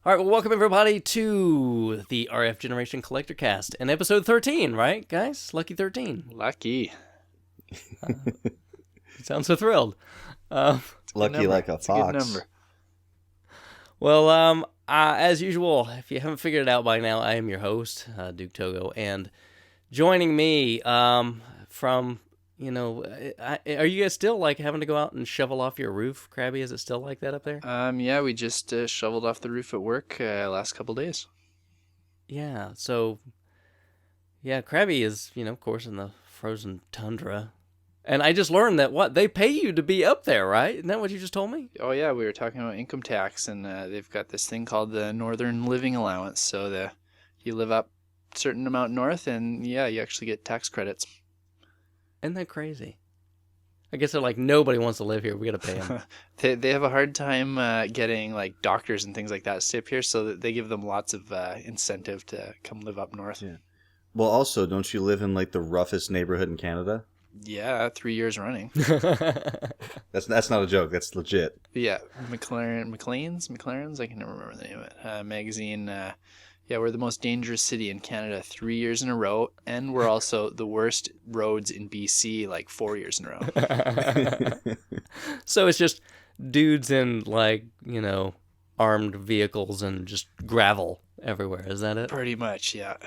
All right, well, welcome everybody to the RF Generation Collectorcast and episode 13, right, guys? Lucky 13. Lucky. You sound so thrilled. Lucky like a fox. Good number. Well, as usual, if you haven't figured it out by now, I am your host, duke.togo, and joining me from, are you guys still like having to go out and shovel off your roof, Krabby? Is it still like that up there? Yeah, we just shoveled off the roof at work last couple days. Yeah, so, Krabby is, of course, in the frozen tundra. And I just learned that, they pay you to be up there, right? Isn't that what you just told me? Oh, yeah, we were talking about income tax, and they've got this thing called the Northern Living Allowance. So you live up a certain amount north, and, you actually get tax credits. Isn't that crazy? I guess they're like, nobody wants to live here. We got to pay them. They have a hard time getting, like, doctors and things like that to stay up here, so that they give them lots of incentive to come live up north. Yeah. Well, also, don't you live in, like, the roughest neighborhood in Canada? Yeah, 3 years running. That's not a joke. That's legit. Yeah, McLaren's, I can never remember the name of it. Magazine. We're the most dangerous city in Canada 3 years in a row, and we're also the worst roads in BC like 4 years in a row. So it's just dudes in like, armed vehicles and just gravel everywhere. Is that it? Pretty much, yeah.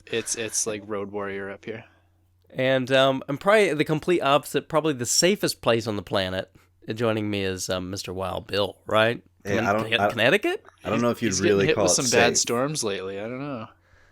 It's like Road Warrior up here. And I'm probably the complete opposite, probably the safest place on the planet. Joining me is Mr. Wild Bill, right? Hey, Connecticut? I don't know if you'd He's really hit call with it some safe. bad storms lately. I don't know.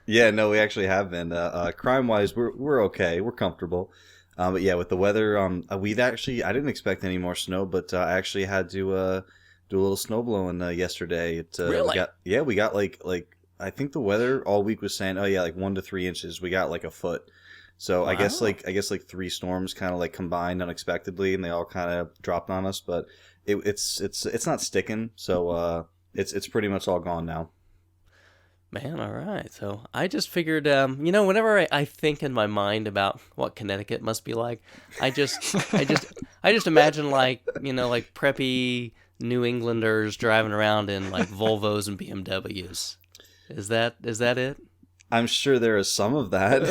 Yeah, no, we actually have been. Crime-wise, we're okay. We're comfortable. But yeah, with the weather, I didn't expect any more snow, but I actually had to do a little snow blowing yesterday. Really? We got like I think the weather all week was saying, like 1 to 3 inches. We got like a foot. So wow. I guess like 3 storms kind of like combined unexpectedly, and they all kind of dropped on us. But it's not sticking, so it's pretty much all gone now. Man, all right. So I just figured, whenever I think in my mind about what Connecticut must be like, I just imagine like preppy New Englanders driving around in like Volvos and BMWs. Is that it? I'm sure there is some of that.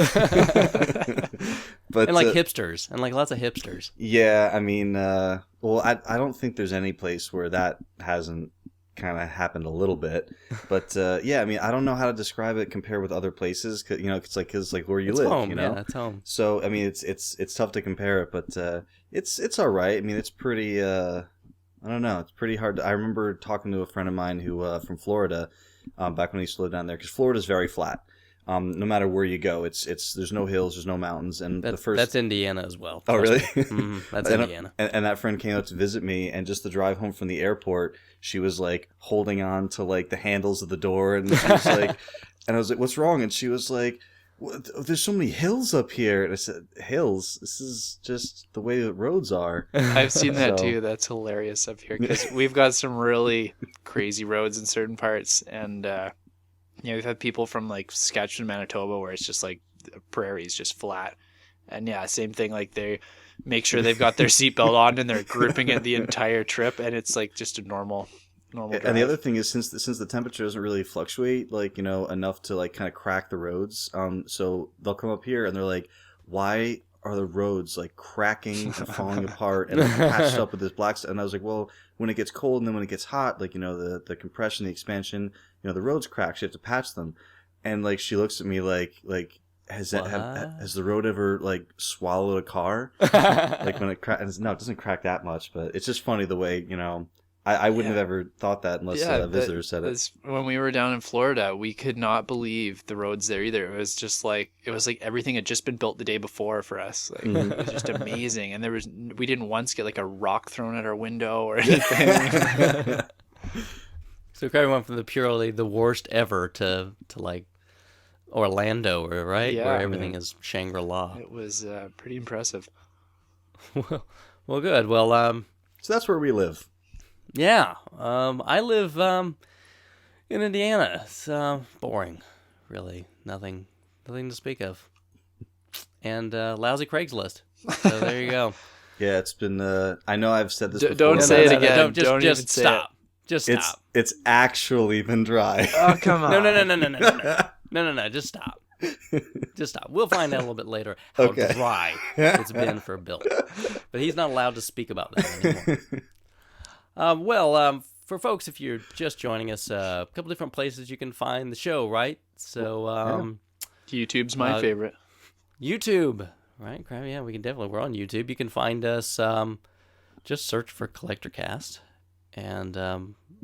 But and like hipsters, and like lots of hipsters. Yeah, I mean, I don't think there's any place where that hasn't kind of happened a little bit. But I mean, I don't know how to describe it compared with other places. Cause, it's like where you live. Home, yeah, it's home. So I mean, it's tough to compare it, but it's all right. I mean, it's pretty. I don't know. It's pretty hard. I remember talking to a friend of mine who from Florida, back when he used to live down there, because Florida's very flat. No matter where you go, there's no hills, there's no mountains, and that's Indiana as well. Oh, really? That's Indiana. And that friend came out to visit me, and just the drive home from the airport, she was like holding on to like the handles of the door, and she was like, and I was like, "What's wrong?" And she was like, "There's so many hills up here." And I said, "Hills? This is just the way the roads are." I've seen that too. That's hilarious up here because we've got some really crazy roads in certain parts, and we've had people from like Saskatchewan, Manitoba, where it's just like the prairie's just flat. And same thing. Like they make sure they've got their seatbelt on and they're gripping it the entire trip, and it's like just a normal drive. And the other thing is, since the temperature doesn't really fluctuate, like enough to like kind of crack the roads, so they'll come up here and they're like, "Why are the roads like cracking and falling apart and like, patched up with this black stuff?" And I was like, "Well, when it gets cold and then when it gets hot, like the compression, the expansion, the roads crack. So you have to patch them." And like she looks at me like has the road ever like swallowed a car? Like when it cracks? No, it doesn't crack that much, but it's just funny the way I wouldn't have ever thought that unless a visitor said it. When we were down in Florida, we could not believe the roads there either. It was like everything had just been built the day before for us. Like, It was just amazing, and we didn't once get like a rock thrown at our window or anything. So Krabby went from the worst ever to like Orlando, right? Yeah, where everything is Shangri-La. It was pretty impressive. Well, good. Well, so that's where we live. Yeah, I live in Indiana. It's boring, really. Nothing to speak of, and lousy Craigslist. So there you go. Yeah, it's been. I know I've said this before. Don't say it again. Don't even say stop. Just stop. It's actually been dry. Oh, come on. No. Just stop. Just stop. We'll find out a little bit later how dry it's been for Bill. But he's not allowed to speak about that anymore. For folks, if you're just joining us, a couple different places you can find the show, right? So, YouTube's my favorite. YouTube, right? Yeah, we're on YouTube. You can find us, just search for Collectorcast. And,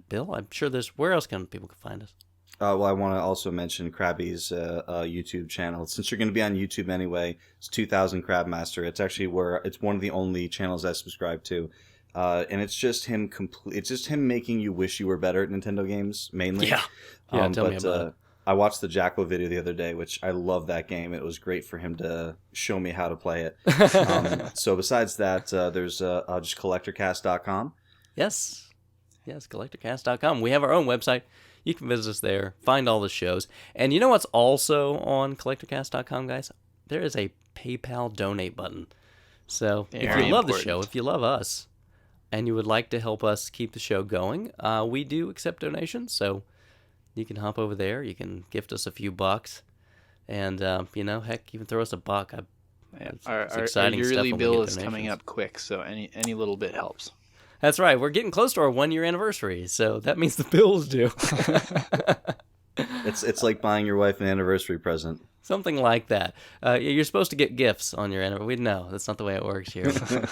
Bill, I'm sure where else can people find us? Well, I want to also mention Krabby's YouTube channel. Since you're going to be on YouTube anyway, it's 2000 Crabmaster. It's actually it's one of the only channels I subscribe to. And it's just him it's just him making you wish you were better at Nintendo games, mainly. Yeah. Tell me about it. I watched the Jacko video the other day, which I love that game. It was great for him to show me how to play it. So besides that, there's just collectorcast.com. Yes, collectorcast.com. We have our own website. You can visit us there, find all the shows. And you know what's also on collectorcast.com, guys? There is a PayPal donate button. So if you love the show, if you love us, and you would like to help us keep the show going, we do accept donations. So you can hop over there. You can gift us a few bucks. And, heck, even throw us a buck. Our yearly bill is coming up quick, so any little bit helps. That's right. We're getting close to our 1-year anniversary, so that means the bill's due. It's like buying your wife an anniversary present. Something like that. You're supposed to get gifts on your anniversary. No, that's not the way it works here.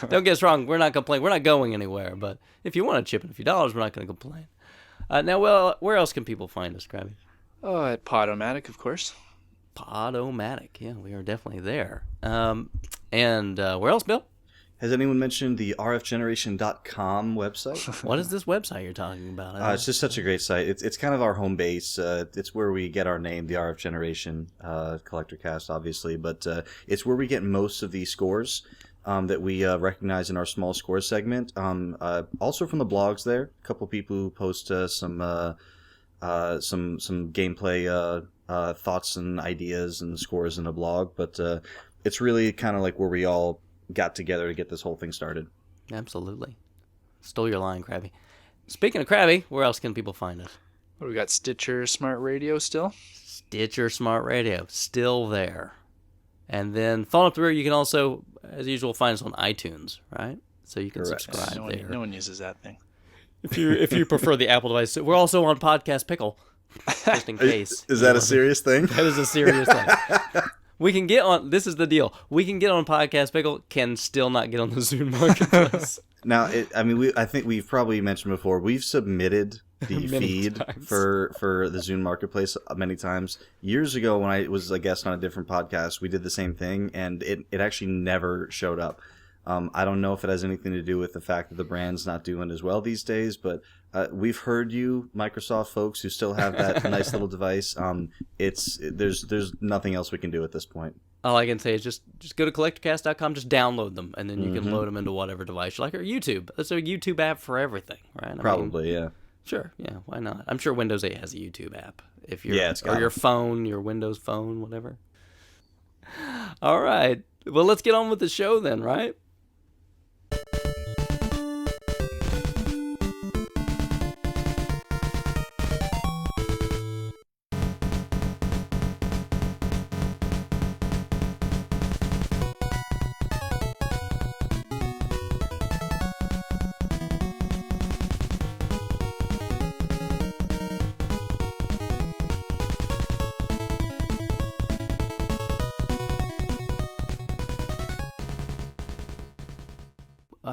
Don't get us wrong. We're not complaining. We're not going anywhere. But if you want to chip in a few dollars, we're not going to complain. Now, where else can people find us, Krabby? Oh, at Podomatic, of course. Podomatic. Yeah, we are definitely there. And where else, Bill? Has anyone mentioned the rfgeneration.com website? What is this website you're talking about? It's just such a great site. It's kind of our home base. It's where we get our name, the RF Generation Collectorcast, obviously. But it's where we get most of the scores that we recognize in our small scores segment. Also from the blogs there. A couple people who post some gameplay thoughts and ideas and scores in a blog. But it's really kind of like where we all got together to get this whole thing started. Absolutely. Stole your line, Krabby. Speaking of Krabby, where else can people find us? What, we got Stitcher Smart Radio still? Stitcher Smart Radio, still there. And then following up through, you can also, as usual, find us on iTunes, right? So you can subscribe there. No one uses that thing. If you prefer the Apple device. We're also on Podcast Pickle, just in case. Is that a serious thing? That is a serious thing. We can get on, this is the deal. We can get on Podcast Pickle, can still not get on the Zune Marketplace. Now, I think we've probably mentioned before, we've submitted the feed for the Zune Marketplace many times. Years ago, when I was a guest on a different podcast, we did the same thing, and it actually never showed up. I don't know if it has anything to do with the fact that the brand's not doing as well these days, but we've heard you, Microsoft folks, who still have that nice little device. There's nothing else we can do at this point. All I can say is just go to collectorcast.com, just download them, and then you can load them into whatever device you like. Or YouTube. It's a YouTube app for everything, right? Probably, yeah. Sure, yeah, why not? I'm sure Windows 8 has a YouTube app. If you're, it's got or your phone, your Windows phone, whatever. All right. Well, let's get on with the show then, right?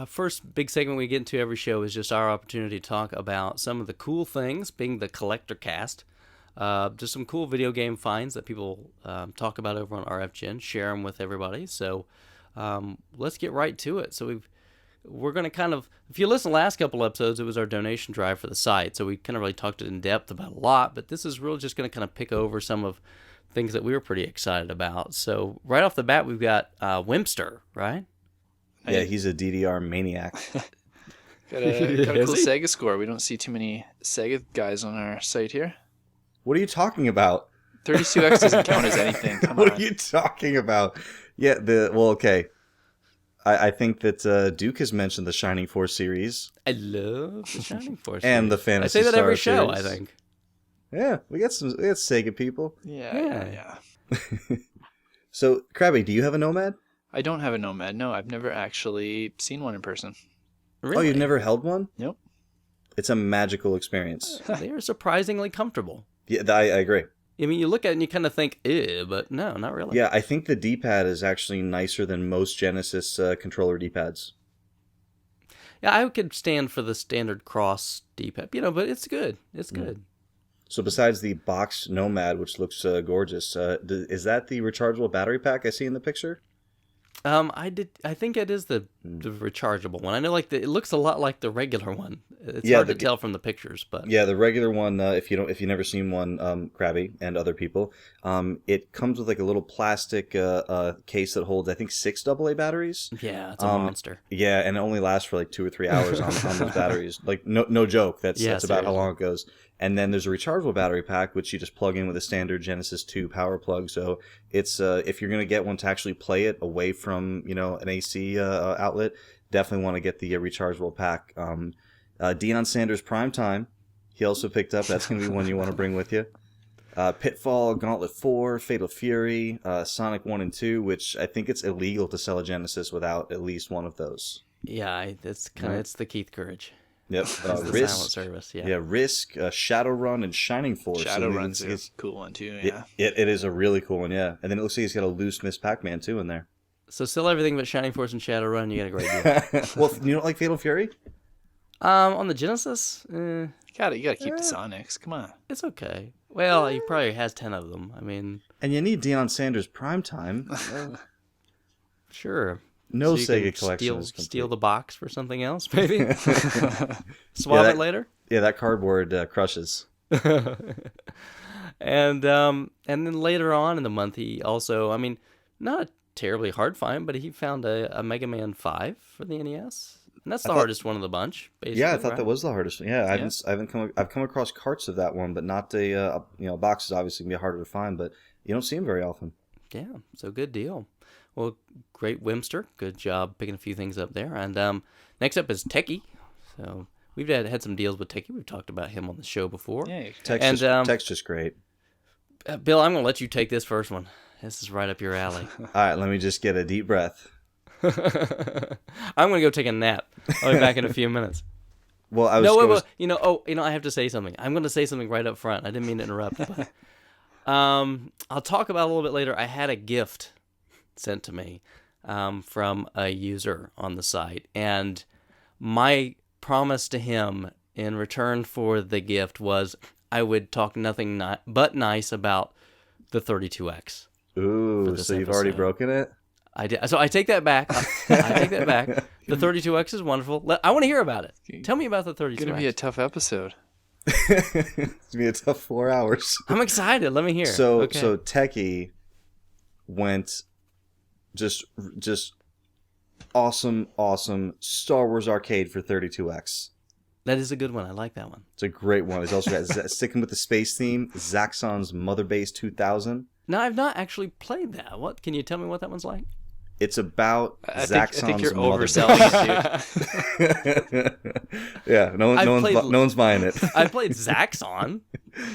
First big segment we get into every show is just our opportunity to talk about some of the cool things, being the Collectorcast. Just some cool video game finds that people talk about over on RF Gen, share them with everybody. So let's get right to it. So we're going to kind of, if you listen to the last couple episodes, it was our donation drive for the site. So we kind of really talked in depth about a lot, but this is really just going to kind of pick over some of things that we were pretty excited about. So right off the bat, we've got Wimpster, right? Yeah, he's a DDR maniac. Got a cool Sega score. We don't see too many Sega guys on our site here. What are you talking about? 32X doesn't count as anything. Come what on. are you talking about? Yeah, okay. I think that Duke has mentioned the Shining Force series. I love the Shining Force. And the series. Phantasy I say that every Star show, series. I think. Yeah, we got Sega people. Yeah. So, Krabby, do you have a Nomad? I don't have a Nomad. No, I've never actually seen one in person. Really? Oh, you've never held one? Nope. It's a magical experience. They are surprisingly comfortable. Yeah, I agree. I mean, you look at it and you kind of think, ew, but no, not really. Yeah, I think the D-pad is actually nicer than most Genesis controller D-pads. Yeah, I could stand for the standard cross D-pad, but it's good. It's good. So besides the boxed Nomad, which looks gorgeous, is that the rechargeable battery pack I see in the picture? I think it is the rechargeable one. I know, it looks a lot like the regular one. It's Yeah, hard to tell from the pictures, but Yeah, the regular one. If you've never seen one, Krabby and other people, it comes with a little plastic case that holds, I think, 6 AA batteries. yeah, it's a monster. Yeah, and it only lasts for 2 or 3 hours on those batteries. No joke. That's about how seriously. long it goes. And then there's a rechargeable battery pack, which you just plug in with a standard Genesis 2 power plug. So it's if you're gonna get one to actually play it away from an AC outlet, definitely want to get the rechargeable pack. Deion Sanders Primetime, he also picked up. That's gonna be one you want to bring with you. Pitfall, Gauntlet 4, Fatal Fury, Sonic 1 and 2, which I think it's illegal to sell a Genesis without at least one of those. Yeah, it's the Keith Courage. Yep. It's the Risk, silent service. yeah, Risk, Shadowrun, and Shining Force. Shadowrun's a cool one too. Yeah. It is a really cool one, yeah. And then it looks like he's got a loose Miss Pac-Man too in there. So still everything but Shining Force and Shadowrun, you got a great deal. Well, you don't like Fatal Fury? On the Genesis, You gotta keep the Sonics. Come on. it's okay. Well, he probably has 10 of them. I mean, And you need Deion Sanders Primetime. sure. No So you Sega can collection is steal complete. the box for something else, maybe. Swap it later. Yeah, that cardboard crushes. And then later on in the month, he also, not a terribly hard find, but he found a Mega Man 5 for the NES. And that's the hardest one of the bunch, basically. Yeah, I thought right? that was the hardest one. Yeah, I've come across carts of that one, but not a box is obviously gonna be harder to find, but you don't see them very often. Yeah, so good deal. Well, great Wimster. Good job picking a few things up there. And next up is Techie. So we've had some deals with Techie. We've talked about him on the show before. Yeah. Tech's just great. Bill, I'm going to let you take this first one. This is right up your alley. All right, let me just get a deep breath. I'm going to go take a nap. I'll be back in a few minutes. Well, I was wait. I have to say something. I'm going to say something right up front. I didn't mean to interrupt. But, I'll talk about it a little bit later. I had a gift sent to me from a user on the site, and my promise to him in return for the gift was I would talk nothing but nice about the 32X. Ooh, so you've already broken it? I did. So I take that back. I take that back. The 32X is wonderful. I want to hear about it. Tell me about the 32X. It's gonna be a tough episode. It's gonna be a tough 4 hours. I'm excited. Let me hear. So Okay. so Techie went just awesome Star Wars arcade for 32X. That is a good one. I like that one. It's a great one. It's also got sticking with the space theme, Zaxxon's Mother Base 2000. No, I've not actually played that. What? Can you tell me what that one's like? It's about Zaxxon's I think you're Mother overselling it, dude. Yeah, no one's buying it. I played Zaxxon,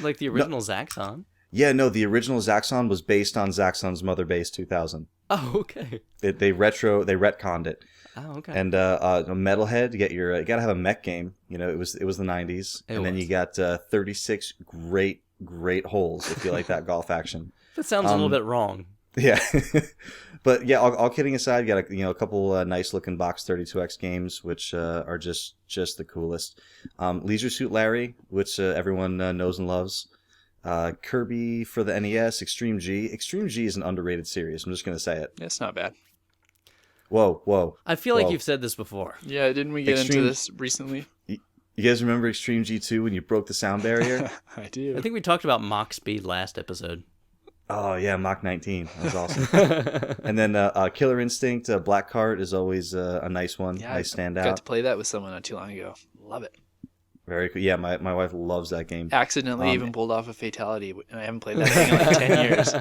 like the original Zaxxon. Yeah, no, the original Zaxxon was based on Zaxxon's Mother Base 2000. Oh, okay. They retconned it. Oh, okay. And Metalhead, you gotta have a mech game. It was the 90s, then you got 36 great holes if you like that golf action. That sounds a little bit wrong. Yeah, but yeah, all kidding aside, you got a couple nice looking box 32X games which are just the coolest. Leisure Suit Larry, which everyone knows and loves. Kirby for the NES, Extreme G. Extreme G is an underrated series. I'm just gonna say it. It's not bad. Whoa. I feel like you've said this before. Yeah, didn't we get into this recently? You guys remember Extreme G2 when you broke the sound barrier? I do. I think we talked about Mach Speed last episode. Oh yeah, Mach 19. That was awesome. And then Killer Instinct, Black Cart is always a nice one. Yeah, nice standout. Got to play that with someone not too long ago. Love it. Very cool. Yeah, my wife loves that game. Accidentally even pulled off a fatality, and I haven't played that thing in like 10 years.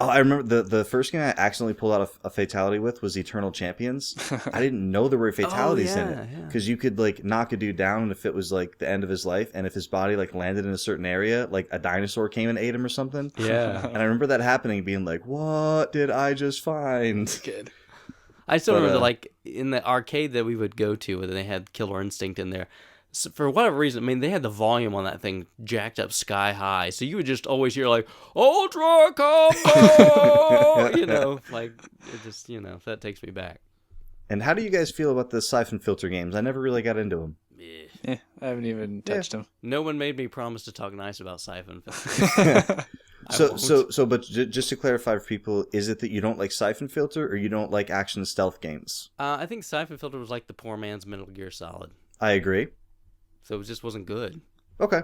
Oh, I remember the first game I accidentally pulled out a fatality with was Eternal Champions. I didn't know there were fatalities in it yeah. because you could like knock a dude down if it was like the end of his life, and if his body like landed in a certain area, like a dinosaur came and ate him or something. Yeah. And I remember that happening, being like, "What did I just find?" Good. I still But, remember, like, in the arcade that we would go to, where they had Killer Instinct in there. So for whatever reason, I mean, they had the volume on that thing jacked up sky high, so you would just always hear, like, Ultra Combo! You know, like, it just, you know, that takes me back. And how do you guys feel about the siphon filter games? I never really got into them. Yeah, I haven't even touched him. No one made me promise to talk nice about Siphon. But just to clarify for people, is it that you don't like Siphon Filter or you don't like action stealth games? I think Siphon Filter was like the poor man's Metal Gear Solid. I agree. So it just wasn't good. Okay.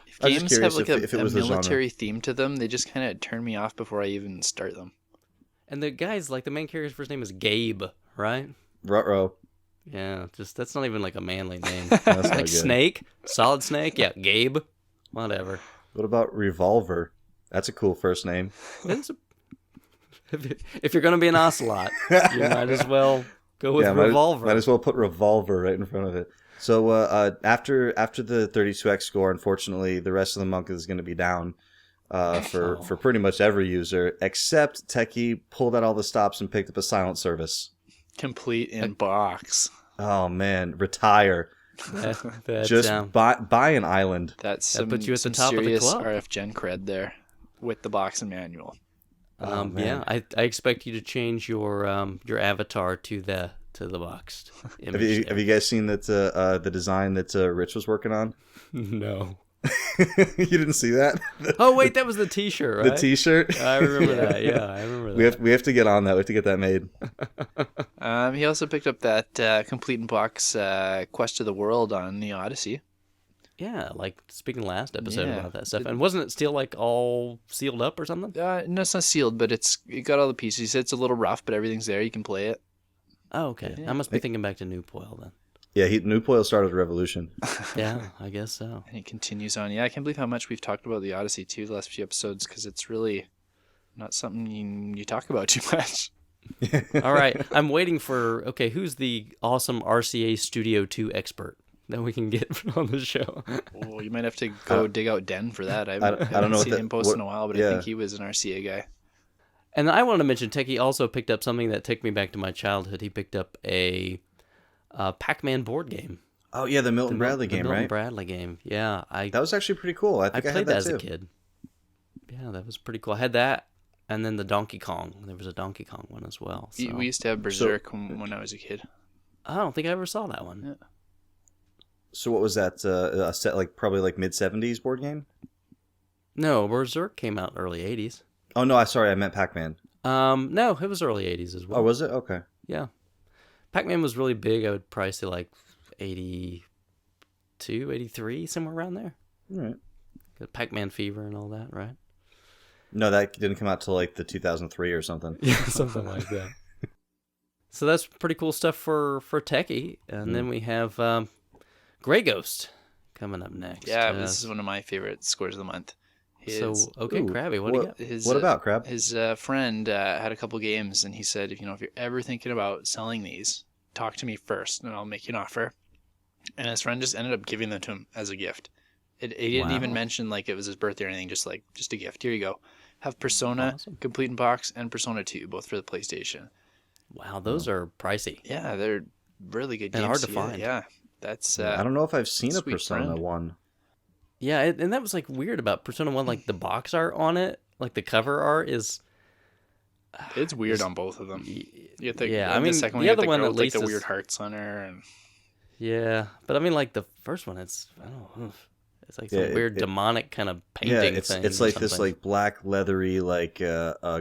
If I was just games curious have like if it a was the genre. military theme to them, they just kind of turn me off before I even start them. And the guy's, like, the main character's first name is Gabe, right? Ruh-roh. Yeah, just that's not even like a manly name. That's not Like good. Snake, Solid Snake, yeah, Gabe, whatever. What about Revolver? That's a cool first name. It's a- if you're gonna be an ocelot, you might as well go with Revolver. Might as well put Revolver right in front of it. So after the 32X score, unfortunately, the rest of the monk is going to be down for pretty much every user, except Techie pulled out all the stops and picked up a silent service. Complete in box. Oh man, retire. That's, Just buy an island. That's some, puts you at the some top of the serious club. RF Gen cred there with the box and manual. man. Yeah, I expect you to change your avatar to the boxed image. Have you guys seen that the design that Rich was working on? No. You didn't see that? Oh wait, that was the T-shirt, right? The T-shirt. I remember that. Yeah, I remember that. We have to get on that. We have to get that made. He also picked up that complete in box Quest of the World on the Odyssey. Yeah, like speaking last episode Yeah. about that stuff, and wasn't it still like all sealed up or something? No, it's not sealed, but it got all the pieces. He said it's a little rough, but everything's there. You can play it. Oh, okay. Yeah. I must be thinking back to New Poil then. Yeah, Nupoil started a revolution. Yeah, I guess so. And it continues on. Yeah, I can't believe how much we've talked about the Odyssey too the last few episodes, because it's really not something you talk about too much. All right, I'm waiting for, who's the awesome RCA Studio 2 expert that we can get on the show? Oh, you might have to go dig out Den for that. I don't haven't know what seen that- him post in a while, but I yeah. think he was an RCA guy. And I want to mention, Techie also picked up something that took me back to my childhood. He picked up a Pac-Man board game. Oh yeah, the Milton Bradley The game, Milton right? Bradley game. Yeah, That was actually pretty cool. I think I played had that as too. a kid. Yeah, that was pretty cool. I had that, and then the Donkey Kong. There was a Donkey Kong one as well. So. We used to have Berserk when I was a kid. I don't think I ever saw that one. Yeah. So what was that? A set probably mid '70s board game? No, Berserk came out early 80s. Oh no, I meant Pac-Man. No, it was early 80s as well. Oh, was it? Okay. Yeah. Pac-Man was really big. I would probably say like 82, 83, somewhere around there. All right. Got Pac-Man Fever and all that, right? No, that didn't come out till like the 2003 or something. Yeah, something like that. So that's pretty cool stuff for Techie. And then we have Grey Ghost coming up next. Yeah, this is one of my favorite scores of the month. So, okay, Ooh, Krabby, what do you got? What about Crab? His friend had a couple games, and he said, if you're ever thinking about selling these, talk to me first, and I'll make you an offer. And his friend just ended up giving them to him as a gift. He didn't even mention like it was his birthday or anything. Just a gift. Here you go. Have Persona Complete in Box and Persona 2, both for the PlayStation. Wow, those are pricey. Yeah, they're really good games. And hard to get. find. Yeah, that's. I don't know if I've seen a sweet Persona friend. one. Yeah, and that was like weird about Persona 1, like the box art on it, like the cover art is... It's weird on both of them. You get the, yeah, I mean, the second one, you get the one girl at with, like least the is... weird hearts on her. And... Yeah, but I mean, like the first one, it's, I don't know, it's like some weird demonic kind of painting thing. It's like this like black leathery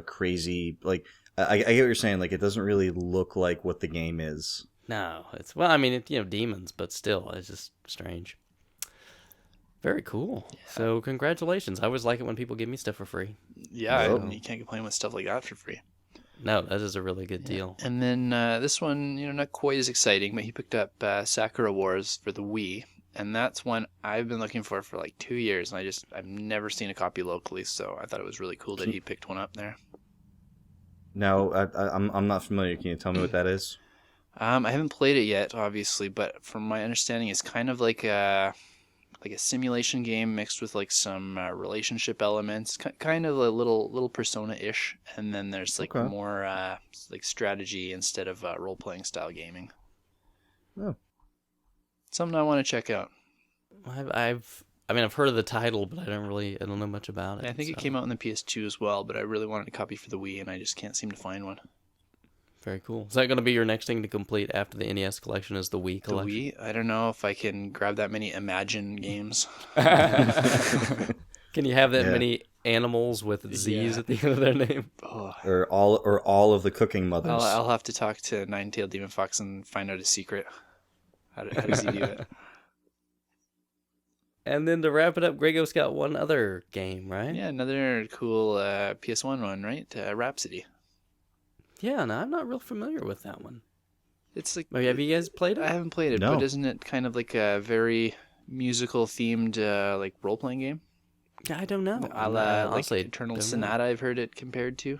crazy like I get what you're saying, like it doesn't really look like what the game is. No, it's, well, I mean, demons, but still, it's just strange. Very cool. Yeah. So congratulations. I always like it when people give me stuff for free. Yeah, you can't complain with stuff like that for free. No, that is a really good deal. And then this one, not quite as exciting, but he picked up Sakura Wars for the Wii. And that's one I've been looking for like 2 years, and I've never seen a copy locally, so I thought it was really cool that he picked one up there. Now, I'm not familiar. Can you tell me what that is? I haven't played it yet, obviously, but from my understanding, it's kind of like a simulation game mixed with like some relationship elements, kind of a little Persona-ish, and then there's like Okay. more like strategy instead of role-playing style gaming. Oh. Something I want to check out. I've heard of the title, but I don't know much about it. I think it so. came out on the PS2 as well, but I really wanted a copy for the Wii, and I just can't seem to find one. Very cool. Is that going to be your next thing to complete after the NES collection? Is the Wii The collection? Wii? I don't know if I can grab that many Imagine games. Can you have that Yeah. many animals with Z's Yeah. at the end of their name? Oh, Or all of the cooking mothers. I'll have to talk to Nine-Tailed Demon Fox and find out his secret. How does he do it? And then to wrap it up, Grego's got one other game, right? Yeah, another cool PS1 one, right? Rhapsody. Yeah, no, I'm not real familiar with that one. It's like Have you guys played I it? haven't played it, No. but isn't it kind of like a very musical themed like role playing game? I don't know. A la like Honestly, Eternal don't know. Sonata, I've heard it compared to.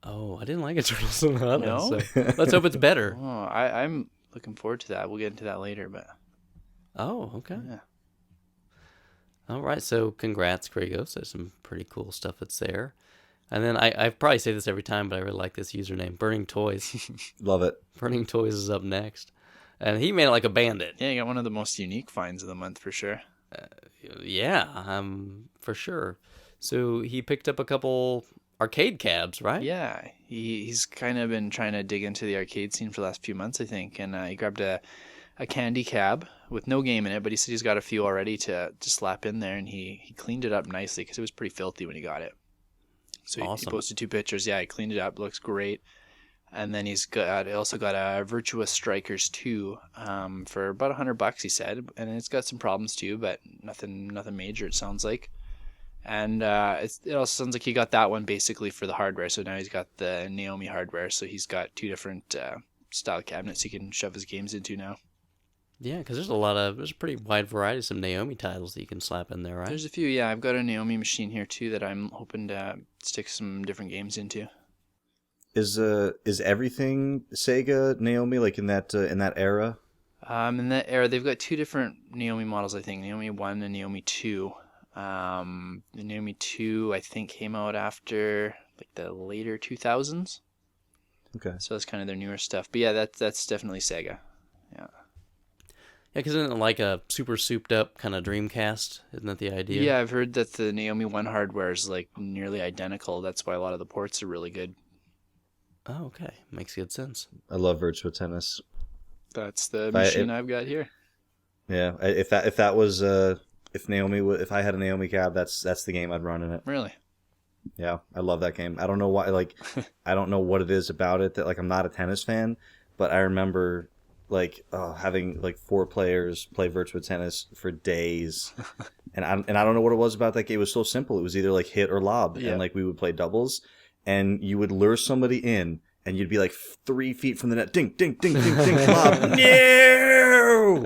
Oh, I didn't like Eternal Sonata. No? So let's hope it's better. Oh, I'm looking forward to that. We'll get into that later, but Oh, okay. yeah. All right, so congrats, Gregos. There's some pretty cool stuff that's there. And then I probably say this every time, but I really like this username, Burning Toys. Love it. Burning Toys is up next. And he made it like a bandit. Yeah, you got one of the most unique finds of the month for sure. Yeah, for sure. So he picked up a couple arcade cabs, right? Yeah, he's kind of been trying to dig into the arcade scene for the last few months, I think, and he grabbed a candy cab with no game in it, but he said he's got a few already to slap in there, and he cleaned it up nicely because it was pretty filthy when he got it. So he Awesome. posted 2 pictures. Yeah, he cleaned it up. Looks great. And then he also got a Virtua Strikers 2 for about $100, he said, and it's got some problems too, but nothing major. It sounds like. And it also sounds like he got that one basically for the hardware. So now he's got the Naomi hardware. So he's got 2 different style cabinets he can shove his games into now. Yeah, because there's a pretty wide variety of some Naomi titles that you can slap in there, right? There's a few, yeah. I've got a Naomi machine here too that I'm hoping to stick some different games into. Is everything Sega Naomi like in that era? In that era, they've got 2 different Naomi models, I think. Naomi 1 and Naomi 2. The Naomi 2, I think, came out after like the later 2000s. Okay. So that's kind of their newer stuff. But yeah, that's definitely Sega. Yeah. Yeah, because isn't it like a super souped up kind of Dreamcast? Isn't that the idea? Yeah, I've heard that the Naomi 1 hardware is like nearly identical. That's why a lot of the ports are really good. Oh, okay. Makes good sense. I love Virtua Tennis. That's the machine I've got here. Yeah, if that was if I had a Naomi cab, that's the game I'd run in it. Really? Yeah, I love that game. I don't know why, like, I don't know what it is about it that, like, I'm not a tennis fan, but I remember, like, having, like, 4 players play Virtua Tennis for days, and I don't know what it was about that game. It was so simple. It was either, like, hit or lob, Yeah. and, like, we would play doubles, and you would lure somebody in, and you'd be, like, 3 feet from the net, ding, ding, ding, ding, ding, lob, no!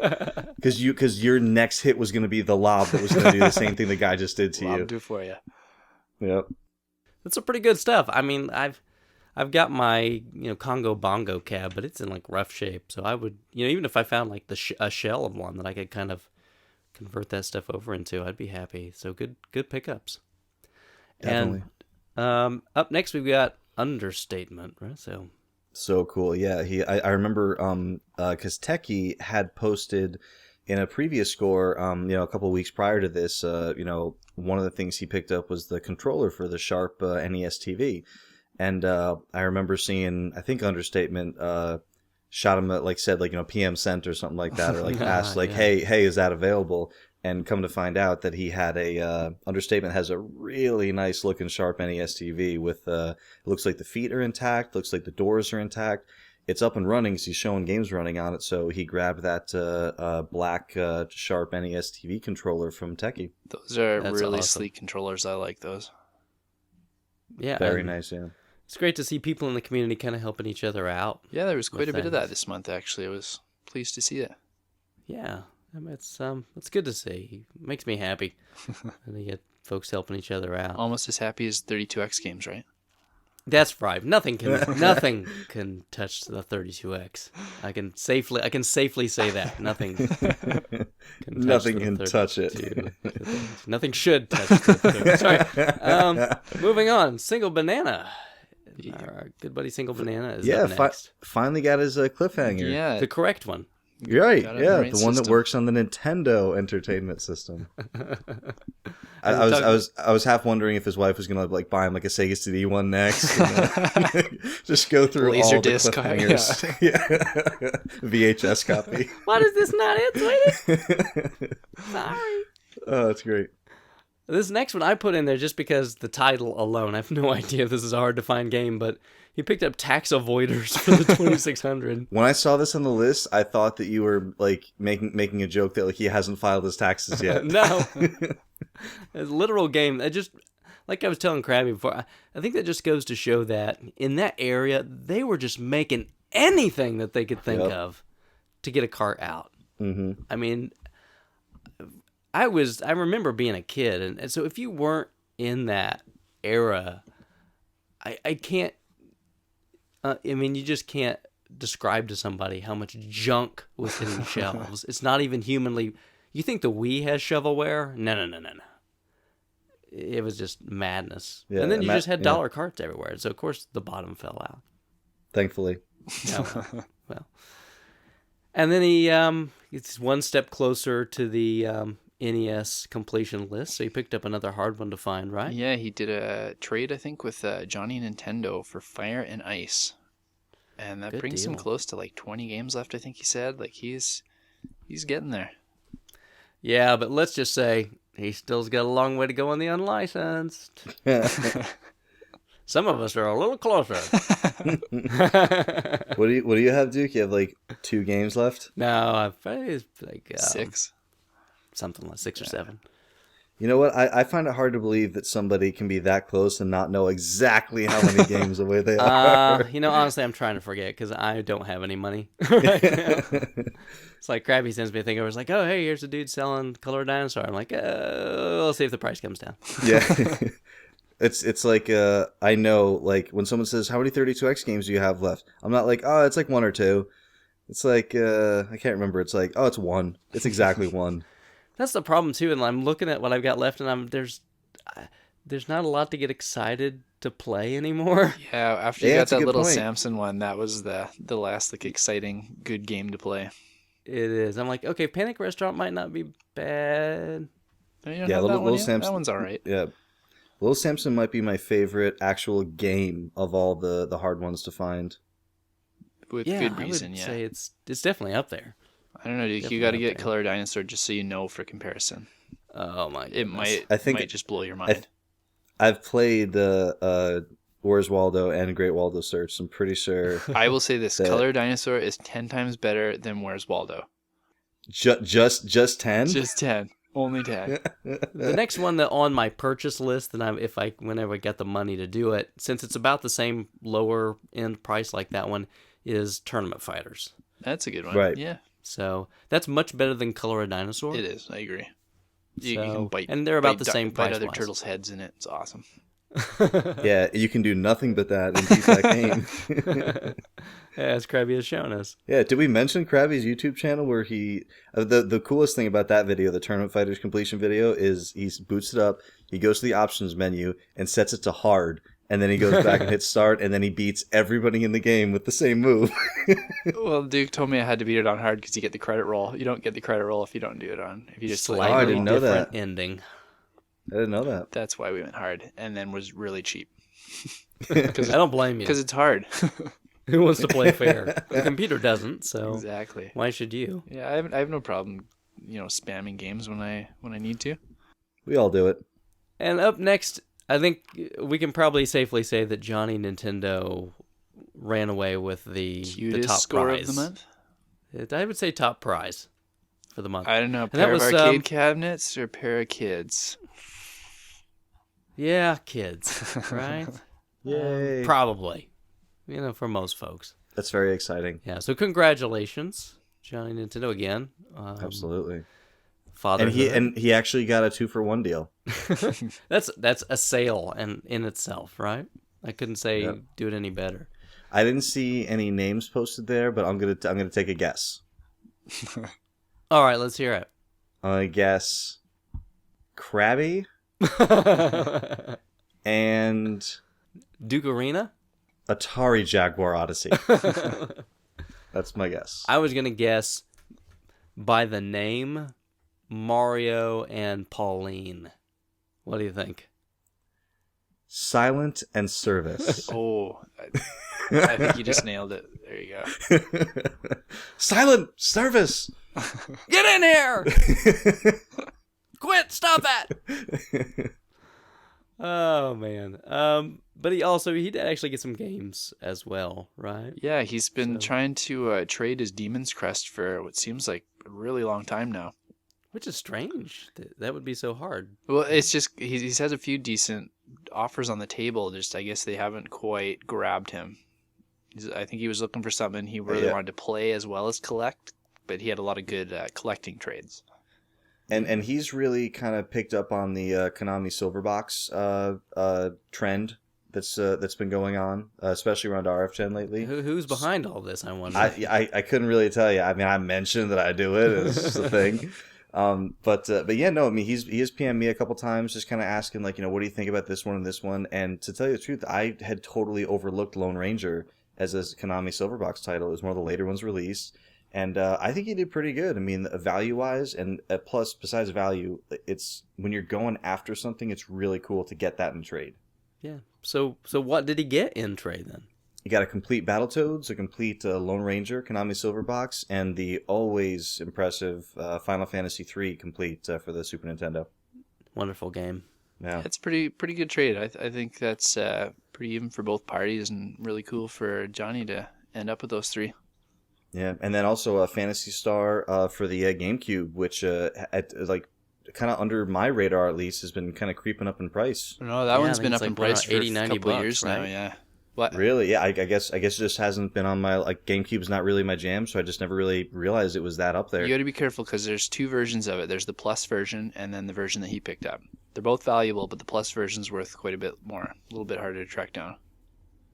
Because your next hit was going to be the lob that was going to do the same thing the guy just did to you. Lobbed it for you. Yep. That's some pretty good stuff. I mean, I've got my Congo Bongo cab, but it's in like rough shape. So I would even if I found like a shell of one that I could kind of convert that stuff over into, I'd be happy. So good Definitely. pickups. And up next we've got Understatement, right? So cool. Yeah, I remember because Techie had posted in a previous score, a couple of weeks prior to this, one of the things he picked up was the controller for the Sharp NES TV. And I remember seeing, I think Understatement shot him said PM sent or something like that, or like asked like, yeah. hey, is that available? And come to find out that he had Understatement has a really nice looking Sharp NES TV with it looks like the feet are intact, looks like the doors are intact. It's up and running because he's showing games running on it. So he grabbed that black Sharp NES TV controller from Techie. Those are That's really awesome. sleek controllers. I like those. Yeah, Very and nice, yeah. It's great to see people in the community kind of helping each other out. Yeah, there was quite a with bit of that things. this month, actually. I was pleased to see it. Yeah, I mean, it's good to see. It makes me happy. And you get folks helping each other out. Almost as happy as 32X games, right? That's right. Nothing can touch the 32X. I can safely say that nothing Nothing can touch it. Nothing should touch the 32. Sorry. Moving on. Single Banana. Our good buddy Single Banana is up next. Finally got his cliffhanger. Yeah, The correct one. You're right. Got it Yeah, in the right the one that system. works on the Nintendo Entertainment System. I was half wondering if his wife was gonna like buy him like a Sega CD one next. Just go through all the Laserdisc, cliffhangers. Yeah. VHS copy. What is this not it, sweetie? Sorry. Oh, that's great. This next one I put in there just because the title alone. I have no idea if this is a hard to find game, but he picked up Tax Avoiders for the 2600. When I saw this on the list, I thought that you were like making a joke that like he hasn't filed his taxes yet. No. It's a literal game. That just, like I was telling Krabby before, I think that just goes to show that in that area, they were just making anything that they could think of to get a cart out. Mm-hmm. I mean, I remember being a kid, and so if you weren't in that era, I can't, you just can't describe to somebody how much junk was hitting the shelves. It's not even humanly. You think the Wii has shovelware? No. It was just madness. Yeah, and then you just had dollar carts everywhere. So, of course, the bottom fell out. Thankfully. Well. And then he gets one step closer to the NES completion list. So he picked up another hard one to find, right? Yeah, he did a trade, I think, with Johnny Nintendo for Fire and Ice. And that Good brings him deal. close to like 20 games left, I think he said. Like he's getting there. Yeah, but let's just say he still's got a long way to go on the unlicensed. Some of us are a little closer. What do you have, Duke? You have like 2 games left? No, I've probably like 6. something like 6 or 7. You know what? I find it hard to believe that somebody can be that close and not know exactly how many games away they are. Honestly, I'm trying to forget because I don't have any money right now. It's like Krabby sends me a thing over. It's like, oh, hey, here's a dude selling Color Dinosaur. I'm like, I'll see if the price comes down. Yeah. It's like I know like when someone says how many 32X games do you have left? I'm not like, oh, it's like 1 or 2. It's like I can't remember. It's like, oh, it's 1. It's exactly 1. That's the problem too, and I'm looking at what I've got left, and there's not a lot to get excited to play anymore. Yeah, after you Yeah, got that's a that good little point. Samson one, that was the last like exciting good game to play. It is. I'm like, okay, Panic Restaurant might not be bad. No, you don't Yeah, have Little that one yet? Samson. That one's all right. Yeah. Little Samson might be my favorite actual game of all the hard ones to find. With Yeah, good reason, I would yeah. say it's definitely up there. I don't know, Duke. Definitely You got to up get there. Color Dinosaur just so you know for comparison. Oh my It goodness. might just blow your mind. I've played Where's Waldo and Great Waldo Search. I'm pretty sure I will say this: that- Color Dinosaur is 10 times better than Where's Waldo. just 10. Just 10, only 10. The next one that on my purchase list, and whenever I get the money to do it, since it's about the same lower end price like that one, is Tournament Fighters. That's a good one. Right. Yeah, So that's much better than Color a Dinosaur. it is. I agree. You So- can bite, and they're about the bite same bite price other wise. turtles' heads in it. It's awesome. Yeah, you can do nothing but that and beat that game. As Krabby has shown us. Yeah, did we mention Krabby's YouTube channel where he the coolest thing about that video, the Tournament Fighters completion video, is he boots it up, he goes to the options menu and sets it to hard, and then he goes back and hits start, and then he beats everybody in the game with the same move. Well, Duke told me I had to beat it on hard because you get the credit roll. You don't get the credit roll if you don't do it on. If you just Slightly I didn't know different that. ending. I didn't know that. That's why we went hard, and then was really cheap I don't blame you. because it's hard. Who wants to play fair? The computer doesn't, so Exactly. why should you? Yeah, I have no problem, spamming games when I need to. We all do it. And up next, I think we can probably safely say that Johnny Nintendo ran away with the Cutest top score prize. of the month. I would say top prize for the month. I don't know, a And that pair of was, arcade cabinets or a pair of kids. Yeah, kids, right? Yay. Probably. For most folks. That's very exciting. Yeah, so congratulations, Johnny Nintendo again. Absolutely. Fatherhood. And he actually got a 2-for-1 deal. That's a sale in itself, right? I couldn't say Yep. do it any better. I didn't see any names posted there, but I'm gonna take a guess. All right, let's hear it. I guess Krabby and Duke Arena? Atari Jaguar Odyssey. That's my guess. I was going to guess by the name Mario and Pauline. What do you think? Silent and Service. Oh, I think you just nailed it. There you go. Silent Service. Get in here! Quit! Stop that! Oh man. But he did actually get some games as well, right? Yeah, he's been trying to trade his Demon's Crest for what seems like a really long time now. Which is strange. That would be so hard. Well, it's just he's has a few decent offers on the table. Just I guess they haven't quite grabbed him. I think he was looking for something he really wanted to play as well as collect, but he had a lot of good collecting trades. And he's really kind of picked up on the Konami Silverbox trend that's been going on, especially around RF Gen lately. Who's behind all this? I wonder. I couldn't really tell you. I mean, I mentioned that I do it. It's just a thing. But yeah, no. I mean, he has PM'd me a couple times, just kind of asking like, what do you think about this one and this one? And to tell you the truth, I had totally overlooked Lone Ranger as a Konami Silverbox title. It was one of the later ones released. And I think he did pretty good. I mean, value-wise, and plus, besides value, it's when you're going after something, it's really cool to get that in trade. Yeah. So what did he get in trade then? You got a complete Battletoads, a complete Lone Ranger, Konami Silverbox, and the always impressive Final Fantasy III complete for the Super Nintendo. Wonderful game. Yeah, It's pretty good trade. I think that's pretty even for both parties, and really cool for Johnny to end up with those three. yeah, and then also a Phantasy Star for the GameCube, which kind of under my radar at least has been kind of creeping up in price. No, that one's been up in price for 80, a 90 couple of bucks, years now. right? Yeah. What? Really? Yeah, I guess it just hasn't been on my GameCube's not really my jam, so I just never really realized it was that up there. You got to be careful because there's two versions of it. There's the Plus version and then the version that he picked up. They're both valuable, but the Plus version's worth quite a bit more. A little bit harder to track down.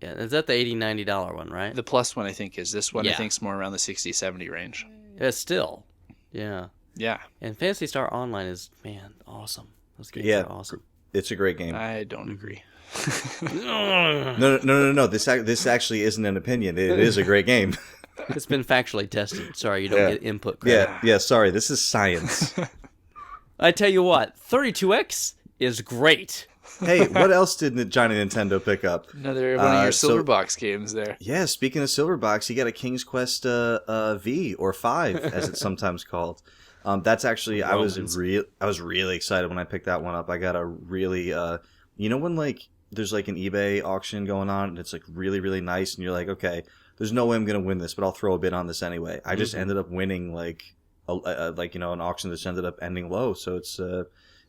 Yeah, is that the $80, $90 one, right? The Plus one, I think, is. This one, I Yeah. think, is more around the 60, 70 range. Yeah, still. Yeah. Yeah. And Phantasy Star Online is, man, awesome. Those games Yeah. are awesome. It's a great game. I don't agree. No. This actually isn't an opinion. It is a great game. It's been factually tested. Sorry, you don't get input credit. Yeah. Sorry, this is science. I tell you what, 32X is great. Hey, what else did Johnny Nintendo pick up? Another one of your Silverbox games there. Yeah, speaking of Silverbox, you got a King's Quest V or 5, as it's sometimes called. That's actually I was really excited when I picked that one up. I got a really when there's an eBay auction going on and it's really really nice and you're like, okay, there's no way I'm gonna win this, but I'll throw a bid on this anyway. I just ended up winning an auction that just ended up ending low, so it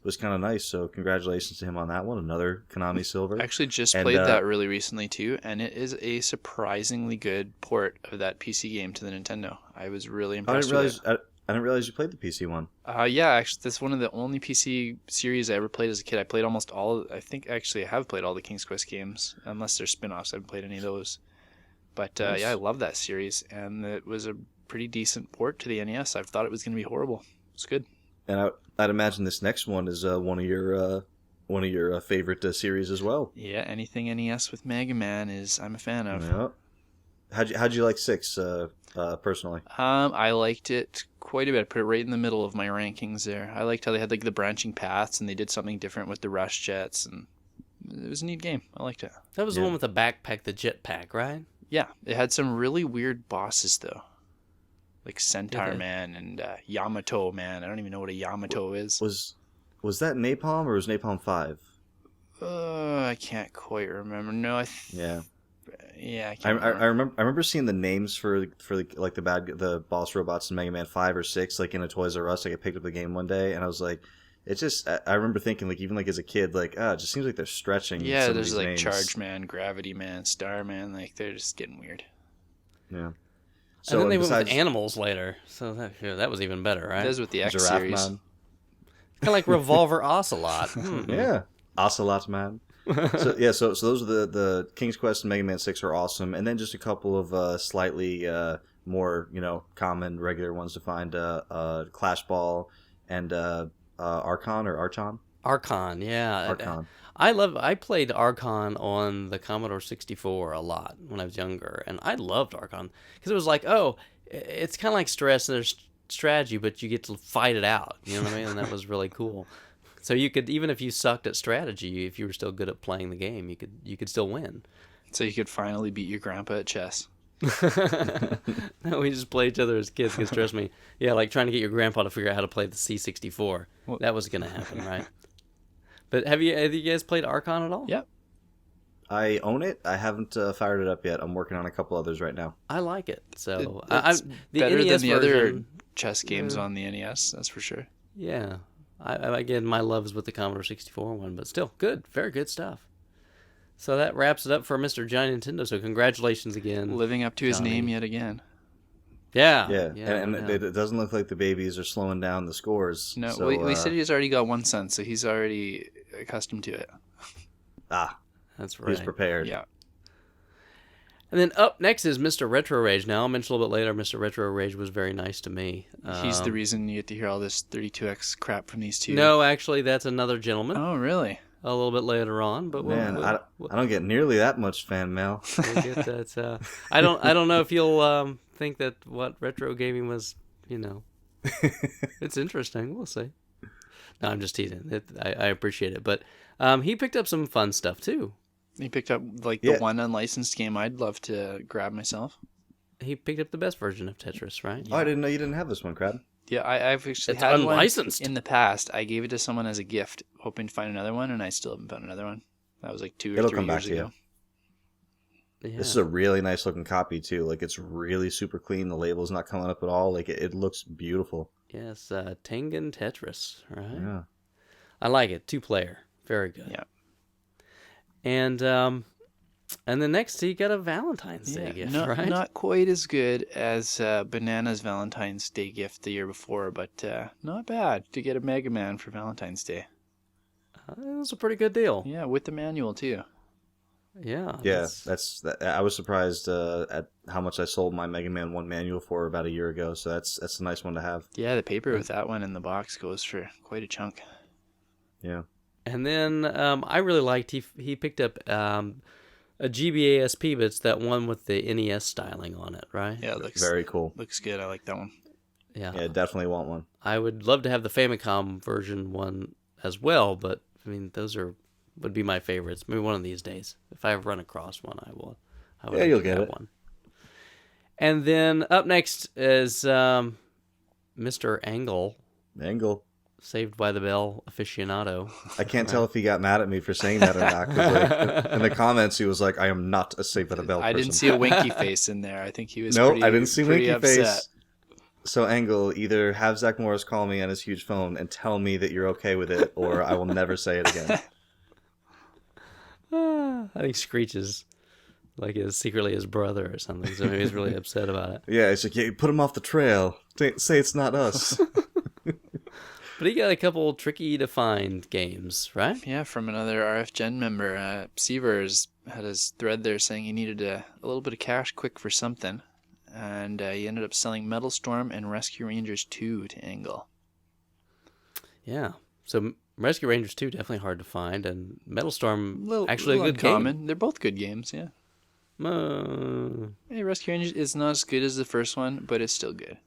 was kind of nice. So congratulations to him on that one. Another Konami Silver. I actually just played that really recently too, and it is a surprisingly good port of that PC game to the Nintendo. I was really impressed with it. I didn't realize you played the PC one. Yeah, actually, that's one of the only PC series I ever played as a kid. I played almost all. I think actually I have played all the King's Quest games, unless they're spin-offs. I haven't played any of those. But Nice. yeah, I love that series, and it was a pretty decent port to the NES. I thought it was going to be horrible. It's good. And I'd imagine this next one is one of your favorite series as well. Yeah, anything NES with Mega Man I'm a fan of. Yeah. How'd you like 6 personally? I liked it quite a bit. I put it right in the middle of my rankings there. I liked how they had the branching paths and they did something different with the rush jets, and it was a neat game. I liked it. That was the one with the backpack, the jetpack, right? Yeah, it had some really weird bosses though, like Centaur Okay. Man and Yamato Man. I don't even know what a Yamato is. Was that Napalm or was Napalm 5? I can't quite remember. No, Yeah. Yeah, I I can't remember. remember seeing the names for the boss robots in Mega Man 5 or 6 in a Toys R Us. I picked up the game one day and I was like, it's just I remember thinking even as a kid it just seems like they're stretching. Yeah, some of there's these names. Charge Man, Gravity Man, Star Man. They're just getting weird. Yeah. And then they went besides with animals later, so that was even better, right? That was with the X Giraffe series. Man. Kind of like Revolver Ocelot. Yeah. Ocelot Man. So yeah, so those are the King's Quest and Mega Man 6 are awesome, and then just a couple of slightly more common regular ones to find Clash Ball and Archon or Archon. Archon, yeah. Archon. I played Archon on the Commodore 64 a lot when I was younger, and I loved Archon because it was like, oh, it's kind of like Stress and there's strategy, but you get to fight it out. You know what I mean? And that was really cool. So you could, even if you sucked at strategy, if you were still good at playing the game, you could still win. So you could finally beat your grandpa at chess. No, we just play each other as kids. Because trust me, yeah, like trying to get your grandpa to figure out how to play the C64. Well, that was gonna happen, right? But have you guys played Archon at all? Yep. I own it. I haven't fired it up yet. I'm working on a couple others right now. I like it. So It's the better NES than the version, other chess games on the NES. That's for sure. Yeah. Again, my love is with the Commodore 64 one, but still good, very good stuff. So that wraps it up for Mr. Johnny Nintendo. So congratulations again, Living up to his Johnny. name yet again. Yeah, and it doesn't look like the babies are slowing down the scores. No, so, we said he's already got one son, so he's already accustomed to it. That's right. He's prepared. Yeah. And then up next is Mr. Retro Rage. Now I'll mention a little bit later. Mr. Retro Rage was very nice to me. He's the reason you get to hear all this 32X crap from these two. No, actually, that's another gentleman. Oh, really? A little bit later on, but Man, I don't get nearly that much fan mail. we'll get that. I don't know if you'll think that what retro gaming was. It's interesting. We'll see. No, I'm just teasing. I appreciate it, but he picked up some fun stuff too. He picked up the one unlicensed game I'd love to grab myself. He picked up the best version of Tetris, right? Oh, I didn't know you didn't have this one, Crab. Yeah, I've actually It's had unlicensed. one in the past. I gave it to someone as a gift, hoping to find another one, and I still haven't found another one. That was like 2 or 3 years ago. Yeah. This is a really nice looking copy too. Like it's really super clean. The label's not coming up at all. Like it looks beautiful. Yes, Tengen Tetris, right? Yeah. I like it. 2-player, very good. Yeah. And then next he got a Valentine's Day gift, right? Not quite as good as Banana's Valentine's Day gift the year before, but not bad to get a Mega Man for Valentine's Day. It was a pretty good deal. Yeah, with the manual too. Yeah. Yeah, I was surprised at how much I sold my Mega Man 1 manual for about a year ago. So that's a nice one to have. Yeah, the paper with that one in the box goes for quite a chunk. Yeah. And then I really liked he picked up a GBASP, but it's that one with the NES styling on it, right? Yeah, it looks Very cool. Looks good. I like that one. Yeah. Yeah, definitely want one. I would love to have the Famicom version one as well, but I mean those would be my favorites. Maybe one of these days, if I ever run across one, I will. Yeah, you'll get it. One. And then up next is Mr. Angle, Saved by the Bell aficionado. I can't tell if he got mad at me for saying that or not. 'Cause, like, in the comments, he was like, "I am not a Saved by the Bell person." I didn't see a winky face in there. I think he was. No, pretty, I didn't see pretty winky upset. face. So, Angle, either have Zach Morris call me on his huge phone and tell me that you're okay with it, or I will never say it again. I think Screech is like secretly his brother or something, so maybe he's really upset about it. Yeah, it's like, yeah, put him off the trail. Say it's not us. But he got a couple tricky to find games, right? Yeah, from another RF Gen member. Seavers had his thread there saying he needed a little bit of cash quick for something, and he ended up selling Metal Storm and Rescue Rangers 2 to Angle. Yeah. So Rescue Rangers 2 definitely hard to find, and Metal Storm actually a little good uncommon. game. They're both good games, yeah. Hey, Rescue Rangers is not as good as the first one, but it's still good.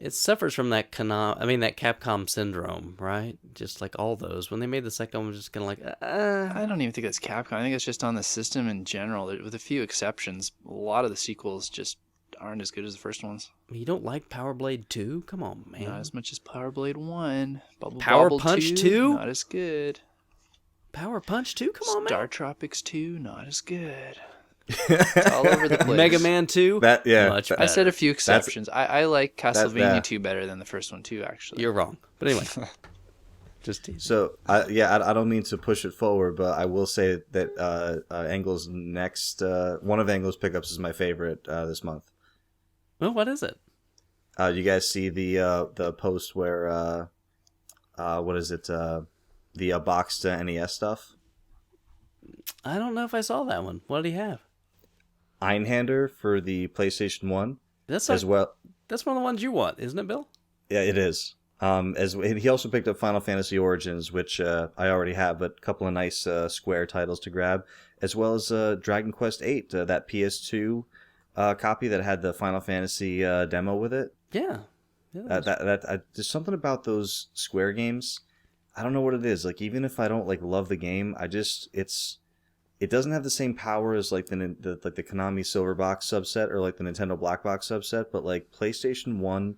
It suffers from that Capcom syndrome, right? Just like all those. When they made the second one, was just kind of like, I don't even think that's Capcom. I think it's just on the system in general. With a few exceptions, a lot of the sequels just aren't as good as the first ones. You don't like Power Blade 2? Come on, man. Not as much as Power Blade 1. Power Bobble Punch 2? 2? Not as good. Power Punch 2? Come on, man. Star Tropics 2? Not as good. It's all over the place. Mega Man 2? Much better. I said a few exceptions. I like Castlevania that. 2 better than the first one too, actually. You're wrong. But anyway. Just teasing. So, I don't mean to push it forward, but I will say that Angle's next, one of Angle's pickups is my favorite this month. Well, what is it? You guys see the post where, what is it, the boxed NES stuff? I don't know if I saw that one. What did he have? Einhander for the PlayStation 1 That's as well. That's one of the ones you want, isn't it, Bill? Yeah, it is. As he also picked up Final Fantasy Origins, which I already have, but a couple of nice Square titles to grab, as well as Dragon Quest VIII, that PS2 copy that had the Final Fantasy demo with it. Yeah. There's something about those Square games. I don't know what it is. Like, even if I don't like love the game, it doesn't have the same power as like the Konami Silver Box subset or like the Nintendo Black Box subset, but like PlayStation 1,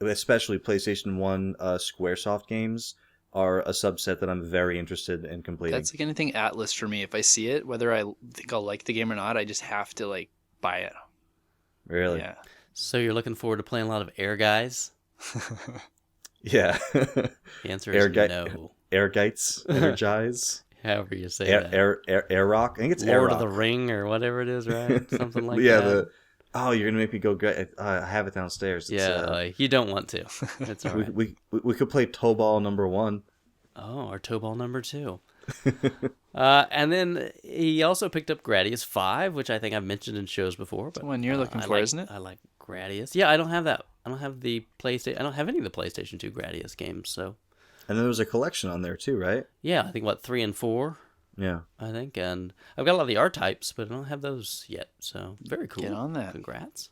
especially PlayStation 1 Squaresoft games are a subset that I'm very interested in completing. That's like anything Atlas for me. If I see it, whether I think I'll like the game or not, I just have to like buy it. Really? Yeah. So you're looking forward to playing a lot of Air Guys? Yeah. The answer is no. Airgites, Energize. However you say that. Air Rock. I think it's Lord Air of Rock. the Ring or whatever it is, right? Something like that. Oh, you're gonna make me go get. I have it downstairs. It's, you don't want to. It's all right. We could play Toe Ball #1. Oh, or Toe Ball #2. And then he also picked up Gradius 5, which I think I've mentioned in shows before. But the one you're looking for, isn't it? I like Gradius. Yeah, I don't have that. I don't have the PlayStation. I don't have any of the PlayStation 2 Gradius games. So. And then there was a collection on there too, right? Yeah, I think 3 and 4. Yeah, I think, and I've got a lot of the R types, but I don't have those yet. So very cool. Get on that. Congrats.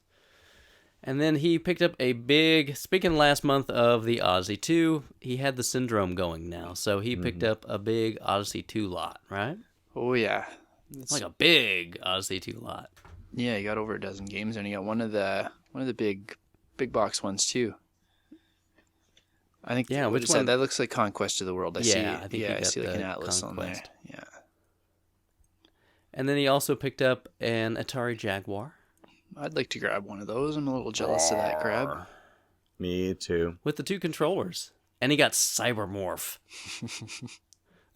And then he picked up a big. Speaking last month of the Odyssey 2, he had the Syndrome going now, so he picked up a big Odyssey 2 lot, right? Oh yeah, It's like a big Odyssey 2 lot. Yeah, you got over a dozen games, and you got one of the big box ones too. I think. Yeah, which one? That looks like Conquest of the World. I see like an Conquest. Atlas on there. Yeah. And then he also picked up an Atari Jaguar. I'd like to grab one of those. I'm a little jealous of that grab. me too. With the 2 controllers. And he got Cybermorph.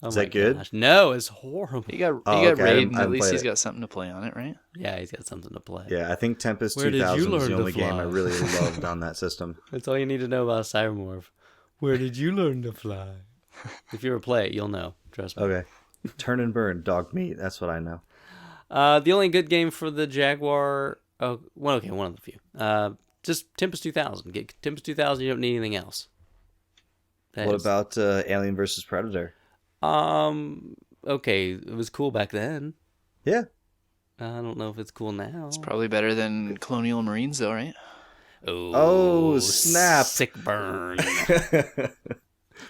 Is that good? Gosh. No, it's horrible. He got okay. Raid, and at least he's got something to play on it, right? Yeah, he's got something to play. Yeah, I think Tempest Where did 2000 you is learn the to only game fly? I really loved on that system. That's all you need to know about Cybermorph. Where did you learn to fly? If you ever play it, you'll know. Trust me. Okay. Turn and burn, dog meat. That's what I know. The only good game for the Jaguar... Oh, one of the few. Just Tempest 2000. Get Tempest 2000, you don't need anything else. What about Alien vs. Predator? Okay, it was cool back then. Yeah. I don't know if it's cool now. It's probably better than Colonial Marines, though, right? Oh, snap. Sick burn.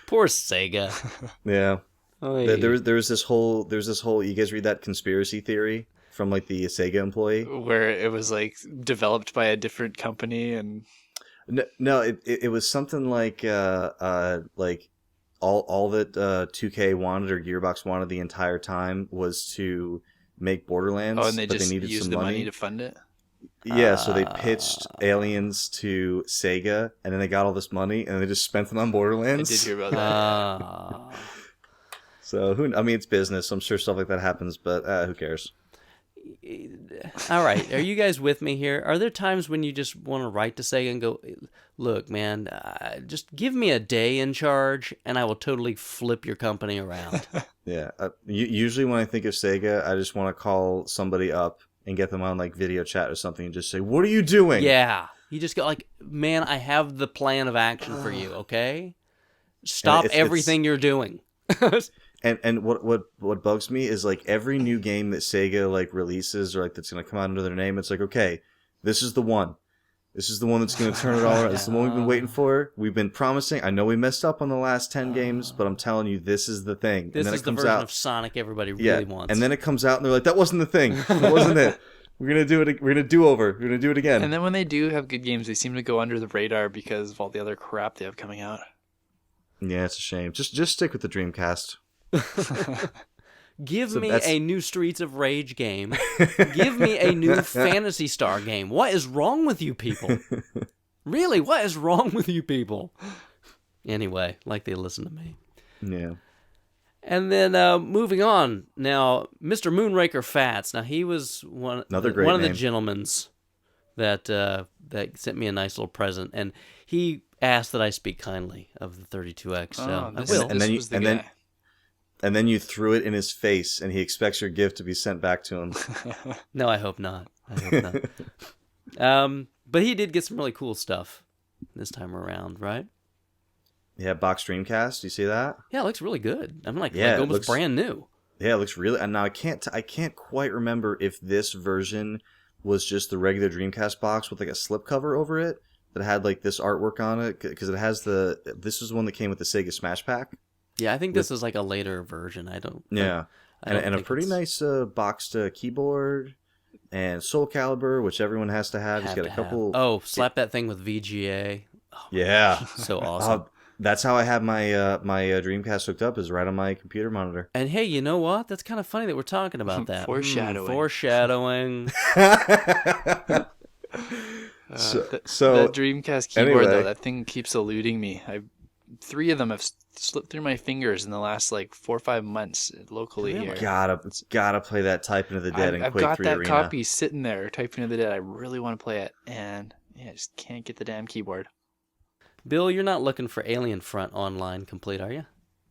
Poor Sega. Yeah. Oy. There was this whole you guys read that conspiracy theory from like the Sega employee Where it was like developed by a different company and no it was something like all that 2K wanted or Gearbox wanted the entire time was to make Borderlands. and they but just they needed used some the money to fund it. Yeah, so they pitched Aliens to Sega, and then they got all this money, and they just spent it on I Borderlands. did hear about that. So it's business. I'm sure stuff like that happens, but who cares? All right, are you guys with me here? Are there times when you just want to write to Sega and go, look, man, just give me a day in charge, and I will totally flip your company around? Yeah. Usually when I think of Sega, I just want to call somebody up and get them on like video chat or something and just say, what are you doing? Yeah. You just go like, man, I have the plan of action for you, okay? Stop everything you're doing. And what bugs me is like every new game that Sega like releases or like that's gonna come out under their name, it's like, okay, this is the one. This is the one that's gonna turn it all around. This is the one we've been waiting for. We've been promising. I know we messed up on the last 10 games, but I'm telling you, this is the thing. This and then is it the comes version out, of Sonic everybody really wants. And then it comes out and they're like, that wasn't the thing. That wasn't it. We're gonna do it. We're gonna do over. We're gonna do it again. And then when they do have good games, they seem to go under the radar because of all the other crap they have coming out. Yeah, it's a shame. Just stick with the Dreamcast. Give me a new Streets of Rage game. Give me a new Phantasy Star game. What is wrong with you people? Really, what is wrong with you people? Anyway, like they listen to me. Yeah. And then moving on. Now, Mr. Moonraker Fats. Now, he was one of the gentlemen's that sent me a nice little present, and he asked that I speak kindly of the 32X. So I will. and then you threw it in his face, and he expects your gift to be sent back to him. No, I hope not. But he did get some really cool stuff this time around, right? Yeah, box Dreamcast. You see that? Yeah, it looks really good. I'm like Yeah, it almost looks- brand new. Yeah, it looks really. And now I can't quite remember if this version was just the regular Dreamcast box with like a slipcover over it that had like this artwork on it, because it has this is the one that came with the Sega Smash Pack. Yeah, I think this is like a later version. Yeah, I don't and a think pretty it's- nice boxed keyboard and Soul Calibur, which everyone has to have. He's got a couple. Oh, slap that thing with VGA. Yeah, So awesome. that's how I have my Dreamcast hooked up, is right on my computer monitor. And hey, you know what? That's kind of funny that we're talking about that. Foreshadowing. Foreshadowing. That Dreamcast keyboard, anyway. though, that thing keeps eluding me. 3 of them have slipped through my fingers in the last like 4 or 5 months locally here. Gotta play that Type Into the Dead in I've Quake got 3 that Arena. copy sitting there, Typing of the Dead. I really want to play it, and I just can't get the damn keyboard. Bill, you're not looking for Alien Front Online complete, are you?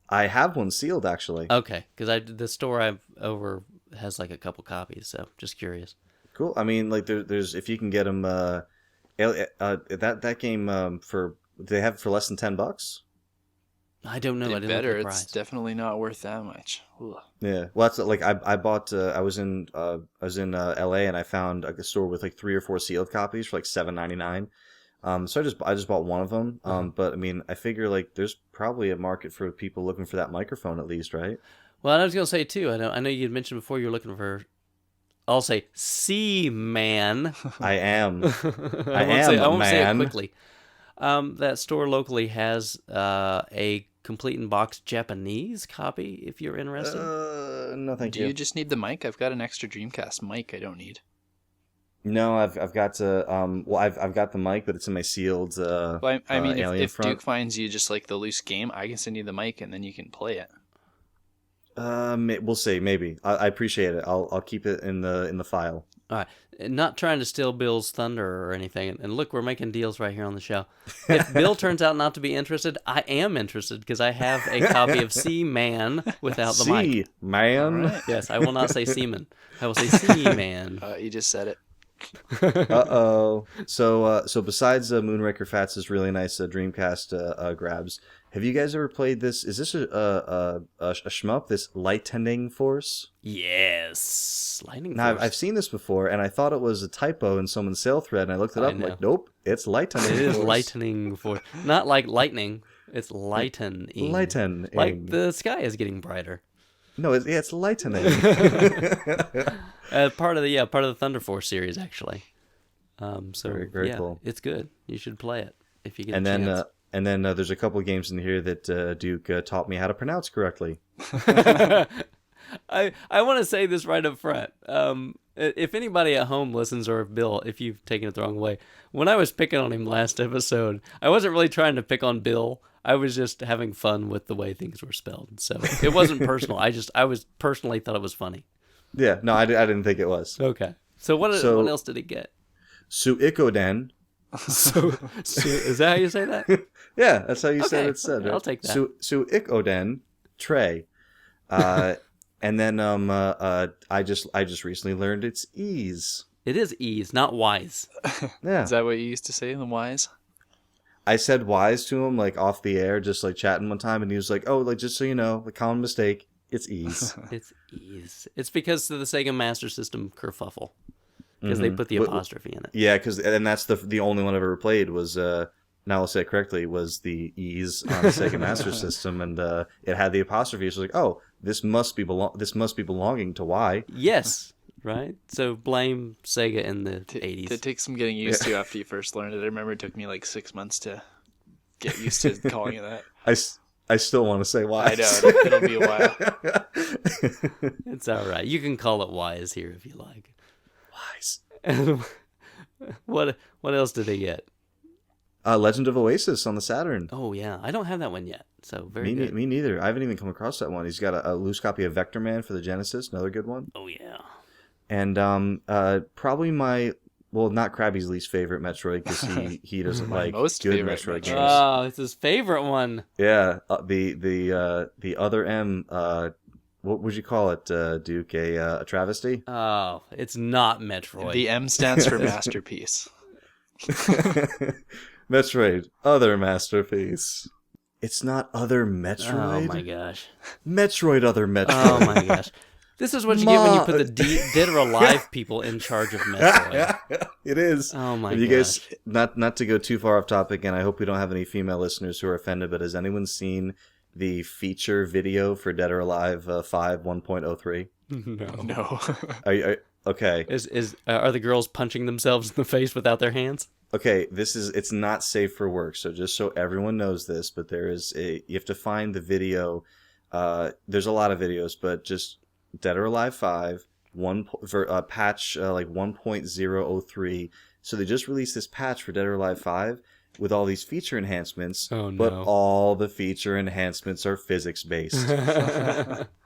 I have one sealed, actually. Okay, because the store I've over has like a couple copies, so just curious. Cool. I mean, like there's if you can get them, that game for they have it for less than $10. I don't know. I They didn't better. look at the It's price. definitely not worth that much. Ugh. Yeah. Well, that's like I bought. I was in LA, and I found like a store with like 3 or 4 sealed copies for like $7.99. So I just bought one of them. But I mean, I figure like there's probably a market for people looking for that microphone at least, right? Well, I was gonna say too. I know you had mentioned before you're looking for. I'll say C-Man. I am. I am a won't say it man. quickly. That store locally has a complete in box Japanese copy. If you're interested. No, thank Do you just need the mic? I've got an extra Dreamcast mic I don't need. No, I've got to. Well, I've got the mic, but it's in my sealed. Well, I mean, Alien if Front. Duke finds you just like the loose game, I can send you the mic and then you can play it. We'll see. Maybe I appreciate it. I'll keep it in the file. All right. Not trying to steal Bill's thunder or anything. And look, we're making deals right here on the show. If Bill turns out not to be interested, I am interested because I have a copy of C-Man without the mic. Man. All right. Yes, I will not say Seaman. I will say C-Man. You just said it. Uh-oh. So besides Moonraker Fats' really nice Dreamcast grabs, have you guys ever played this? Is this a shmup? This Lightning Force? Yes. Lightning Now Force. I've seen this before, and I thought it was a typo in someone's sale thread, and I looked it up. I'm know. like, nope, it's Lightning. It is Force. lightning Force. Not like lightning. It's lightening. Lightning. Like the sky is getting brighter. No, it's Lightning. Part of the Thunder Force series, actually. So Very yeah, cool. It's good. You should play it if you get and a then chance. there's a couple of games in here that Duke taught me how to pronounce correctly. I want to say this right up front. If anybody at home listens, or if Bill, if you've taken it the wrong way, when I was picking on him last episode, I wasn't really trying to pick on Bill. I was just having fun with the way things were spelled. So it wasn't personal. I was personally thought it was funny. Yeah, no, I didn't think it was. Okay. So what else did he get? Suikoden. So is that how you say that? Yeah, that's how you Okay, said it said. Right? I'll take that. Suikoden tray. And then I just recently learned it's ease. It is ease, not wise. Yeah. Is that what you used to say in the Wise? I said wise to him like off the air, just like chatting one time, and he was like, "Oh, like just so you know, the common mistake, it's ease." It's ease. It's because of the Sega Master System kerfuffle. Because they put the apostrophe in it. Yeah, and that's the only one I've ever played was now I'll say it correctly, was the ease on the Sega Master System, and it had the apostrophe. So like, oh, this must be belonging to Y. Yes. Right? So blame Sega in the 80s. It takes some getting used to after you first learned it. I remember it took me like 6 months to get used to calling it that. I still want to say Y. I know. It'll be a while. It's all right. You can call it wise here if you like. Wise. What else did they get? Legend of Oasis on the Saturn. Oh, yeah. I don't have that one yet. So very good. Me neither. I haven't even come across that one. He's got a loose copy of Vector Man for the Genesis, another good one. Oh, yeah. And probably well, not Krabby's least favorite Metroid because he doesn't My like most good favorite Metroid Metroid. games. Oh, it's his favorite one. Yeah, the other M, what would you call it, Duke? A travesty? Oh, it's not Metroid. The M stands for masterpiece. Metroid, other masterpiece. It's not other Metroid. Oh my gosh. Metroid, other Metroid. Oh my gosh. This is what you get when you put the dead or alive people in charge of Metroid. It is. Oh my Have you gosh. guys, not to go too far off topic, and I hope we don't have any female listeners who are offended, but has anyone seen the feature video for Dead or Alive 5 1.03? No. Okay. Are the girls punching themselves in the face without their hands? Okay, it's not safe for work, so just so everyone knows this, but you have to find the video. There's a lot of videos, but just Dead or Alive 5, patch like 1.003. So they just released this patch for Dead or Alive 5 with all these feature enhancements, but all the feature enhancements are physics based.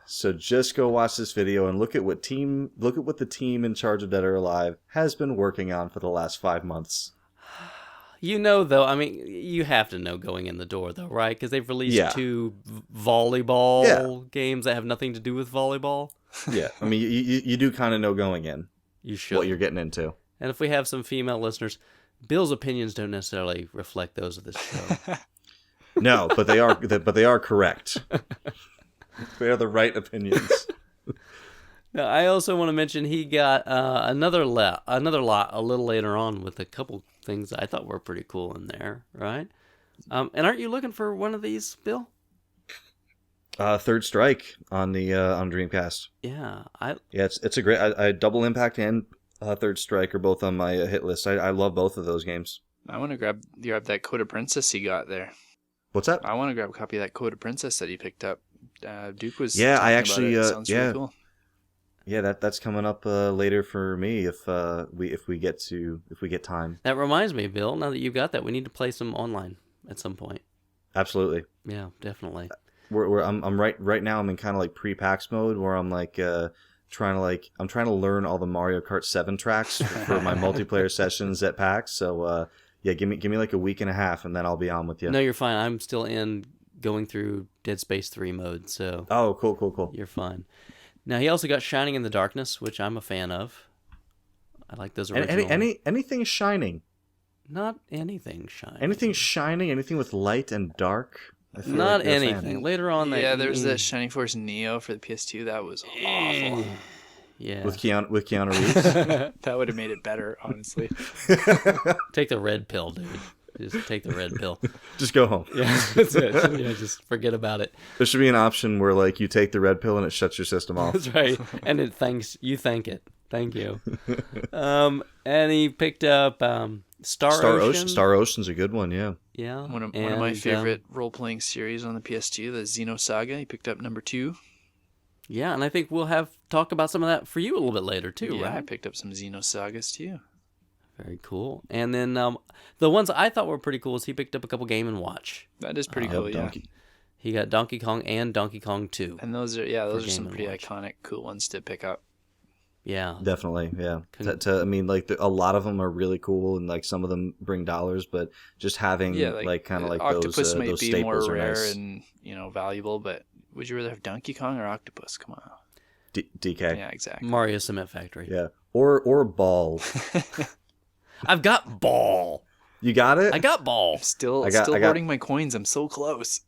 So just go watch this video and look at what the team in charge of Dead or Alive has been working on for the last 5 months. You know, though, I mean, you have to know going in the door, though, right? Because they've released 2 volleyball games that have nothing to do with volleyball. Yeah, I mean, you do kind of know going in. You should. What you're getting into. And if we have some female listeners, Bill's opinions don't necessarily reflect those of this show. No, but they are correct. They are the right opinions. Now, I also want to mention he got another lot a little later on with a couple things that I thought were pretty cool in there, right? And aren't you looking for one of these, Bill? Third Strike on the on Dreamcast. Yeah, it's a great. I Double Impact and Third Strike are both on my hit list. I love both of those games. I want to grab that Coda Princess you got there. What's that? I want to grab a copy of that Coda Princess that you picked up. Duke was I actually about it. Sounds really cool. Yeah, that's coming up later for me if we get time. That reminds me, Bill. Now that you've got that, we need to play some online at some point. Absolutely. Yeah, definitely. I'm right now. I'm in kind of like pre-PAX mode where I'm like trying to learn all the Mario Kart 7 tracks for my multiplayer sessions at PAX. So yeah, give me like a week and a half, and then I'll be on with you. No, you're fine. I'm still going through Dead Space 3 mode, so. Oh, cool. You're fine. Now, he also got Shining in the Darkness, which I'm a fan of. I like those original. Anything shining. Not anything shining. Anything shining, anything with light and dark. Not anything. Later on, there was that Shining Force Neo for the PS2. That was awful. Yeah. With Keanu Reeves. That would have made it better, honestly. Take the red pill, dude. Just take the red pill. Just go home. Yeah, that's it. Yeah, just forget about it. There should be an option where like you take the red pill and it shuts your system off. That's right. And it thank it. Thank you. And he picked up Star Ocean. Star Ocean's a good one, yeah. Yeah. One of my favorite role-playing series on the PS2, the Xenosaga. He picked up number 2. Yeah, and I think we'll talk about some of that for you a little bit later too, yeah, right? I picked up some Xenosagas too. Very cool. And then the ones I thought were pretty cool is he picked up a couple Game & Watch. That is pretty cool, yeah. He got Donkey Kong and Donkey Kong 2. And those are some pretty iconic, cool ones to pick up. Yeah. Definitely, yeah. I mean, like, a lot of them are really cool, and, like, some of them bring dollars, but just having, kind of like Octopus might those be staples more are rare nice. And, valuable, but would you rather have Donkey Kong or Octopus? Come on. DK. Yeah, exactly. Mario Cement Factory. Yeah. Or Ball. I've got Ball. You got it? I got Ball. Still hoarding my coins. I'm so close.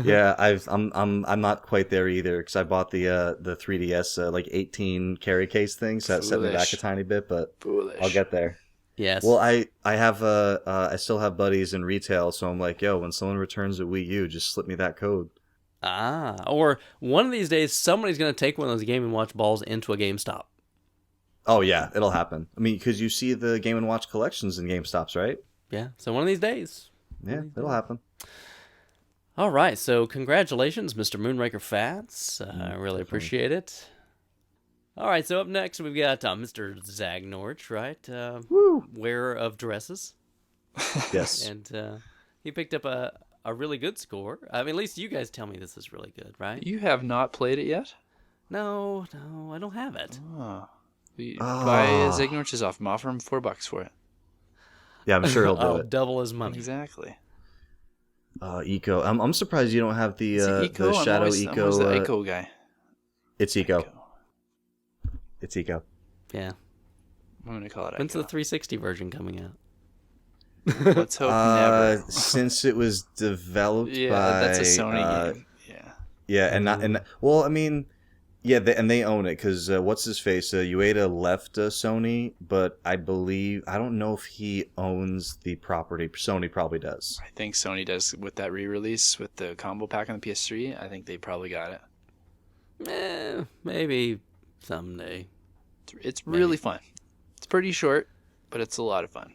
Yeah, I'm not quite there either because I bought the 3DS like 18 carry case thing, so that set me back a tiny bit, but I'll get there. Yes. Well, I have I still have buddies in retail, so I'm like, yo, when someone returns a Wii U, just slip me that code. Or one of these days, somebody's gonna take one of those Game & Watch balls into a GameStop. Oh yeah, it'll happen. I mean, because you see the Game & Watch collections in GameStops, right? Yeah. So one of these days. Yeah, it'll happen. All right, so congratulations, Mr. Moonraker Fats. I really appreciate it. All right, so up next we've got Mr. Zagnorch, right? Wearer of dresses. Yes. And he picked up a really good score. I mean, at least you guys tell me this is really good, right? You have not played it yet? No, I don't have it. Oh. Buy Zignorch's off him. Offer him $4 for it. Yeah, I'm sure he'll do it. Double his money. Exactly. Eco. I'm surprised you don't have the Shadow I'm Eco. always the Eco guy. It's Eco. It's Eco. Yeah. I'm gonna call it. When's the Eco. 360 version coming out? Let's hope never. Since it was developed by that's a Sony game. Yeah, well, I mean, yeah, they own it because what's his face? Ueda left Sony, but I don't know if he owns the property. Sony probably does. I think Sony does with that re-release with the combo pack on the PS3. I think they probably got it. Maybe someday. It's really fun. It's pretty short, but it's a lot of fun.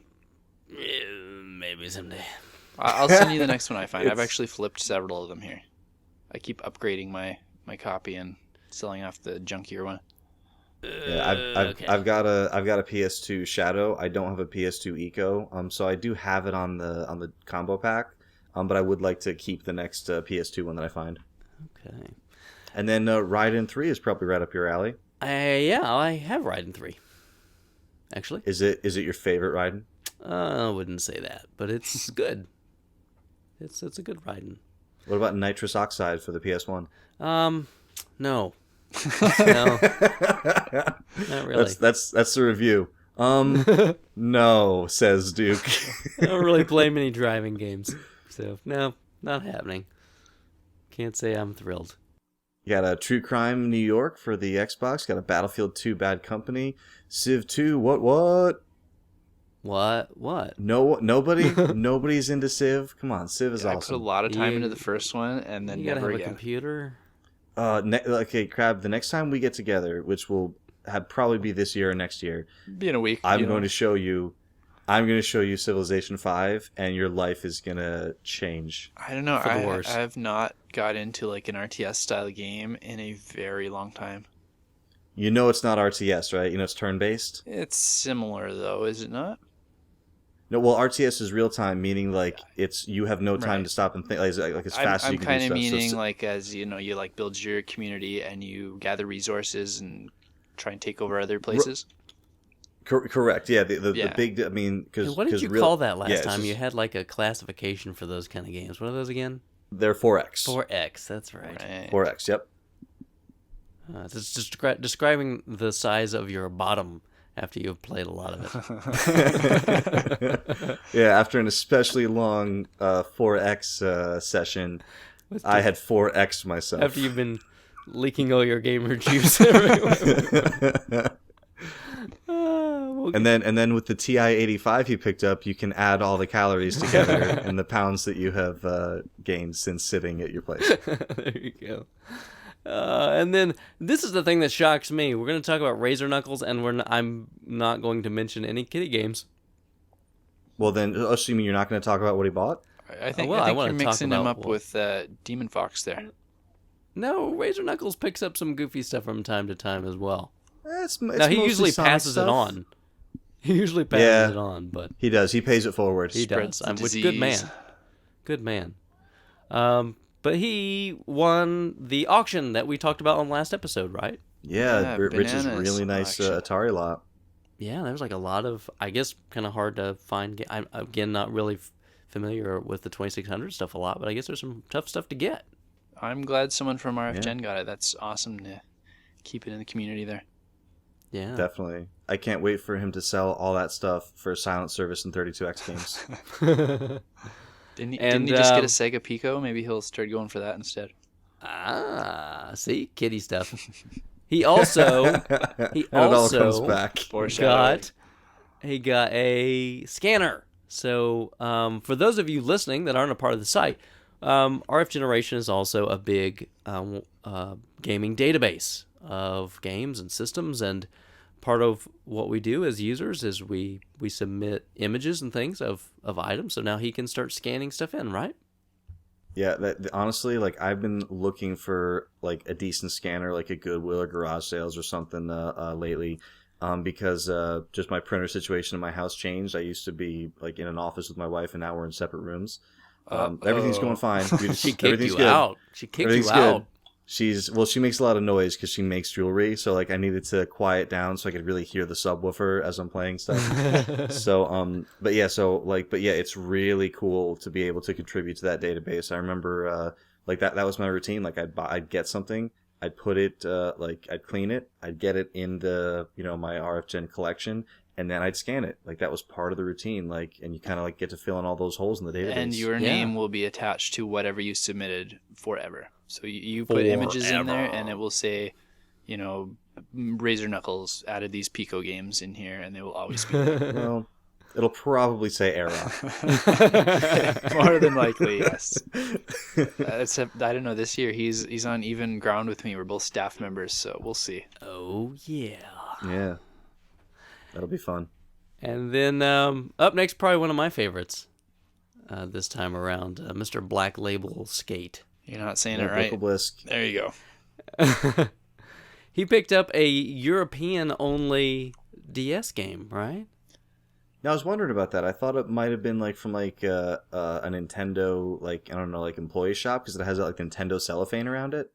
Maybe someday. I'll send you the next one I find. I've actually flipped several of them here. I keep upgrading my copy and selling off the junkier one. Yeah, I've got a PS2 Shadow. I don't have a PS2 Eco. So I do have it on the combo pack. But I would like to keep the next PS2 one that I find. Okay. And then Raiden 3 is probably right up your alley. I have Raiden 3. Actually. Is it your favorite Raiden? I wouldn't say that, but it's good. It's a good Raiden. What about Nitrous Oxide for the PS1? No. No. Not really. That's the review. No, says Duke. I don't really play many driving games. So, no, not happening. Can't say I'm thrilled. You got a True Crime New York for the Xbox. Got a Battlefield 2 Bad Company. Civ 2, what? What? No, nobody's into Civ. Come on, Civ is I awesome. put a lot of time into the first one, and then You gotta never have a again. computer. Okay, Crab. The next time we get together, which will probably be this year or next year, Be in a week. I'm going to show you Civilization 5, and your life is gonna change. I don't know. For the worse. I have not got into like an RTS style game in a very long time. You know it's not RTS, right? You know it's turn-based. It's similar though, is it not? No, well, RTS is real time, meaning like you have no time Right. to stop and think. Like as fast as I'm you can kind do of stuff. meaning like as you know, you like build your community and you gather resources and try and take over other places. Correct. Yeah. The Yeah. big. I mean, because Hey, what did you call that last time? You had like a classification for those kind of games. What are those again? They're 4X. 4X, that's right. 4X. Yep. It's just describing the size of your bottom after you've played a lot of it. Yeah. After an especially long 4X session, I had 4X myself. After you've been leaking all your gamer juice everywhere. And then with the TI-85 you picked up, you can add all the calories together and the pounds that you have gained since sitting at your place. There you go. And then this is the thing that shocks me. We're going to talk about Razor Knuckles, and I'm not going to mention any kitty games. Well, then, assuming you're not going to talk about what he bought? I think I you're wanna talk mixing him about up with Demon Fox there. No, Razor Knuckles picks up some goofy stuff from time to time as well. It's Now, he mostly usually Sonic passes stuff. it on. He usually passes it on, but He does. He pays it forward. he Spreads does. the Which good disease. man. Good man. But he won the auction that we talked about on the last episode, right? Yeah, Rich's Bananas really nice auction. Atari lot. Yeah, there's like a lot of, I guess, kind of hard to find. I'm, again, not really familiar with the 2600 stuff a lot, but I guess there's some tough stuff to get. I'm glad someone from RF Yeah. Gen got it. That's awesome to keep it in the community there. Yeah. Definitely. I can't wait for him to sell all that stuff for Silent Service and 32X games. Didn't he And, just get a Sega Pico? Maybe he'll start going for that instead. See? Kitty stuff. He also and it all comes back. he got a scanner. So for those of you listening that aren't a part of the site, RF Generation is also a big gaming database of games and systems, and part of what we do as users is we submit images and things of items, so now he can start scanning stuff in, right? Yeah, honestly, like I've been looking for like a decent scanner, like a Goodwill or Garage Sales or something lately, because just my printer situation in my house changed. I used to be like in an office with my wife, and now we're in separate rooms. Everything's going fine. She kicked Everything's you good. out. She kicked Everything's you good. out. she makes a lot of noise because she makes jewelry. So like I needed to quiet down so I could really hear the subwoofer as I'm playing stuff. So but yeah, it's really cool to be able to contribute to that database. I remember like that was my routine. Like I'd get something, I'd put it I'd clean it, I'd get it in the my RFGen collection. And then I'd scan it. Like that was part of the routine. Like, and you kind of like get to fill in all those holes in the database. And your name will be attached to whatever you submitted forever. So you put images in there, and it will say, Razor Knuckles added these Pico games in here, and they will always be there. Well, it'll probably say error. More than likely, yes. Except I don't know. This year he's on even ground with me. We're both staff members, so we'll see. Oh yeah. Yeah. That'll be fun. And then up next, probably one of my favorites this time around, Mr. Black Label Skate. You're not saying it right. Blisk. There you go. He picked up a European-only DS game, right? Now, I was wondering about that. I thought it might have been like from like a Nintendo, like I don't know, like employee shop because it has like Nintendo cellophane around it.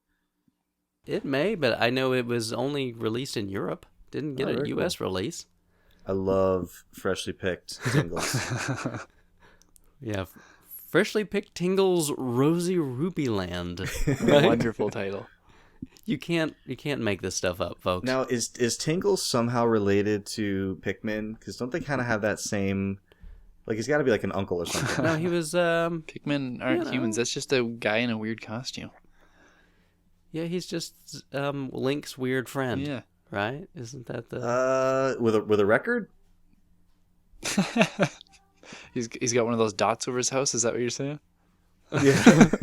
It may, but I know it was only released in Europe. Didn't get a US release. I love freshly picked tingles. Yeah, freshly picked tingles, Rosy Ruby Land. Right? Wonderful title. You can't make this stuff up, folks. Now, is Tingles somehow related to Pikmin? Because don't they kind of have that same? Like, he's got to be like an uncle or something. No, he was. Pikmin aren't humans. That's just a guy in a weird costume. Yeah, he's just Link's weird friend. Yeah. Right? Isn't that the with a record? He's got one of those dots over his house. Is that what you're saying? Yeah.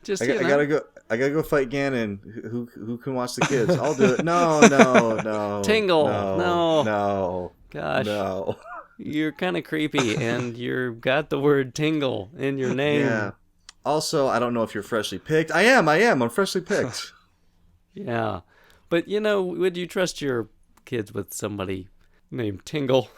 Just I gotta go fight Ganon. Who can watch the kids? I'll do it. No. Tingle. No. Gosh. No. You're kind of creepy, and you've got the word tingle in your name. Yeah. Also, I don't know if you're freshly picked. I am. I'm freshly picked. Yeah. But, would you trust your kids with somebody named Tingle?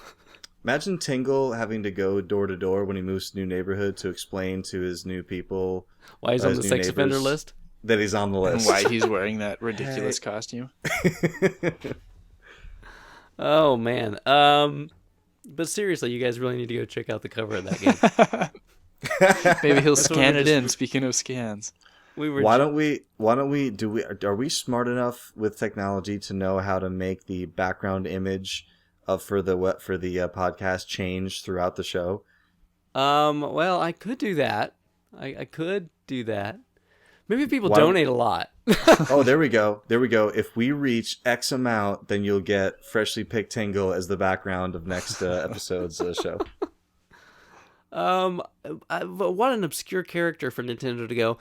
Imagine Tingle having to go door to door when he moves to a new neighborhood to explain to his new people why he's on the sex offender list? That he's on the list. And why he's wearing that ridiculous costume. Oh, man. But seriously, you guys really need to go check out the cover of that game. Maybe he'll scan it in, speaking of scans. Are we smart enough with technology to know how to make the background image for the podcast change throughout the show? Well, I could do that. I could do that. Maybe people donate a lot. Oh, there we go. If we reach X amount, then you'll get freshly picked Tingle as the background of next episode's show. I want an obscure character for Nintendo to go,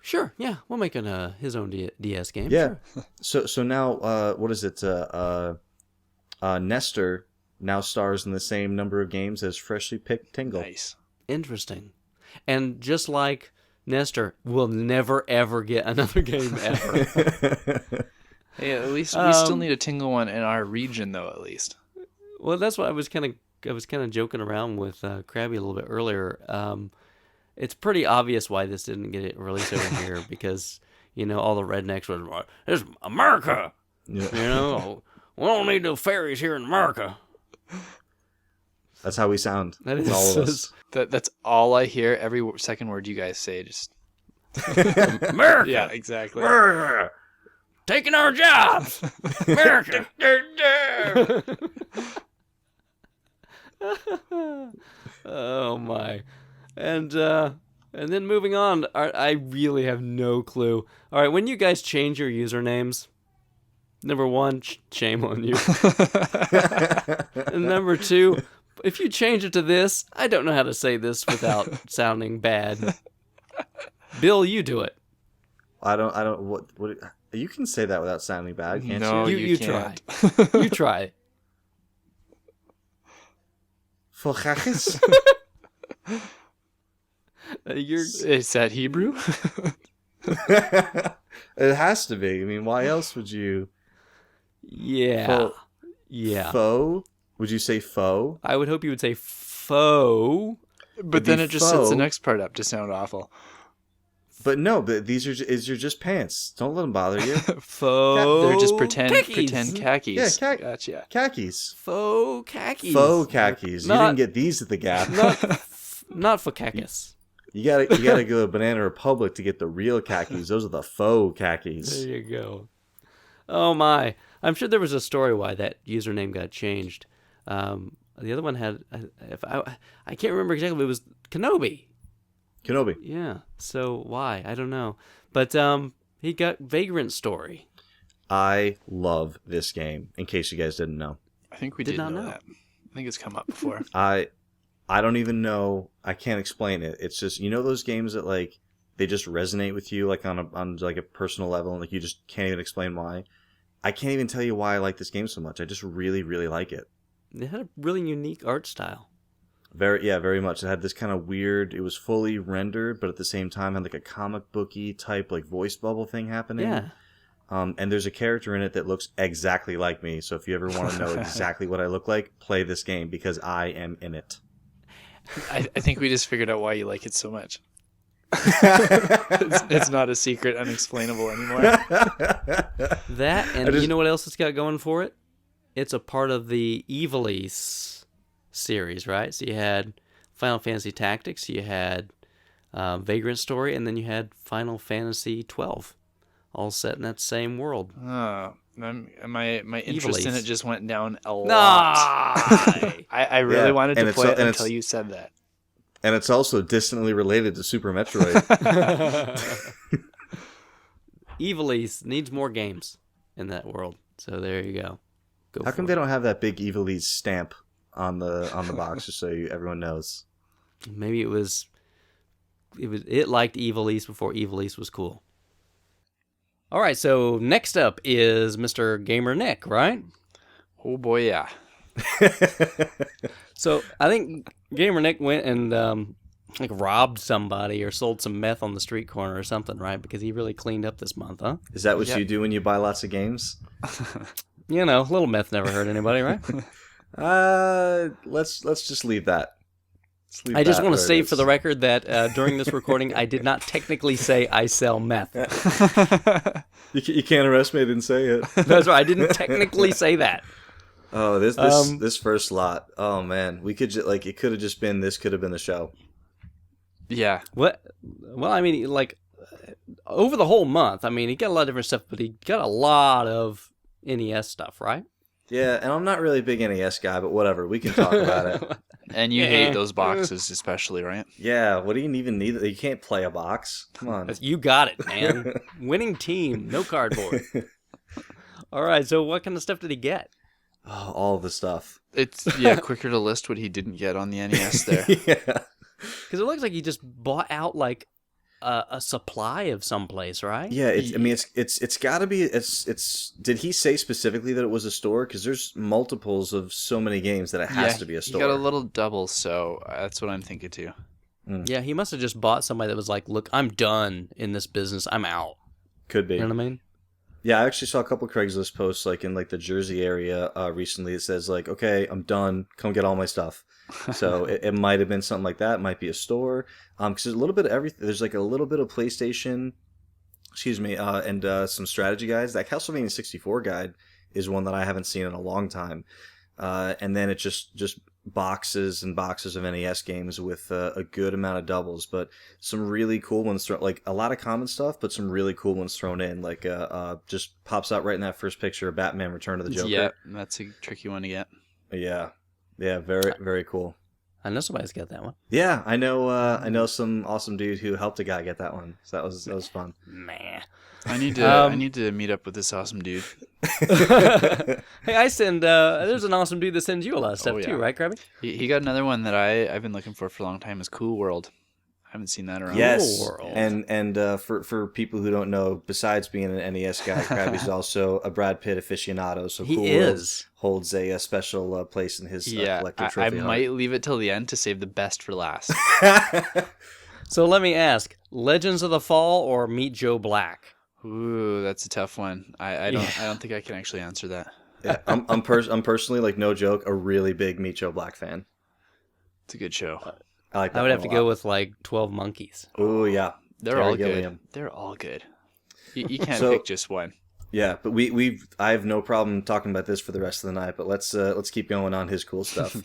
sure, yeah, we'll make his own DS game. Yeah. Sure. So now, what is it? Nestor now stars in the same number of games as freshly picked Tingle. Nice. Interesting. And just like Nestor, we'll never ever get another game ever. Hey, at least we still need a Tingle one in our region, though. At least. Well, that's what I was kind of joking around with Krabby a little bit earlier. It's pretty obvious why this didn't get released over here because all the rednecks was like, "It's America." Yeah. We don't need no fairies here in America. That's how we sound. That is all of us. That's all I hear. Every second word you guys say, just America. Yeah, exactly. America. Taking our jobs. America. Oh my. And then moving on, I really have no clue. All right, when you guys change your usernames, number one, shame on you. And number two, if you change it to this, I don't know how to say this without sounding bad. Bill, you do it. I don't. What? You can say that without sounding bad, can't No, you? you try. can't. You try. Volgages? Is that Hebrew? It has to be. I mean, why else would you? Yeah. Yeah. Faux? Would you say faux? I would hope you would say faux. But then it just sets the next part up to sound awful. But no, but these are just pants. Don't let them bother you. Faux. They're just pretend khakis. khakis. Yeah, Gotcha. Khakis. Faux khakis. Faux khakis. You didn't get these at the Gap. Not for khakis. You gotta go to Banana Republic to get the real khakis. Those are the faux khakis. There you go. Oh my! I'm sure there was a story why that username got changed. The other one had, I can't remember exactly, but it was Kenobi. Kenobi. Yeah. So why? I don't know. But he got Vagrant Story. I love this game. In case you guys didn't know, I think we did not know that. I think it's come up before. I don't even know. I can't explain it. It's just, you know, those games that like they just resonate with you like on like a personal level, and like you just can't even explain why. I can't even tell you why I like this game so much. I just really, really like it. It had a really unique art style. Very much. It had this kind of weird. It was fully rendered, but at the same time had like a comic booky type like voice bubble thing happening. Yeah. And there's a character in it that looks exactly like me. So if you ever want to know exactly what I look like, play this game because I am in it. I think we just figured out why you like it so much. It's not a secret, unexplainable anymore. That, and you know what else it's got going for it? It's a part of the Ivalice series, right? So you had Final Fantasy Tactics, you had Vagrant Story, and then you had Final Fantasy 12, all set in that same world. Oh, my interest in it just went down a lot. Nah! I really wanted to play it until you said that. And it's also distantly related to Super Metroid. Ivalice needs more games in that world. So there you go. How come they don't have that big Ivalice stamp on the box just so everyone knows? Maybe it liked Ivalice before Ivalice was cool. All right, so next up is Mr. Gamer Nick, right? Oh boy, yeah. So I think Gamer Nick went and like robbed somebody or sold some meth on the street corner or something, right? Because he really cleaned up this month, huh? Is that what you do when you buy lots of games? You know, a little meth never hurt anybody, right? Let's just leave that. I just want to say for the record that during this recording, I did not technically say I sell meth. You can't arrest me. I didn't say it. That's right. I didn't technically say that. Oh, this first lot. Oh man, we could it could have just been this. Could have been the show. Yeah. What? Well, I mean, like over the whole month. I mean, he got a lot of different stuff, but he got a lot of NES stuff, right? Yeah, and I'm not really a big NES guy, but whatever. We can talk about it. And you hate those boxes especially, right? Yeah, what do you even need? You can't play a box. Come on. You got it, man. Winning team, no cardboard. All right, so what kind of stuff did he get? Oh, all the stuff. It's quicker to list what he didn't get on the NES there. Yeah. Because it looks like he just bought out like a supply of someplace, right? Yeah, it's got to be. It's. Did he say specifically that it was a store? Because there's multiples of so many games that it has to be a store. He got a little double, so that's what I'm thinking too. Yeah, he must have just bought somebody that was like, "Look, I'm done in this business. I'm out." Could be. You know what I mean? Yeah, I actually saw a couple Craigslist posts like in like the Jersey area recently. It says like, "Okay, I'm done. Come get all my stuff." So it might have been something like that. It might be a store. Because there's a little bit of everything. There's like a little bit of PlayStation, and some strategy guides. That Castlevania 64 guide is one that I haven't seen in a long time. And then it's just boxes and boxes of NES games with a good amount of doubles, but some really cool ones like a lot of common stuff, but some really cool ones thrown in. Like just pops out right in that first picture of Batman: Return of the Joker. Yeah, that's a tricky one to get. Yeah, very very cool. I know somebody's got that one. Yeah, I know some awesome dude who helped a guy get that one. So that was fun. Man, I need to meet up with this awesome dude. Hey, I send. There's an awesome dude that sends you a lot of stuff too, right, Krabby? He got another one that I've been looking for a long time. Is Cool World. I haven't seen that around. Yes, Cool World. and for people who don't know, besides being an NES guy, Krabby's also a Brad Pitt aficionado. So he Cool is. World holds a special place in his collector trophy. I might leave it till the end to save the best for last. So let me ask: Legends of the Fall or Meet Joe Black? Ooh, that's a tough one. I don't think I can actually answer that. Yeah, I'm personally, like, no joke, a really big Meet Joe Black fan. It's a good show. I like that. I would have to go with like 12 Monkeys. Oh yeah, They're Terry all Gilliam. good. They're all good. You can't So- pick just one. Yeah, but I have no problem talking about this for the rest of the night. But let's keep going on his cool stuff.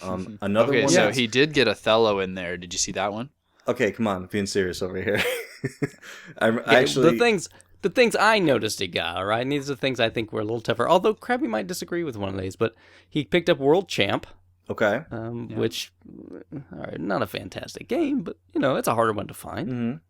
Another Okay, one. so that's- he did get Othello in there. Did you see that one? Okay, come on, being serious over here. I Yeah, actually the things I noticed he got, all right, and these are things I think were a little tougher. Although Krabby might disagree with one of these, but he picked up World Champ, okay. which, all right, not a fantastic game, but it's a harder one to find.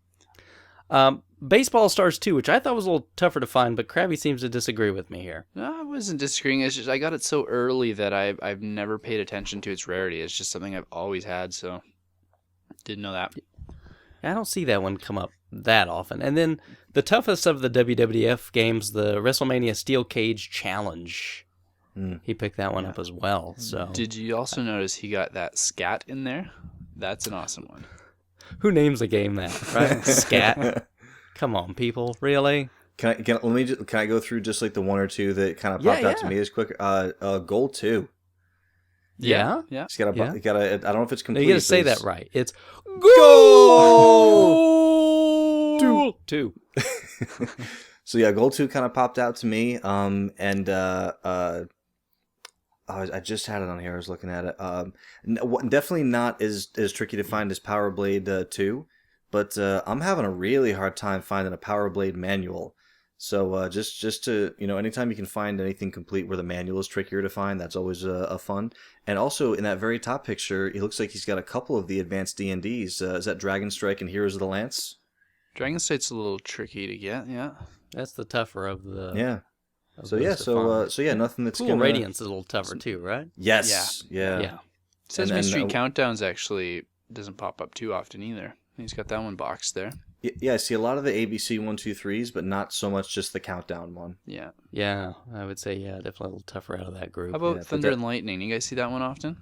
Mm-hmm. Baseball Stars 2, which I thought was a little tougher to find, but Krabby seems to disagree with me here. No, I wasn't disagreeing. It's just I got it so early that I've never paid attention to its rarity. It's just something I've always had, so didn't know that. I don't see that one come up that often. And then the toughest of the WWF games, the WrestleMania Steel Cage Challenge. He picked that one up as well. So Did you also notice he got that scat in there? That's an awesome one. who names a game that, right? Scat. Come on, people, really? Can I go through just like the one or two that kind of popped out to me as quick? Goal 2. Yeah. He's got a. I don't know if it's No, complete. you got to say but that right. It's Goal 2. So yeah, Goal 2 kind of popped out to me. I just had it on here. I was looking at it. Definitely not as tricky to find as Power Blade 2, but I'm having a really hard time finding a Power Blade manual. So just to anytime you can find anything complete where the manual is trickier to find, that's always a fun. And also in that very top picture, it looks like he's got a couple of the advanced D&Ds. Is that Dragon Strike and Heroes of the Lance? Dragon State's a little tricky to get. Yeah. That's the tougher of the. Yeah. of So those yeah, to so find. nothing that's Cool gonna. Radiance is a little tougher too, right? Yes. Yeah. Yeah. Sesame And then, Street Countdowns actually doesn't pop up too often either. He's got that one boxed there. Yeah, I see a lot of the ABC 1, 2, 3s, but not so much just the countdown one. Yeah. Yeah, I would say definitely a little tougher out of that group. How about but Thunder that- and Lightning? You guys see that one often?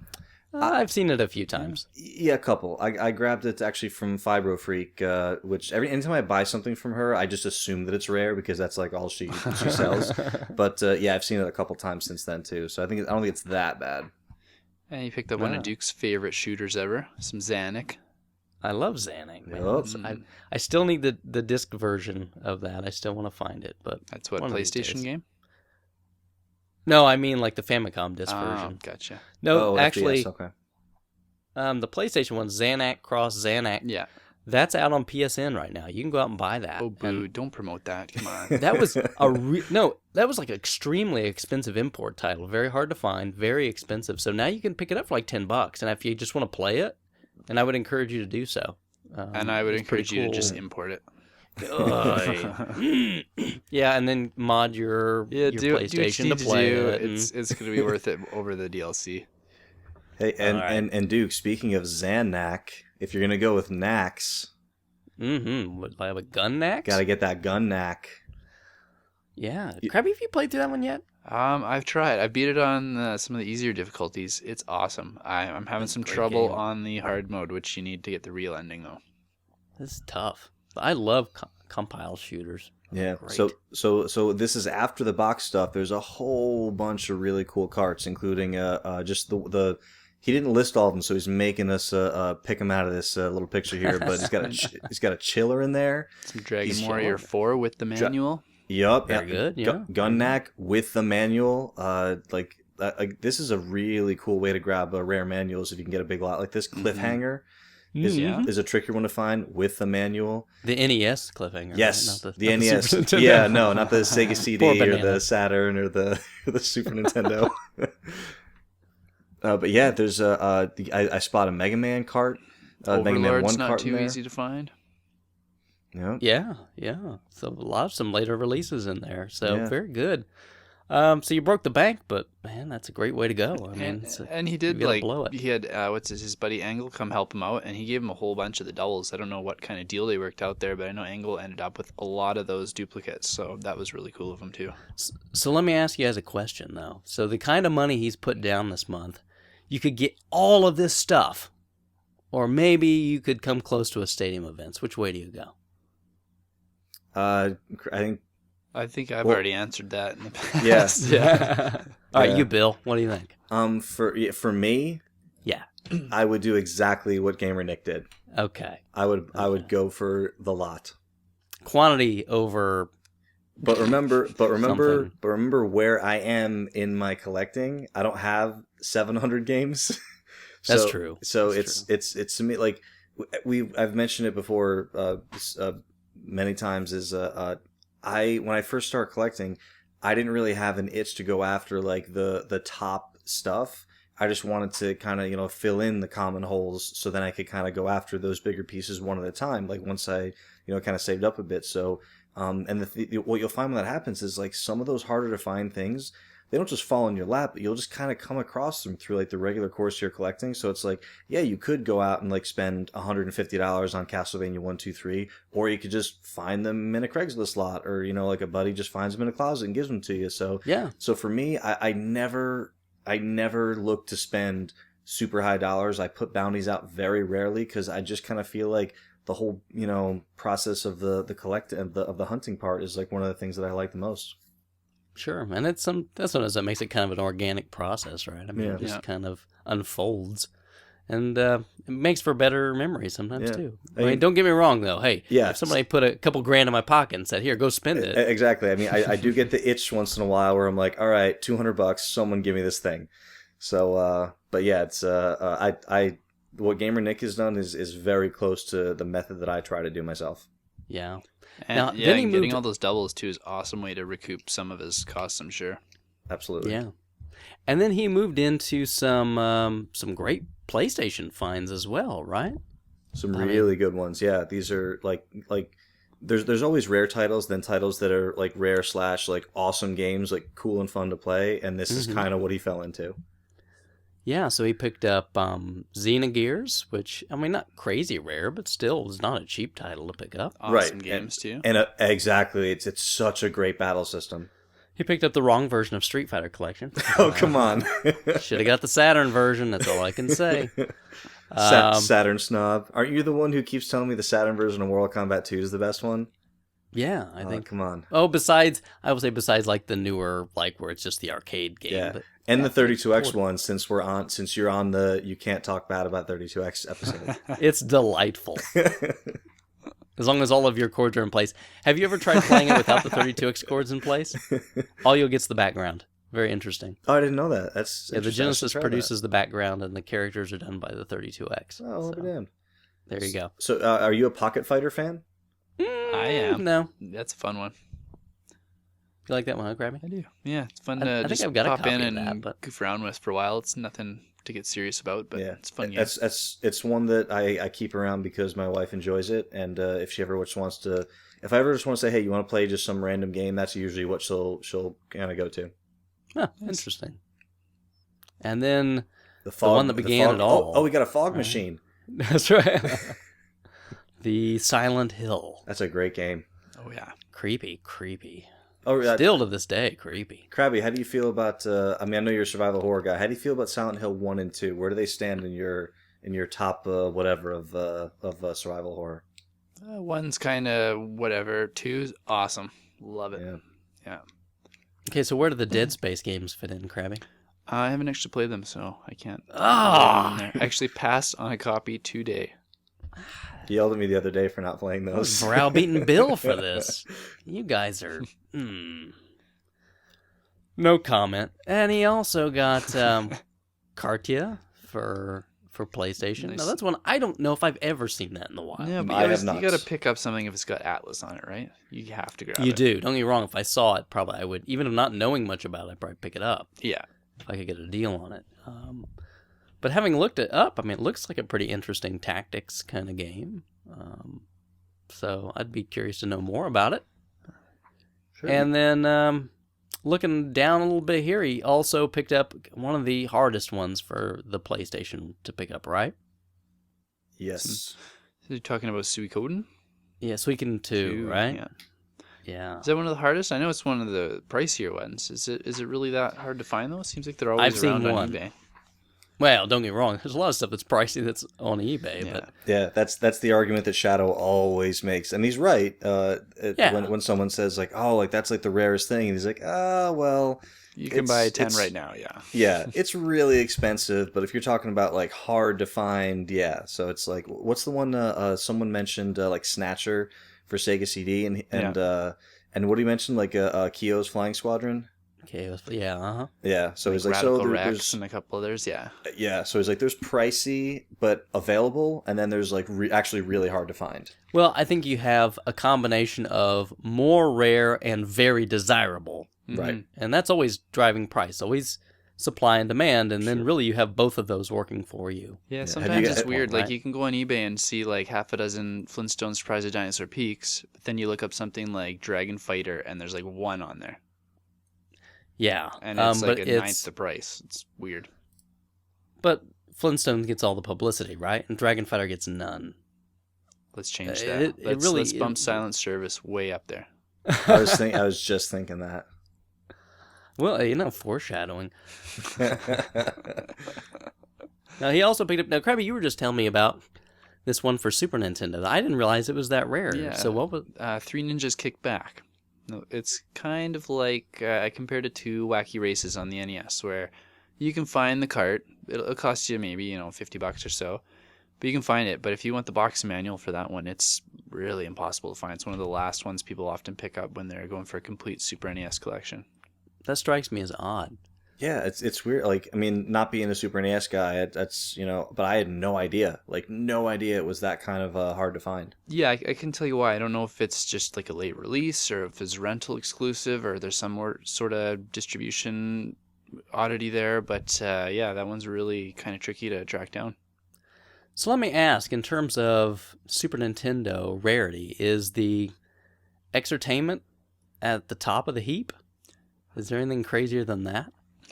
I've seen it a few times. Yeah, a couple. I grabbed it actually from Fibro Freak, which anytime I buy something from her, I just assume that it's rare because that's like all she sells. But yeah, I've seen it a couple times since then too. So I don't think it's that bad. And he picked up one Wow. of Duke's favorite shooters ever, some Zanuck. I love Xanac, man. Yup. I still need the disc version of that. I still want to find it, but That's what, one of these PlayStation days. game? No, I mean like the Famicom disc version. Gotcha. No, actually, FBS, okay. the PlayStation one, Xanac Cross Xanac, Yeah. that's out on PSN right now. You can go out and buy that. Oh, boo. And Don't promote that. Come on. that was that was like an extremely expensive import title. Very hard to find, very expensive. So now you can pick it up for like $10, and if you just want to play it, and I would encourage you to do so. And I would it's pretty encourage you to cool. just import it. Yeah, and then mod your PlayStation to play it. and- It's going to be worth it over the DLC. Hey, and, Alright. and Duke, speaking of Xanac, if you're gonna go with Nax, Would I have a gun next? gotta get that gun knack. Yeah. Krabby, have you played through that one yet? I've tried. I beat it on some of the easier difficulties. It's awesome. I'm having some great trouble game. on the hard mode, which you need to get the real ending though. This is tough. I love compile shooters. Yeah. Great. So this is after the box stuff. There's a whole bunch of really cool carts, including just the. He didn't list all of them, so he's making us pick them out of this little picture here. But he's got a chiller in there. Some Dragon He's Warrior 4 with the manual. Yup. Very good, yeah. Gun knack with the manual. This is a really cool way to grab rare manuals if you can get a big lot like this. Cliffhanger is a trickier one to find with the manual. The NES cliffhanger. Yes, right? the not NES. Super Nintendo. Yeah, no, not the Sega Poor CD or banana. the Saturn or the Super Nintendo. But yeah, there's I spot a Mega Man cart. Mega Man Overlord's 1 not cart in too there. easy to find. Yeah. Yeah. So some later releases in there. So Yeah. very good. So you broke the bank, but man, that's a great way to go. I mean, And he you did gotta blow it. he had his buddy Angle come help him out, and he gave him a whole bunch of the doubles. I don't know what kind of deal they worked out there, but I know Angle ended up with a lot of those duplicates, so that was really cool of him too. So let me ask you guys a question though. So the kind of money he's put down this month, you could get all of this stuff, or maybe you could come close to a stadium events. Which way do you go? I think I think I've Well, already answered that in the past. Yes. Yeah. All right, Yeah. you, Bill. What do you think? for me, Yeah. I would do exactly what Gamer Nick did. Okay. I would go for the lot. quantity over. But remember Something. where I am in my collecting. I don't have 700 games. That's true. So That's it's to me like I've mentioned it before many times. When I first started collecting, I didn't really have an itch to go after like the top stuff. I just wanted to kind of fill in the common holes, so then I could kind of go after those bigger pieces one at a time. Like once I kind of saved up a bit. So and what you'll find when that happens is like some of those harder to find things, they don't just fall in your lap, but you'll just kind of come across them through like the regular course you're collecting. So it's like, yeah, you could go out and like spend $150 on Castlevania 1, 2, 3, or you could just find them in a Craigslist lot, or like a buddy just finds them in a closet and gives them to you. So yeah. So for me, I never look to spend super high dollars. I put bounties out very rarely because I just kind of feel like the whole process of the collect of the hunting part is like one of the things that I like the most. Sure, and that's sometimes that makes it kind of an organic process, right? I mean, it just kind of unfolds, and it makes for better memories sometimes too. I mean, don't get me wrong though. Hey, if somebody put a couple grand in my pocket and said, "Here, go spend it," exactly. I mean, I do get the itch once in a while where I'm like, "All right, $200, someone give me this thing." So, but yeah, it's what Gamer Nick has done is very close to the method that I try to do myself. Yeah. And now, yeah, then he getting all those doubles too is an awesome way to recoup some of his costs, I'm sure. Absolutely. Yeah. And then he moved into some great PlayStation finds as well, right? Some really good ones. Yeah, these are like there's always rare titles, then titles that are like rare / like awesome games, like cool and fun to play, and this is kind of what he fell into. Yeah, so he picked up Xenogears, which, I mean, not crazy rare, but still is not a cheap title to pick up. Awesome games, too. And exactly, it's such a great battle system. He picked up the wrong version of Street Fighter Collection. Oh, come on. Should have got the Saturn version, that's all I can say. Saturn snob. Aren't you the one who keeps telling me the Saturn version of Mortal Kombat 2 is the best one? Yeah, I think. Come on. Oh, I will say besides like the newer, like where it's just the arcade game. Yeah. But, and the 32X one, since you're on the You Can't Talk Bad About 32X episode. It's delightful. As long as all of your chords are in place. Have you ever tried playing it without the 32X chords in place? All you'll get's the background. Very interesting. Oh, I didn't know that. That's the Genesis produces the background, and the characters are done by the 32X. Oh, well, damn. There you go. So, are you a Pocket Fighter fan? I am. No. That's a fun one. You like that one, huh, Grammy? I do. Yeah, it's fun I to think just I've got a pop copy in of and that, but... goof around with for a while. It's nothing to get serious about, but it's a fun game. It's one that I keep around because my wife enjoys it, and if I ever just want to say, hey, you want to play just some random game, that's usually what she'll kind of go to. Huh, interesting. And then the one that began it all. Oh, we got a fog machine. That's right. The Silent Hill. That's a great game. Oh yeah, creepy. Oh, still to this day, creepy. Krabby, how do you feel about? I know you're a survival horror guy. How do you feel about Silent Hill 1 and 2? Where do they stand in your top whatever of survival horror? One's kind of whatever. 2's awesome. Love it. Yeah. Okay, so where do the Dead Space games fit in, Krabby? I haven't actually played them, so I can't. I actually passed on a copy today. He yelled at me the other day for not playing those. Browbeating Bill for this. You guys are... No comment. And he also got Cartia for PlayStation. Nice. Now, that's one I don't know if I've ever seen that in the wild. Yeah, but you got to pick up something if it's got Atlas on it, right? You have to grab it. You do. Don't get me wrong. If I saw it, probably I would. Even if not knowing much about it, I'd probably pick it up. Yeah. If I could get a deal on it. But having looked it up, I mean, it looks like a pretty interesting tactics kind of game. So I'd be curious to know more about it. Sure. And then looking down a little bit here, he also picked up one of the hardest ones for the PlayStation to pick up, right? Yes. So you're talking about Suikoden? Yeah, Suikoden 2, right? Yeah. Is that one of the hardest? I know it's one of the pricier ones. Is it really that hard to find, though? It seems like they're always around on eBay. Well, don't get me wrong. There's a lot of stuff that's pricey that's on eBay. Yeah, but that's the argument that Shadow always makes, and he's right. When someone says like, "Oh, like that's like the rarest thing," and he's like, "Oh, well, you can buy 10 right now." Yeah, it's really expensive, but if you're talking about like hard to find, yeah. So it's like, what's the one someone mentioned like Snatcher, for Sega CD, and what do you mention, like Kyo's Flying Squadron? Okay, yeah, Yeah, so Like he's like, Radical so Rex there's and a couple others, yeah. yeah, so he's like, there's pricey but available, and then there's like actually really hard to find. Well, I think you have a combination of more rare and very desirable. Right. And that's always driving price, always supply and demand, and then really you have both of those working for you. Yeah, Have sometimes you it's got- weird. right? Like, you can go on eBay and see like half a dozen Flintstones Surprise of Dinosaur Peaks, but then you look up something like Dragon Fighter, and there's like one on there, Yeah. and it's like but a ninth the price. It's weird. But Flintstones gets all the publicity, right? And Dragon Fighter gets none. Let's change It- that. it really- let's bump Silent Service way up there. I was just thinking that. Well, foreshadowing. Now, he also picked up... Now, Krabby, you were just telling me about this one for Super Nintendo. I didn't realize it was that rare. Yeah. So what was... Three Ninjas Kick Back. No, it's kind of like I compared it to Wacky Races on the NES, where you can find the cart. It'll cost you maybe $50 or so, but you can find it. But if you want the box manual for that one, it's really impossible to find. It's one of the last ones people often pick up when they're going for a complete Super NES collection. That strikes me as odd. Yeah, it's weird. Like, I mean, not being a Super NES guy, that's but I had no idea. Like, no idea it was that kind of hard to find. Yeah, I can tell you why. I don't know if it's just like a late release or if it's rental exclusive or there's some more sort of distribution oddity there. But yeah, that one's really kind of tricky to track down. So let me ask, in terms of Super Nintendo rarity, is the Exertainment at the top of the heap? Is there anything crazier than that?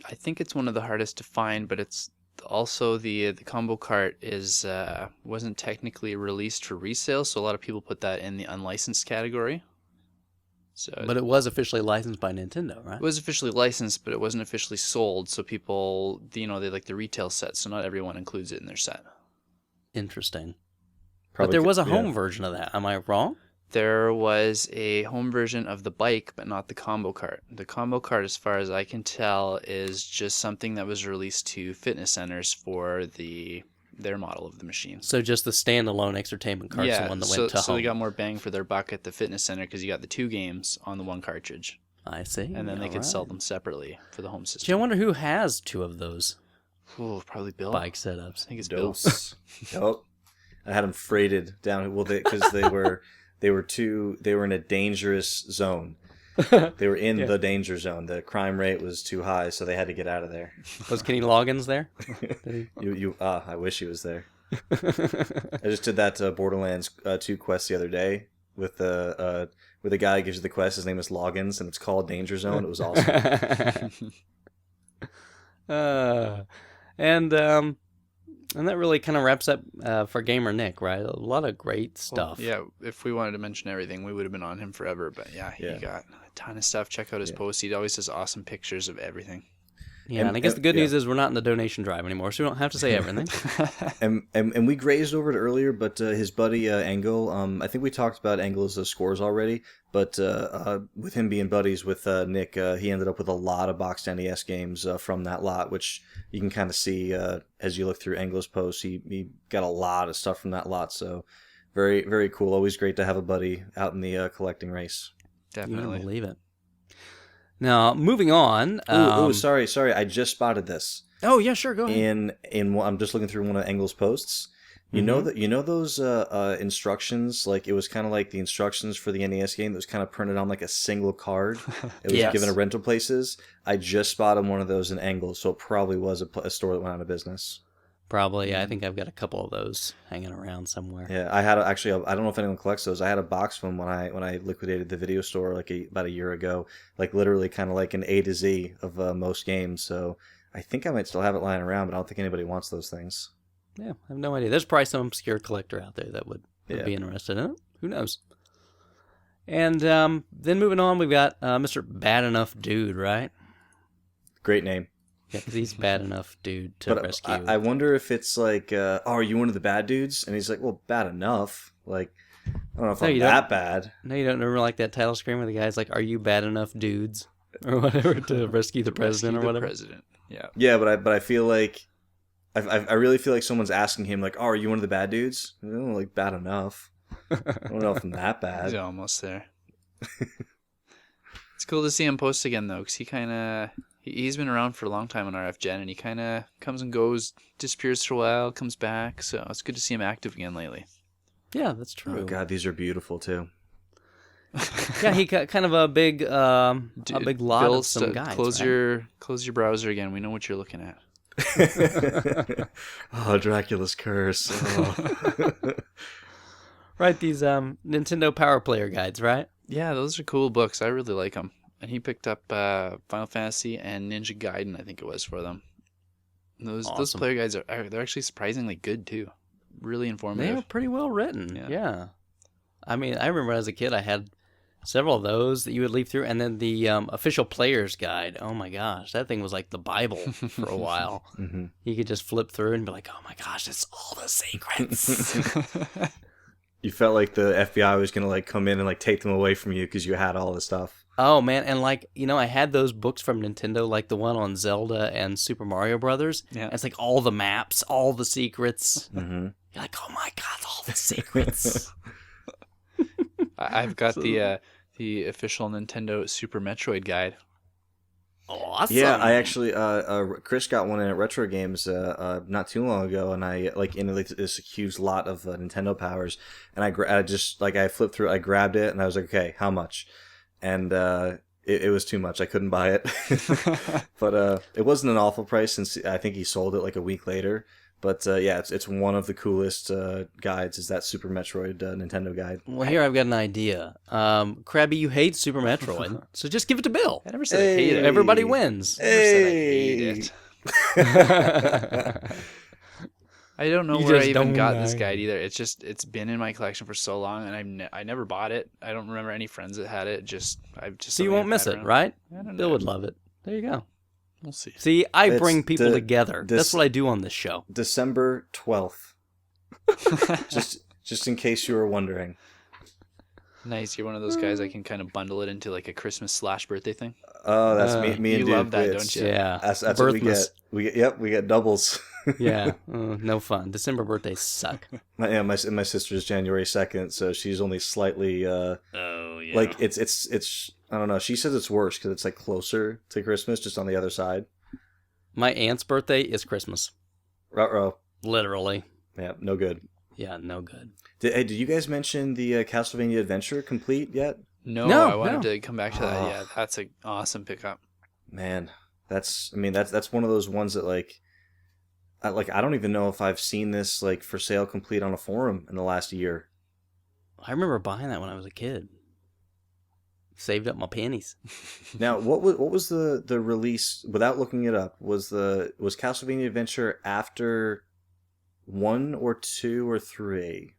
I think it's one of the hardest to find, but it's also the combo cart is wasn't technically released for resale, so a lot of people put that in the unlicensed category. So But it was officially licensed by Nintendo, right? it was officially licensed, but it wasn't officially sold. So people, they like the retail set, so not everyone includes it in their set. Interesting. Probably But there was a yeah. home version of that. Am I wrong? There was a home version of the bike, but not the combo cart. The combo cart, as far as I can tell, is just something that was released to fitness centers for their model of the machine. So just the standalone Exertainment cart's the one that went to so home. they got more bang for their buck at the fitness center because you got the two games on the one cartridge, I see. and then they could Alright. sell them separately for the home system. Gee, I wonder who has two of those Ooh, probably Bill. bike setups. I think it's Bill. Dose. Nope. I had them freighted down. Well, because they were in a dangerous zone. They were in the danger zone. The crime rate was too high, so they had to get out of there. Was Kenny Loggins there? I wish he was there. I just did that Borderlands 2 quest the other day with the guy who gives you the quest. His name is Loggins, and it's called Danger Zone. It was awesome. And that really kind of wraps up for Gamer Nick, right? A lot of great stuff. Well, yeah, if we wanted to mention everything, we would have been on him forever. But yeah, he got a ton of stuff. Check out his posts. He always does awesome pictures of everything. Yeah, and I guess the good news is we're not in the donation drive anymore, so we don't have to say everything. and we grazed over it earlier, but his buddy Engel, I think we talked about Engel's scores already, but with him being buddies with Nick, he ended up with a lot of boxed NES games from that lot, which you can kind of see as you look through Engel's posts. He got a lot of stuff from that lot, so very, very cool. Always great to have a buddy out in the collecting race. You Definitely. wouldn't believe it. Now, moving on. Sorry. I just spotted this. Oh, yeah, sure, go ahead. I'm just looking through one of Engel's posts. You know those instructions, like it was kind of like the instructions for the NES game that was kind of printed on like a single card. It was given to rental places. I just spotted one of those in Engel, so it probably was a store that went out of business. Probably, yeah, I think I've got a couple of those hanging around somewhere. Yeah, I had I don't know if anyone collects those. I had a box from when I liquidated the video store about a year ago, like literally kind of like an A to Z of most games. So I think I might still have it lying around, but I don't think anybody wants those things. Yeah, I have no idea. There's probably some obscure collector out there that would be interested in it. Who knows? And then moving on, we've got Mr. Bad Enough Dude, right? Great name. Yeah, 'cause he's bad enough dude to rescue. I wonder if it's like, are you one of the bad dudes? And he's like, well, bad enough. Like, I don't know if I'm that bad. No, you don't remember like that title screen where the guy's like, are you bad enough dudes? Or whatever to rescue the president or whatever. President. Yeah. Yeah, but I feel like, I really feel like someone's asking him like, oh, are you one of the bad dudes? Like, bad enough. I don't know if I'm that He's bad. almost there. It's cool to see him post again though, because he's been around for a long time on RF Gen, and he kind of comes and goes, disappears for a while, comes back. So it's good to see him active again lately. Yeah, that's true. Oh god, these are beautiful too. Yeah, he got kind of a big lot Bill, of some guys. close right? your browser again. We know what you're looking at. Oh, Dracula's curse. Oh. Right, these Nintendo Power Player guides, right? Yeah, those are cool books. I really like them. And he picked up Final Fantasy and Ninja Gaiden, I think it was, for them. Those Awesome. player guides they're actually surprisingly good too. Really informative. They are pretty well written. Yeah. Yeah. I mean, I remember as a kid, I had several of those that you would leaf through, and then the official player's guide. Oh my gosh, that thing was like the Bible for a while. Mm-hmm. You could just flip through and be like, "Oh my gosh, it's all the secrets." You felt like the FBI was gonna like come in and like take them away from you because you had all the stuff. Oh man, and like I had those books from Nintendo, like the one on Zelda and Super Mario Brothers. Yeah. It's like all the maps, all the secrets. Mm-hmm. You're like, oh my god, all the secrets. I've got the official Nintendo Super Metroid guide. Awesome. Yeah, I actually, Chris got one in at Retro Games not too long ago, and I like in this huge lot of Nintendo powers, and I just like I flipped through, I grabbed it, and I was like, okay, how much? And it was too much. I couldn't buy it, but it wasn't an awful price since I think he sold it like a week later. But yeah, it's one of the coolest guides. Is that Super Metroid Nintendo guide? Well, here I've got an idea. Krabby, you hate Super Metroid, so just give it to Bill. I never said I hate it. Everybody wins. I never said I hate it. I don't know You where I just even don't got this like guide either. It's been in my collection for so long, and I never bought it. I don't remember any friends that had it. So you won't miss it, right? I don't Bill know. would love it. There you go. We'll see. See, I It's bring people the- together. this- That's what I do on this show. December 12th. just in case you were wondering. Nice. You're one of those guys I can kind of bundle it into like a Christmas / birthday thing. Oh, that's me and you Duke. love that, It's- don't you? Yeah. That's what we Birthmas. get. We get doubles. Yeah. No fun. December birthdays suck. My sister's January 2nd, so she's only slightly Oh, yeah. like it's I don't know. She says it's worse because it's like closer to Christmas, just on the other side. My aunt's birthday is Christmas. Ruh-roh. Literally. Yeah, no good. Yeah, no good. Did you guys mention the Castlevania Adventure complete yet? No, No, I wanted no. to come back to that. Yeah, that's an awesome pickup. Man, that's one of those ones that I don't even know if I've seen this like for sale complete on a forum in the last year. I remember buying that when I was a kid. Saved up my pennies. Now, what was the release without looking it up? Was Castlevania Adventure after 1 or 2 or 3?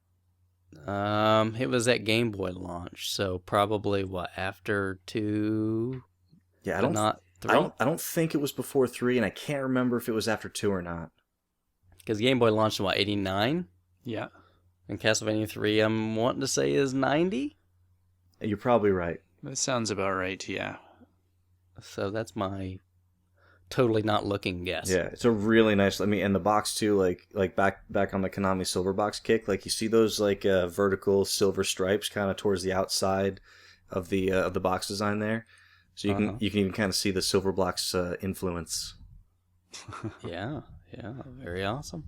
It was at Game Boy launch, so probably after 2? Yeah, But not 3. I don't think it was before 3, and I can't remember if it was after 2 or not. Because Game Boy launched in 89, Yeah. and Castlevania 3, I'm wanting to say is 90. You're probably right. That sounds about right, yeah. So that's my totally not looking guess. Yeah, it's a really nice. And the box too, like back on the Konami Silver Box kick, like you see those like vertical silver stripes kind of towards the outside of the box design there, so you can even kind of see the Silver Box influence. Yeah, very awesome.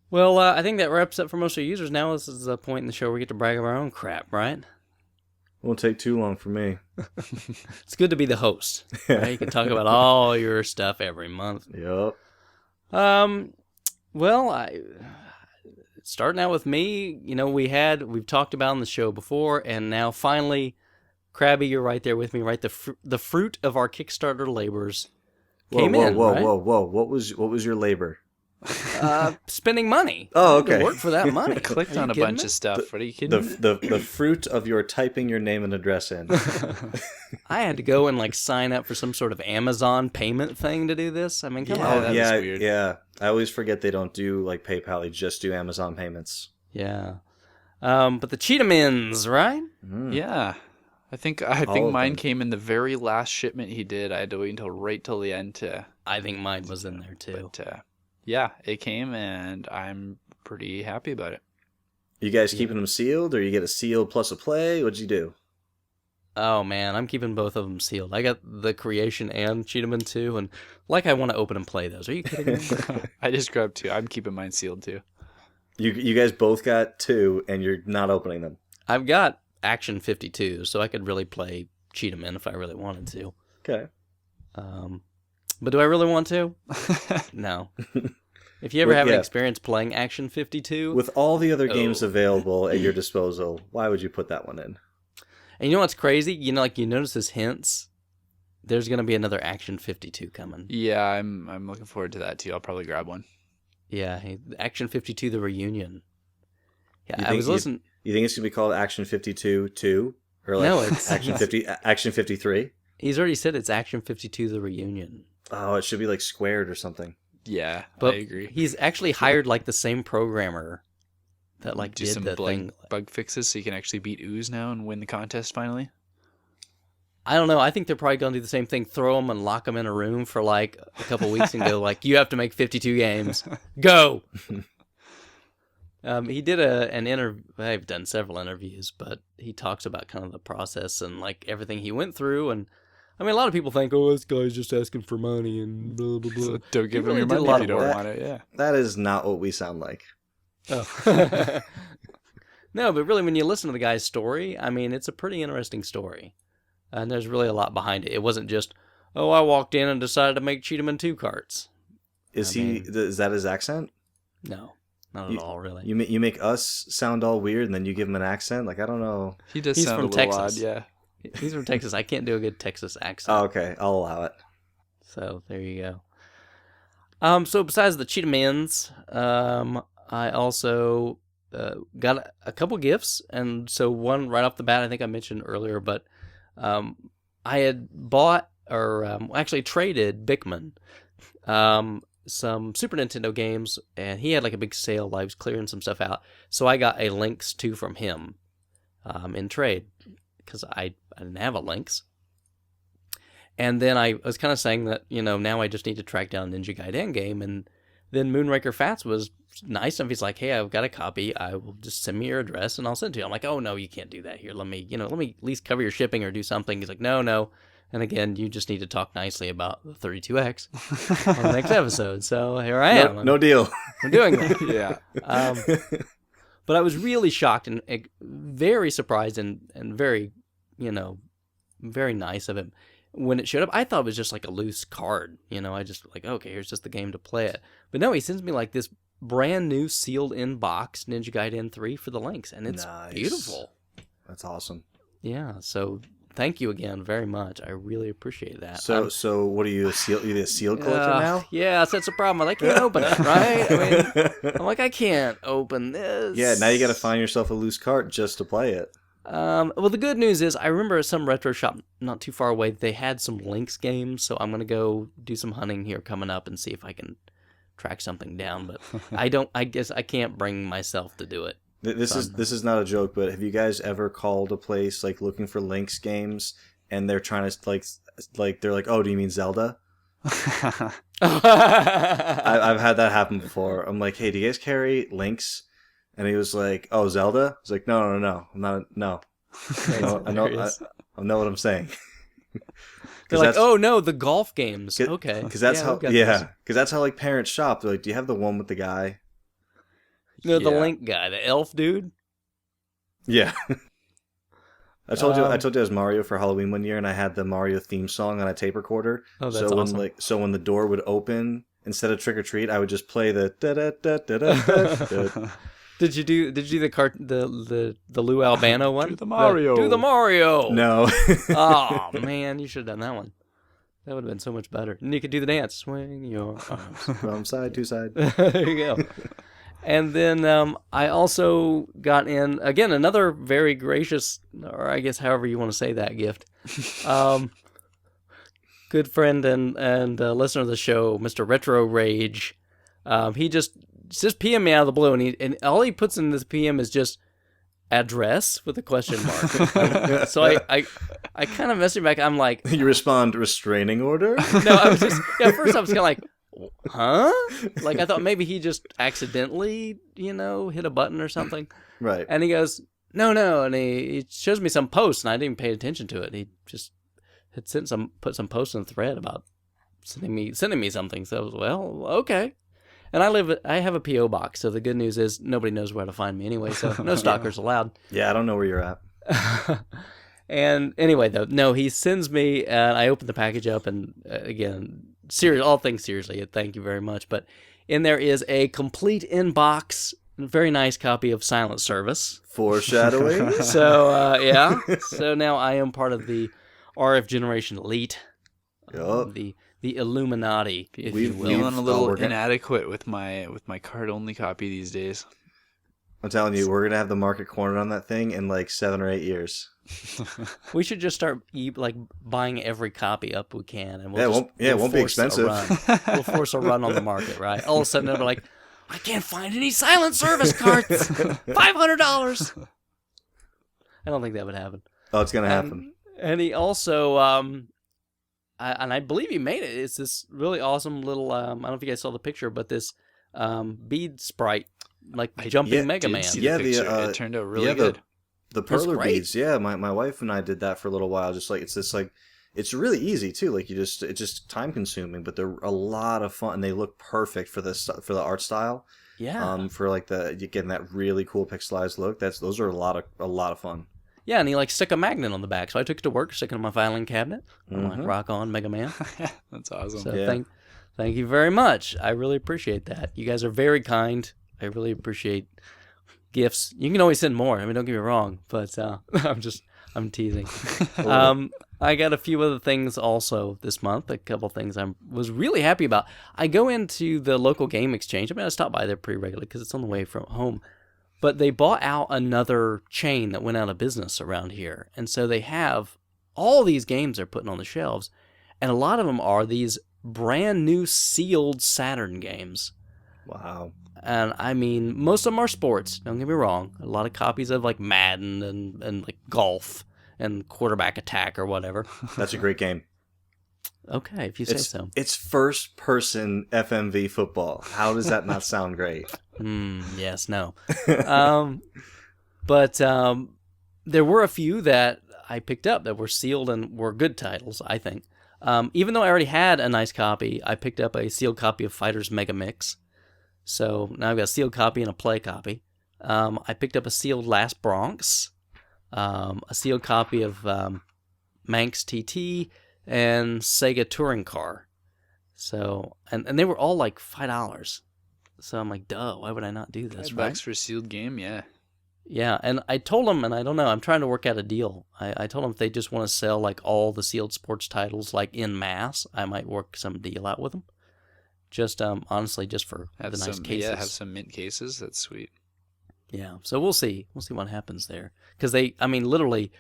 Well, I think that wraps up for most of our users. Now this is the point in the show where we get to brag of our own crap, right? Won't take too long for me. It's good to be the host. Right? You can talk about all your stuff every month. Yep. Well, starting out with me, we've talked about on the show before, and now finally, Krabby, you're right there with me, right? The fruit of our Kickstarter labors came in. Right? Whoa! What was your labor? Spending money. Oh, I had to okay. work for that money. I clicked Are you on a kidding bunch me? of stuff. What are you kidding me? The fruit of your typing your name and address in. I had to go and sign up for some sort of Amazon payment thing to do this. I mean, come Yeah, on. that is weird. Yeah. I always forget they don't do like PayPal. They just do Amazon payments. Yeah. But the Cheetamins, right? Yeah. I think of mine them. came in the very last shipment he did. I had to wait right till the end to. I think mine was in there too. But yeah, it came and I'm pretty happy about it. You guys keeping them sealed, or you get a seal plus a play? What'd you do? Oh man, I'm keeping both of them sealed. I got the Creation and Cheetahman 2, and I want to open and play those. Are you kidding me? I just grabbed 2. I'm keeping mine sealed too. You guys both got 2, and you're not opening them. I've got Action 52, so I could really play Cheetahman if I really wanted to. Okay. But do I really want to? No. If you ever have an experience playing Action 52... With all the other games available at your disposal, why would you put that one in? And you know what's crazy? You know, you notice his hints? There's going to be another Action 52 coming. Yeah, I'm looking forward to that too. I'll probably grab one. Yeah, Action 52, the reunion. Yeah, I was listening... You think it's going to be called Action 52 2? Or like no, it's... Action 53? He's already said it's Action 52, the reunion. Oh, it should be like squared or something. Yeah, but I agree. He's actually hired like the same programmer that do did some the thing. Bug fixes so you can actually beat Ooze now and win the contest finally. I don't know. I think they're probably going to do the same thing. Throw them and lock them in a room for like a couple weeks and go you have to make 52 games. Go. He did an interview. I've done several interviews, but he talks about kind of the process and like everything he went through. And I mean, a lot of people think, oh, this guy's just asking for money and blah, blah, blah. So don't give him your money if you don't want it. Yeah. That is not what we sound like. Oh. No, but really, when you listen to the guy's story, I mean, it's a pretty interesting story. And there's really a lot behind it. It wasn't just, oh, I walked in and decided to make Cheetahman 2 carts. Is that his accent? No, not at all, really. You make us sound all weird, and then you give him an accent? Like, I don't know. He's sound from a little Texas. odd, yeah. He's from Texas. I can't do a good Texas accent. Oh, okay. I'll allow it. So, there you go. So, besides the Cheetahmans, I also got a couple gifts. And so, one right off the bat, I think I mentioned earlier, but I had bought, or actually traded Bickman some Super Nintendo games, and he had like a big sale while I was clearing some stuff out. So I got a Lynx 2 from him in trade, because I didn't have a Lynx. And then I was kind of saying that, now I just need to track down Ninja Gaiden game. And then Moonraker Fats was nice enough. He's like, hey, I've got a copy. I will just send me your address and I'll send it to you. I'm like, oh, no, you can't do that here. Let me at least cover your shipping or do something. He's like, no. And again, you just need to talk nicely about the 32X on the next episode. So here I am. No deal. I'm doing that. Yeah. But I was really shocked and very surprised and very, very nice of him. When it showed up, I thought it was just like a loose card. I just like, okay, here's just the game to play it. But no, he sends me like this brand new sealed in box Ninja Gaiden 3 for the Lynx, and it's beautiful. That's awesome. Yeah, so thank you again very much. I really appreciate that. So what are you, a sealed collector now? Yeah, that's the problem. I can't open it, right? I mean, I'm like, I can't open this. Yeah, now you got to find yourself a loose cart just to play it. Well, the good news is I remember at some retro shop not too far away, they had some Lynx games, so I'm going to go do some hunting here coming up and see if I can track something down, but I guess I can't bring myself to do it. This is not a joke, but have you guys ever called a place like looking for Lynx games and they're trying to like they're like, oh, do you mean Zelda? I've had that happen before. I'm like, hey, do you guys carry Lynx? And he was like, oh, Zelda? I was like, no, I'm not, no. I know what I'm saying. They're like, oh no, the golf games. Okay. Because that's how like parents shop. They're like, do you have the one with the guy? No, the Link guy, the elf dude. Yeah. I told you I was Mario for Halloween one year, and I had the Mario theme song on a tape recorder. Oh, that's awesome. So when the door would open, instead of Trick or Treat, I would just play the da da da da da da. Did you do the Lou Albano one? Do the Mario. Do the Mario. No. Oh man, you should have done that one. That would have been so much better. And you could do the dance. Swing your arms from side to side. There you go. And then I also got in, again, another very gracious, or I guess however you want to say that gift. Good friend and listener of the show, Mr. Retro Rage. He just PM me out of the blue, and all he puts in this PM is just address with a question mark. So I kind of messaged back. I'm like, you respond restraining order? No, I was just, at first I was kind of like, huh? Like, I thought maybe he just accidentally, hit a button or something. Right. And he goes, no. And he shows me some posts, and I didn't even pay attention to it. He just had put some posts in the thread about sending me something. So I was, well, okay. And I have a P.O. box, so the good news is nobody knows where to find me anyway, so no stalkers allowed. Yeah, I don't know where you're at. And anyway, though, no, he sends me, and I open the package up, and again, all things seriously, thank you very much. But in there is a complete in-box, very nice copy of Silent Service. Foreshadowing. So, yeah. So now I am part of the RF Generation Elite. Yup. The Illuminati, if you will. Feeling a little inadequate with my card-only copy these days. I'm telling you, we're gonna have the market cornered on that thing in like 7 or 8 years. We should just start buying every copy up we can, and it won't be expensive. We'll force a run on the market, right? All of a sudden, they'll be like, I can't find any Silent Service cards. $500. I don't think that would happen. Oh, it's gonna happen. And he also, and I believe he made it. It's this really awesome little. I don't know if you guys saw the picture, but this bead sprite, like jumping Mega Man. It turned out really good. The perler beads, yeah. My wife and I did that for a little while. Just like it's really easy too. Like it's just time consuming, but they're a lot of fun. And they look perfect for the art style. Yeah. For like you getting that really cool pixelized look. Those are a lot of fun. Yeah, and he stuck a magnet on the back, so I took it to work, stuck it in my filing cabinet. I'm like, rock on, Mega Man. That's awesome. So thank you very much. I really appreciate that. You guys are very kind. I really appreciate gifts. You can always send more. I mean, don't get me wrong, but I'm teasing. I got a few other things also this month. A couple things I was really happy about. I go into the local game exchange. I mean, I stop by there pretty regularly because it's on the way from home. But they bought out another chain that went out of business around here. And so they have all these games they're putting on the shelves. And a lot of them are these brand new sealed Saturn games. Wow. And I mean, most of them are sports. Don't get me wrong. A lot of copies of like Madden and like golf and quarterback attack or whatever. That's a great game. Okay, if you say so. It's first person FMV football. How does that not sound great? Yes, no. But there were a few that I picked up that were sealed and were good titles, I think. Even though I already had a nice copy, I picked up a sealed copy of Fighters Mega Mix. So now I've got a sealed copy and a play copy. I picked up a sealed Last Bronx, a sealed copy of Manx TT, and Sega Touring Car. So, and they were all like $5. So I'm like, duh, why would I not do this, right? $5 for a sealed game, yeah. Yeah, and I told them, and I don't know, I'm trying to work out a deal. I told them if they just want to sell like all the sealed sports titles like in mass, I might work some deal out with them. Just honestly, just for the nice cases. Yeah, have some mint cases. That's sweet. Yeah, so we'll see. We'll see what happens there. Because literally,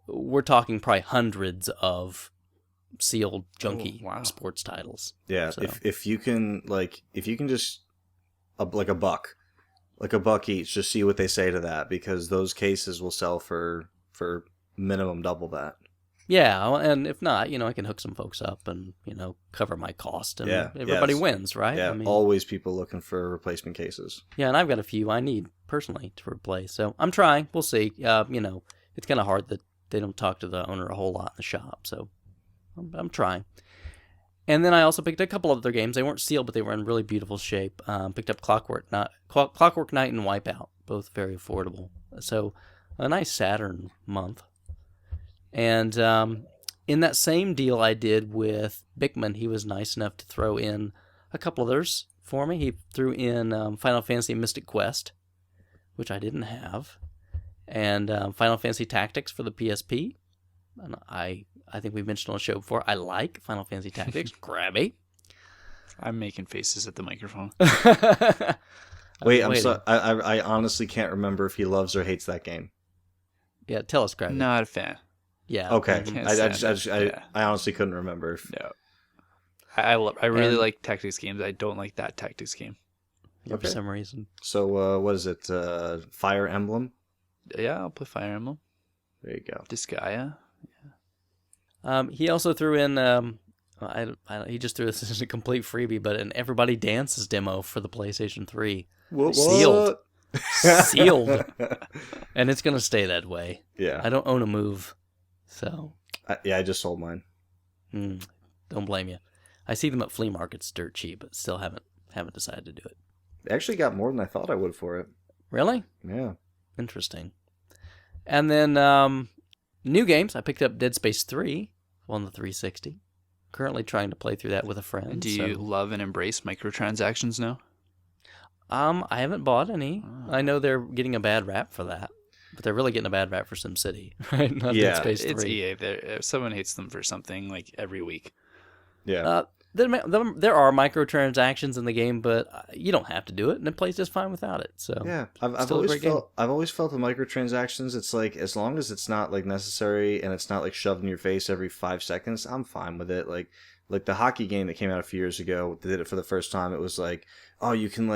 we're talking probably hundreds of sealed junky sports titles. Yeah, so. if you can just like a buck each, just see what they say to that, because those cases will sell for minimum double that. Yeah, and if not, I can hook some folks up and cover my cost, and everybody wins, right? Yeah, always people looking for replacement cases. Yeah, and I've got a few I need personally to replace, so I'm trying. We'll see. It's kind of hard that they don't talk to the owner a whole lot in the shop, so I'm trying. And then I also picked a couple of other games. They weren't sealed, but they were in really beautiful shape. Picked up Clockwork Knight and Wipeout, both very affordable. So a nice Saturn month. And in that same deal I did with Bickman, he was nice enough to throw in a couple others for me. He threw in Final Fantasy Mystic Quest, which I didn't have, and Final Fantasy Tactics for the PSP. And I think we've mentioned on the show before, I like Final Fantasy Tactics. Grabby. I'm making faces at the microphone. Wait, I'm sorry. I honestly can't remember if he loves or hates that game. Yeah, tell us, Grabby. Not a fan. Yeah. Okay. I honestly couldn't remember. No. I really like tactics games. I don't like that tactics game. Yeah, for some reason. So what is it? Fire Emblem? Yeah, I'll play Fire Emblem. There you go. Disgaea. He also threw in He just threw this as a complete freebie, but an Everybody Dances demo for the PlayStation 3. What? Sealed. Sealed. And it's going to stay that way. Yeah. I don't own a Move, so... I just sold mine. Don't blame you. I see them at flea markets dirt cheap, but still haven't decided to do it. I actually got more than I thought I would for it. Really? Yeah. Interesting. And then new games. I picked up Dead Space 3 on the 360. Currently trying to play through that with a friend. And do you love and embrace microtransactions now? I haven't bought any. Oh. I know they're getting a bad rap for that, but they're really getting a bad rap for SimCity, right? Not Dead Space 3. It's EA. Someone hates them for something like every week. Yeah. There are microtransactions in the game, but you don't have to do it, and it plays just fine without it. So yeah, I've always felt the microtransactions. It's like as long as it's not like necessary and it's not like shoved in your face every 5 seconds, I'm fine with it. Like the hockey game that came out a few years ago, they did it for the first time. It was like, oh, you can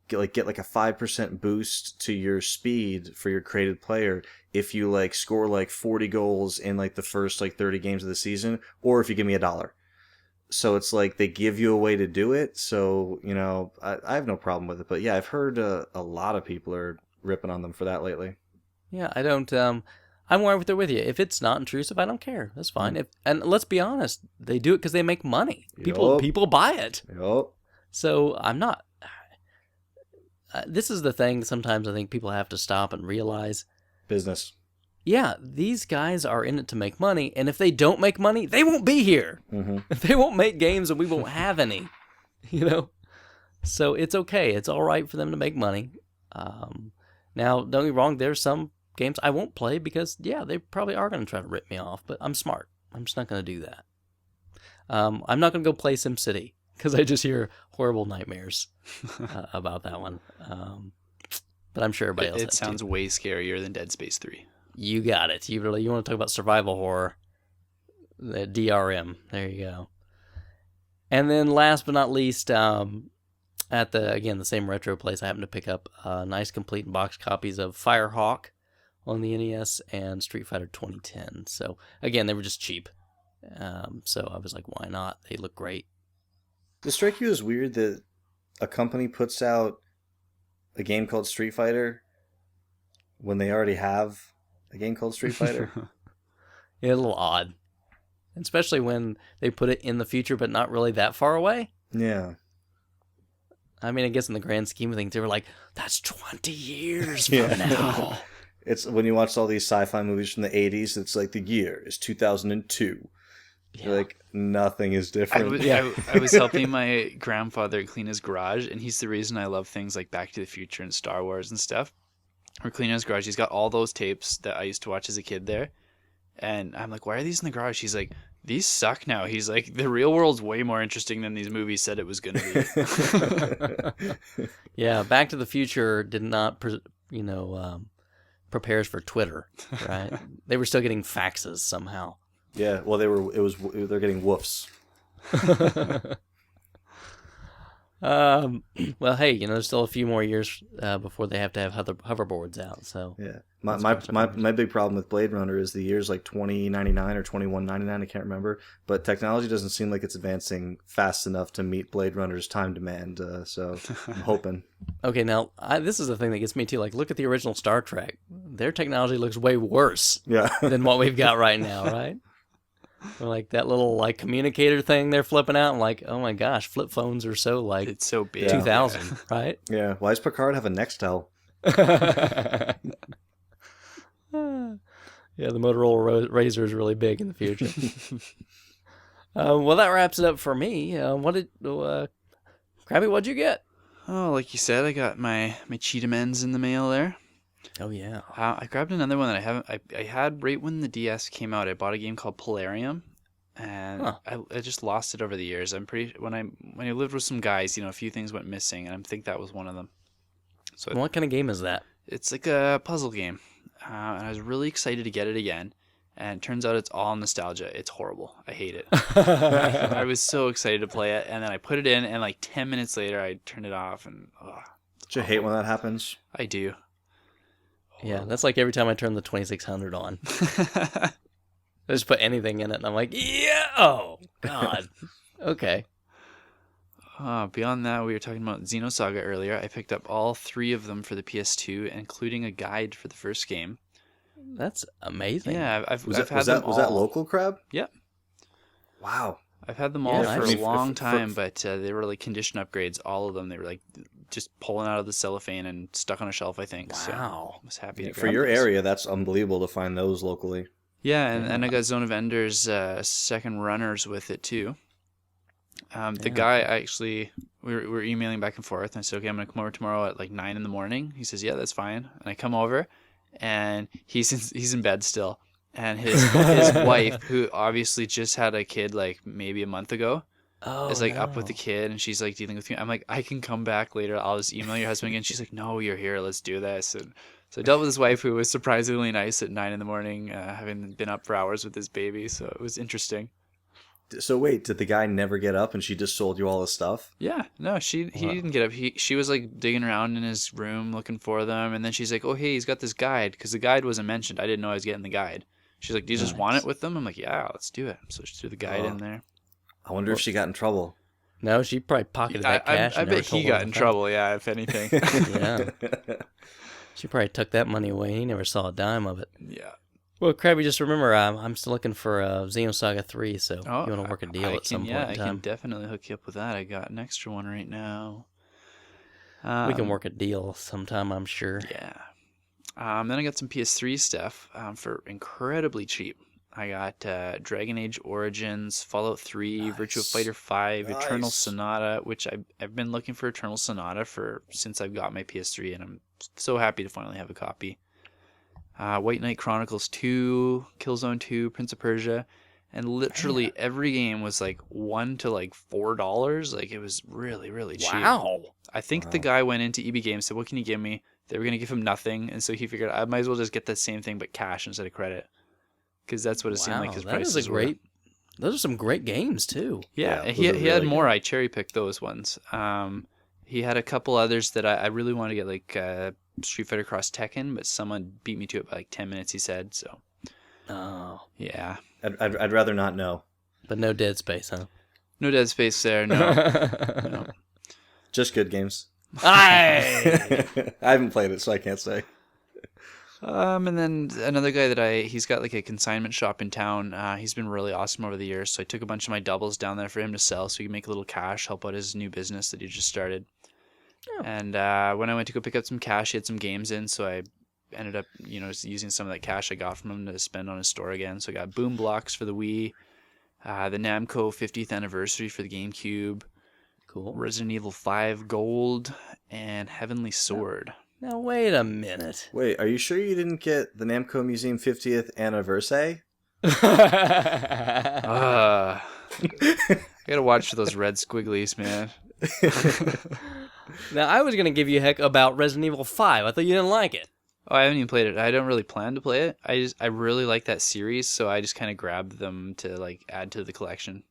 get like a 5% boost to your speed for your created player if you like score like 40 goals in like the first like 30 games of the season, or if you give me $1. So it's like they give you a way to do it. So, you know, I have no problem with it. But yeah, I've heard a lot of people are ripping on them for that lately. Yeah, I don't. I'm right there with you. If it's not intrusive, I don't care. That's fine. And let's be honest, they do it because they make money. People buy it. Yep. So I'm not. This is the thing. Sometimes I think people have to stop and realize. Business. Yeah, these guys are in it to make money, and if they don't make money, they won't be here. Mm-hmm. They won't make games, and we won't have any. You know, so it's okay. It's all right for them to make money. Now, don't get me wrong. There's some games I won't play because, yeah, they probably are going to try to rip me off. But I'm smart. I'm just not going to do that. I'm not going to go play SimCity because I just hear horrible nightmares about that one. But I'm sure everybody else. It sounds way scarier than Dead Space 3. You got it. You want to talk about survival horror? The DRM. There you go. And then last but not least, at the same retro place, I happened to pick up nice complete box copies of Firehawk on the NES and Street Fighter 2010. So again, they were just cheap. So I was like, why not? They look great. Does it strike you as weird that a company puts out a game called Street Fighter when they already have a game called Street Fighter? Yeah, a little odd. Especially when they put it in the future, but not really that far away. Yeah. I mean, I guess in the grand scheme of things, they were like, that's 20 years from now. It's when you watch all these sci-fi movies from the 80s, it's like the year is 2002. Yeah. Like, nothing is different. I was helping my grandfather clean his garage, and he's the reason I love things like Back to the Future and Star Wars and stuff. We're cleaning his garage. He's got all those tapes that I used to watch as a kid there. And I'm like, why are these in the garage? He's like, these suck now. He's like, the real world's way more interesting than these movies said it was going to be. Yeah, Back to the Future did not, prepare us for Twitter, right? They were still getting faxes somehow. Yeah, well, they're getting woofs. Well, hey, there's still a few more years before they have to have hoverboards out. So yeah, my big problem with Blade Runner is the year's like 2099 or 2199. I can't remember, but technology doesn't seem like it's advancing fast enough to meet Blade Runner's time demand. So I'm hoping. Okay, now this is the thing that gets me too. Like, look at the original Star Trek. Their technology looks way worse than what we've got right now, right? Like that little like communicator thing they're flipping out. I'm like, oh my gosh, flip phones are so like it's so big. 2000, right? Yeah. Why does Picard have a Nextel? Yeah, the Motorola Razr is really big in the future. Well, that wraps it up for me. Krabby, what'd you get? Oh, like you said, I got my Cheetah Men's in the mail there. Oh yeah. I grabbed another one that I haven't. I had right when the DS came out. I bought a game called Polarium, and I just lost it over the years. I'm pretty when I lived with some guys, a few things went missing, and I think that was one of them. So what kind of game is that? It's like a puzzle game, and I was really excited to get it again. And it turns out it's all nostalgia. It's horrible. I hate it. I was so excited to play it, and then I put it in, and like 10 minutes later, I turned it off, and do you hate when that happens? I do. Yeah, that's like every time I turn the 2600 on. I just put anything in it, and I'm like, yeah, oh, God. Okay. Beyond that, we were talking about Xenosaga earlier. I picked up all 3 of them for the PS2, including a guide for the first game. That's amazing. Yeah, I've Was had that, them all. was that local, Crab? Yep. Wow. I've had them all Yeah, for nice. a long time, but they were like condition upgrades. All of them, they were like just pulling out of the cellophane and stuck on a shelf, I think. Wow. So I was happy to For grab your those. area, that's unbelievable to find those locally. Yeah, and I got Zone of Ender's second runners with it too. The guy actually, we were emailing back and forth, and I said, okay, I'm going to come over tomorrow at like 9 in the morning. He says, yeah, that's fine. And I come over, and he's in bed still. And his wife, who obviously just had a kid like maybe a month ago, is like up with the kid, and she's like dealing with me. I'm like, I can come back later. I'll just email your husband again. She's like, no, you're here. Let's do this. And so I dealt with his wife, who was surprisingly nice at 9 in the morning, having been up for hours with his baby. So it was interesting. So wait, did the guy never get up and she just sold you all his stuff? Yeah, no, he didn't get up. She was like digging around in his room looking for them, and then she's like, oh hey, he's got this guide, because the guide wasn't mentioned. I didn't know I was getting the guide. She's like, do you just want it with them? I'm like, yeah, let's do it. So she threw the guide in there. I wonder if she got in trouble. No, she probably pocketed that cash. I and never bet he told got him in about trouble, yeah, if anything. Yeah. She probably took that money away. He never saw a dime of it. Yeah. Well, Krabby, just remember, I'm still looking for Xenosaga 3, so you want to work a deal at some point in I time. can definitely hook you up with that. I got an extra one right now. We can work a deal sometime, I'm sure. Yeah. Then I got some PS3 stuff for incredibly cheap. I got Dragon Age Origins, Fallout 3, Virtua Fighter 5, Eternal Sonata, which I've been looking for Eternal Sonata since I've got my PS3, and I'm so happy to finally have a copy. White Knight Chronicles 2, Killzone 2, Prince of Persia, and literally every game was like $1 to like $4. Like, it was really, really cheap. Wow. I think the guy went into EB Games, said, what can you give me? They were going to give him nothing, and so he figured I might as well just get the same thing but cash instead of credit, because that's what it seemed like his prices were. Those are some great games too. Yeah, Yeah, he those are had really more. I cherry picked those ones. He had a couple others that I really want to get, like Street Fighter Cross Tekken, but someone beat me to it by like 10 minutes, he said. So, yeah. I'd rather not know. But no Dead Space, huh? No Dead Space there, no. No. Just good games. Aye! I haven't played it, so I can't say. And then another guy that he's got like a consignment shop in town. He's been really awesome over the years. So I took a bunch of my doubles down there for him to sell, so he could make a little cash, help out his new business that he just started. Oh. And when I went to go pick up some cash, he had some games in, so I ended up, using some of that cash I got from him to spend on his store again. So I got Boom Blocks for the Wii, the Namco 50th anniversary for the GameCube, Cool. Resident Evil 5 Gold, and Heavenly Sword. Now wait a minute. Wait, are you sure you didn't get the Namco Museum 50th anniversary? I gotta watch for those red squigglies, man. Now, I was going to give you heck about Resident Evil 5. I thought you didn't like it. Oh, I haven't even played it. I don't really plan to play it. I really like that series, so I just kind of grabbed them to like add to the collection.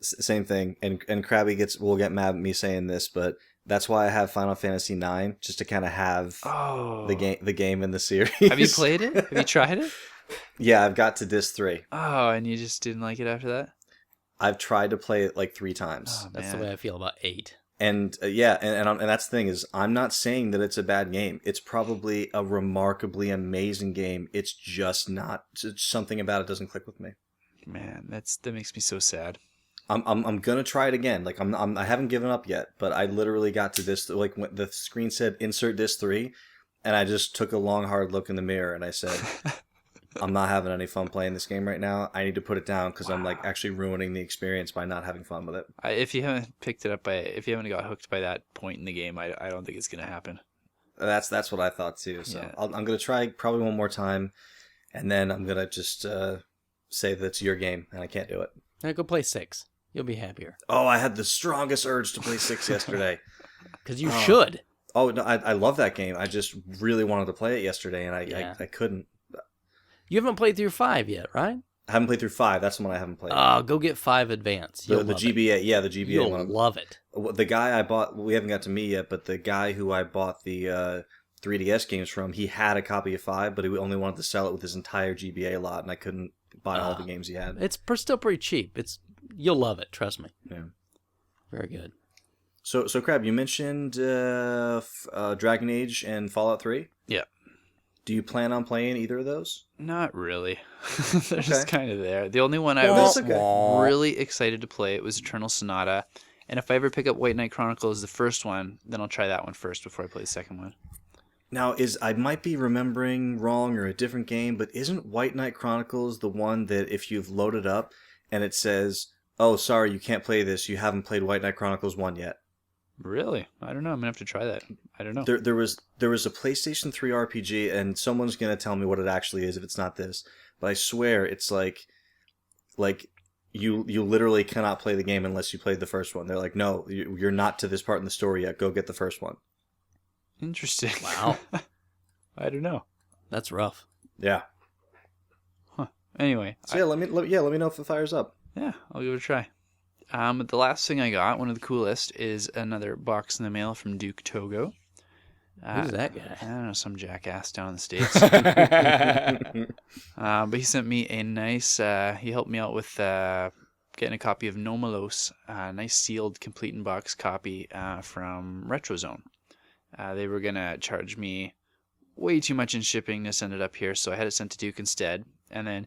Same thing, and Krabby will get mad at me saying this, but that's why I have Final Fantasy IX, just to kind of have the game in the series. Have you played it? Have you tried it? Yeah, I've got to Disc 3. Oh, and you just didn't like it after that? I've tried to play it like 3 times. Oh, That's the way I feel about 8. And yeah, and that's the thing is, I'm not saying that it's a bad game. It's probably a remarkably amazing game. It's just not. It's something about it doesn't click with me. Man, that makes me so sad. I'm gonna try it again. Like I haven't given up yet, but I literally got to this, like when the screen said insert disc 3, and I just took a long hard look in the mirror and I said, I'm not having any fun playing this game right now. I need to put it down because I'm like actually ruining the experience by not having fun with it. If you haven't picked it up if you haven't got hooked by that point in the game, I don't think it's gonna happen. That's what I thought too. So yeah. I'm gonna try probably one more time, and then I'm gonna just say that it's your game and I can't do it. Now go play 6. You'll be happier. Oh, I had the strongest urge to play 6 yesterday. Because you should. Oh, no, I love that game. I just really wanted to play it yesterday, and I couldn't. You haven't played through 5 yet, right? I haven't played through 5. That's the one I haven't played. Go get 5 Advance. The GBA, yeah, the GBA You'll one. love it. The guy I bought, we haven't got to me yet, but the guy who I bought the 3DS games from, he had a copy of 5, but he only wanted to sell it with his entire GBA lot, and I couldn't buy all the games he had. It's still pretty cheap. You'll love it. Trust me. Yeah. Very good. So Crab, you mentioned Dragon Age and Fallout 3. Yeah. Do you plan on playing either of those? Not really. They're just kind of there. The only one I Well, was that's okay. really excited to play, it was Eternal Sonata. And if I ever pick up White Knight Chronicles, the first one, then I'll try that one first before I play the second one. Now, I might be remembering wrong or a different game, but isn't White Knight Chronicles the one that if you've loaded up and it says, oh, sorry, you can't play this, you haven't played White Knight Chronicles 1 yet? Really? I don't know. I'm going to have to try that. I don't know. There was a PlayStation 3 RPG, and someone's going to tell me what it actually is if it's not this, but I swear it's like you literally cannot play the game unless you played the first one. They're like, no, you're not to this part in the story yet. Go get the first one. Interesting. Wow. I don't know. That's rough. Yeah. Huh. Anyway. So let me know if it fires up. Yeah, I'll give it a try. The last thing I got, one of the coolest, is another box in the mail from Duke.togo. Who's that guy? I don't know, some jackass down in the States. But he sent me a nice, he helped me out with getting a copy of No Malos, a nice sealed, complete in box copy from RetroZone. They were going to charge me way too much in shipping to send it up here, so I had it sent to Duke instead. And then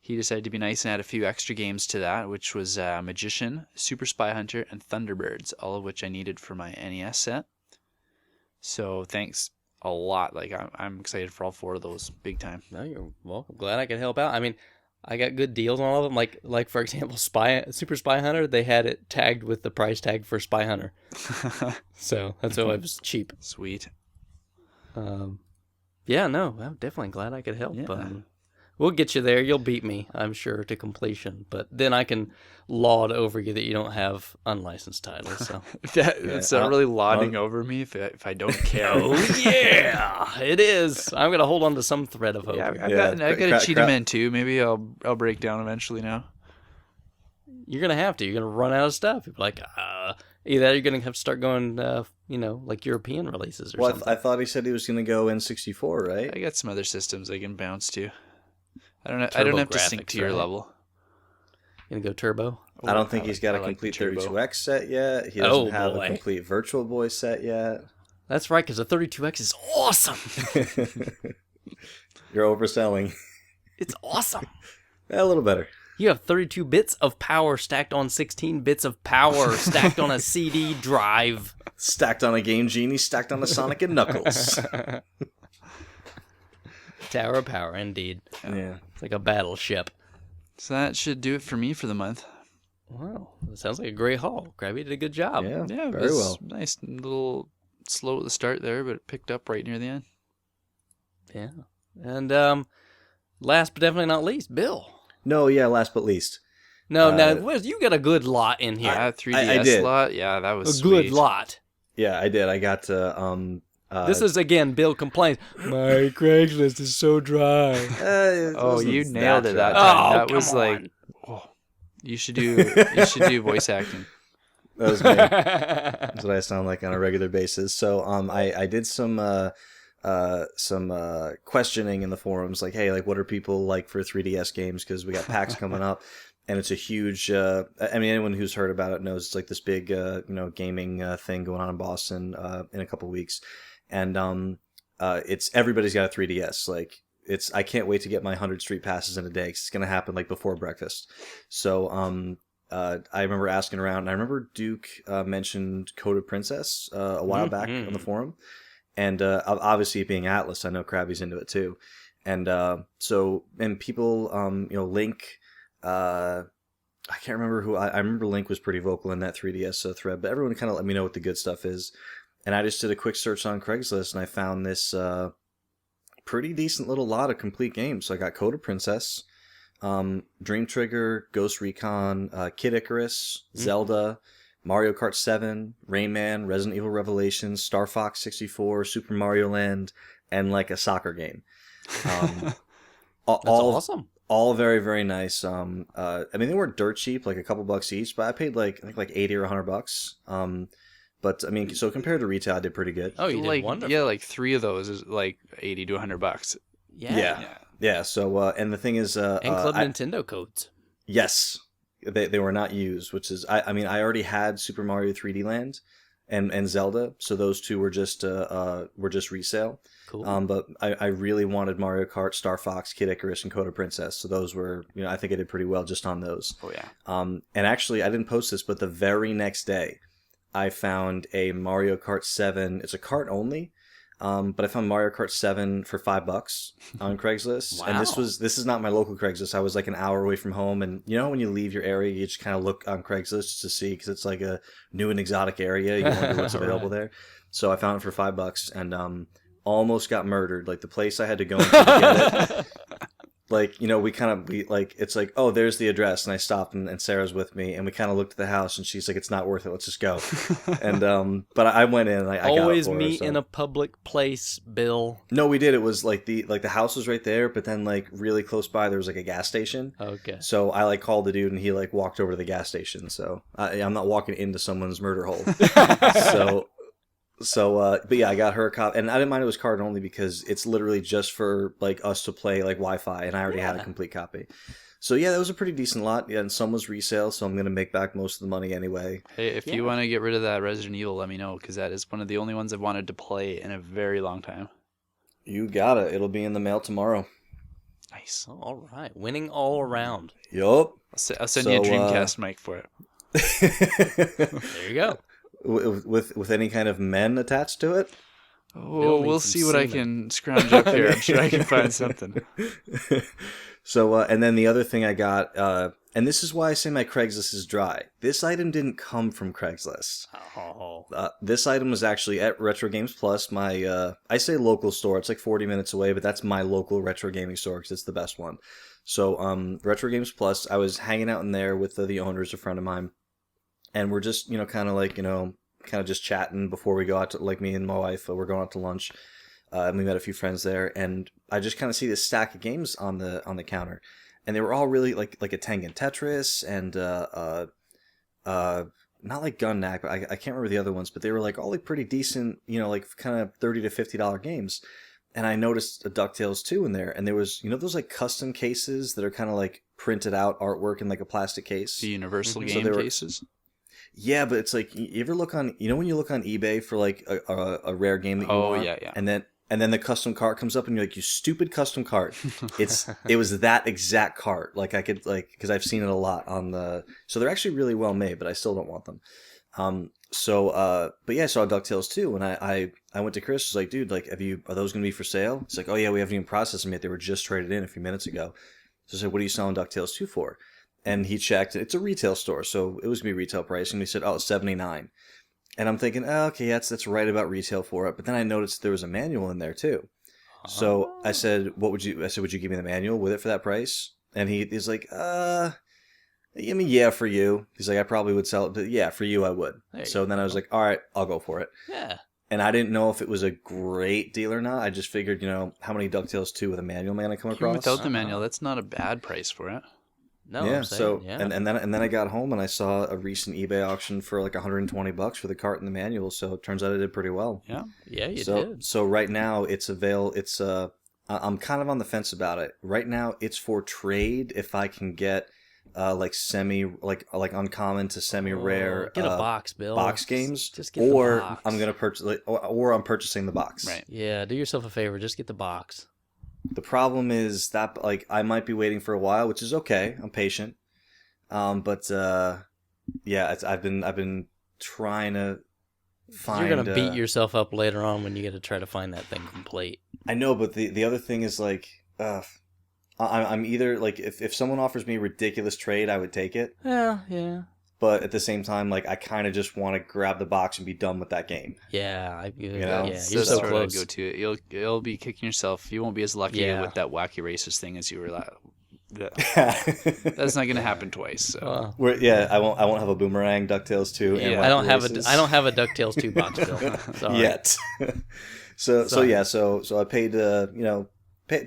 he decided to be nice and add a few extra games to that, which was Magician, Super Spy Hunter, and Thunderbirds, all of which I needed for my NES set. So thanks a lot. Like I'm excited for all four of those, big time. No, you're welcome. Glad I could help out. I mean, I got good deals on all of them. Like for example, Super Spy Hunter, they had it tagged with the price tag for Spy Hunter. So that's why it was cheap. Sweet. Yeah, no, I'm definitely glad I could help. Yeah. We'll get you there. You'll beat me, I'm sure, to completion. But then I can laud over you that you don't have unlicensed titles. So That's not really lauding over me if I don't care. oh yeah, it is. I'm gonna hold on to some thread of hope. Yeah, here. I got a Cheetah Man too. Maybe I'll break down eventually now. You're gonna have to. You're gonna run out of stuff. You're like, either you're gonna have to start going, like European releases or something. I thought he said he was going to go N64, right? I got some other systems I can bounce to. I don't have to sync to your level. Gonna go turbo? I don't think he's got a complete 32X set yet. He doesn't have a complete Virtual Boy set yet. That's right, because the 32X is awesome. You're overselling. It's awesome. A little better. You have 32 bits of power stacked on 16 bits of power stacked on a CD drive. Stacked on a Game Genie, stacked on a Sonic and Knuckles. Tower of power, indeed. Yeah. It's like a battleship. So that should do it for me for the month. Wow, that sounds like a great haul. Krabby did a good job. Yeah, Yeah, very well. Nice, a little slow at the start there, but it picked up right near the end. Yeah. And last but definitely not least, Bill. No, yeah, last but least. No, you got a good lot in here. 3DS I did. lot, yeah, that was a good sweet. lot. Yeah, I did. I got This is, again, Bill complains, my Craigslist is so dry. You nailed it that Oh, time. That come was on. like, you should do voice acting. That was me. That's what I sound like on a regular basis. So I did some questioning in the forums, like, hey, like, what are people like for 3DS games? Because we got PAX coming up, and it's a huge. I mean, anyone who's heard about it knows it's like this big, gaming thing going on in Boston in a couple weeks, and it's everybody's got a 3DS. Like, I can't wait to get my 100 street passes in a day. 'Cause it's gonna happen like before breakfast. So I remember asking around, and I remember Duke mentioned Coded Princess a while back on the forum. And obviously, being Atlas, I know Krabby's into it too. And people, Link, I can't remember who. I remember Link was pretty vocal in that 3DS thread, but everyone kind of let me know what the good stuff is. And I just did a quick search on Craigslist, and I found this pretty decent little lot of complete games. So I got Coded Princess, Dream Trigger, Ghost Recon, Kid Icarus, Zelda, Mario Kart 7, Rayman, Resident Evil Revelations, Star Fox 64, Super Mario Land, and like a soccer game. That's all awesome. All very, very nice. I mean, they weren't dirt cheap, like a couple bucks each, but I paid I think like $80 or $100. But I mean, so compared to retail, I did pretty good. Oh, you did wonderful. Yeah, like 3 of those is like $80 to $100. Yeah. Yeah. So and the thing is, And Club Nintendo codes. yes, they were not used, which is I mean I already had Super Mario 3D Land and Zelda, so those two were just resale. Cool. But I really wanted Mario Kart, Star Fox, Kid Icarus, and Coda Princess. So those were, I think I did pretty well just on those. Oh yeah. And actually, I didn't post this, but the very next day, I found a Mario Kart 7. It's a cart only, but I found Mario Kart 7 for $5 on Craigslist. Wow. And this is not my local Craigslist. I was like an hour away from home, and when you leave your area, you just kind of look on Craigslist just to see because it's like a new and exotic area. You wonder what's available there. So I found it for $5, and almost got murdered. Like the place I had to go into to get it. Like, it's like, oh, there's the address. And I stopped and Sarah's with me and we kind of looked at the house and she's like, it's not worth it. Let's just go. And, but I went in and I always got it for meet her, so. in a public place, Bill. No, we did. It was like the house was right there, but then like really close by, there was like a gas station. Okay. So I like called the dude and he like walked over to the gas station. So I'm not walking into someone's murder hole. But yeah, I got her a copy, and I didn't mind it was card only because it's literally just for like us to play like Wi-Fi, and I already had a complete copy. So yeah, that was a pretty decent lot. Yeah, and some was resale, so I'm gonna make back most of the money anyway. Hey, if you want to get rid of that Resident Evil, let me know because that is one of the only ones I've wanted to play in a very long time. You got it. It'll be in the mail tomorrow. Nice. Oh, all right, winning all around. Yup. I'll send you a Dreamcast mic for it. There you go. With any kind of men attached to it? Oh, we'll see what I can scrounge up here. I'm sure I can find something. So, and then the other thing I got, and this is why I say my Craigslist is dry. This item didn't come from Craigslist. Oh. This item was actually at Retro Games Plus, my, I say local store. It's like 40 minutes away, but that's my local retro gaming store because it's the best one. So, Retro Games Plus, I was hanging out in there with the owners, a friend of mine. And we're just, kind of just chatting before we go out to, like me and my wife, we're going out to lunch. And we met a few friends there. And I just kind of see this stack of games on the counter. And they were all really like a Tengen Tetris and, not like Gun Knack, but I can't remember the other ones, but they were like all like pretty decent, like kind of $30 to $50 games. And I noticed a DuckTales 2 in there. And there was, those like custom cases that are kind of like printed out artwork in like a plastic case. The Universal game cases? Yeah, but it's like you ever look on, when you look on eBay for like a rare game that you want, yeah. and then the custom cart comes up and you're like, you stupid custom cart. It was that exact cart. Like I could because I've seen it a lot on so they're actually really well made, but I still don't want them. But yeah, I saw DuckTales 2 and I went to Chris, was like, dude, like, are those gonna be for sale? It's like, oh yeah, we haven't even processed them yet. They were just traded in a few minutes ago. So I said, what are you selling DuckTales 2 for? And he checked. It's a retail store, so it was going to be retail price. And he said, oh, it's $79. And I'm thinking, oh, okay, that's right about retail for it. But then I noticed there was a manual in there, too. So I said, would you give me the manual with it for that price? And he's like, I mean, yeah, for you. He's like, I probably would sell it, but yeah, for you, I would. So then I was like, all right, I'll go for it. Yeah. And I didn't know if it was a great deal or not. I just figured, how many DuckTales 2 with a manual am I going to come across? Without the manual, that's not a bad price for it. No, yeah. I'm saying, and then I got home and I saw a recent eBay auction for like $120 for the cart and the manual. So it turns out I did pretty well. Yeah, you did. So right now I'm kind of on the fence about it. Right now it's for trade if I can get like uncommon to semi rare. Get a box, Bill. Box games. Just get the box. I'm gonna purchase or I'm purchasing the box. Right. Yeah. Do yourself a favor. Just get the box. The problem is that I might be waiting for a while, which is okay. I'm patient. But I've been trying to find. You're gonna beat yourself up later on when you get to try to find that thing complete. I know, but the other thing is I'm either like if someone offers me a ridiculous trade, I would take it. Yeah. But at the same time, I kind of just want to grab the box and be done with that game. Yeah, know? You're so close. Go to it. You'll be kicking yourself. You won't be as lucky with that wacky racist thing as you were. That's not going to happen twice. So. I won't have a boomerang DuckTales 2. Yeah, and I don't have a DuckTales 2 box bill. Sorry. Yet. So I paid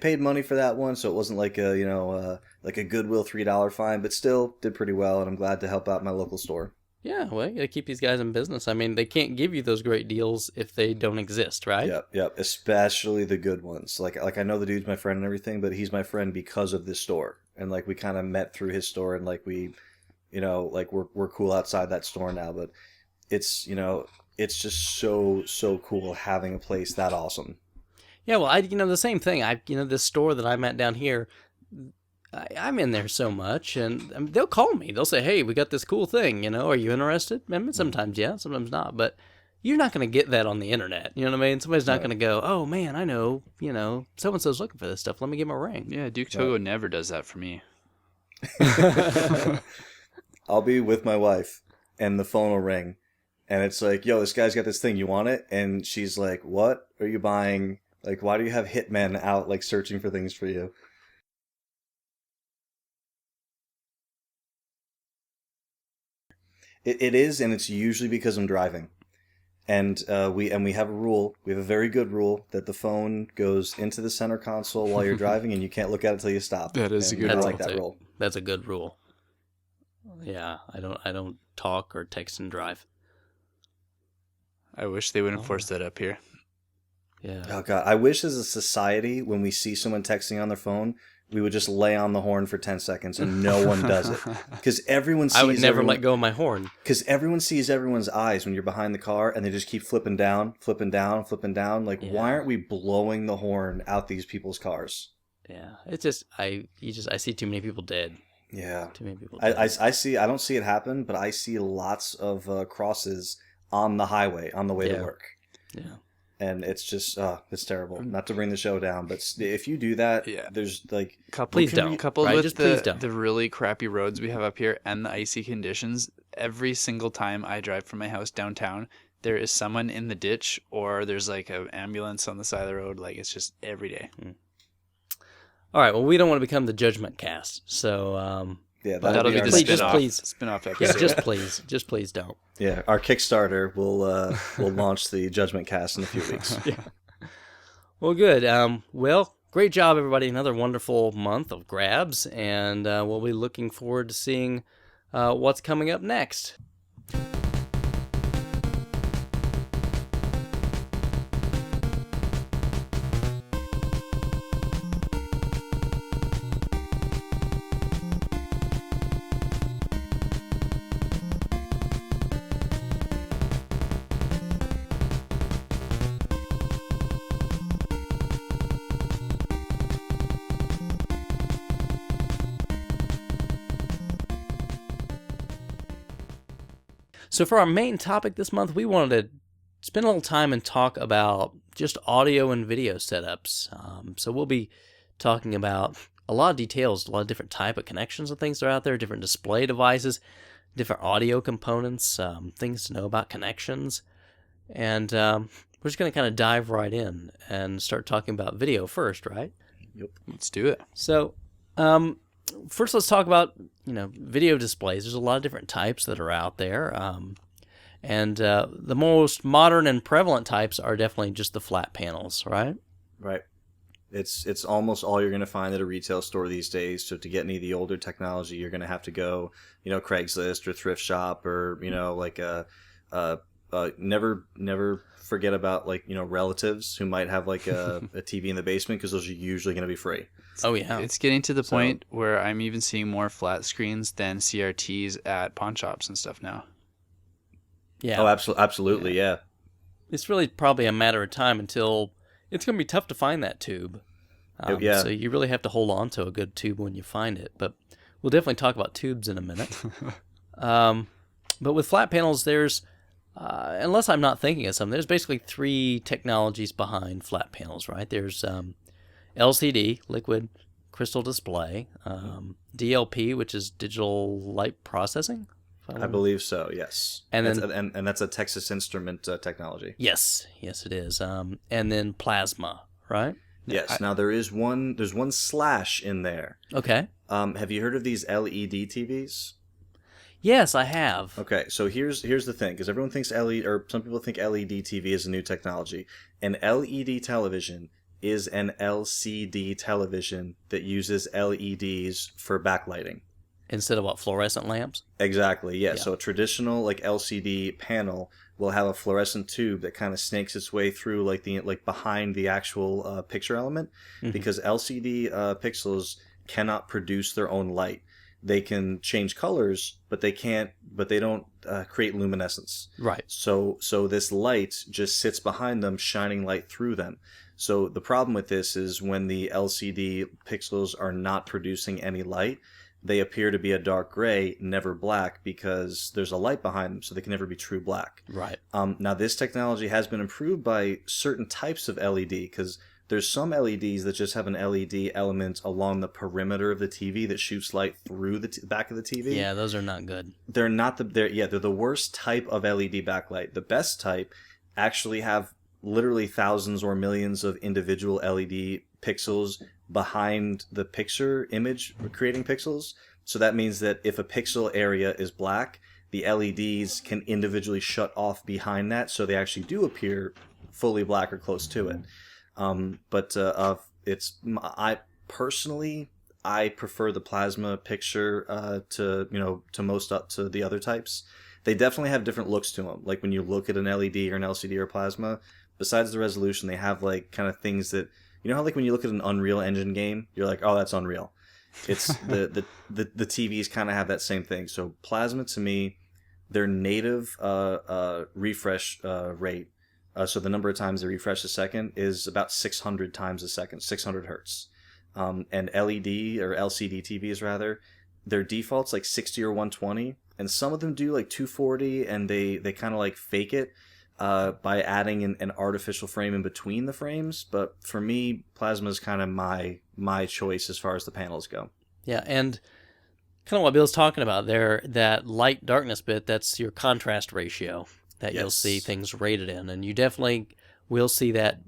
paid money for that one, so it wasn't like a Goodwill $3 fine, but still did pretty well, and I'm glad to help out my local store. Yeah, well, you gotta keep these guys in business. I mean, they can't give you those great deals if they don't exist, right? Yep. Especially the good ones. Like I know the dude's my friend and everything, but he's my friend because of this store. And like we kind of met through his store, and like we, like we're cool outside that store now. But it's it's just so cool having a place that awesome. Yeah, well, the same thing. This store that I'm at down here, I'm in there so much, and they'll call me. They'll say, "Hey, we got this cool thing. Are you interested?" I mean, sometimes yeah, sometimes not. But you're not going to get that on the internet. You know what I mean? Somebody's not going to go, "Oh man, I know. So and so's looking for this stuff. Let me give him a ring." Yeah, duke.togo never does that for me. I'll be with my wife, and the phone will ring, and it's like, "Yo, this guy's got this thing. You want it?" And she's like, "What are you buying? Like, why do you have hitmen out like searching for things for you?" It is, and it's usually because I'm driving. And we have a rule. We have a very good rule that the phone goes into the center console while you're driving, and you can't look at it until you stop. That is a good I rule. like that rule. That's a good rule. Yeah, I don't talk or text and drive. I wish they would enforce that up here. Yeah. Oh god, I wish as a society when we see someone texting on their phone, we would just lay on the horn for 10 seconds and no one does it. Because everyone sees I would never let go of my horn. Because everyone sees everyone's eyes when you're behind the car and they just keep flipping down. Like, why aren't we blowing the horn out these people's cars? Yeah. It's just, I see too many people dead. Yeah. Too many people dead. I don't see it happen, but I see lots of crosses on the highway on the way to work. Yeah. And it's just, it's terrible. Not to bring the show down, but if you do that, there's like... Please don't. Coupled right? with Just please don't. the really crappy roads we have up here and the icy conditions, every single time I drive from my house downtown, there is someone in the ditch or there's like an ambulance on the side of the road. Like, it's just every day. All right, well, we don't want to become the Judgment Cast, so... that'll be the spin-off episode. Yeah, just please don't. Yeah, our Kickstarter will launch the Judgment Cast in a few weeks. Yeah. Well, good. Well, great job, everybody. Another wonderful month of grabs, and we'll be looking forward to seeing what's coming up next. So for our main topic this month, we wanted to spend a little time and talk about just audio and video setups. So we'll be talking about a lot of details, a lot of different type of connections and things that are out there, different display devices, different audio components, things to know about connections. And we're just going to kind of dive right in and start talking about video first, right? Yep. Let's do it. So first, let's talk about video displays. There's a lot of different types that are out there, and the most modern and prevalent types are definitely just the flat panels, right? Right. It's almost all you're going to find at a retail store these days. So to get any of the older technology, you're going to have to go, Craigslist or thrift shop or never forget about relatives who might have like a TV in the basement, because those are usually going to be free. Oh yeah, it's getting to the point where I'm even seeing more flat screens than CRTs at pawn shops and stuff now. Yeah. Oh, absolutely, yeah. It's really probably a matter of time until it's going to be tough to find that tube. So you really have to hold on to a good tube when you find it. But we'll definitely talk about tubes in a minute. But with flat panels, there's unless I'm not thinking of something, there's basically three technologies behind flat panels, right? There's LCD, liquid crystal display, DLP, which is digital light processing. I believe so, yes. And then that's a Texas Instrument technology. Yes, it is. And then plasma, right? Yes. Now there's one slash in there. Okay. Have you heard of these LED TVs? Yes, I have. Okay, so here's the thing, because everyone thinks LED, or some people think LED TV is a new technology. An LED television is an LCD television that uses LEDs for backlighting. Instead of what, fluorescent lamps? Exactly, yeah. Yeah. So a traditional like LCD panel will have a fluorescent tube that kind of snakes its way through like behind the actual picture element, because LCD pixels cannot produce their own light. They can change colors, but they don't create luminescence. Right. So this light just sits behind them, shining light through them. So the problem with this is when the LCD pixels are not producing any light, they appear to be a dark gray, never black, because there's a light behind them, so they can never be true black. Right. Now, this technology has been improved by certain types of LED, because there's some LEDs that just have an LED element along the perimeter of the TV that shoots light through the back of the TV. Yeah, those are not good. They're not they're the worst type of LED backlight. The best type actually have literally thousands or millions of individual LED pixels behind the picture image creating pixels. So that means that if a pixel area is black, the LEDs can individually shut off behind that, so they actually do appear fully black or close to it. I personally prefer the plasma picture to the other types. They definitely have different looks to them. Like when you look at an LED or an LCD or plasma, besides the resolution, they have like kind of things that, you know how like when you look at an Unreal Engine game, you're like, oh, that's Unreal. It's the TVs kind of have that same thing. So plasma, to me, their native refresh rate, so the number of times they refresh a second, is about 600 times a second, 600 hertz. And LED or LCD TVs rather, their default's like 60 or 120, and some of them do like 240, and they kind of like fake it by adding an artificial frame in between the frames. But for me, plasma is kind of my choice as far as the panels go. Yeah, and kind of what Bill's talking about there, that light darkness bit, that's your contrast ratio that you'll see things rated in, and you definitely will see that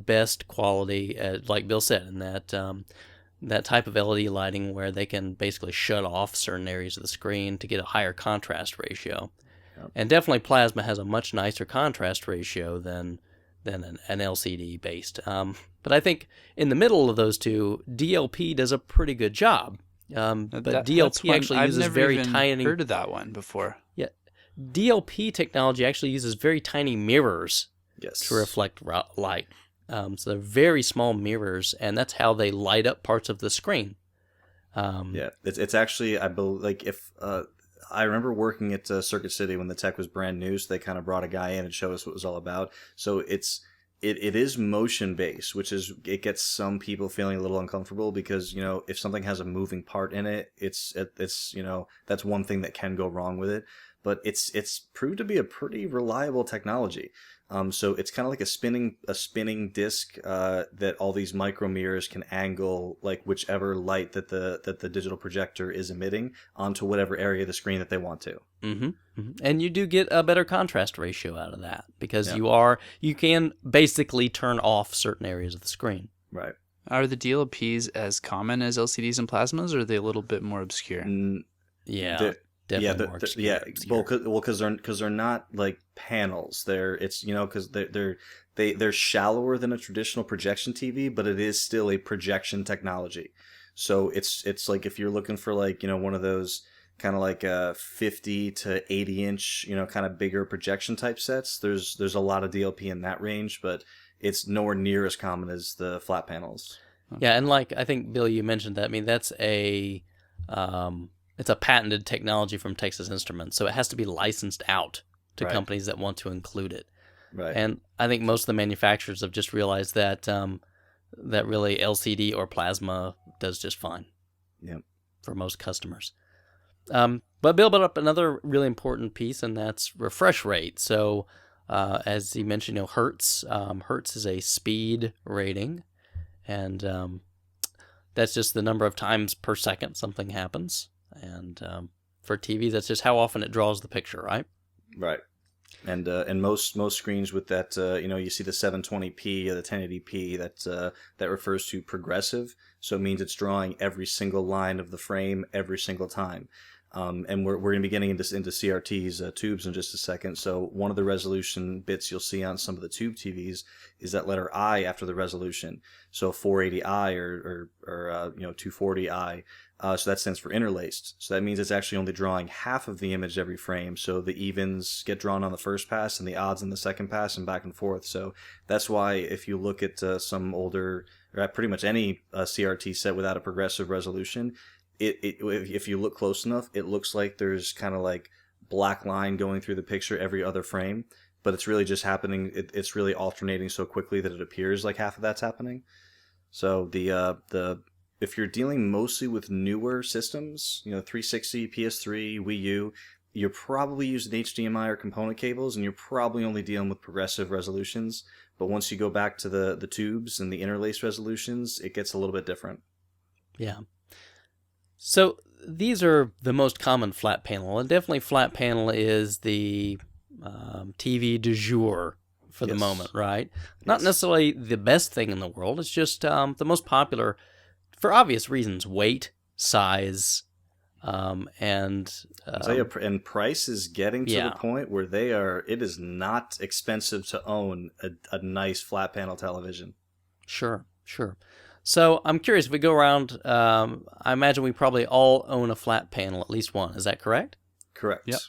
best quality, like Bill said, in that type of LED lighting where they can basically shut off certain areas of the screen to get a higher contrast ratio. Yep. And definitely plasma has a much nicer contrast ratio than an LCD based. But I think in the middle of those two, DLP does a pretty good job. But DLP actually uses very tiny. I've never heard of that one before. Yeah, DLP technology actually uses very tiny mirrors to reflect light. So they're very small mirrors, and that's how they light up parts of the screen. It's actually, I believe, like if I remember working at Circuit City when the tech was brand new, so they kind of brought a guy in and showed us what it was all about. So it is motion based, which is, it gets some people feeling a little uncomfortable because, you know, if something has a moving part in it, it's you know, that's one thing that can go wrong with it. But it's proved to be a pretty reliable technology. So it's kind of like a spinning disc that all these micro mirrors can angle like whichever light that the digital projector is emitting onto whatever area of the screen that they want to. Mm-hmm. Mm-hmm. And you do get a better contrast ratio out of that because you can basically turn off certain areas of the screen. Right. Are the DLPs as common as LCDs and plasmas, or are they a little bit more obscure? Yeah. Because they're not like panels. They're shallower than a traditional projection TV, but it is still a projection technology. So it's like if you're looking for like, you know, one of those kind of like 50 to 80 inch, you know, kind of bigger projection type sets, there's a lot of DLP in that range, but it's nowhere near as common as the flat panels. Yeah, and like I think Bill, you mentioned that. I mean, that's it's a patented technology from Texas Instruments, so it has to be licensed out to companies that want to include it. Right. And I think most of the manufacturers have just realized that that really LCD or plasma does just fine. Yep. For most customers. But Bill brought up another really important piece, and that's refresh rate. So as he mentioned, you know, hertz. Hertz is a speed rating, and that's just the number of times per second something happens. And for TV, that's just how often it draws the picture, right? Right. And most screens with that, you know, you see the 720p or the 1080p, that refers to progressive. So it means it's drawing every single line of the frame every single time. And we're going to be getting into CRT's tubes in just a second. So one of the resolution bits you'll see on some of the tube TVs is that letter I after the resolution. So 480i or 240i. So that stands for interlaced. So that means it's actually only drawing half of the image every frame. So the evens get drawn on the first pass and the odds in the second pass and back and forth. So that's why if you look at some older, or at pretty much any CRT set without a progressive resolution, if you look close enough, it looks like there's kind of like black line going through the picture every other frame. But it's really just happening. It's really alternating so quickly that it appears like half of that's happening. So if you're dealing mostly with newer systems, 360, PS3, Wii U, you're probably using HDMI or component cables, and you're probably only dealing with progressive resolutions. But once you go back to the tubes and the interlaced resolutions, it gets a little bit different. Yeah. So these are the most common flat panel, and definitely flat panel is the TV du jour for the moment, right? Not necessarily the best thing in the world. It's just the most popular, for obvious reasons: weight, size, and I'll tell you, and price is getting to the point where it is not expensive to own a nice flat panel television. Sure. So I'm curious, if we go around, I imagine we probably all own a flat panel, at least one. Is that correct? Correct. Yep.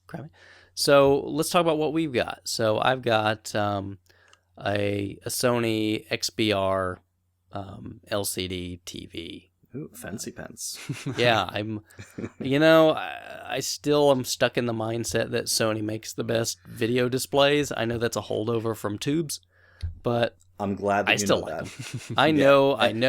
Correct. So let's talk about what we've got. So I've got a Sony XBR LCD TV. Ooh, fancy pants. Yeah, I still am stuck in the mindset that Sony makes the best video displays. I know that's a holdover from tubes, but I'm glad that I still know like that. them. I know. And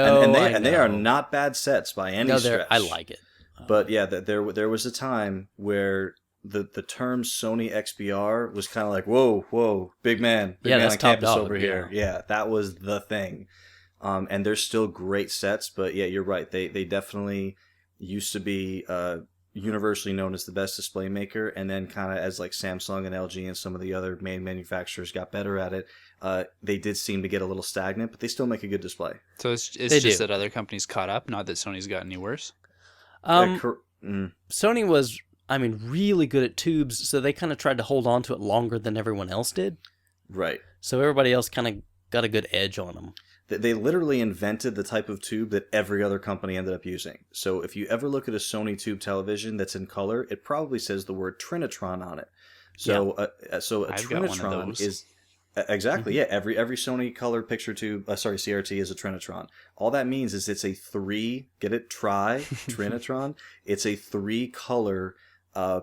they are not bad sets by any stretch. I like it. But yeah, there was a time where the term Sony XBR was kind of like, whoa, big man that's on top campus dog, over here. Yeah, that was the thing. And they're still great sets, but yeah, you're right. They definitely used to be universally known as the best display maker, and then kind of as like Samsung and LG and some of the other main manufacturers got better at it, they did seem to get a little stagnant, but they still make a good display. So it's just that other companies caught up, not that Sony's got any worse? Sony was, really good at tubes, so they kind of tried to hold on to it longer than everyone else did. Right. So everybody else kind of got a good edge on them. They literally invented the type of tube that every other company ended up using. So if you ever look at a Sony tube television that's in color, it probably says the word Trinitron on it. So a Trinitron is exactly every Sony color picture tube, CRT is a Trinitron. All that means is it's a Trinitron. It's a 3-color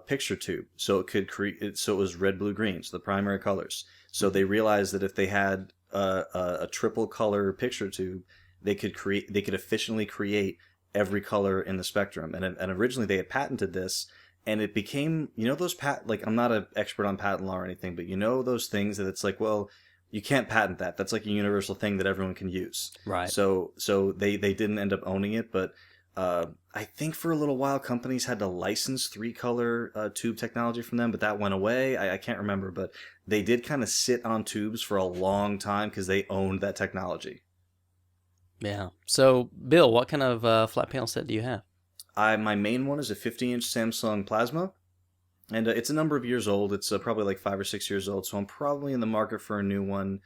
picture tube. So it could create. So it was red, blue, green. So the primary colors. So they realized that if they had a triple color picture tube, they could efficiently create every color in the spectrum. And originally they had patented this, and it became, those I'm not an expert on patent law or anything, but those things that it's like, well, you can't patent that. That's like a universal thing that everyone can use. Right. So they didn't end up owning it, but I think for a little while companies had to license 3-color tube technology from them, but that went away. I can't remember, but they did kind of sit on tubes for a long time because they owned that technology. Yeah. So, Bill, what kind of flat panel set do you have? My main one is a 50-inch Samsung Plasma, and it's a number of years old. It's probably like 5 or 6 years old, so I'm probably in the market for a new one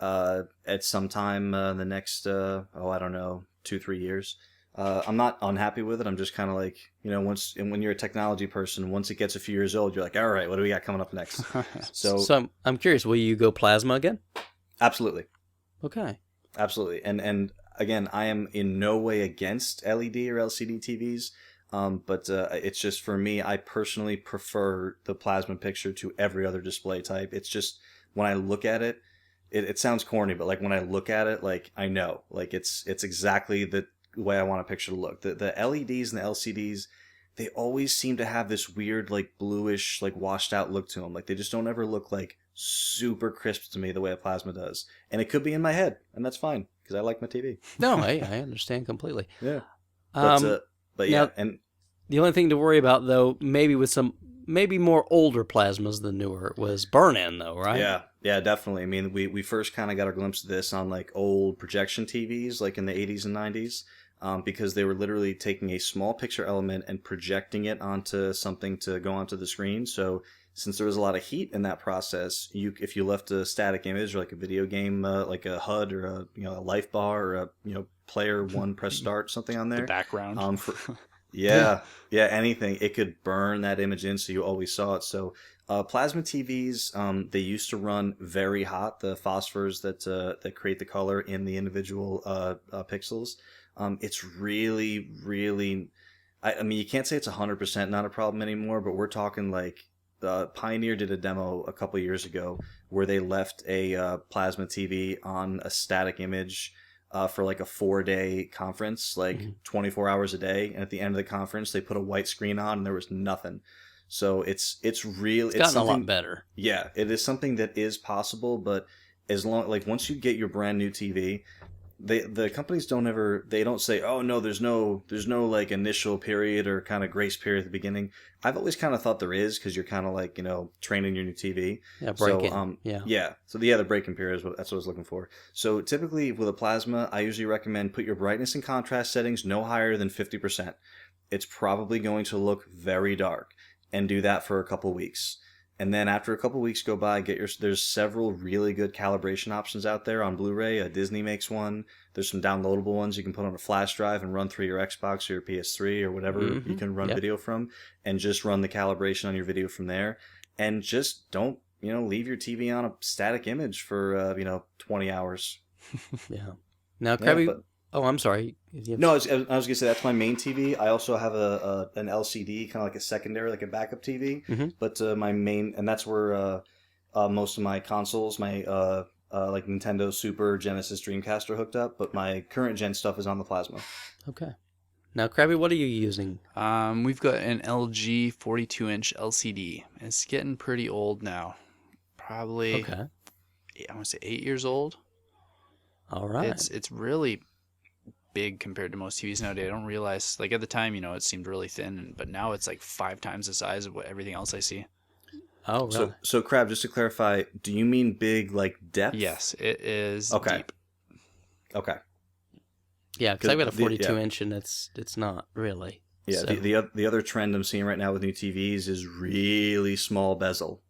at some time in the next, 2-3 years. I'm not unhappy with it. I'm just kind of like, when you're a technology person, once it gets a few years old, you're like, all right, what do we got coming up next? So I'm curious, will you go plasma again? Absolutely. Okay. Absolutely. And again, I am in no way against LED or LCD TVs, but it's just, for me, I personally prefer the plasma picture to every other display type. It's just, when I look at it, it sounds corny, but like when I look at it, like I know, like it's exactly the way I want a picture to look. The LEDs and the LCDs, they always seem to have this weird, like bluish, like washed out look to them. Like they just don't ever look like super crisp to me the way a plasma does. And it could be in my head, and that's fine because I like my TV. No, I understand completely. Yeah. But yeah, now, and the only thing to worry about, though, maybe with some more older plasmas than newer, was burn-in, though, right? Yeah, definitely. I mean, we first kind of got a glimpse of this on like old projection TVs, like in the 80s and 90s. Because they were literally taking a small picture element and projecting it onto something to go onto the screen. So since there was a lot of heat in that process, if you left a static image or like a video game, like a HUD or a life bar or a player one, press start, something on The there. background. Yeah, anything. It could burn that image in so you always saw it. So plasma TVs, they used to run very hot, the phosphors that create the color in the individual pixels. It's really, really, I mean, you can't say it's 100% not a problem anymore, but we're talking like Pioneer did a demo a couple years ago where they left a plasma TV on a static image for like a 4-day conference, like 24 hours a day. And at the end of the conference, they put a white screen on and there was nothing. So it's real. It's gotten a lot better. Yeah, it is something that is possible, but as long, like once you get your brand new TV, the companies don't say, oh no, there's no like initial period or kind of grace period at the beginning. I've always kind of thought there is, because you're kind of like, you know, training your new TV. Yeah, break-in. So, yeah. So the break-in period that's what I was looking for. So typically with a plasma, I usually recommend put your brightness and contrast settings no higher than 50%. It's probably going to look very dark, and do that for a couple weeks. And then after a couple weeks go by, there's several really good calibration options out there on Blu-ray. Disney makes one. There's some downloadable ones you can put on a flash drive and run through your Xbox or your PS3 or whatever you can run video from, and just run the calibration on your video from there. And just don't, you know, leave your TV on a static image for 20 hours. Yeah. Now, Krabby. Yeah, oh, I'm sorry. No, I was gonna say that's my main TV. I also have an LCD, kind of like a secondary, like a backup TV. But my main, and that's where most of my consoles, my like Nintendo, Super, Genesis, Dreamcast are hooked up. But my current gen stuff is on the plasma. Okay. Now, Krabby, what are you using? We've got an LG 42-inch LCD. It's getting pretty old now. Probably, okay. I want to say 8 years old. All right. It's really big compared to most TVs nowadays. I don't realize, like at the time, you know, it seemed really thin, but now it's like 5 times the size of what everything else I see. Oh, really? So Crab, just to clarify, do you mean big like depth? Yes, it is deep. Okay. Yeah, because I've got a 42-inch and it's not really. Yeah, so. the other trend I'm seeing right now with new TVs is really small bezel.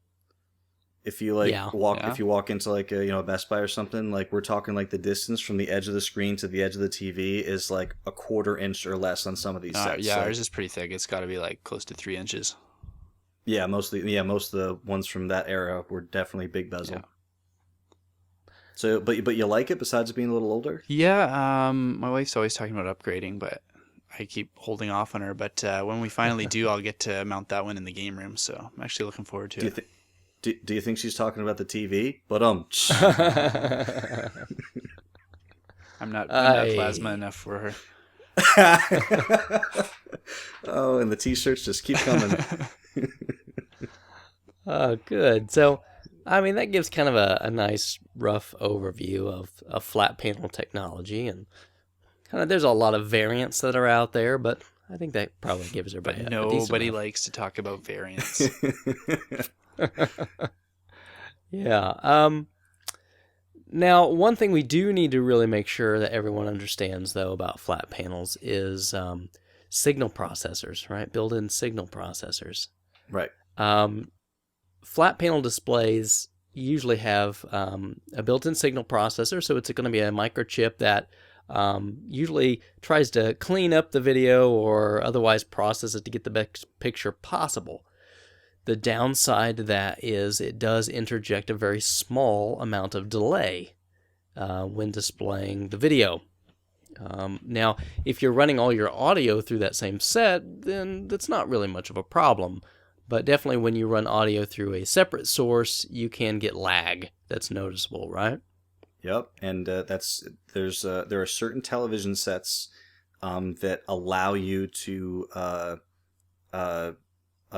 If you if you walk into like a Best Buy or something, like we're talking like the distance from the edge of the screen to the edge of the TV is like a 1/4 inch or less on some of these sets. Yeah, like, ours is pretty thick. It's got to be like close to 3 inches. Yeah, most of the ones from that era were definitely big bezel. Yeah. So, but you like it besides it being a little older? Yeah, my wife's always talking about upgrading, but I keep holding off on her. But when we finally do, I'll get to mount that one in the game room. So I'm actually looking forward to it. Do you think she's talking about the TV? But I'm not plasma enough for her. Oh, and the t-shirts just keep coming. Oh, good. So, I mean, that gives kind of a nice rough overview of flat panel technology, and kind of there's a lot of variants that are out there, but I think that probably gives everybody. But nobody likes to talk about variants. Yeah. Now, one thing we do need to really make sure that everyone understands, though, about flat panels is signal processors, right? Built-in signal processors. Right. Flat panel displays usually have a built-in signal processor, so it's going to be a microchip that usually tries to clean up the video or otherwise process it to get the best picture possible. The downside to that is it does interject a very small amount of delay when displaying the video. Now, if you're running all your audio through that same set, then that's not really much of a problem. But definitely when you run audio through a separate source, you can get lag that's noticeable, right? Yep, and there are certain television sets that allow you to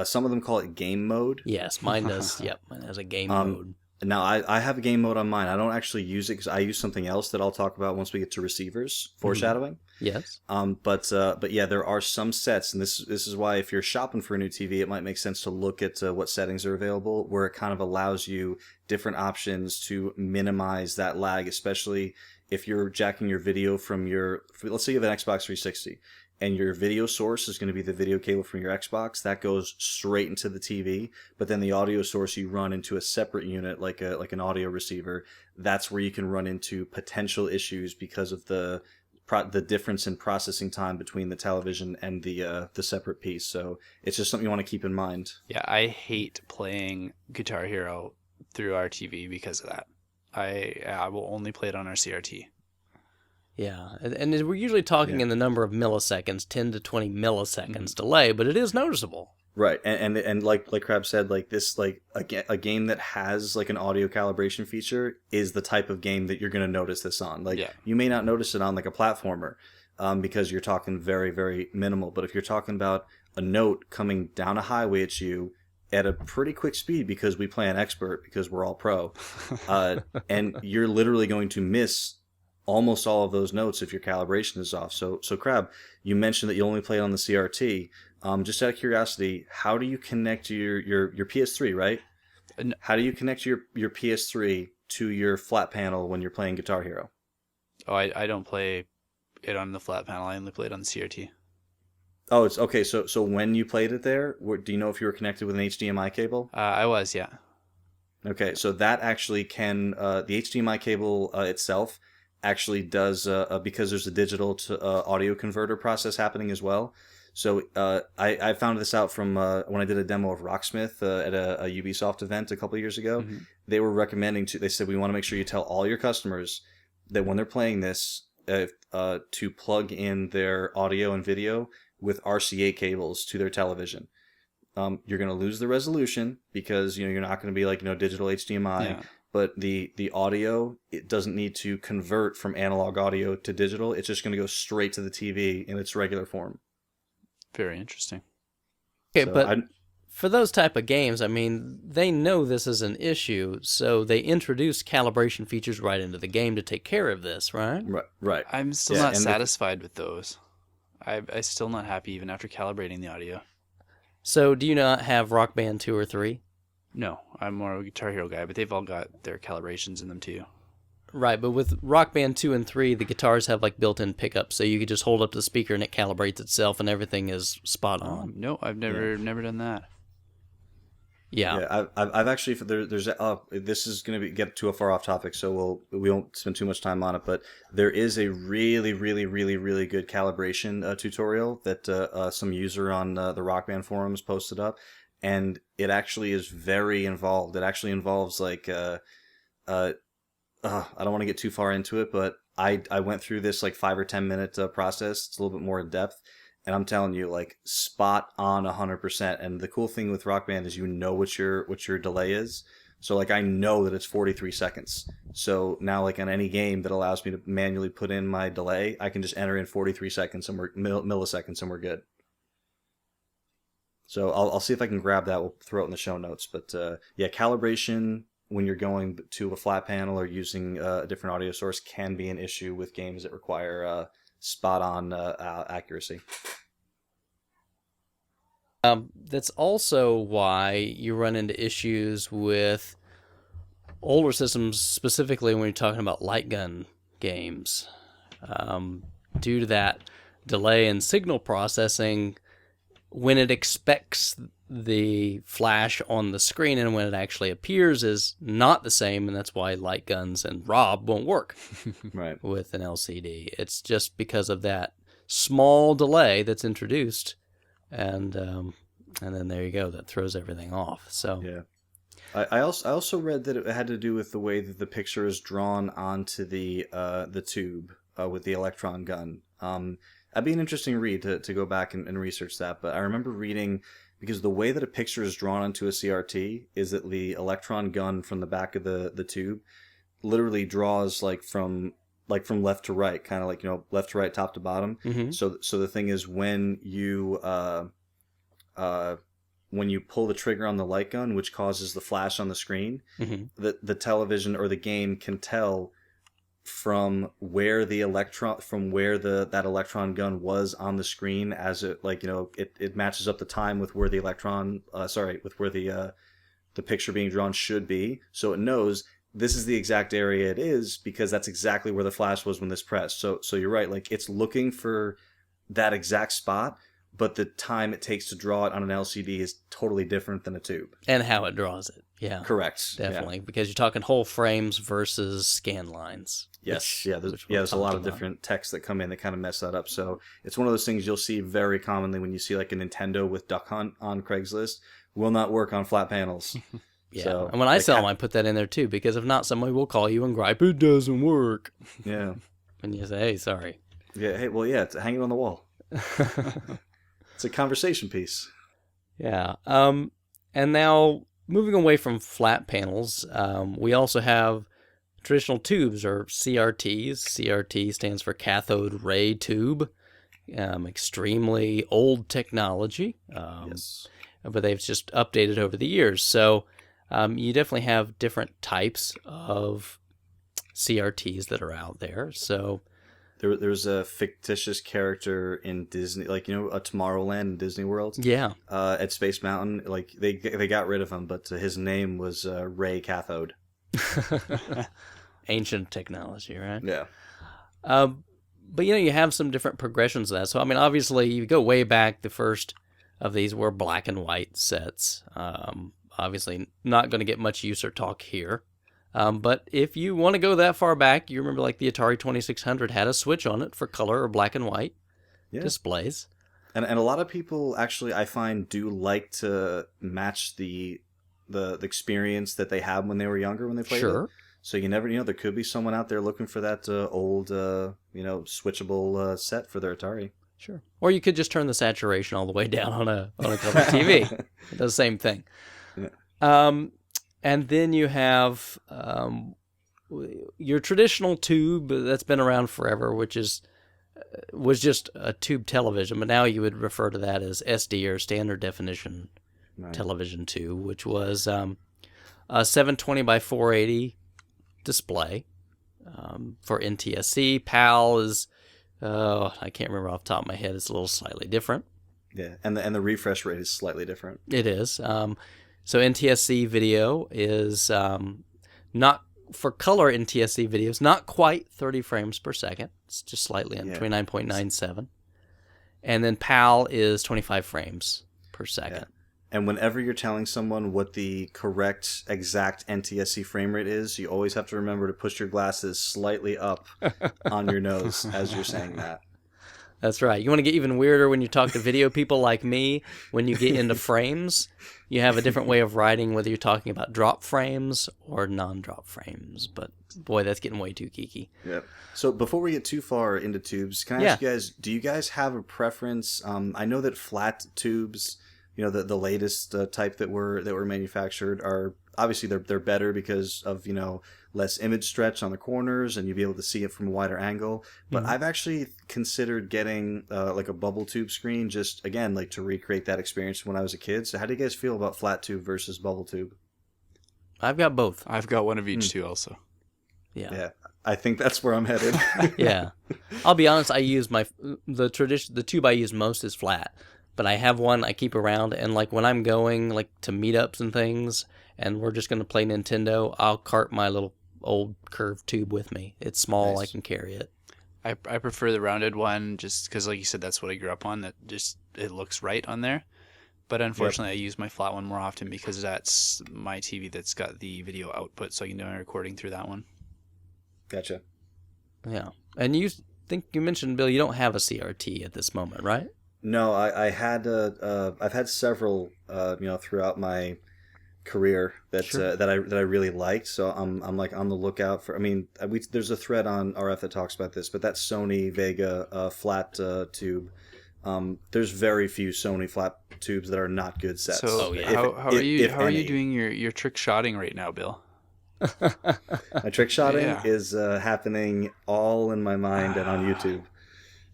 some of them call it game mode. Yes, mine does. Yep, mine has a game mode. Now, I have a game mode on mine. I don't actually use it because I use something else that I'll talk about once we get to receivers, foreshadowing. Yes. But yeah, there are some sets, and this is why if you're shopping for a new TV, it might make sense to look at what settings are available, where it kind of allows you different options to minimize that lag, especially if you're jacking your video from let's say you have an Xbox 360. And your video source is going to be the video cable from your Xbox. That goes straight into the TV. But then the audio source you run into a separate unit, like an audio receiver. That's where you can run into potential issues because of the the difference in processing time between the television and the separate piece. So it's just something you want to keep in mind. Yeah, I hate playing Guitar Hero through our TV because of that. I will only play it on our CRT. Yeah, and we're usually talking in the number of milliseconds, 10 to 20 milliseconds delay, but it is noticeable. Right, and like Crab said, like this, like a game that has like an audio calibration feature is the type of game that you're going to notice this on. Like you may not notice it on like a platformer, because you're talking very, very minimal. But if you're talking about a note coming down a highway at you at a pretty quick speed, because we play an expert, because we're all pro, and you're literally going to miss almost all of those notes if your calibration is off. So Crab, you mentioned that you only play it on the CRT. Just out of curiosity, how do you connect your PS3, right? How do you connect your PS3 to your flat panel when you're playing Guitar Hero? Oh, I don't play it on the flat panel. I only play it on the CRT. Oh, it's okay. So when you played it there, do you know if you were connected with an HDMI cable? I was, yeah. Okay, so that actually can the HDMI cable itself actually does because there's a digital to audio converter process happening as well. So I found this out from when I did a demo of Rocksmith at a Ubisoft event a couple of years ago. Mm-hmm. They were recommending they said, we want to make sure you tell all your customers that when they're playing this to plug in their audio and video with RCA cables to their television. You're going to lose the resolution because you're not going to be like digital HDMI. Yeah. But the audio, it doesn't need to convert from analog audio to digital. It's just going to go straight to the TV in its regular form. Very interesting. Okay, so but for those type of games, I mean, they know this is an issue, so they introduce calibration features right into the game to take care of this, right? Right. I'm still not satisfied with those. I'm still not happy even after calibrating the audio. So do you not have Rock Band 2 or 3? No, I'm more of a Guitar Hero guy, but they've all got their calibrations in them too. Right, but with Rock Band 2 and 3, the guitars have like built-in pickups, so you could just hold up the speaker and it calibrates itself and everything is spot on. No, I've never done that. Yeah. I've actually there's this is going to get too far off topic, so we won't spend too much time on it. But there is a really, really, really, really good calibration tutorial that some user on the Rock Band forums posted up, and it actually is very involved. It actually involves like I don't want to get too far into it, but I went through this like 5 or 10 minute process. It's a little bit more in depth. And I'm telling you, like, spot on 100%. And the cool thing with Rock Band is what your delay is. So, like, I know that it's 43 seconds. So now, like, on any game that allows me to manually put in my delay, I can just enter in 43 seconds and milliseconds and we're good. So I'll see if I can grab that. We'll throw it in the show notes. But, yeah, calibration when you're going to a flat panel or using a different audio source can be an issue with games that require spot-on accuracy. That's also why you run into issues with older systems, specifically when you're talking about light gun games. Due to that delay in signal processing, when it expects the flash on the screen and when it actually appears is not the same, and that's why light guns and Rob won't work right with an LCD. It's just because of that small delay that's introduced, and then there you go. That throws everything off. So yeah, I also read that it had to do with the way that the picture is drawn onto the tube with the electron gun. That'd be an interesting read to go back and research that. But I remember reading, because the way that a picture is drawn onto a CRT is that the electron gun from the back of the tube literally draws like from left to right, kind of like left to right, top to bottom. Mm-hmm. So the thing is, when you pull the trigger on the light gun, which causes the flash on the screen, mm-hmm. the television or the game can tell from where that electron gun was on the screen, as it it matches up the time with where the the picture being drawn should be, so it knows this is the exact area it is because that's exactly where the flash was when this pressed. So you're right, like it's looking for that exact spot, but the time it takes to draw it on an LCD is totally different than a tube. And how it draws it. Yeah. Correct. Definitely. Because you're talking whole frames versus scan lines. Yes. which There's a lot of about. different texts that come in that kind of mess that up. So it's one of those things you'll see very commonly when you see like a Nintendo with Duck Hunt on Craigslist. Will not work on flat panels. Yeah. So, and when I sell them, I put that in there too, because if not, somebody will call you and gripe, it doesn't work. Yeah. And you say, hey, sorry. Yeah. Hey, well, yeah, hang it on the wall. It's a conversation piece. Yeah. And now moving away from flat panels, we also have traditional tubes, or CRTs. CRT stands for cathode ray tube. Extremely old technology. Yes. But they've just updated over the years. So you definitely have different types of CRTs that are out there. So There's a fictitious character in Disney, like, you know, a Tomorrowland in Disney World. yeah, At Space Mountain, like they got rid of him, but his name was Ray Cathode. ancient technology, right? Yeah. But you know, you have some different progressions of that. So I mean, obviously, you go way back. The first of these were black and white sets. Obviously, not going to get much use or talk here. But if you want to go that far back, you remember like the Atari 2600 had a switch on it for color or black and white displays. And a lot of people actually, I find, do like to match the experience that they had when they were younger when they played it. So you never, there could be someone out there looking for that old, switchable set for their Atari. Sure. Or you could just turn the saturation all the way down on a color TV. It does the same thing. Yeah. And then you have your traditional tube that's been around forever, which was just a tube television, but now you would refer to that as SD, or standard definition television tube, which was a 720 by 480 display for NTSC. PAL is, I can't remember off the top of my head. It's a little slightly different. Yeah, and the refresh rate is slightly different. It is. So NTSC video is not, for color NTSC videos, not quite 30 frames per second. It's just slightly under 29.97. And then PAL is 25 frames per second. Yeah. And whenever you're telling someone what the correct, exact NTSC frame rate is, you always have to remember to push your glasses slightly up on your nose as you're saying that. That's right. You want to get even weirder when you talk to video people like me. When you get into frames, you have a different way of writing, whether you're talking about drop frames or non-drop frames. But boy, that's getting way too geeky. Yeah. So before we get too far into tubes, can I ask you guys, do you guys have a preference? I know that flat tubes, the latest type that were manufactured are obviously they're better because of less image stretch on the corners, and you'll be able to see it from a wider angle. But I've actually considered getting like a bubble tube screen, just again like to recreate that experience when I was a kid. So how do you guys feel about flat tube versus bubble tube? I've got both. I've got one of each too also. Yeah, I think that's where I'm headed. Yeah, I'll be honest. I use the tube I use most is flat, but I have one I keep around, and like when I'm going like to meetups and things, and we're just gonna play Nintendo, I'll cart my little old curved tube with me. It's small, nice. I can carry it. I prefer the rounded one just because, like you said, that's what I grew up on. That just it looks right on there. But unfortunately, I use my flat one more often because that's my TV that's got the video output, so I can do my recording through that one. Gotcha. Yeah, and you mentioned, Bill, you don't have a CRT at this moment, right? No, I've had several throughout my career that I really liked. So I'm like on the lookout for. I mean, there's a thread on RF that talks about this, but that Sony Vega flat tube. There's very few Sony flat tubes that are not good sets. So how are you doing your trick shotting right now, Bill? My trick shotting is happening all in my mind and on YouTube.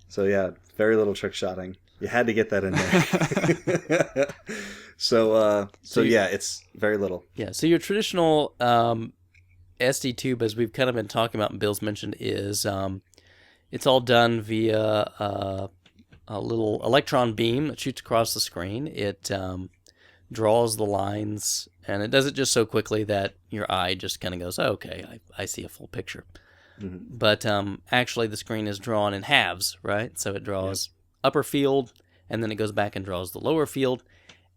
So yeah, very little trick shotting. You had to get that in there. So yeah, it's very little. Yeah. So your traditional SD tube, as we've kind of been talking about and Bill's mentioned, is it's all done via a little electron beam that shoots across the screen. It draws the lines, and it does it just so quickly that your eye just kind of goes, oh, okay, I see a full picture. Mm-hmm. But actually the screen is drawn in halves, right? So it draws upper field and then it goes back and draws the lower field.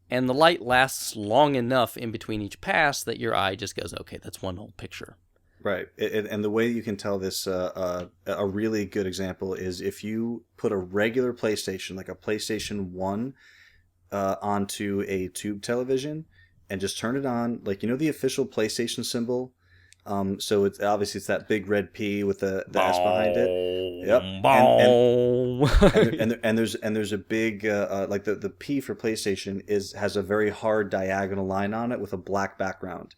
And the light lasts long enough in between each pass that your eye just goes, okay, that's one whole picture. Right. And the way you can tell this, a really good example is if you put a regular PlayStation, like a PlayStation 1, onto a tube television and just turn it on, like, the official PlayStation symbol. So it's obviously it's that big red P with the S behind it. Yep. And there's a big like the P for PlayStation has a very hard diagonal line on it with a black background.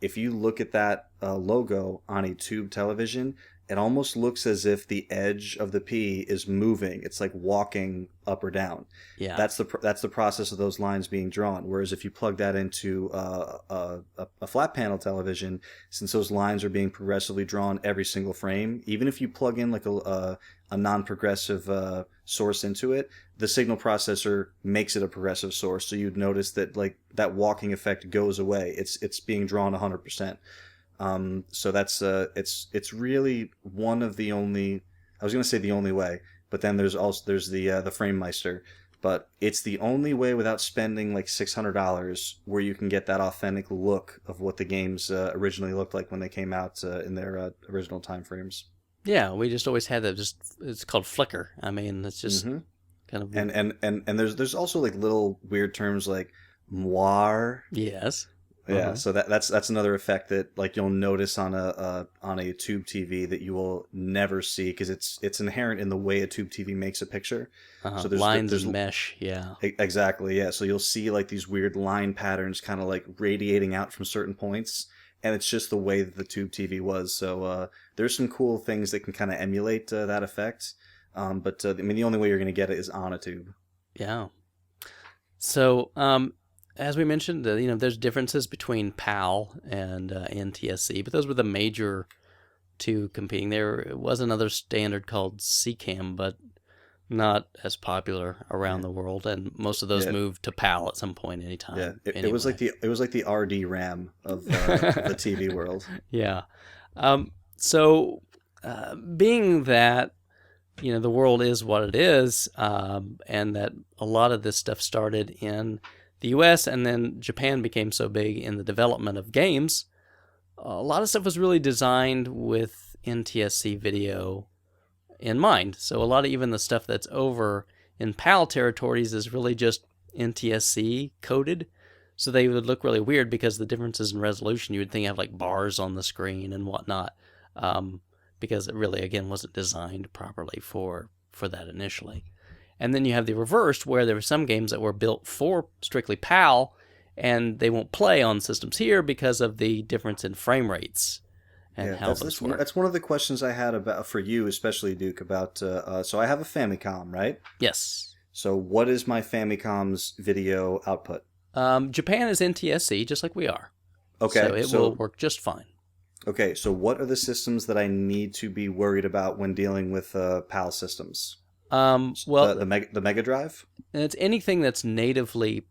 If you look at that logo on a tube television, it almost looks as if the edge of the P is moving. It's like walking up or down. Yeah, that's the process of those lines being drawn. Whereas if you plug that into a flat panel television, since those lines are being progressively drawn every single frame, even if you plug in like a non-progressive source into it, the signal processor makes it a progressive source. So you'd notice that like that walking effect goes away. It's being drawn 100%. So that's it's really one of the only, I was going to say the only way, but then there's the FrameMeister, but it's the only way without spending like $600 where you can get that authentic look of what the games originally looked like when they came out in their original time frames. Yeah, we just always had that. It's called flicker. I mean, it's just kind of and there's also like little weird terms like moire. Yes. Yeah, so that's another effect that like you'll notice on a tube TV that you will never see because it's inherent in the way a tube TV makes a picture. So there's lines and mesh, yeah. Exactly, yeah. So you'll see like these weird line patterns kind of like radiating out from certain points, and it's just the way that the tube TV was. So there's some cool things that can kind of emulate that effect, but I mean the only way you're going to get it is on a tube. Yeah. So as we mentioned, there's differences between PAL and NTSC, but those were the major two competing. There was another standard called CCAM, but not as popular around the world, and most of those moved to PAL at some point, anytime. Yeah, it was like the RD RAM of the TV world. Yeah. So being that the world is what it is, and that a lot of this stuff started in the US, and then Japan became so big in the development of games, a lot of stuff was really designed with NTSC video in mind. So a lot of even the stuff that's over in PAL territories is really just NTSC coded. So they would look really weird because the differences in resolution, you would think have like bars on the screen and whatnot, because it really, again, wasn't designed properly for that initially. And then you have the reverse, where there were some games that were built for strictly PAL, and they won't play on systems here because of the difference in frame rates and how those work. That's one of the questions I had about for you, especially Duke, about. So I have a Famicom, right? Yes. So what is my Famicom's video output? Japan is NTSC, just like we are. Okay. So it will work just fine. Okay, so what are the systems that I need to be worried about when dealing with PAL systems? Well, the Mega Drive? And it's anything that's natively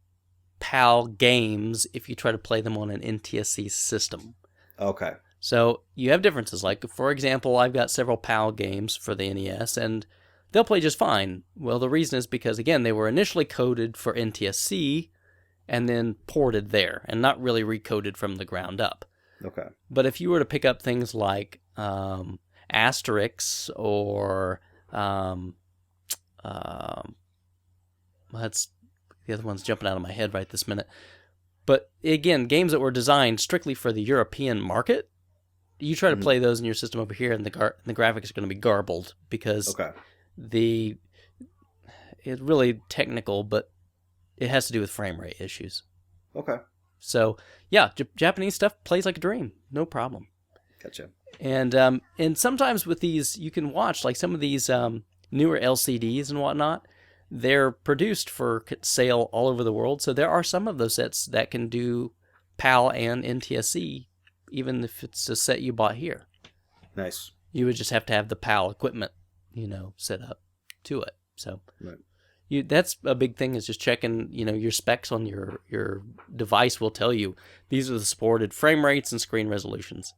PAL games if you try to play them on an NTSC system. Okay. So you have differences. Like, for example, I've got several PAL games for the NES, and they'll play just fine. Well, the reason is because, again, they were initially coded for NTSC and then ported there, and not really recoded from the ground up. Okay. But if you were to pick up things like Asterix or that's the other one's jumping out of my head right this minute. But again, games that were designed strictly for the European market, you try to play those in your system over here, and the graphics are going to be garbled because it's really technical, but it has to do with frame rate issues. Okay. So yeah, Japanese stuff plays like a dream, no problem. Gotcha. And sometimes with these, you can watch like some of these newer LCDs and whatnot. They're produced for sale all over the world, so there are some of those sets that can do PAL and NTSC, even if it's a set you bought here. Nice. You would just have to have the PAL equipment, set up to it. So that's a big thing, is just checking, your specs on your device will tell you these are the supported frame rates and screen resolutions.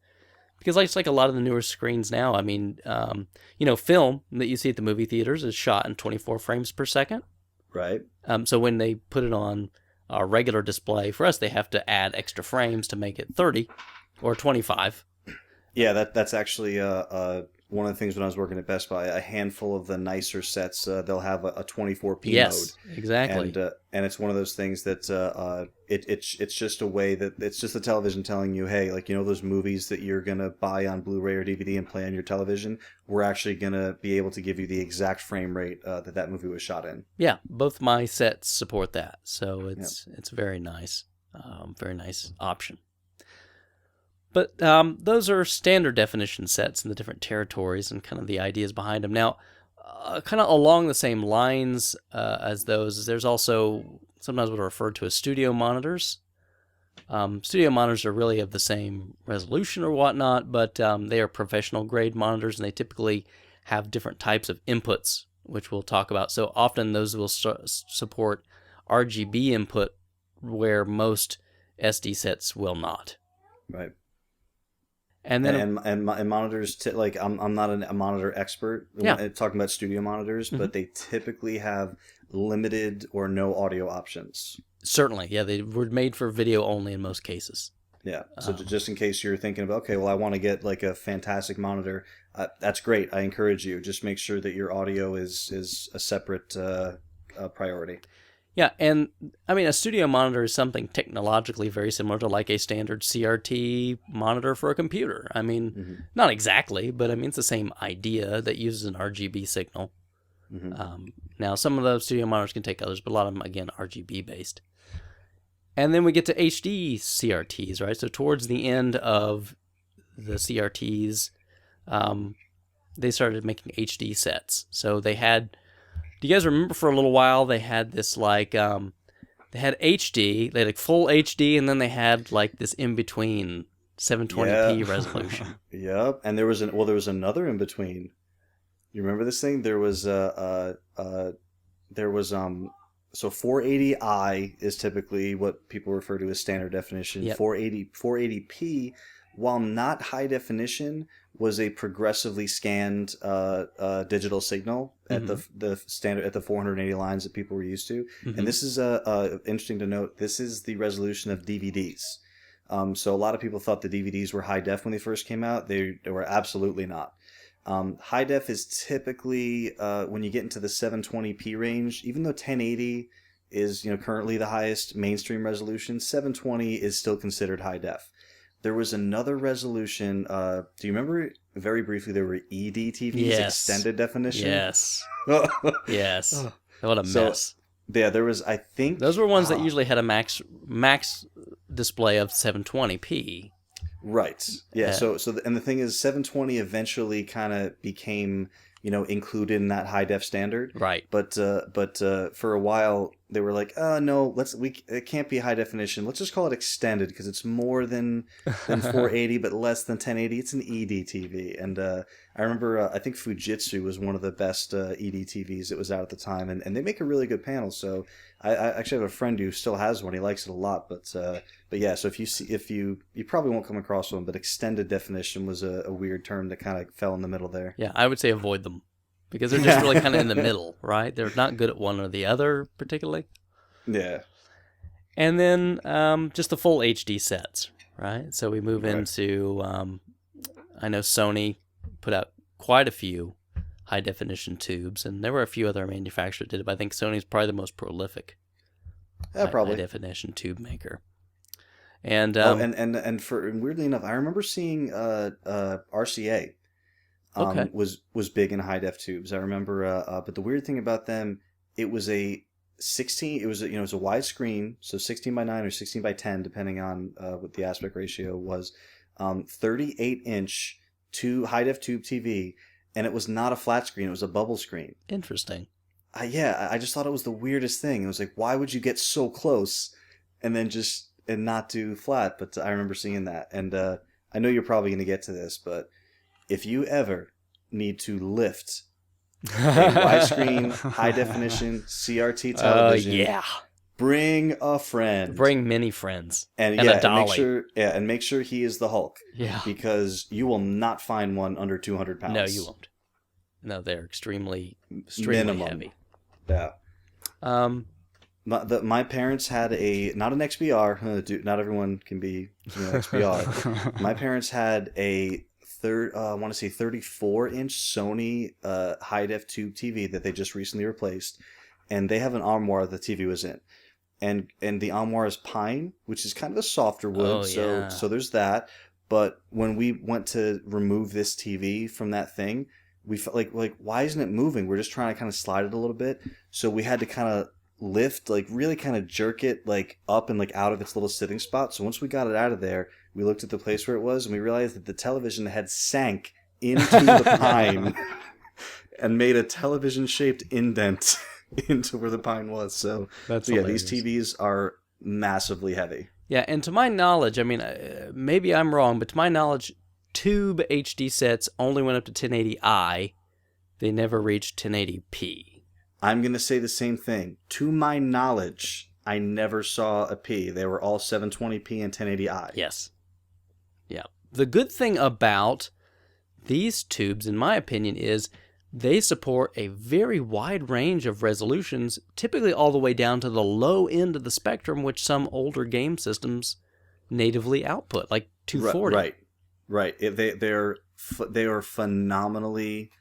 Because it's like a lot of the newer screens now, I mean, film that you see at the movie theaters is shot in 24 frames per second. Right. So when they put it on a regular display, for us, they have to add extra frames to make it 30 or 25. Yeah, that's actually one of the things when I was working at Best Buy. A handful of the nicer sets, they'll have a 24p Yes, mode. exactly. And it's one of those things that it's just a way that it's just the television telling you, hey, like, you know, those movies that you're gonna buy on Blu-ray or DVD and play on your television, we're actually gonna be able to give you the exact frame rate that movie was shot in. Yeah, both my sets support that, so it's very nice, very nice option. But those are standard definition sets in the different territories and kind of the ideas behind them. Now, kind of along the same lines as those, there's also sometimes what are referred to as studio monitors. Studio monitors are really of the same resolution or whatnot, but they are professional grade monitors, and they typically have different types of inputs, which we'll talk about. So often those will support RGB input, where most SD sets will not. Right. And then and monitors, like I'm not a monitor expert, talking about studio monitors, but they typically have limited or no audio options. Certainly, yeah, they were made for video only in most cases. Yeah, so just in case you're thinking of, okay, well, I want to get like a fantastic monitor, that's great. I encourage you. Just make sure that your audio is a separate priority. Yeah, and I mean, a studio monitor is something technologically very similar to like a standard CRT monitor for a computer. I mean, not exactly, but I mean, it's the same idea that uses an RGB signal. Now, some of those studio monitors can take others, but a lot of them, again, RGB based. And then we get to HD CRTs, right? So towards the end of the CRTs, they started making HD sets. So they had... Do you guys remember for a little while they had this like they had HD, they had like full HD, and then they had like this in between 720p resolution. Yep, and there was another in between. You remember this thing? There was so 480i is typically what people refer to as standard definition. Yep. 480p, while not high definition, was a progressively scanned digital signal at the standard at the 480 lines that people were used to. And this is interesting to note. This is the resolution of DVDs. So a lot of people thought the DVDs were high def when they first came out. They were absolutely not. High def is typically when you get into the 720p range. Even though 1080 is currently the highest mainstream resolution, 720 is still considered high def. There was another resolution. Do you remember very briefly there were EDTVs, extended definition? Yes. Yes. What a mess. Yeah, there was, I think... Those were ones that usually had a max display of 720p. Right. Yeah, and the thing is, 720 eventually kind of became... included in that high def standard, right? But for a while they were like, no, it can't be high definition. Let's just call it extended because it's more than 480 but less than 1080. It's an EDTV, and I remember I think Fujitsu was one of the best EDTVs that was out at the time, and they make a really good panel. So I actually have a friend who still has one. He likes it a lot, but yeah. So if you probably won't come across one, but extended definition was a weird term that kind of fell in the middle there. Yeah, I would say avoid them because they're just really kind of in the middle, right? They're not good at one or the other particularly. Yeah. And then just the full HD sets, right? So we move into I know Sony put out quite a few high definition tubes, and there were a few other manufacturers that did it, but I think Sony's probably the most prolific probably high definition tube maker. And and weirdly enough, I remember seeing RCA was big in high def tubes. I remember, but the weird thing about them, it was a 16. It was a widescreen, so 16 by 9 or 16 by 10, depending on what the aspect ratio was. 38-inch high def tube TV, and it was not a flat screen; it was a bubble screen. Interesting. I just thought it was the weirdest thing. It was like, why would you get so close and then and not do flat? But I remember seeing that, and I know you're probably going to get to this, but if you ever need to lift a widescreen, high definition CRT television, bring a friend, bring many friends, and a dolly, and make sure he is the Hulk, because you will not find one under 200 pounds. No, you won't. No, they're extremely minimum heavy. Yeah. My parents had not an XBR. Not everyone can be XBR. My parents had a I want to say 34-inch Sony high def tube TV that they just recently replaced, and they have an armoire the TV was in, and the armoire is pine, which is kind of a softer wood. Oh, yeah. So there's that. But when we went to remove this TV from that thing, we felt like why isn't it moving? We're just trying to kind of slide it a little bit, so we had to kind of lift, like really kind of jerk it like up and like out of its little sitting spot. So once we got it out of there, we looked at the place where it was and we realized that the television had sank into the pine and made a television shaped indent into where the pine was. So That's yeah, hilarious. these TVs are massively heavy. Yeah, and to my knowledge, I mean, maybe I'm wrong, but to my knowledge, tube HD sets only went up to 1080i. They never reached 1080p. I'm going to say the same thing. To my knowledge, I never saw a P. They were all 720p and 1080i. Yes. Yeah. The good thing about these tubes, in my opinion, is they support a very wide range of resolutions, typically all the way down to the low end of the spectrum, which some older game systems natively output, like 240. Right. They are phenomenally.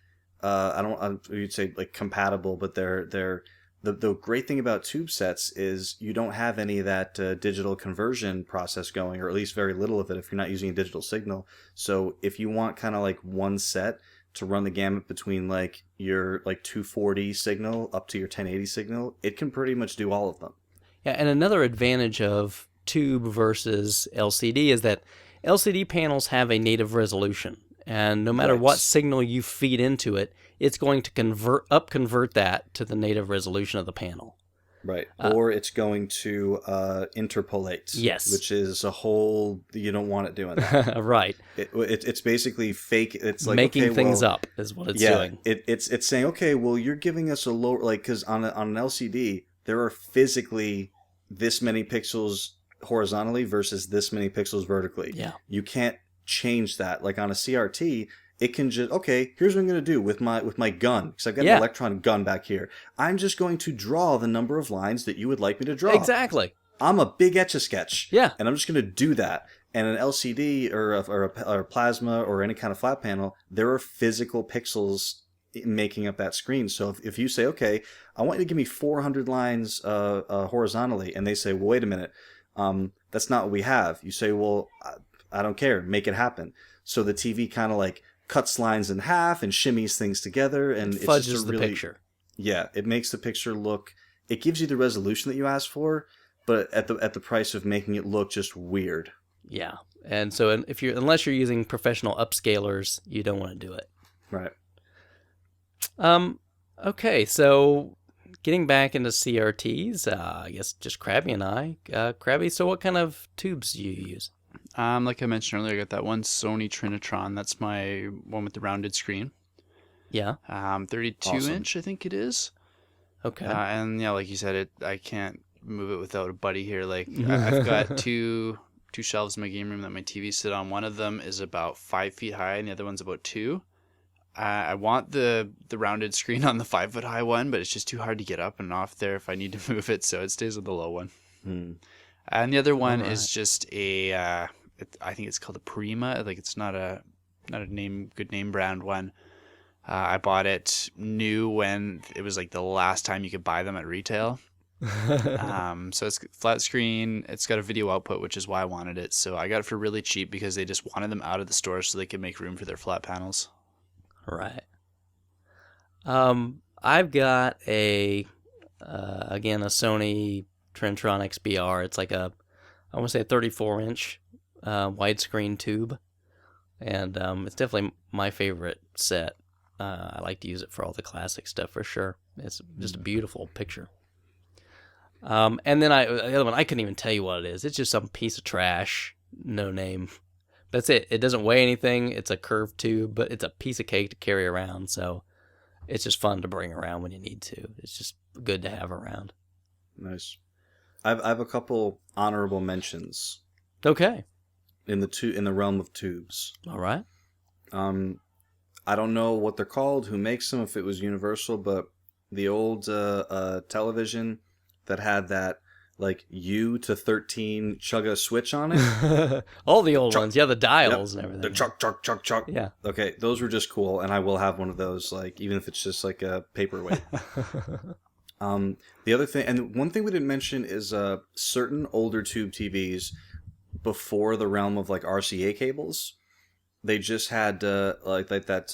You'd say like compatible, but the great thing about tube sets is you don't have any of that digital conversion process going, or at least very little of it if you're not using a digital signal. So if you want kind of like one set to run the gamut between like your like 240 signal up to your 1080 signal, it can pretty much do all of them. Yeah, and another advantage of tube versus LCD is that LCD panels have a native resolution. And no matter what signal you feed into it, it's going to convert that to the native resolution of the panel. Right. Or it's going to interpolate. Yes. Which is a whole, you don't want it doing that. Right. It's basically fake. It's like making things up is what it's doing. It's saying, okay, well, you're giving us a lower, like, because on an LCD, there are physically this many pixels horizontally versus this many pixels vertically. Yeah. You can't change that. Like on a CRT, it can just, okay, here's what I'm going to do with my gun, because I've got an electron gun back here. I'm just going to draw the number of lines that you would like me to draw. Exactly. I'm a big Etch-a-Sketch. Yeah. And I'm just going to do that. And an LCD or a plasma or any kind of flat panel, there are physical pixels making up that screen. So if you say, okay, I want you to give me 400 lines horizontally, and they say, well, wait a minute, that's not what we have. You say, well, I don't care, make it happen. So the TV kind of like cuts lines in half and shimmies things together, and it fudges the picture. Yeah, it makes the picture look. It gives you the resolution that you asked for, but at the price of making it look just weird. Yeah, and so unless you're using professional upscalers, you don't want to do it. Right. Okay, so getting back into CRTs, I guess just Krabby and I. Krabby, so what kind of tubes do you use? Like I mentioned earlier, I got that one Sony Trinitron. That's my one with the rounded screen. Yeah. 32-inch, I think it is. Okay. And yeah, like you said, I can't move it without a buddy here. Like I've got two shelves in my game room that my TV sit on. One of them is about 5 feet high, and the other one's about 2. I want the rounded screen on the 5 foot high one, but it's just too hard to get up and off there if I need to move it, so it stays on the low one. And the other one is just I think it's called a Prima. Like it's not a good name brand one. I bought it new when it was like the last time you could buy them at retail. So it's flat screen. It's got a video output, which is why I wanted it. So I got it for really cheap because they just wanted them out of the store so they could make room for their flat panels. Right. I've got again a Sony Trinitron XBR. It's like I want to say a 34-inch widescreen tube, and it's definitely my favorite set. I like to use it for all the classic stuff for sure. It's just a beautiful picture. And then the other one, I couldn't even tell you what it is. It's just some piece of trash, no name. That's it. It doesn't weigh anything. It's a curved tube, but it's a piece of cake to carry around. So it's just fun to bring around when you need to. It's just good to have around. Nice. I have a couple honorable mentions. Okay. In the realm of tubes. All right. I don't know what they're called, who makes them, if it was Universal, but television that had that like U to 13 chugga switch on it. All the old Chuck. ones, yeah, the dials Yep. and everything. The chuck. Yeah. Okay, those were just cool, and I will have one of those, like even if it's just like a paperweight. The other thing, and one thing we didn't mention is certain older tube TVs before the realm of like RCA cables. They just had like that.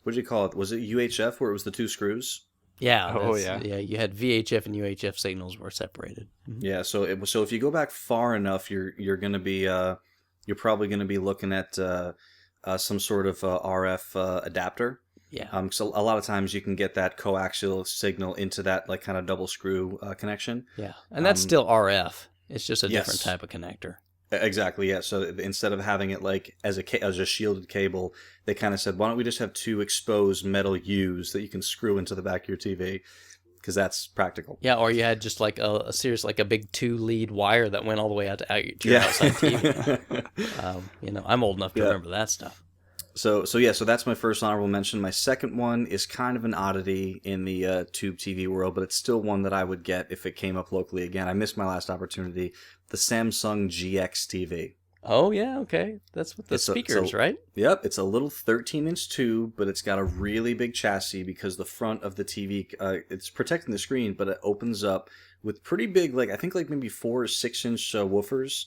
What did you call it? Was it UHF where it was the two screws? Yeah. Oh, yeah. Yeah. You had VHF and UHF signals were separated. Yeah. So if you go back far enough, you're gonna be you're probably gonna be looking at some sort of RF adapter. Yeah. So a lot of times you can get that coaxial signal into that like kind of double screw connection. Yeah. And that's still RF. It's just a yes. different type of connector. Exactly, yeah. So instead of having it like as a shielded cable, they kind of said, why don't we just have two exposed metal U's that you can screw into the back of your TV? Because that's practical. Yeah, or you had just like a series, like a big 2-lead wire that went all the way out to your outside TV. I'm old enough to remember that stuff. So that's my first honorable mention. My second one is kind of an oddity in the tube TV world, but it's still one that I would get if it came up locally again. I missed my last opportunity. The Samsung GX TV. Oh, yeah, okay. That's with the speakers, right? Yep, it's a little 13-inch tube, but it's got a really big chassis because the front of the TV, it's protecting the screen, but it opens up with pretty big, like I think like maybe 4 or 6-inch woofers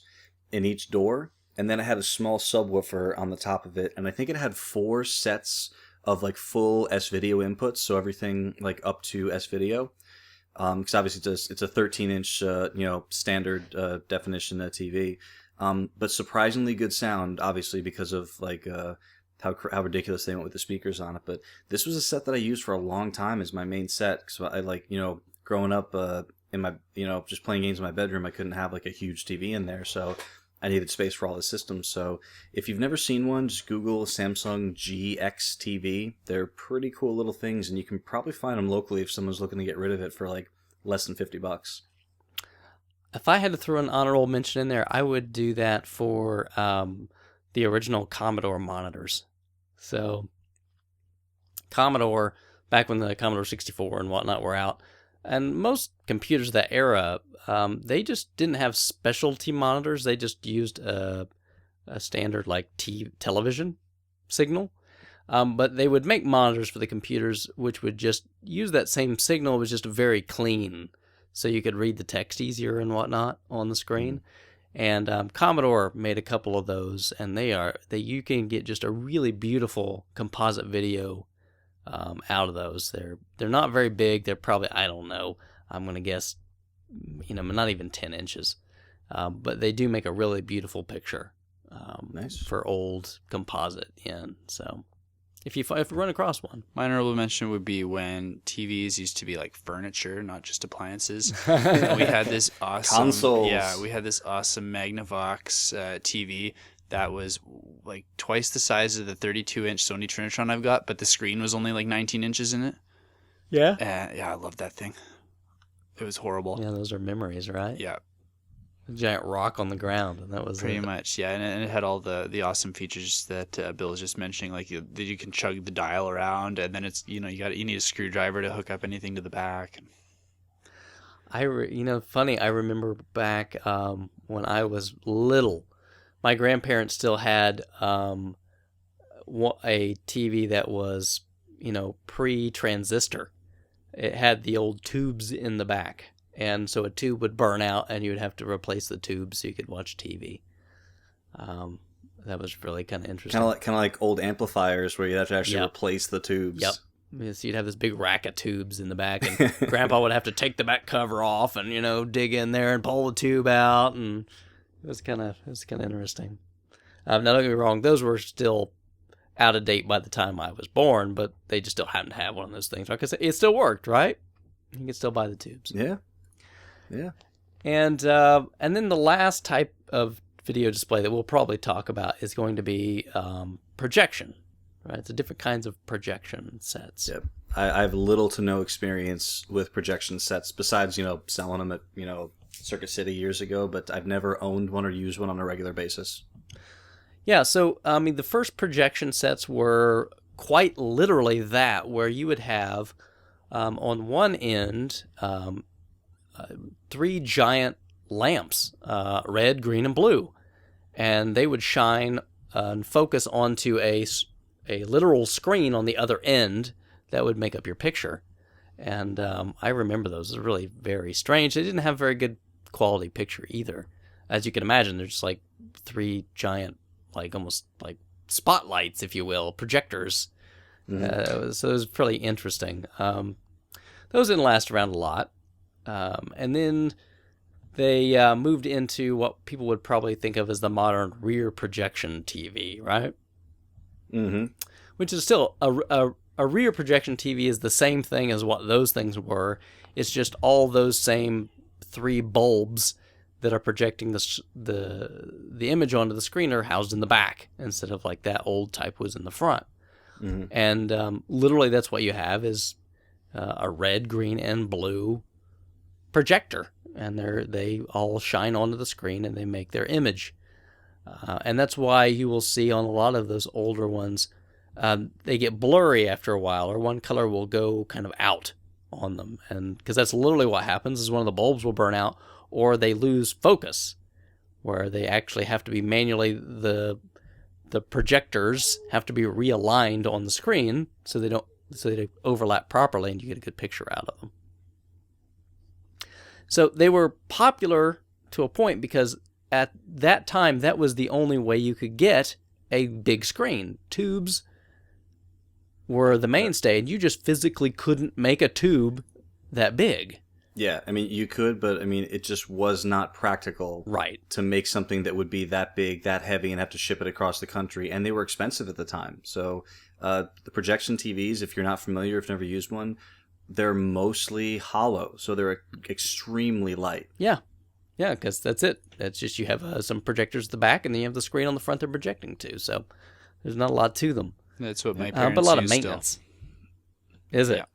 in each door. And then it had a small subwoofer on the top of it, and I think it had 4 sets of like full S-video inputs, so everything like up to S-video. Because obviously it's a 13-inch standard definition TV, but surprisingly good sound, obviously because of like how ridiculous they went with the speakers on it. But this was a set that I used for a long time as my main set, because I like growing up in my just playing games in my bedroom, I couldn't have like a huge TV in there, so I needed space for all the systems. So if you've never seen one, just Google Samsung GX TV. They're pretty cool little things, and you can probably find them locally if someone's looking to get rid of it for like less than $50. If I had to throw an honorable mention in there, I would do that for the original Commodore monitors. So Commodore, back when the Commodore 64 and whatnot were out, and most computers of that era, they just didn't have specialty monitors. They just used a standard like television signal. But they would make monitors for the computers which would just use that same signal. It was just very clean, so you could read the text easier and whatnot on the screen. And Commodore made a couple of those, and you can get just a really beautiful composite video out of those. They're not very big. They're probably, I don't know, I'm going to guess, not even 10 inches. But they do make a really beautiful picture. Nice. For old composite so if you run across one. My honorable mention would be when TVs used to be like furniture, not just appliances. And we had this awesome consoles. Yeah, we had this awesome Magnavox TV that was like twice the size of the 32-inch Sony Trinitron I've got, but the screen was only like 19 inches in it. Yeah. Yeah, I loved that thing. It was horrible. Yeah, those are memories, right? Yeah. A giant rock on the ground, and that was pretty much, yeah. And it had all the awesome features that Bill was just mentioning, like you can chug the dial around, and then it's you need a screwdriver to hook up anything to the back. Funny. I remember back when I was little, my grandparents still had a TV that was pre-transistor. It had the old tubes in the back. And so a tube would burn out, and you would have to replace the tube so you could watch TV. That was really kind of interesting. Kind of like old amplifiers where you'd have to actually replace the tubes. Yep. So you'd have this big rack of tubes in the back, and Grandpa would have to take the back cover off and dig in there and pull the tube out, and it was kind of interesting. Now don't get me wrong; those were still out of date by the time I was born, but they just still happened to have one of those things, right? Because it still worked, right? You could still buy the tubes. Yeah. Yeah. And then the last type of video display that we'll probably talk about is going to be projection, right? It's different kinds of projection sets. Yep. I have little to no experience with projection sets besides, selling them at, Circuit City years ago, but I've never owned one or used one on a regular basis. Yeah, so, the first projection sets were quite literally that, where you would have On one end, 3 giant lamps, red, green, and blue, and they would shine and focus onto a literal screen on the other end that would make up your picture. And I remember those. It was really very strange. They didn't have very good quality picture either. As you can imagine, they're just like 3 giant, like almost like spotlights, if you will, projectors. So it was pretty interesting. Those didn't last around a lot. And then they moved into what people would probably think of as the modern rear projection TV, right? Mm-hmm. Which is still a rear projection TV is the same thing as what those things were. It's just all those same 3 bulbs that are projecting the image onto the screen are housed in the back instead of like that old type was in the front. Mm-hmm. And literally that's what you have is a red, green, and blue projector. And they all shine onto the screen and they make their image. And that's why you will see on a lot of those older ones, they get blurry after a while, or one color will go kind of out on them. And because that's literally what happens is one of the bulbs will burn out, or they lose focus, where they actually have to be manually, the projectors have to be realigned on the screen so they overlap properly and you get a good picture out of them. So they were popular to a point because at that time that was the only way you could get a big screen. Tubes were the mainstay, and you just physically couldn't make a tube that big. Yeah, I mean, you could, but I mean, it just was not practical, right, to make something that would be that big, that heavy, and have to ship it across the country. And they were expensive at the time. So the projection TVs, if you're not familiar, if you've never used one, they're mostly hollow, so they're extremely light. Yeah, because that's it. That's just you have some projectors at the back, and then you have the screen on the front they're projecting to. So there's not a lot to them. That's what my parents but a lot of use maintenance. Still. Is it? Yeah.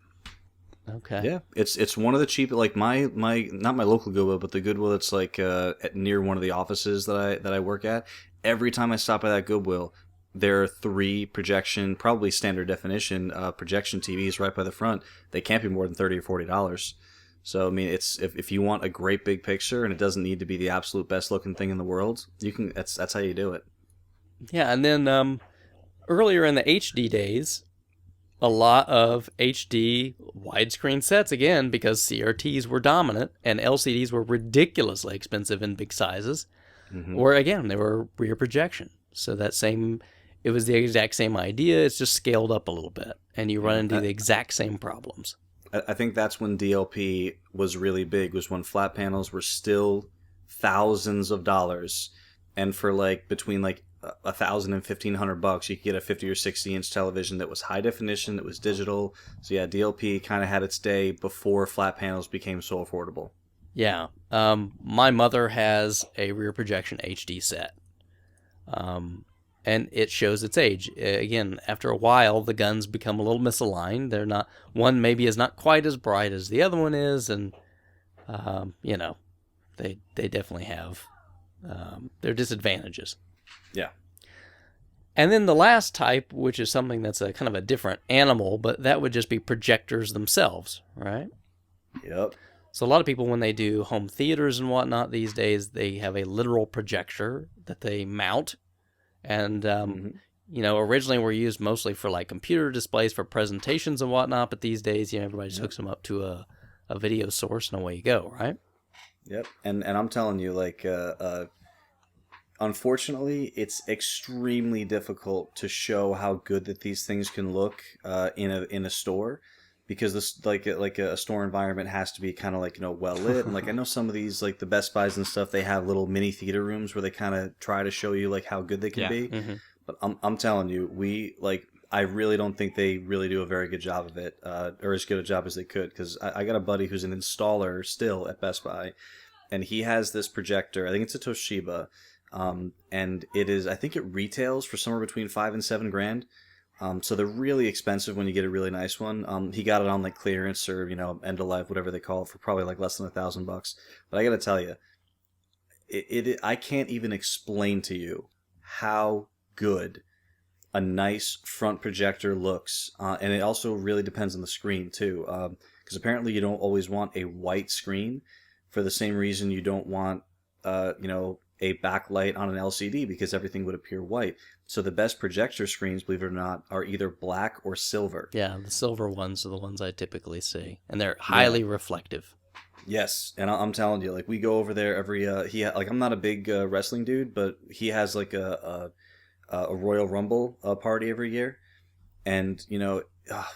Okay. Yeah, it's one of the cheap, like my not my local Goodwill, but the Goodwill that's like near one of the offices that I work at. Every time I stop by that Goodwill, there are 3 projection, probably standard definition projection TVs right by the front. They can't be more than $30 or $40. So I mean, it's if you want a great big picture and it doesn't need to be the absolute best looking thing in the world, you can. That's how you do it. Yeah, and then earlier in the HD days, a lot of HD widescreen sets, again, because CRTs were dominant and LCDs were ridiculously expensive in big sizes, or again, they were rear projection. So it was the exact same idea, it's just scaled up a little bit, and you run into the exact same problems. I think that's when DLP was really big, was when flat panels were still thousands of dollars, and for like between like $1,000 and $1,500, you could get a 50 or 60 inch television that was high definition, that was digital. So yeah, DLP kind of had its day before flat panels became so affordable. Yeah, my mother has a rear projection HD set, and it shows its age. Again, after a while, the guns become a little misaligned. They're not, one maybe is not quite as bright as the other one is, and they definitely have their disadvantages. Yeah. And then the last type, which is something that's a kind of a different animal, but that would just be projectors themselves, right? Yep. So a lot of people, when they do home theaters and whatnot these days, they have a literal projector that they mount. And, originally were used mostly for like computer displays for presentations and whatnot, but these days, everybody just hooks them up to a video source and away you go, right? Yep. And I'm telling you, like, unfortunately, it's extremely difficult to show how good that these things can look in a store, because this like a store environment has to be kind of like well lit, and like I know some of these like the Best Buys and stuff, they have little mini theater rooms where they kind of try to show you like how good they can be. Mm-hmm. But I'm telling you, I really don't think they really do a very good job of it, or as good a job as they could, because I got a buddy who's an installer still at Best Buy, and he has this projector. I think it's a Toshiba. And it is, I think it retails for somewhere between $5,000 and $7,000. So they're really expensive when you get a really nice one. He got it on like clearance or, end of life, whatever they call it, for probably like less than $1,000. But I got to tell you, I can't even explain to you how good a nice front projector looks, and it also really depends on the screen too, because apparently you don't always want a white screen for the same reason you don't want, a backlight on an LCD because everything would appear white. So the best projector screens, believe it or not, are either black or silver. Yeah, the silver ones are the ones I typically see, and they're highly reflective. Yes, and I'm telling you, like we go over there every. I'm not a big wrestling dude, but he has like a Royal Rumble party every year, and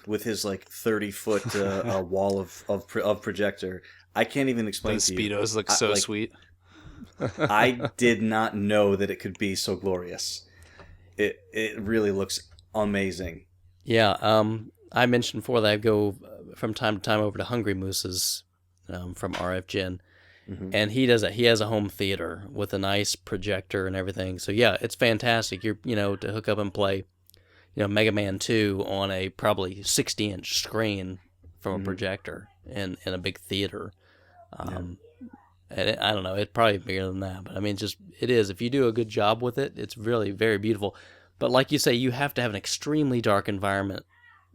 with his like 30-foot wall of projector, I can't even explain Those to you. Speedos look so sweet. I did not know that it could be so glorious. It really looks amazing. Yeah, I mentioned before that I go from time to time over to Hungry Moose's from RF Gen, and he does it. He has a home theater with a nice projector and everything. So yeah, it's fantastic. You're to hook up and play, Mega Man 2 on a probably 60-inch screen from a projector in a big theater. And I don't know, it's probably bigger than that, but I mean, it is. If you do a good job with it, it's really very beautiful. But like you say, you have to have an extremely dark environment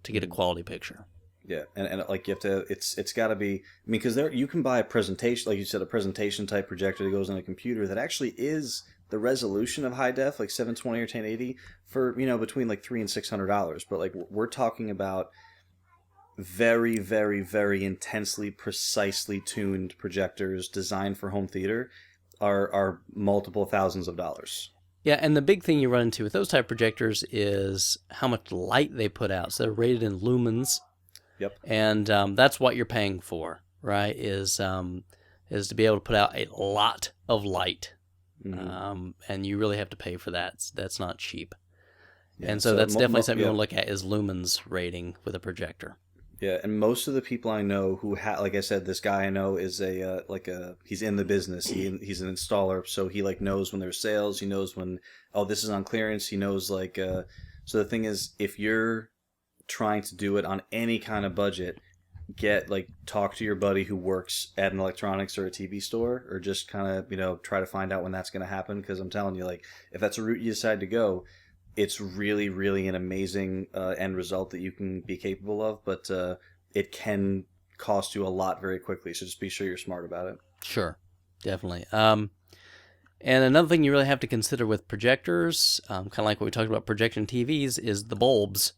to get a quality picture. Yeah, and like you have to, it's got to be. I mean, because you can buy a presentation, like you said, a presentation type projector that goes on a computer that actually is the resolution of high def, like 720 or 1080, for between like $300 and $600. But like we're talking about very, very, very intensely, precisely tuned projectors designed for home theater are multiple thousands of dollars. Yeah, and the big thing you run into with those type of projectors is how much light they put out. So they're rated in lumens. Yep. And that's what you're paying for, right? Is to be able to put out a lot of light. And you really have to pay for that. That's not cheap. Yeah, and so that's definitely something you want to look at is lumens rating with a projector. Yeah, and most of the people I know who like I said, this guy I know is he's in the business. He's an installer, so he like knows when there's sales. He knows when this is on clearance. He knows so the thing is, if you're trying to do it on any kind of budget, talk to your buddy who works at an electronics or a TV store, or just kind of try to find out when that's going to happen, because I'm telling you, like, if that's a route you decide to go, it's really, really an amazing end result that you can be capable of, but it can cost you a lot very quickly, so just be sure you're smart about it. Sure, definitely. And another thing you really have to consider with projectors, kind of like what we talked about projection TVs, is the bulbs.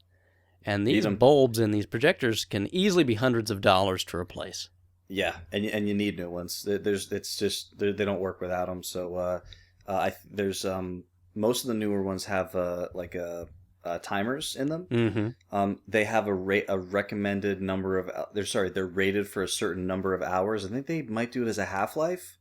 And these bulbs in these projectors can easily be hundreds of dollars to replace. Yeah, and you need new ones. They don't work without them. So most of the newer ones have timers in them. Mm-hmm. They have a recommended number of. They're rated for a certain number of hours. I think they might do it as a half-life.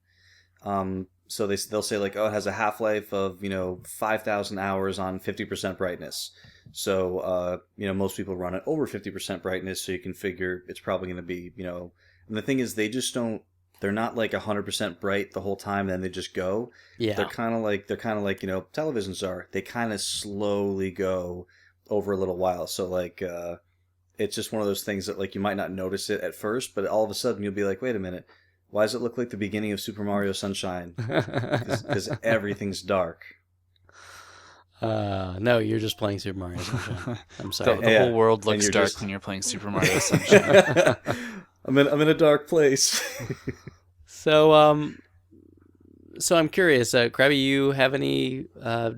So they'll say like, it has a half-life of 5,000 hours on 50% brightness. So most people run it over 50% brightness, so you can figure it's probably going to be And the thing is, they're not like 100% bright the whole time, and then they just go. Yeah, they're kind of like televisions are. They kind of slowly go over a little while. So like it's just one of those things that like you might not notice it at first, but all of a sudden you'll be like, wait a minute. Why does it look like the beginning of Super Mario Sunshine? Because everything's dark. No, you're just playing Super Mario Sunshine. I'm sorry. The whole world looks dark when you're playing Super Mario Sunshine. I'm in a dark place. So I'm curious, Krabby, you have any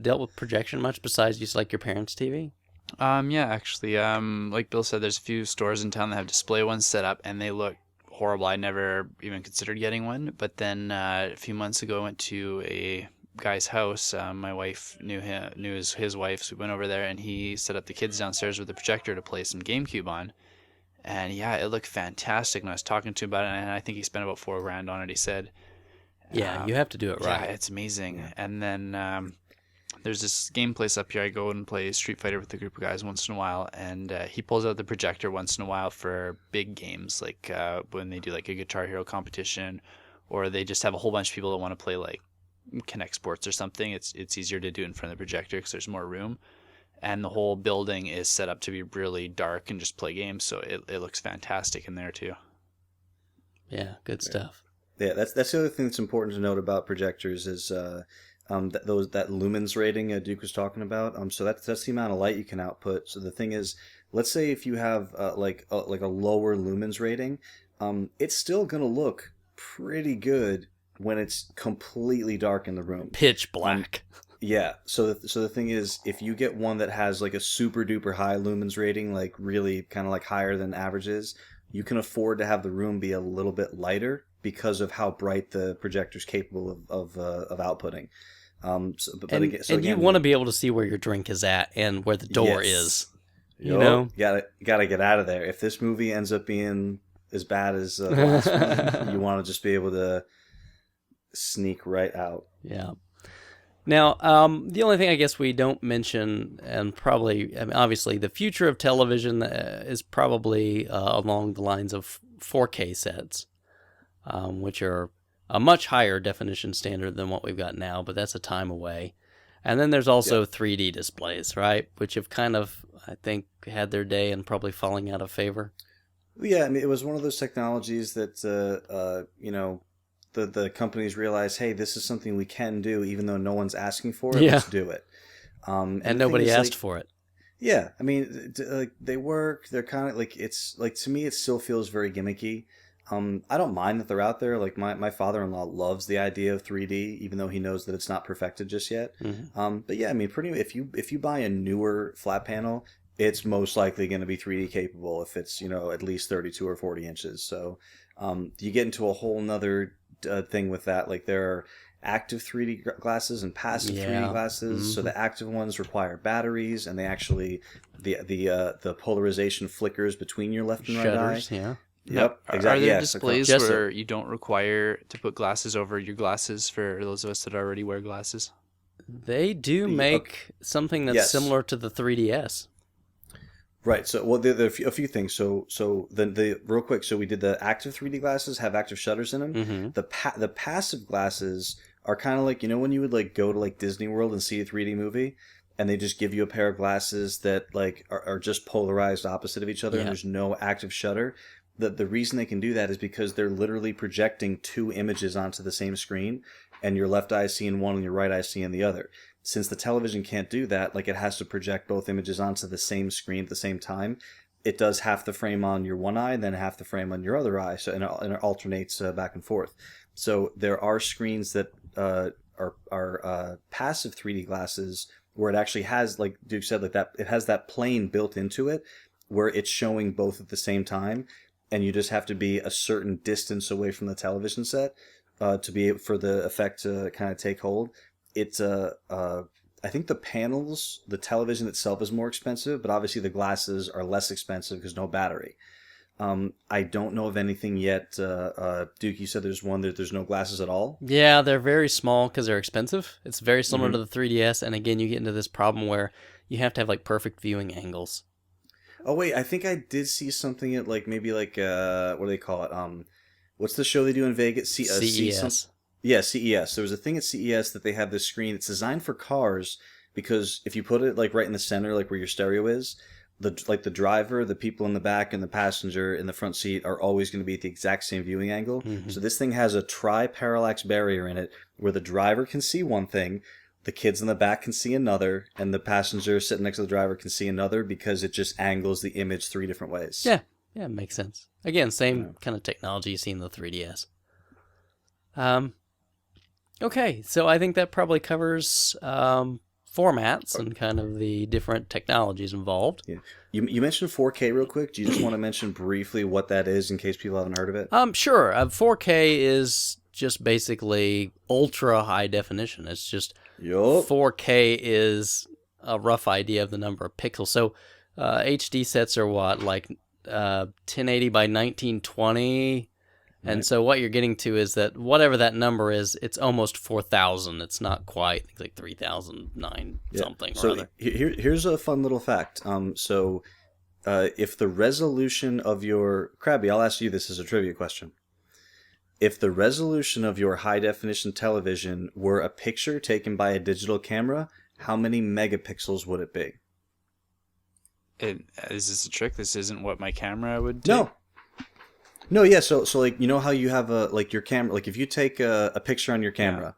dealt with projection much besides just like your parents' TV? Yeah, actually. Like Bill said, there's a few stores in town that have display ones set up, and they look horrible. I never even considered getting one, but then a few months ago I went to a guy's house. My wife knew his wife, so we went over there, and he set up the kids downstairs with a projector to play some GameCube on. And yeah, it looked fantastic. And I was talking to him about it, and I think he spent about $4,000 on it. He said, "Yeah, you have to do it right." Yeah, it's amazing. Yeah. And then there's this game place up here. I go and play Street Fighter with a group of guys once in a while, and he pulls out the projector once in a while for big games, like when they do like a Guitar Hero competition, or they just have a whole bunch of people that want to play like Connect Sports or something. It's easier to do in front of the projector because there's more room, and the whole building is set up to be really dark and just play games, so it looks fantastic in there too. Yeah, good stuff. Yeah, that's the other thing that's important to note about projectors is that lumens rating Duke was talking about. So that's the amount of light you can output. So the thing is, let's say if you have like a lower lumens rating, it's still gonna look pretty good when it's completely dark in the room. Pitch black. Yeah. So the thing is, if you get one that has like a super duper high lumens rating, like really kind of like higher than averages, you can afford to have the room be a little bit lighter because of how bright the projector's capable of outputting. You want to be able to see where your drink is at and where the door is. You know, gotta get out of there. If this movie ends up being as bad as the last one, you want to just be able to sneak right out. Yeah. Now, the only thing I guess we don't mention, and probably, obviously, the future of television is probably along the lines of 4K sets, which are a much higher definition standard than what we've got now, but that's a time away. And then there's also 3D displays, right, which have kind of, I think, had their day and probably falling out of favor. Yeah, I mean, it was one of those technologies that, the companies realize, hey, this is something we can do, even though no one's asking for it. Yeah. Let's do it. And nobody asked for it. Yeah, I mean, they work. They're kind of like, it's like, to me, it still feels very gimmicky. I don't mind that they're out there. Like my father-in-law loves the idea of 3D, even though he knows that it's not perfected just yet. Mm-hmm. But yeah, I mean, if you buy a newer flat panel, it's most likely going to be 3D capable if it's at least 32 or 40 inches. So you get into a whole nother thing with that. Like there are active 3D glasses and passive 3D glasses. Mm-hmm. So the active ones require batteries, and they actually the polarization flickers between your left and right eye. Yeah. Yep, exactly. Are there displays where you don't require to put glasses over your glasses for those of us that already wear glasses? They do make something that's similar to the 3DS. Right. So, well, there are a few things. So the real quick. So we did the active 3D glasses have active shutters in them. Mm-hmm. The passive glasses are kind of like when you would like go to like Disney World and see a 3D movie, and they just give you a pair of glasses that like are just polarized opposite of each other, and there's no active shutter. The reason they can do that is because they're literally projecting two images onto the same screen, and your left eye is seeing one and your right eye is seeing the other. Since the television can't do that, like it has to project both images onto the same screen at the same time, it does half the frame on your one eye and then half the frame on your other eye, so and it alternates back and forth. So there are screens that are passive 3D glasses where it actually has, like Duke said, like that it has that plane built into it where it's showing both at the same time. And you just have to be a certain distance away from the television set to be able, for the effect to kind of take hold. It's I think the panels, the television itself is more expensive, but obviously the glasses are less expensive because no battery. I don't know of anything yet. Duke, you said there's one that there's no glasses at all? Yeah, they're very small because they're expensive. It's very similar to the 3DS, and again, you get into this problem where you have to have like perfect viewing angles. Oh wait, I think I did see something at like maybe like what do they call it? What's the show they do in Vegas? CES. Yeah, CES. There was a thing at CES that they have this screen. It's designed for cars because if you put it like right in the center, like where your stereo is, the driver, the people in the back, and the passenger in the front seat are always going to be at the exact same viewing angle. Mm-hmm. So this thing has a tri-parallax barrier in it where the driver can see one thing, the kids in the back can see another, and the passenger sitting next to the driver can see another because it just angles the image three different ways. Yeah, it makes sense. Again, same kind of technology you see in the 3DS. Okay, so I think that probably covers formats and kind of the different technologies involved. Yeah. You mentioned 4K real quick. Do you just want to mention briefly what that is in case people haven't heard of it? Sure. 4K is just basically ultra high definition. It's just 4K is a rough idea of the number of pixels. So HD sets are what, like 1080 by 1920? And so what you're getting to is that whatever that number is, it's almost 4,000. It's not quite. It's like 3,009 something or other. Here's a fun little fact. If the resolution of your... Krabby, I'll ask you this as a trivia question. If the resolution of your high-definition television were a picture taken by a digital camera, how many megapixels would it be? Is this a trick? This isn't what my camera would do? No, yeah, so like, you know how you have your camera, like if you take a picture on your camera,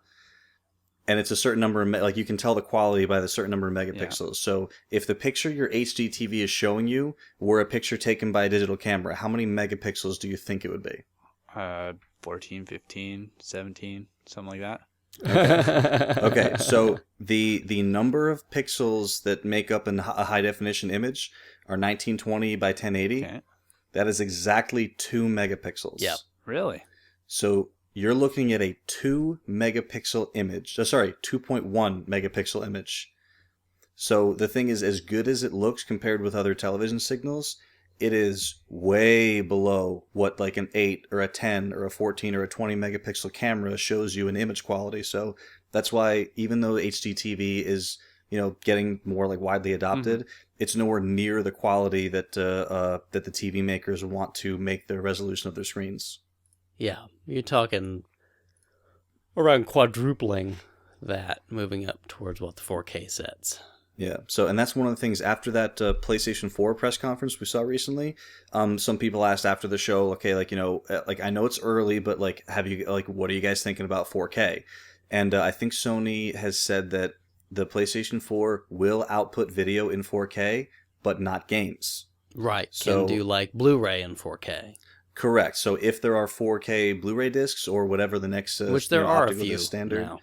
and it's a certain number of like you can tell the quality by the certain number of megapixels. Yeah. So if the picture your HD TV is showing you were a picture taken by a digital camera, how many megapixels do you think it would be? 14, 15, 17, something like that. Okay, so the number of pixels that make up a high definition image are 1920 by 1080. Okay. That is exactly 2 megapixels. Yep. Really? So you're looking at a 2 megapixel image. 2.1 megapixel image. So the thing is, as good as it looks compared with other television signals, it is way below what like an 8 or a 10 or a 14 or a 20 megapixel camera shows you in image quality. So that's why even though HDTV is, getting more like widely adopted, it's nowhere near the quality that that the TV makers want to make the resolution of their screens. Yeah, you're talking around quadrupling that, moving up towards what the 4K sets. Yeah. So, and that's one of the things after that PlayStation 4 press conference we saw recently. Some people asked after the show, okay, like, like I know it's early, but like, what are you guys thinking about 4K? And I think Sony has said that the PlayStation 4 will output video in 4K, but not games. Right. So, can do like Blu-ray in 4K. Correct. So if there are 4K Blu-ray discs or whatever the next which there are a optical few disc standard, now.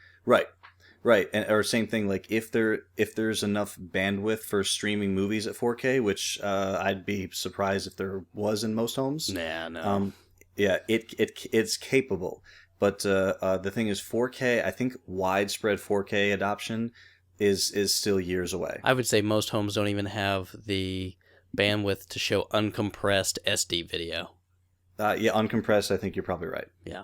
Right, and or same thing. Like if there's enough bandwidth for streaming movies at 4K, which I'd be surprised if there was in most homes. Nah, no. Yeah, it's capable, but the thing is, 4K. I think widespread 4K adoption is still years away. I would say most homes don't even have the bandwidth to show uncompressed SD video. Yeah, uncompressed. I think you're probably right. Yeah,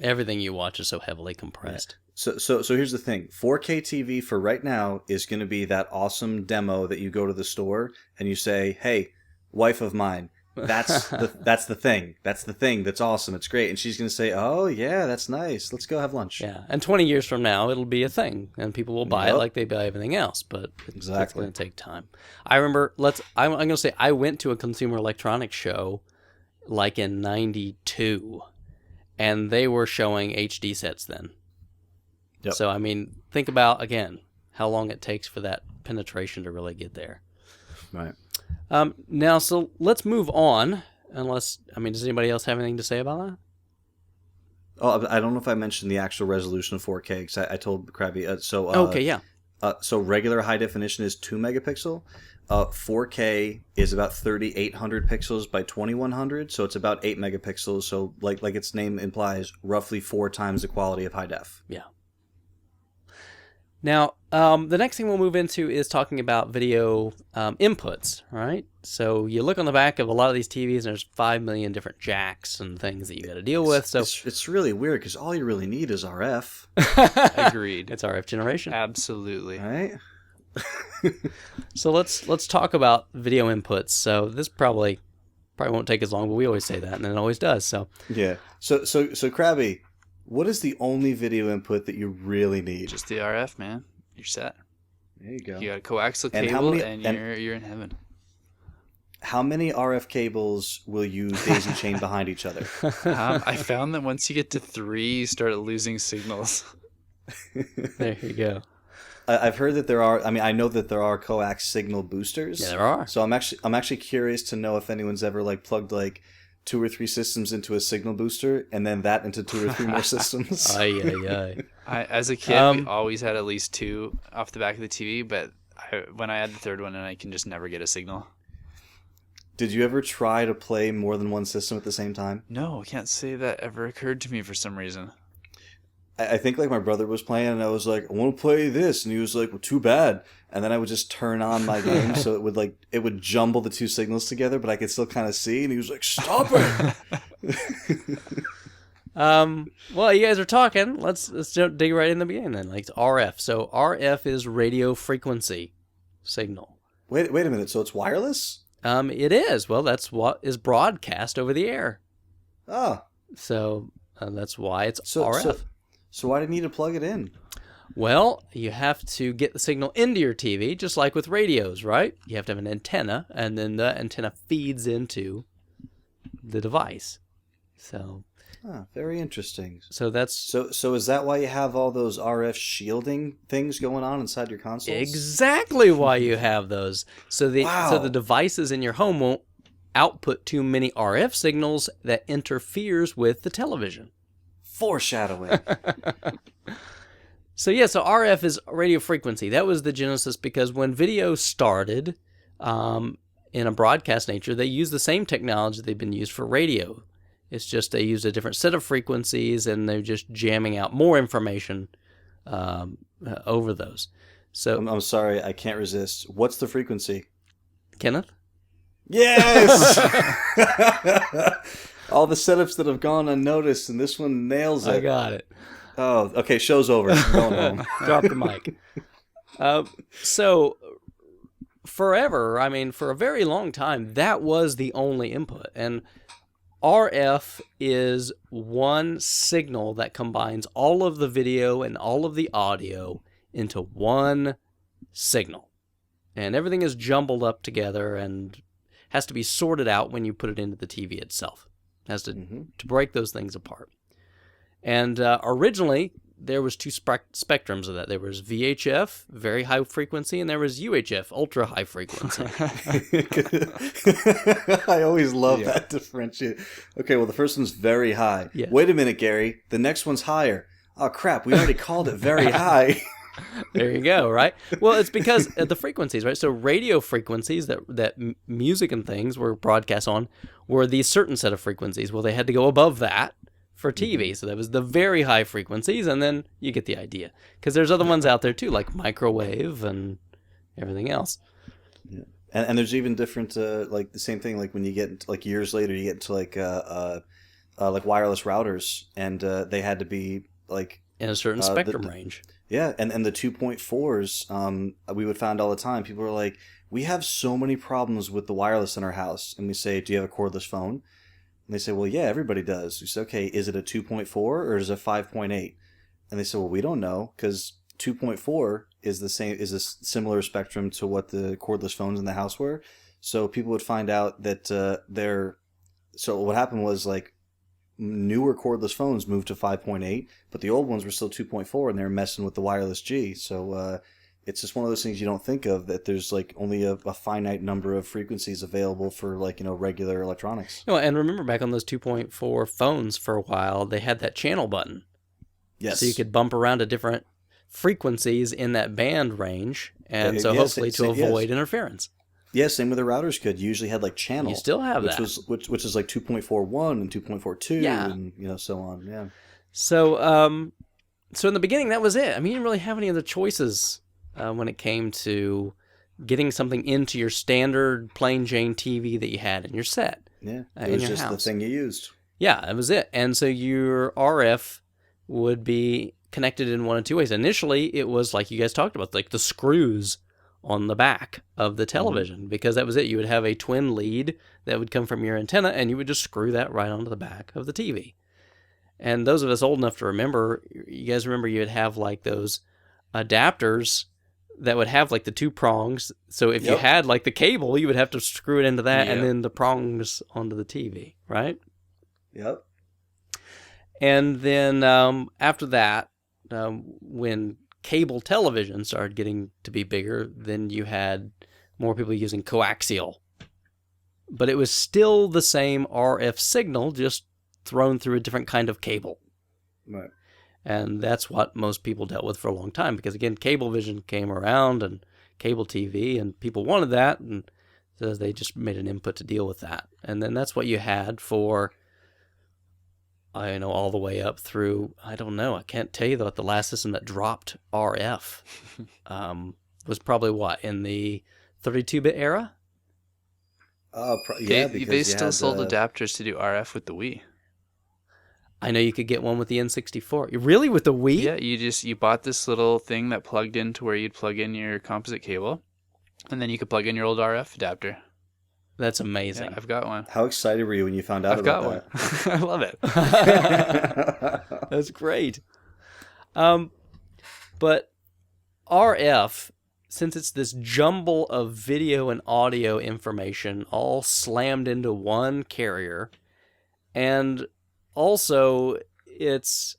everything you watch is so heavily compressed. Yeah. So here's the thing. 4K TV for right now is going to be that awesome demo that you go to the store and you say, "Hey, wife of mine, that's the thing. That's the thing. That's awesome. It's great." And she's going to say, "Oh yeah, that's nice. Let's go have lunch." Yeah, and 20 years from now, it'll be a thing, and people will buy it like they buy everything else. But it's going to take time. I remember. I'm going to say I went to a consumer electronics show, like in '92, and they were showing HD sets then. Yep. So, I mean, think about, again, how long it takes for that penetration to really get there. Right. Now, so let's move on, does anybody else have anything to say about that? Oh, I don't know if I mentioned the actual resolution of 4K, because I told Krabby. Okay, yeah. So regular high definition is 2 megapixel. 4K is about 3,800 pixels by 2,100, so it's about 8 megapixels. So, like its name implies, roughly 4 times the quality of high def. Yeah. Now, the next thing we'll move into is talking about video inputs, right? So you look on the back of a lot of these TVs, and there's 5 million different jacks and things that you got to deal with. So it's really weird because all you really need is RF. Agreed. It's RF generation. Absolutely. Right? So let's talk about video inputs. So this probably won't take as long, but we always say that, and it always does. So yeah. So Krabby, what is the only video input that you really need? Just the RF, man. You're set. There you go. You got a coaxial cable, and you're in heaven. How many RF cables will you daisy chain behind each other? I found that once you get to 3, you start losing signals. there you go. I've heard that there are. I know that there are coax signal boosters. Yeah, there are. So I'm actually curious to know if anyone's ever plugged 2 or 3 systems into a signal booster, and then that into 2 or 3 more systems. Aye. As a kid, we always had at least 2 off the back of the TV, but when I had the 3rd one, and I can just never get a signal. Did you ever try to play more than one system at the same time? No, I can't say that ever occurred to me for some reason. I think my brother was playing, and I was like, "I want to play this," and he was like, "Well, too bad." And then I would just turn on my game, so it would jumble the 2 signals together, but I could still kind of see. And he was like, "Stop it!" Well, you guys are talking. Let's dig right in the beginning then. It's RF. So RF is radio frequency signal. Wait a minute. So it's wireless? It is. Well, that's what is broadcast over the air. Oh. So that's why it's RF. So why do you need to plug it in? Well, you have to get the signal into your TV, just like with radios, right? You have to have an antenna, and then the antenna feeds into the device. So Very interesting. So that's So is that why you have all those RF shielding things going on inside your consoles? exactly why you have those. So the Wow. devices in your home won't output too many RF signals that interferes with the television. Foreshadowing. So RF is radio frequency. That was the genesis, because when video started in a broadcast nature, they used the same technology they've been used for radio. It's just they used a different set of frequencies, and they're just jamming out more information over those. So I'm sorry, I can't resist. What's the frequency? Kenneth? Yes! All the setups that have gone unnoticed, and this one nails it. I got it. Oh, okay, show's over. I'm going home. Drop the mic. So forever, I mean, for a very long time, that was the only input. And RF is one signal that combines all of the video and all of the audio into one signal. And everything is jumbled up together and has to be sorted out when you put it into the TV itself. It has to break those things apart. And originally, there was two spectrums of that. There was VHF, very high frequency, and there was UHF, ultra high frequency. I always love that differentiate. Okay, well, the first one's very high. Yeah. Wait a minute, Gary. The next one's higher. Oh, crap. We already called it very high. There you go, right? Well, it's because of the frequencies, right? So radio frequencies that music and things were broadcast on were these certain set of frequencies. Well, they had to go above that for TV. So that was the very high frequencies, and then you get the idea. Because there's other ones out there too, like microwave and everything else. Yeah. And there's even different, like the same thing, like when you get into, like years later, you get into like wireless routers, and they had to be like In a certain spectrum range. Yeah, and the 2.4s, we would find all the time. People were like, we have so many problems with the wireless in our house. And we say, do you have a cordless phone? And they say, well, yeah, everybody does. We say, okay, is it a 2.4 or is it a 5.8? And they say, well, we don't know, because 2.4 is a similar spectrum to what the cordless phones in the house were. So people would find out that so what happened was, like, newer cordless phones moved to 5.8, but the old ones were still 2.4, and they were messing with the wireless G. So it's just one of those things you don't think of, that there's like only a finite number of frequencies available for, like, regular electronics. And remember back on those 2.4 phones for a while, they had that channel button. Yes. So you could bump around to different frequencies in that band range, and hopefully to avoid interference. Yeah, same with the routers could. You usually had like channel. You still have which that. Which is like 2.41 and 2.42 and so on. Yeah. So so in the beginning, that was it. I mean, you didn't really have any other choices when it came to getting something into your standard plain Jane TV that you had in your set. Yeah, it was just the thing you used. Yeah, that was it. And so your RF would be connected in one of two ways. Initially, it was like you guys talked about, like the screws on the back of the television, because that was it. You would have a twin lead that would come from your antenna, and you would just screw that right onto the back of the TV. And those of us old enough to remember, you guys remember you would have like those adapters that would have like the two prongs. So if you had like the cable, you would have to screw it into that and then the prongs onto the TV, right? Yep. And then after that, when cable television started getting to be bigger, then you had more people using coaxial. But it was still the same RF signal, just thrown through a different kind of cable. Right. And that's what most people dealt with for a long time, because again, Cablevision came around and cable TV, and people wanted that, and so they just made an input to deal with that. And then that's what you had for, all the way up through, I don't know, I can't tell you what the last system that dropped RF was probably what, in the 32-bit era? Yeah, they still sold adapters to do RF with the Wii. I know you could get one with the N64. Really, with the Wii? Yeah, you bought this little thing that plugged into where you'd plug in your composite cable, and then you could plug in your old RF adapter. That's amazing. Yeah, I've got one. How excited were you when you found out about that? I've got one. I love it. That's great. But RF, since it's this jumble of video and audio information all slammed into one carrier, and also it's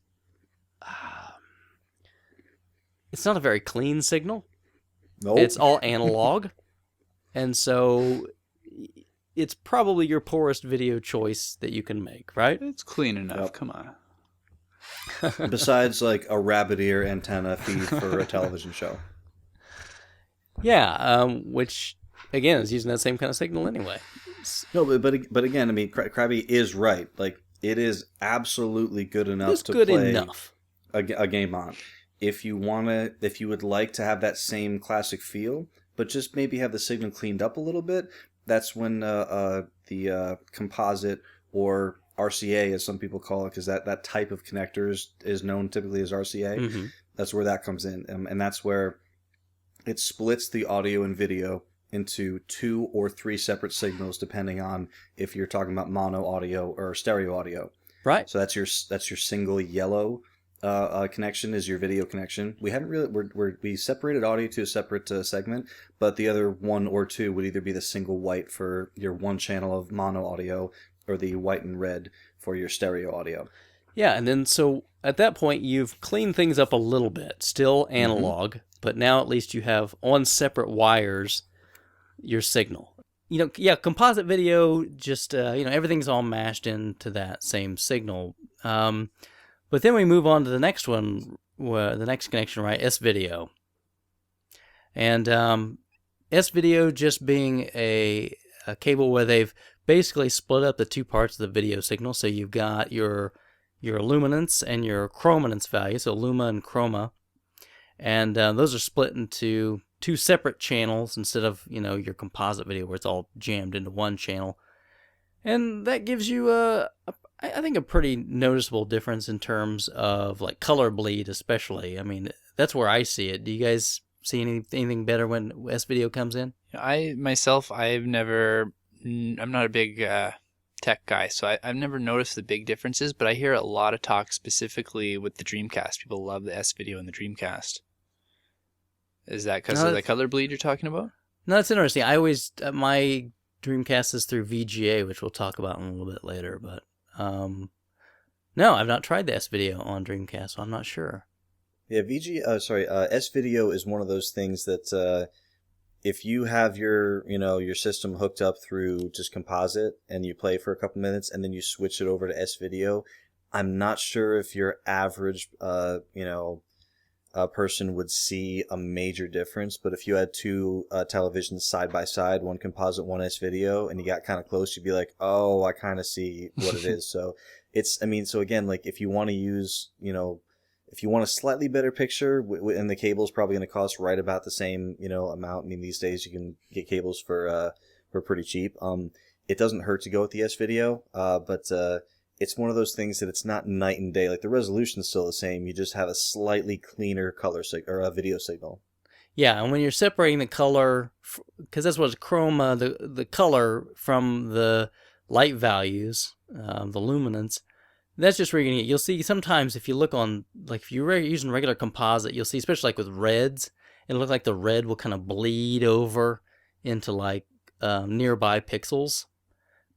not a very clean signal. Nope. It's all analog. And so it's probably your poorest video choice that you can make, right? It's clean enough. Yep. Come on. Besides, like a rabbit ear antenna feed for a television show. Yeah, which, again, is using that same kind of signal anyway. No, but again, I mean, Krabby is right. Like, it is absolutely good enough It's to good play enough. a game on. If you would like to have that same classic feel, but just maybe have the signal cleaned up a little bit, that's when the composite or RCA, as some people call it, because that type of connector is known typically as RCA. Mm-hmm. That's where that comes in, and that's where it splits the audio and video into 2 or 3 separate signals, depending on if you're talking about mono audio or stereo audio. Right. So that's your single yellow connection is your video connection. We haven't really we separated audio to a separate segment, but the other 1 or 2 would either be the single white for your one channel of mono audio or the white and red for your stereo audio. Yeah, and then so at that point you've cleaned things up a little bit, still analog, but now at least you have on separate wires your signal. Composite video, just everything's all mashed into that same signal. But then we move on to the next one, the next connection, right? S-video. And S-video just being a cable where they've basically split up the 2 parts of the video signal. So you've got your luminance and your chrominance value, so luma and chroma. And those are split into 2 separate channels instead of, your composite video where it's all jammed into one channel. And that gives you I think a pretty noticeable difference in terms of like color bleed, especially. I mean, that's where I see it. Do you guys see anything better when S-video comes in? I'm not a big tech guy, so I've never noticed the big differences, but I hear a lot of talk specifically with the Dreamcast. People love the S-video and the Dreamcast. Is that because of the color bleed you're talking about? No, that's interesting. I always, my Dreamcast is through VGA, which we'll talk about in a little bit later, but no, I've not tried the S-video on Dreamcast, so I'm not sure. Yeah, S-video is one of those things that if you have your system hooked up through just composite and you play for a couple minutes and then you switch it over to S-video, I'm not sure if your average person would see a major difference. But if you had 2 televisions side by side, one composite, one S-video, and you got kind of close, you'd be like, oh, I kind of see what it is. So so again, like if you want to use, if you want a slightly better picture, and the cable's probably going to cost right about the same, amount. I mean, these days you can get cables for pretty cheap. It doesn't hurt to go with the S-video, but it's one of those things that it's not night and day. Like the resolution's still the same. You just have a slightly cleaner color or a video signal. Yeah, and when you're separating the color, because that's what's chroma, the color from the light values, the luminance, that's just where you're going to get. You'll see sometimes if you look on, like if you're using regular composite, you'll see, especially like with reds, it'll look like the red will kind of bleed over into like nearby pixels.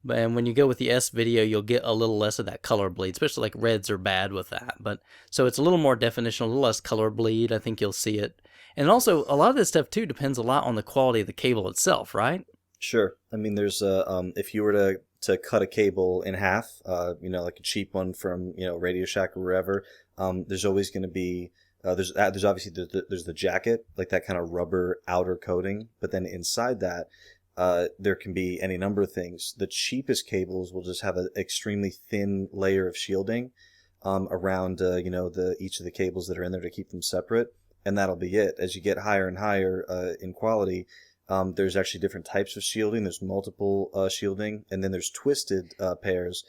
And when you go with the S-video, you'll get a little less of that color bleed, especially like reds are bad with that. But so it's a little more definition, a little less color bleed. I think you'll see it. And also, a lot of this stuff, too, depends a lot on the quality of the cable itself, right? Sure. I mean, there's if you were to cut a cable in half, like a cheap one from, Radio Shack or wherever, there's always going to be, there's obviously, there's the jacket, like that kind of rubber outer coating. But then inside that, there can be any number of things. The cheapest cables will just have an extremely thin layer of shielding around, each of the cables that are in there to keep them separate, and that'll be it. As you get higher and higher in quality, there's actually different types of shielding. There's multiple shielding, and then there's twisted pairs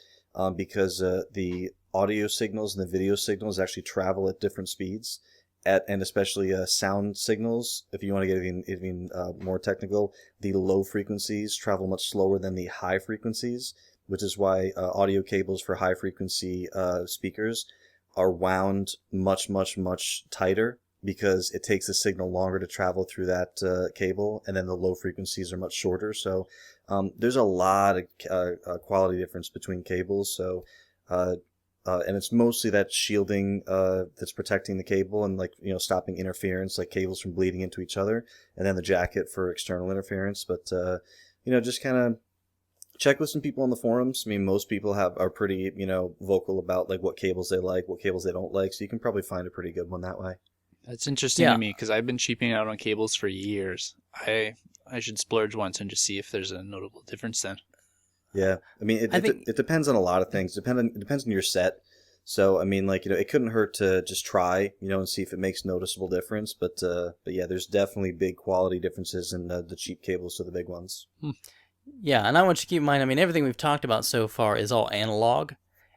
because the audio signals and the video signals actually travel at different speeds. And especially sound signals, if you want to get even more technical, the low frequencies travel much slower than the high frequencies, which is why audio cables for high frequency speakers are wound much, much, much tighter, because it takes the signal longer to travel through that cable, and then the low frequencies are much shorter. So there's a lot of quality difference between cables. So and it's mostly that shielding that's protecting the cable and like stopping interference, like cables from bleeding into each other, and then the jacket for external interference. But just kind of check with some people on the forums. I mean, most people are pretty vocal about like what cables they like, what cables they don't like, so you can probably find a pretty good one that way. That's interesting to me because I've been cheaping out on cables for years. I should splurge once and just see if there's a notable difference then. Yeah, I mean, it depends on a lot of things. It depends on your set. So I mean, like it couldn't hurt to just try, and see if it makes noticeable difference. But yeah, there's definitely big quality differences in the cheap cables to the big ones. Yeah, and I want you to keep in mind, I mean, everything we've talked about so far is all analog,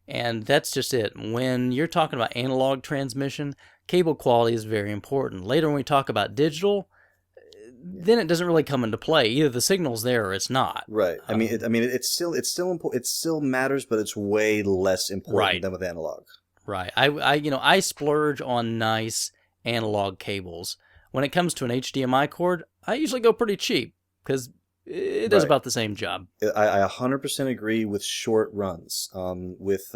and that's just it. When you're talking about analog transmission, cable quality is very important. Later when we talk about digital, then it doesn't really come into play. Either the signal's there or it's not. Right. It's still important. It still matters, but it's way less important than with analog. Right. I splurge on nice analog cables. When it comes to an HDMI cord, I usually go pretty cheap because it does about the same job. I 100% agree with short runs. With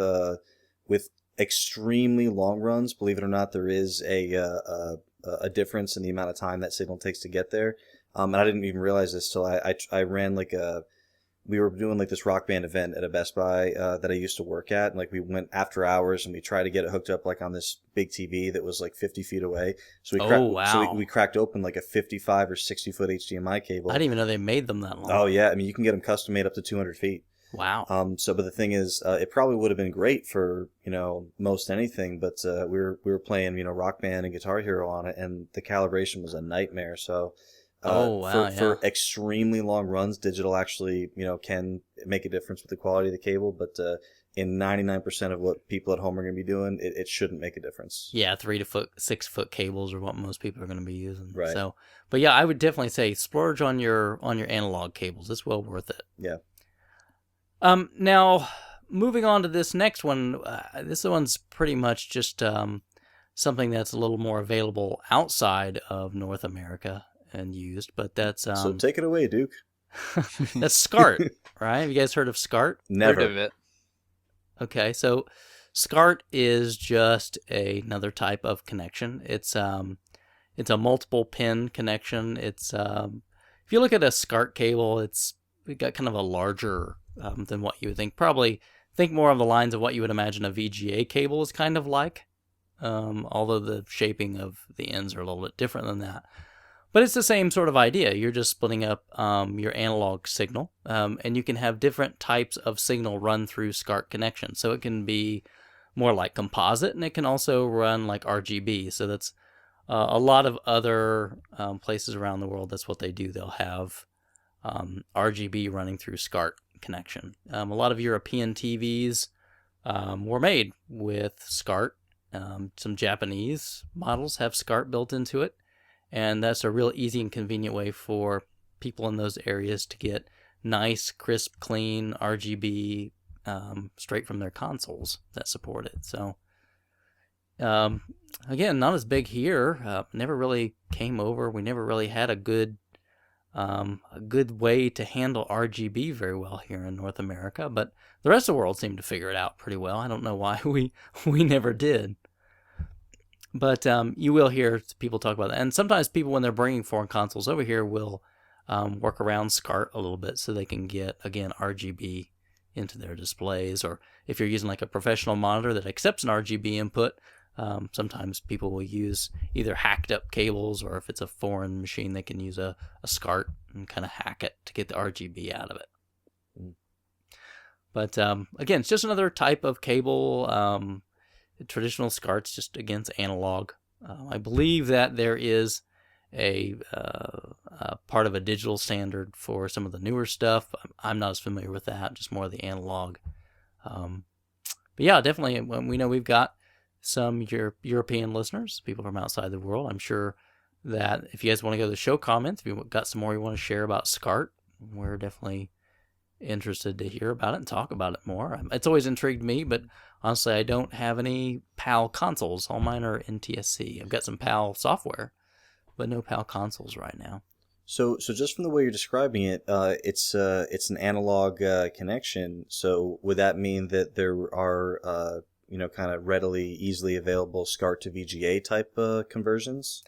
extremely long runs, believe it or not, there is a difference in the amount of time that signal takes to get there. And I didn't even realize this till I ran we were doing like this Rock Band event at a Best Buy that I used to work at, and like we went after hours and we tried to get it hooked up like on this big TV that was like 50 feet away. So we cracked open like a 55 or 60 foot HDMI cable. I didn't even know they made them that long. Oh yeah, I mean you can get them custom made up to 200 feet. Wow. But the thing is, it probably would have been great for most anything, but we were playing Rock Band and Guitar Hero on it, and the calibration was a nightmare. So for extremely long runs, digital actually can make a difference with the quality of the cable, but in 99% of what people at home are going to be doing, it shouldn't make a difference. Yeah, 3 to 6 foot cables are what most people are going to be using. Right. So, but yeah, I would definitely say splurge on your analog cables. It's well worth it. Yeah. Now, moving on to this next one, this one's pretty much just something that's a little more available outside of North America and used, but that's... so take it away, Duke. That's SCART, right? Have you guys heard of SCART? Never. Heard of it. Okay, so SCART is just another type of connection. It's a multiple pin connection. It's if you look at a SCART cable, it's got kind of a larger than what you would think. Probably think more of the lines of what you would imagine a VGA cable is kind of like, although the shaping of the ends are a little bit different than that. But it's the same sort of idea. You're just splitting up your analog signal, and you can have different types of signal run through SCART connection. So it can be more like composite, and it can also run like RGB. So that's a lot of other places around the world. That's what they do. They'll have RGB running through SCART connection. A lot of European TVs were made with SCART. Some Japanese models have SCART built into it. And that's a real easy and convenient way for people in those areas to get nice, crisp, clean RGB straight from their consoles that support it. So, again, not as big here. Never really came over. We never really had a good way to handle RGB very well here in North America. But the rest of the world seemed to figure it out pretty well. I don't know why we never did. But you will hear people talk about that. And sometimes people, when they're bringing foreign consoles over here, will work around SCART a little bit so they can get, again, RGB into their displays. Or if you're using like a professional monitor that accepts an RGB input, sometimes people will use either hacked up cables, or if it's a foreign machine, they can use a SCART and kind of hack it to get the RGB out of it. But again, it's just another type of cable. Traditional SCART's just against analog. I believe that there is a part of a digital standard for some of the newer stuff. I'm not as familiar with that, just more of the analog. But yeah, definitely, we know we've got some European listeners, people from outside the world. I'm sure that if you guys want to go to the show comments, if you've got some more you want to share about SCART, we're definitely interested to hear about it and talk about it more. It's always intrigued me, but honestly, I don't have any PAL consoles. All mine are NTSC. I've got some PAL software, but no PAL consoles right now. So just from the way you're describing it, it's an analog connection. So would that mean that there are kind of readily, easily available SCART to VGA type conversions?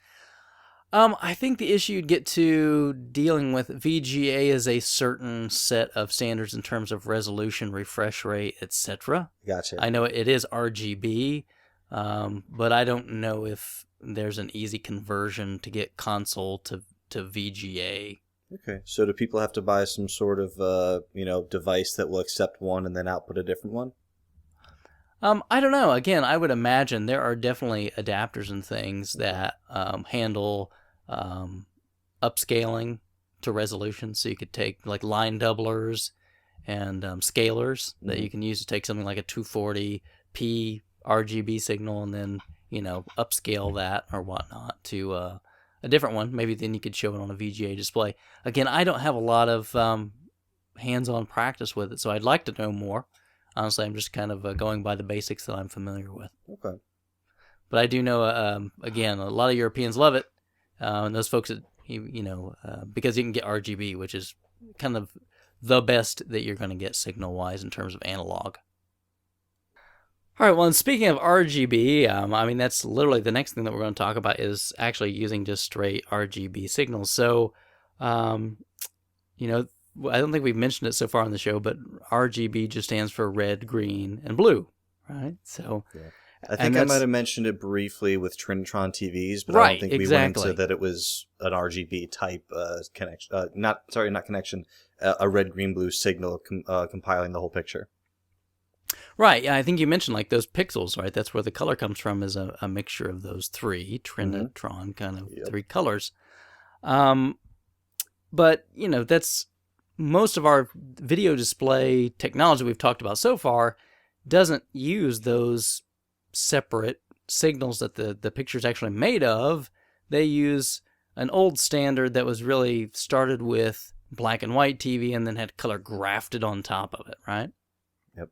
I think the issue you'd get to dealing with VGA is a certain set of standards in terms of resolution, refresh rate, etc. Gotcha. I know it is RGB, but I don't know if there's an easy conversion to get console to VGA. Okay. So do people have to buy some sort of, device that will accept one and then output a different one? I don't know. Again, I would imagine there are definitely adapters and things that handle upscaling to resolution. So you could take like line doublers and scalers that you can use to take something like a 240p RGB signal and then, upscale that or whatnot to a different one. Maybe then you could show it on a VGA display. Again, I don't have a lot of hands-on practice with it, so I'd like to know more. Honestly, I'm just kind of going by the basics that I'm familiar with. Okay. But I do know, again, a lot of Europeans love it. And those folks, that, because you can get RGB, which is kind of the best that you're going to get signal-wise in terms of analog. All right, well, and speaking of RGB, that's literally the next thing that we're going to talk about is actually using just straight RGB signals. So, I don't think we've mentioned it so far on the show, but RGB just stands for red, green, and blue, right? So, yeah. I think I might have mentioned it briefly with Trinitron TVs, but I don't think we went into that it was an RGB type connection. Not connection, a red, green, blue signal compiling the whole picture. Right, yeah, I think you mentioned like those pixels, right? That's where the color comes from, is a mixture of those three Trinitron kind of three colors. But, that's most of our video display technology we've talked about so far doesn't use those separate signals that the picture's actually made of. They use an old standard that was really started with black and white TV and then had color grafted on top of it, right? Yep.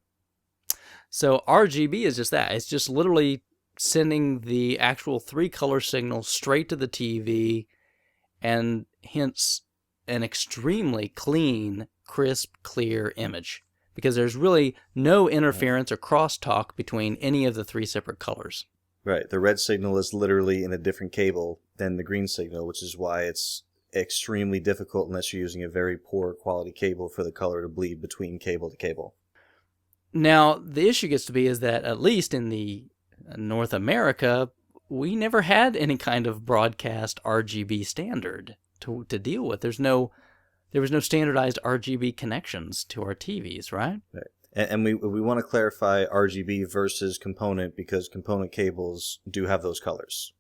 So RGB is just that. It's just literally sending the actual three-color signal straight to the TV, and hence an extremely clean, crisp, clear image, because there's really no interference or crosstalk between any of the three separate colors. Right. The red signal is literally in a different cable than the green signal, which is why it's extremely difficult unless you're using a very poor quality cable for the color to bleed between cable to cable. Now, the issue gets to be is that at least in the North America, we never had any kind of broadcast RGB standard to deal with. There was no standardized RGB connections to our TVs, right? Right. And we want to clarify RGB versus component, because component cables do have those colors.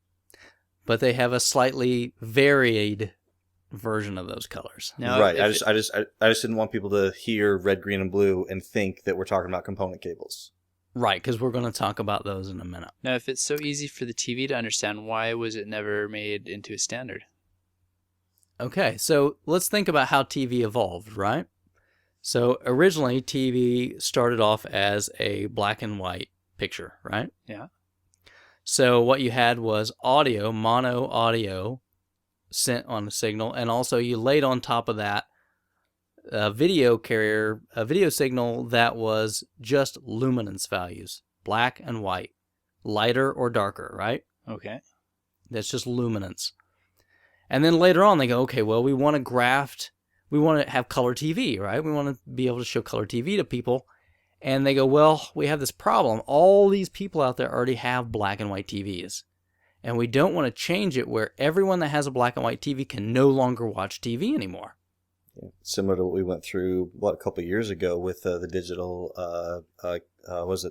But they have a slightly varied version of those colors. Now, right. I just didn't want people to hear red, green, and blue and think that we're talking about component cables. Right, because we're going to talk about those in a minute. Now, if it's so easy for the TV to understand, why was it never made into a standard? Okay, so let's think about how TV evolved, right? So originally, TV started off as a black and white picture, right? Yeah. So what you had was audio, mono audio, sent on a signal, and also you laid on top of that a video carrier, a video signal that was just luminance values, black and white, lighter or darker, right? Okay. That's just luminance. And then later on they go, okay, well, we want to have color TV, right? We want to be able to show color TV to people. And they go, well, we have this problem. All these people out there already have black and white TVs. And we don't want to change it where everyone that has a black and white TV can no longer watch TV anymore. Yeah. Similar to what we went through, a couple of years ago with the digital,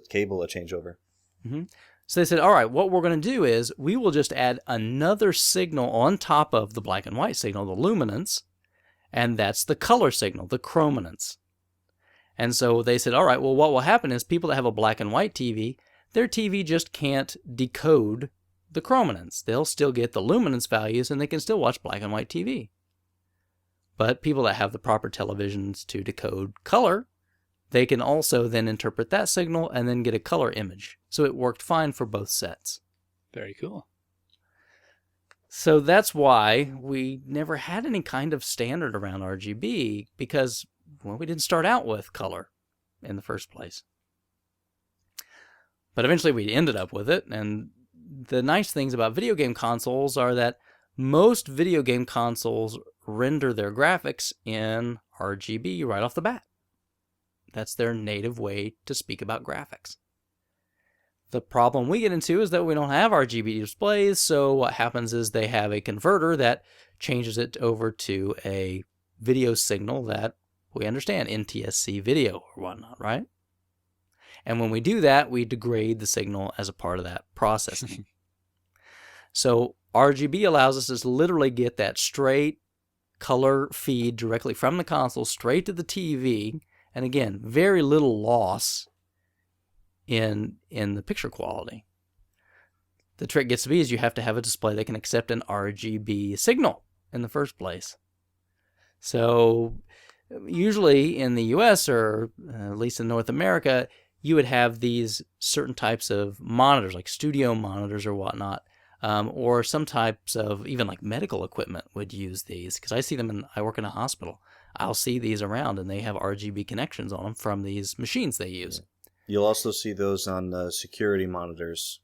cable changeover. Mm-hmm. So they said, all right, what we're going to do is we will just add another signal on top of the black and white signal, the luminance, and that's the color signal, the chrominance. And so they said, all right, well, what will happen is people that have a black and white TV, their TV just can't decode the chrominance. They'll still get the luminance values and they can still watch black and white TV. But people that have the proper televisions to decode color, they can also then interpret that signal and then get a color image. So it worked fine for both sets. Very cool. So that's why we never had any kind of standard around RGB, because, well, we didn't start out with color in the first place. But eventually we ended up with it, and the nice things about video game consoles are that most video game consoles render their graphics in RGB right off the bat. That's their native way to speak about graphics. The problem we get into is that we don't have RGB displays, so what happens is they have a converter that changes it over to a video signal that we understand, NTSC video or whatnot, right? And when we do that, we degrade the signal as a part of that processing. So RGB allows us to literally get that straight color feed directly from the console straight to the TV, and again, very little loss in the picture quality. The trick gets to be is you have to have a display that can accept an RGB signal in the first place. So usually in the US, or at least in North America, you would have these certain types of monitors, like studio monitors or whatnot, or some types of even like medical equipment would use these, because I see them I work in a hospital. I'll see these around, and they have RGB connections on them from these machines they use. You'll also see those on security monitors.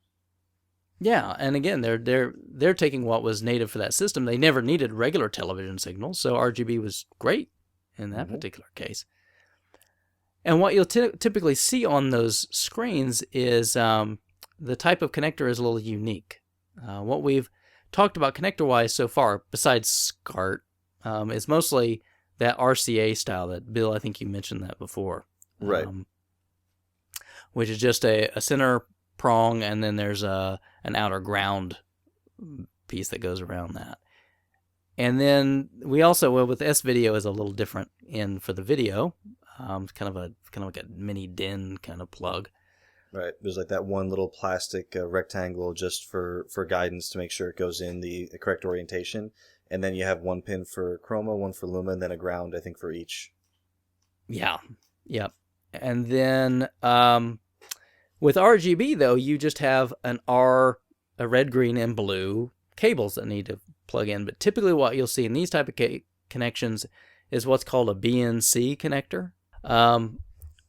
Yeah, and again, they're taking what was native for that system. They never needed regular television signals, so RGB was great in that particular case. And what you'll typically see on those screens is the type of connector is a little unique. What we've talked about connector-wise so far, besides SCART, is mostly that RCA style that, Bill, I think you mentioned that before. Right. Which is just a center prong, and then there's an outer ground piece that goes around that. And then we also, well, with S-Video is a little different for the video. It's kind of like a mini DIN kind of plug. Right. There's like that one little plastic rectangle just for guidance to make sure it goes in the correct orientation. And then you have one pin for chroma, one for luma, and then a ground, I think, for each. Yeah. Yep. And then with RGB, though, you just have a red, green, and blue cables that need to plug in. But typically what you'll see in these type of connections is what's called a BNC connector.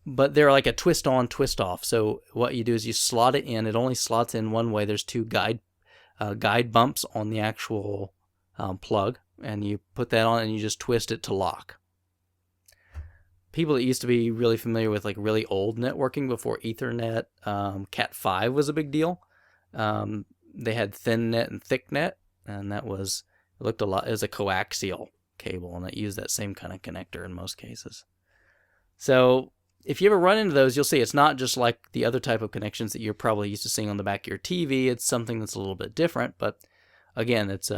But they're like a twist on, twist off. So what you do is you slot it in. It only slots in one way. There's two guide bumps on the actual plug, and you put that on and you just twist it to lock. People that used to be really familiar with like really old networking before Ethernet, Cat5 was a big deal. They had thin net and thick net, and it looked a lot as a coaxial cable, and it used that same kind of connector in most cases. So if you ever run into those, you'll see it's not just like the other type of connections that you're probably used to seeing on the back of your TV. It's something that's a little bit different, but again, it's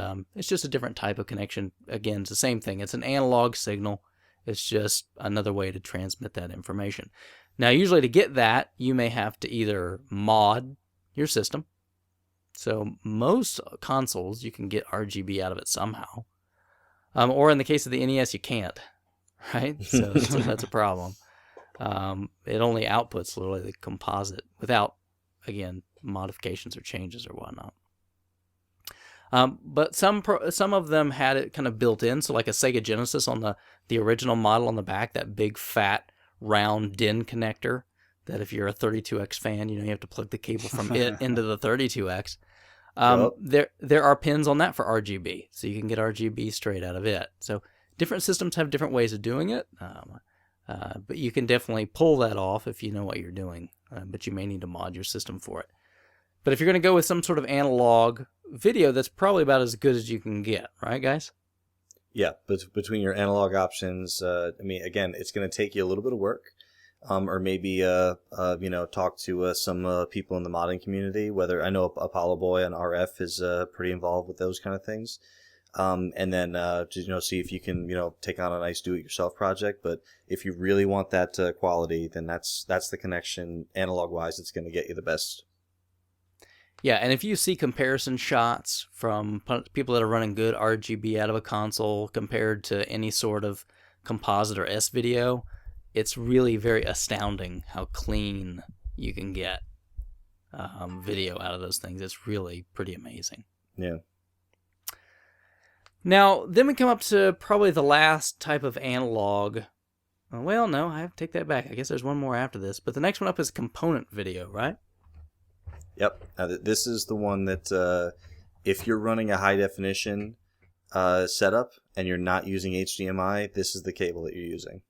just a different type of connection. Again, it's the same thing. It's an analog signal. It's just another way to transmit that information. Now, usually to get that, you may have to either mod your system. So most consoles, you can get RGB out of it somehow. Or in the case of the NES, you can't, right? So that's a problem. It only outputs literally the composite without, again, modifications or changes or whatnot. But some of them had it kind of built in. So like a Sega Genesis on the original model on the back, that big fat round DIN connector that if you're a 32X fan, you have to plug the cable from it into the 32X. There are pins on that for RGB, so you can get RGB straight out of it. So different systems have different ways of doing it, but you can definitely pull that off if you know what you're doing, but you may need to mod your system for it. But if you're going to go with some sort of analog video, that's probably about as good as you can get, right, guys? Yeah, but between your analog options, again, it's going to take you a little bit of work, or maybe talk to some people in the modding community. Whether I know Apollo Boy on RF is pretty involved with those kind of things, and then to see if you can take on a nice do-it-yourself project. But if you really want that quality, then that's the connection analog wise. It's going to get you the best. Yeah, and if you see comparison shots from people that are running good RGB out of a console compared to any sort of composite or S-Video, it's really very astounding how clean you can get video out of those things. It's really pretty amazing. Yeah. Now, then we come up to probably the last type of analog. Well, no, I have to take that back. I guess there's one more after this. But the next one up is component video, right? Yep. This is the one that if you're running a high definition setup and you're not using HDMI, this is the cable that you're using.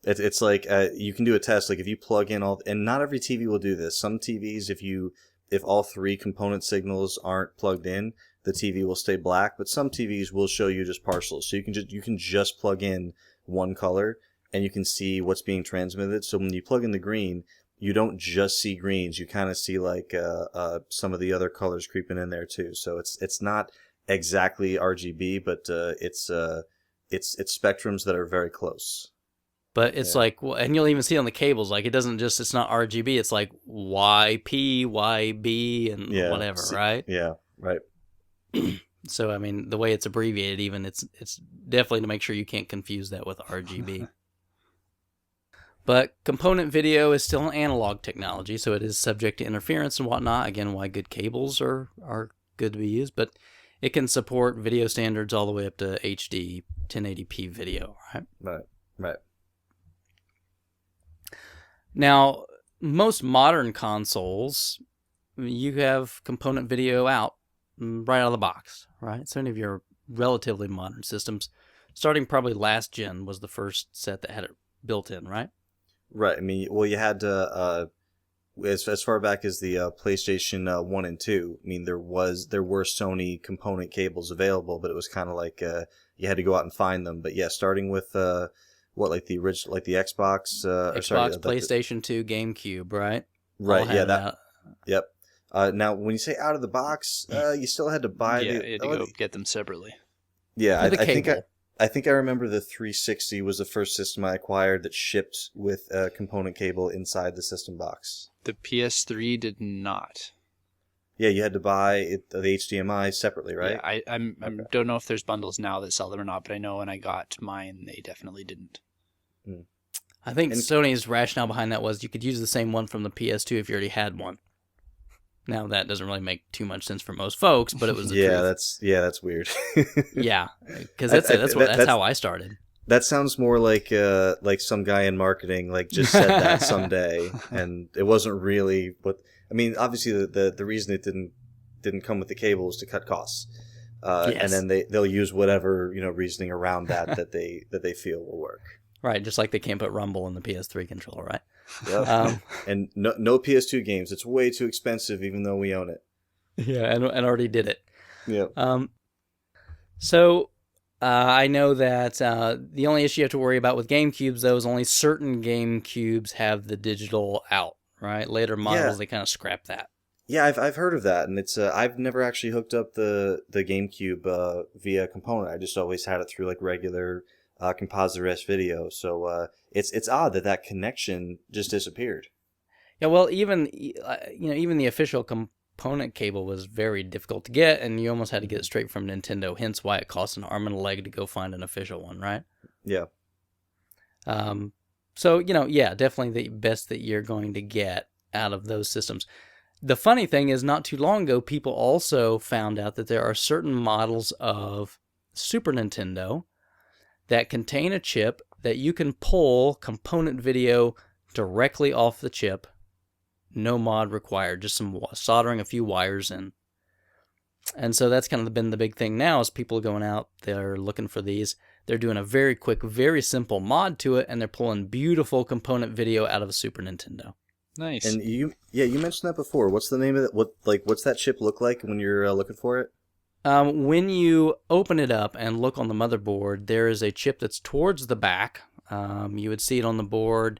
It's like you can do a test. Like if you plug in all, and not every TV will do this. Some TVs, if all three component signals aren't plugged in, the TV will stay black. But some TVs will show you just partials, so you can just plug in one color and you can see what's being transmitted. So when you plug in the green, you don't just see greens. You kind of see like some of the other colors creeping in there too. So it's not exactly RGB, but it's spectrums that are very close. But it's like, and you'll even see on the cables, like it's not RGB, it's like YP, YB, and whatever, right? Yeah, right. So, I mean, the way it's abbreviated, even, it's definitely to make sure you can't confuse that with RGB. But component video is still an analog technology, so it is subject to interference and whatnot. Again, why good cables are good to be used, but it can support video standards all the way up to HD 1080p video, right? Right. Now, most modern consoles, you have component video out right out of the box, right? So any of your relatively modern systems, starting probably last gen was the first set that had it built in, right? Right. I mean, well, you had as far back as the PlayStation 1 and 2. I mean, there were Sony component cables available, but it was kind of like you had to go out and find them. But yeah, starting with like the original, like the Xbox, PlayStation 2, GameCube, right? Right. Yeah. That. Yep. Now, when you say out of the box, you still had to buy. Yeah, you had to go get them separately. Yeah, I think I remember the 360 was the first system I acquired that shipped with a component cable inside the system box. The PS3 did not. Yeah, you had to buy the HDMI separately, right? Yeah, I don't know if there's bundles now that sell them or not, but I know when I got mine, they definitely didn't. I think Sony's rationale behind that was you could use the same one from the PS2 if you already had one. Now that doesn't really make too much sense for most folks, but it was the truth. That's weird. Yeah, because that's how I started. That sounds more like some guy in marketing just said that someday, and it wasn't really what. I mean, obviously the reason it didn't come with the cable was to cut costs, yes. And then they'll use whatever reasoning around that they feel will work. Right, just like they can't put Rumble in the PS3 controller, right? Yep. And no PS2 games. It's way too expensive, even though we own it. Yeah, and already did it. Yeah. So I know that the only issue you have to worry about with GameCubes, though, is only certain GameCubes have the digital out, right? Later models, they kind of scrap that. Yeah, I've heard of that, and it's I've never actually hooked up the GameCube via component. I just always had it through like regular composite S video. So it's odd that connection just disappeared. Yeah, well, even the official component cable was very difficult to get, and you almost had to get it straight from Nintendo. Hence, why it costs an arm and a leg to go find an official one, right? Yeah. So definitely the best that you're going to get out of those systems. The funny thing is, not too long ago, people also found out that there are certain models of Super Nintendo that contain a chip that you can pull component video directly off the chip. No mod required, just some soldering a few wires in. And so that's kind of been the big thing now is people going out, they're looking for these. They're doing a very quick, very simple mod to it, and they're pulling beautiful component video out of a Super Nintendo. Nice. And you mentioned that before. What's the name of it? What's that chip look like when you're looking for it? When you open it up and look on the motherboard, there is a chip that's towards the back. You would see it on the board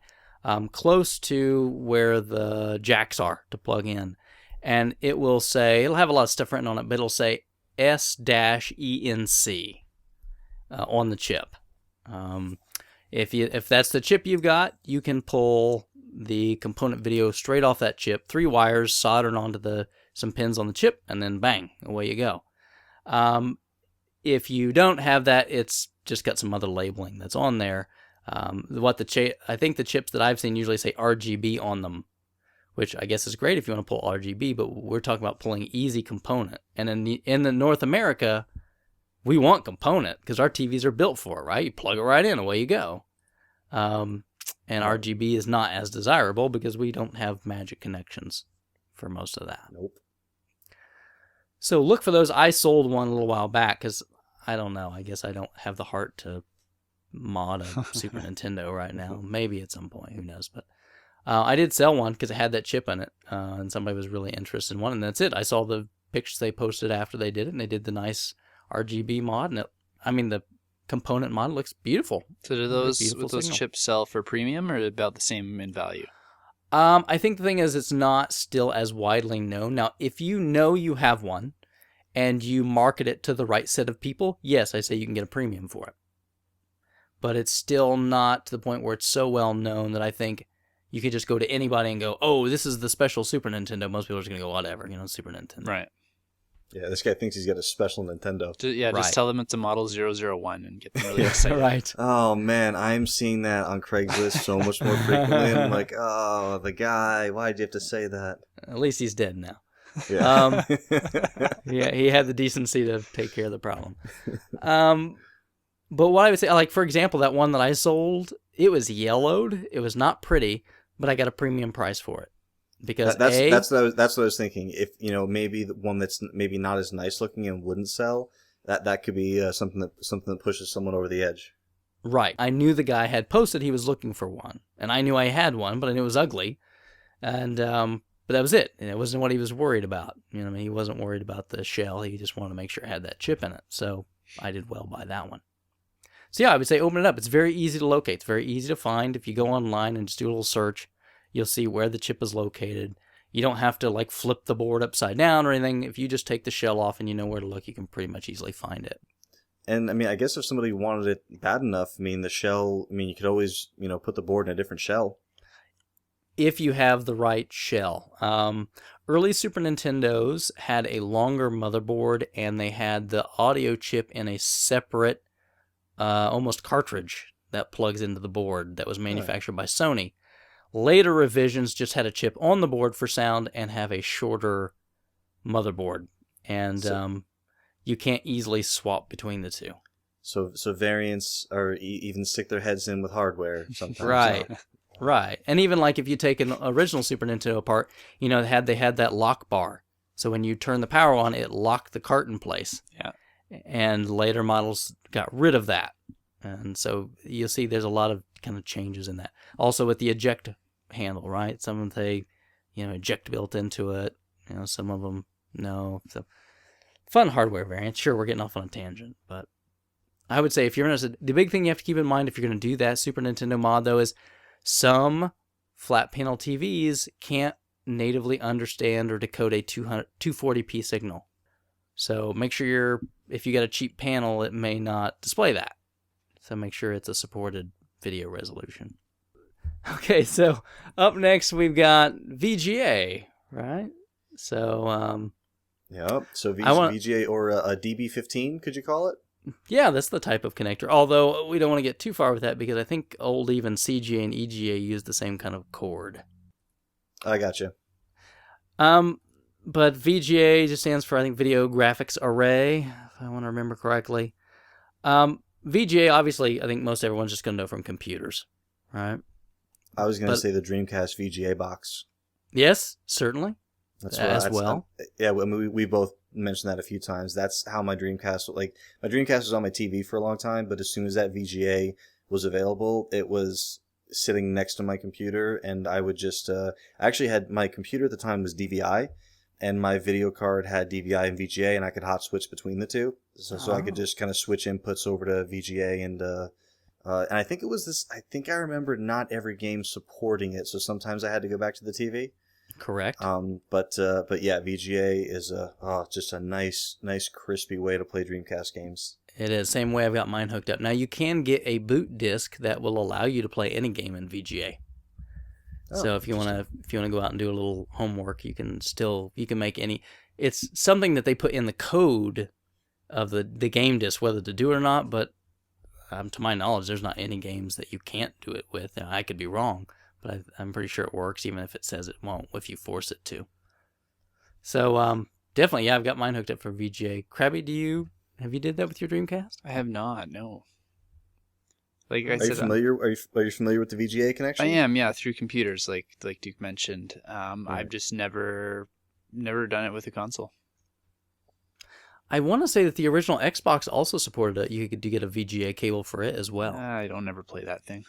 close to where the jacks are to plug in. And it'll have a lot of stuff written on it, but it'll say S-ENC on the chip. If that's the chip you've got, you can pull the component video straight off that chip, 3 wires soldered onto some pins on the chip, and then bang, away you go. If you don't have that, it's just got some other labeling that's on there. I think the chips that I've seen usually say RGB on them, which I guess is great if you want to pull RGB, but we're talking about pulling easy component. And in the North America, we want component because our TVs are built for it, right? You plug it right in, away you go. And RGB is not as desirable because we don't have magic connections for most of that. Nope. So look for those. I sold one a little while back because I don't know. I guess I don't have the heart to mod a Super Nintendo right now. Maybe at some point, who knows? But I did sell one because it had that chip in it, and somebody was really interested in one, and that's it. I saw the pictures they posted after they did it, and they did the nice RGB mod, and the component mod looks beautiful. So do those chips sell for premium or about the same in value? I think the thing is it's not still as widely known. Now, if you know you have one and you market it to the right set of people, yes, I say you can get a premium for it. But it's still not to the point where it's so well known that I think you could just go to anybody and go, oh, this is the special Super Nintendo. Most people are just going to go, whatever, Super Nintendo. Right. Yeah, this guy thinks he's got a special Nintendo. Just tell them it's a model 001 and get them really excited. Right. Oh, man, I'm seeing that on Craigslist so much more frequently. I'm like, oh, the guy, why'd you have to say that? At least he's dead now. Yeah. Yeah, he had the decency to take care of the problem. But what I would say, like, for example, that one that I sold, it was yellowed. It was not pretty, but I got a premium price for it. Because that's what I was thinking. If maybe the one that's maybe not as nice looking and wouldn't sell, that could be something that pushes someone over the edge. Right. I knew the guy had posted he was looking for one, and I knew I had one, but I knew it was ugly, and but that was it. And it wasn't what he was worried about. He wasn't worried about the shell. He just wanted to make sure it had that chip in it. So I did well by that one. So yeah, I would say open it up. It's very easy to locate. It's very easy to find. If you go online and just do a little search, you'll see where the chip is located. You don't have to flip the board upside down or anything. If you just take the shell off and you know where to look, you can pretty much easily find it. And I guess if somebody wanted it bad enough, the shell, you could always, put the board in a different shell. If you have the right shell. Early Super Nintendos had a longer motherboard and they had the audio chip in a separate, almost cartridge that plugs into the board that was manufactured by Sony. Later revisions just had a chip on the board for sound and have a shorter motherboard. And you can't easily swap between the two. So variants or even stick their heads in with hardware sometimes. Right. Right. And even if you take an original Super Nintendo apart, they had that lock bar. So when you turn the power on, it locked the cart in place. Yeah. And later models got rid of that. And so you'll see there's a lot of kind of changes in that. Also with the eject handle, right? Some of them, eject built into it. Some of them, no. So fun hardware variants. Sure, we're getting off on a tangent, but I would say if you're interested, the big thing you have to keep in mind if you're going to do that Super Nintendo mod, though, is some flat panel TVs can't natively understand or decode a 240p signal. So make sure if you got a cheap panel, it may not display that. So make sure it's a supported video resolution. Okay, so up next we've got VGA, right? So yep. So VGA or a DB15, could you call it? Yeah, that's the type of connector. Although we don't want to get too far with that because I think even CGA and EGA use the same kind of cord. I gotcha. But VGA just stands for, I think, Video Graphics Array, if I want to remember correctly. VGA, obviously, I think most everyone's just going to know from computers, right? I was going to say the Dreamcast VGA box. Yes, certainly. Yeah, we both mentioned that a few times. That's how my Dreamcast, my Dreamcast was on my TV for a long time, but as soon as that VGA was available, it was sitting next to my computer, and I would just, I actually had, my computer at the time was DVI, and my video card had DVI and VGA, and I could hot switch between the two. So I could just kind of switch inputs over to VGA, and I think it was this, I think I remember not every game supporting it, so sometimes I had to go back to the TV. Correct. But yeah, VGA is just a nice crispy way to play Dreamcast games. It is. Same way I've got mine hooked up. Now you can get a boot disc that will allow you to play any game in VGA. So if you want to go out and do a little homework, you can make any. It's something that they put in the code of the game disc, whether to do it or not. But to my knowledge, there's not any games that you can't do it with. Now, I could be wrong, but I'm pretty sure it works, even if it says it won't, if you force it to. So definitely, yeah, I've got mine hooked up for VGA. Krabby, have you did that with your Dreamcast? I have not, no. Like I Are you said, familiar? Are you familiar with the VGA connection? I am, yeah, through computers, like Duke mentioned. Right. I've just never done it with a console. I want to say that the original Xbox also supported it. You could get a VGA cable for it as well. I don't ever play that thing.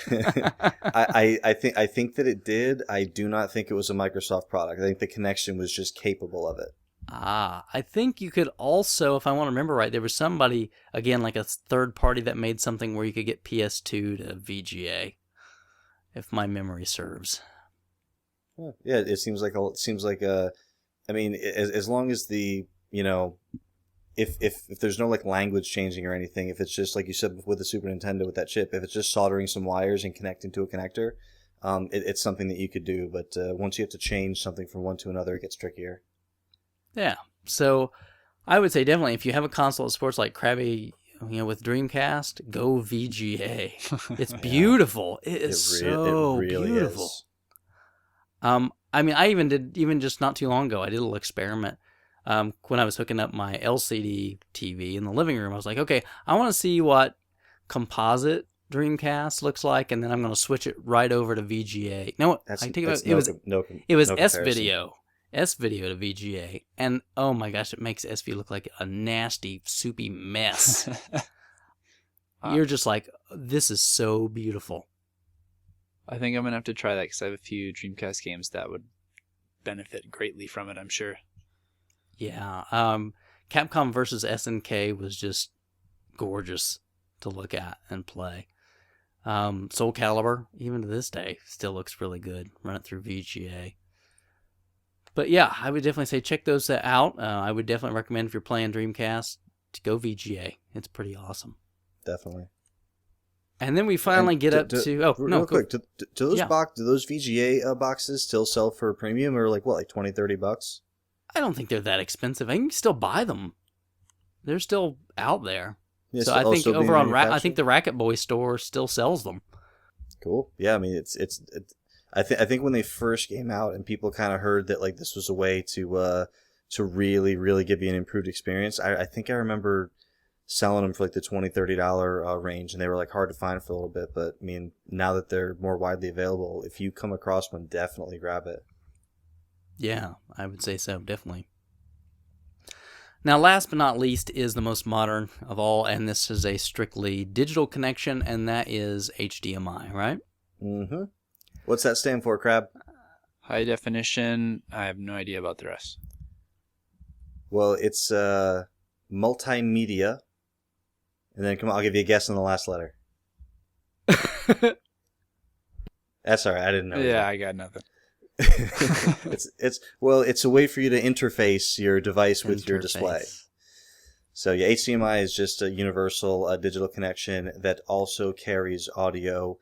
I think that it did. I do not think it was a Microsoft product. I think the connection was just capable of it. I think you could also, if I want to remember right, there was somebody, again, like a third party that made something where you could get PS2 to VGA, if my memory serves. Yeah, it seems like I mean, as long as the, if there's no like language changing or anything, if it's just like you said with the Super Nintendo with that chip, if it's just soldering some wires and connecting to a connector, it's something that you could do. But once you have to change something from one to another, it gets trickier. Yeah, so I would say definitely if you have a console that supports like Krabby, with Dreamcast, go VGA. It's beautiful. It is It really beautiful. is. I mean, I even just not too long ago, I did a little experiment. When I was hooking up my LCD TV in the living room, I was like, okay, I want to see what composite Dreamcast looks like, and then I'm going to switch it right over to VGA. No, I take it back. It was S-Video to VGA, and oh my gosh, it makes SV look like a nasty, soupy mess. You're just like, this is so beautiful. I think I'm going to have to try that because I have a few Dreamcast games that would benefit greatly from it, I'm sure. Yeah, Capcom versus SNK was just gorgeous to look at and play. Soul Calibur, even to this day, still looks really good. Run it through VGA. But yeah, I would definitely say check those out. I would definitely recommend if you're playing Dreamcast to go VGA. It's pretty awesome. Definitely. And then we finally get up to real quick. Do those VGA boxes still sell for a premium or like $20-$30? I don't think they're that expensive. I can still buy them. They're still out there. Yeah, so I think over on I think the Racket Boy store still sells them. Cool. Yeah, I mean it's I think when they first came out and people kind of heard that like this was a way to really give you an improved experience. I think I remember selling them for like the $20-$30 range, and they were like hard to find for a little bit. But I mean, now that they're more widely available, if you come across one, definitely grab it. Yeah, I would say so, definitely. Now, last but not least is the most modern of all, and this is a strictly digital connection, and that is HDMI, right? Mm-hmm. What's that stand for, Crab? High definition. I have no idea about the rest. Well, it's multimedia. And then, come on, I'll give you a guess on the last letter. That's all right. I didn't know. Yeah, I got nothing. It's a way for you to interface your device with your display. So yeah, HDMI is just a universal digital connection that also carries audio.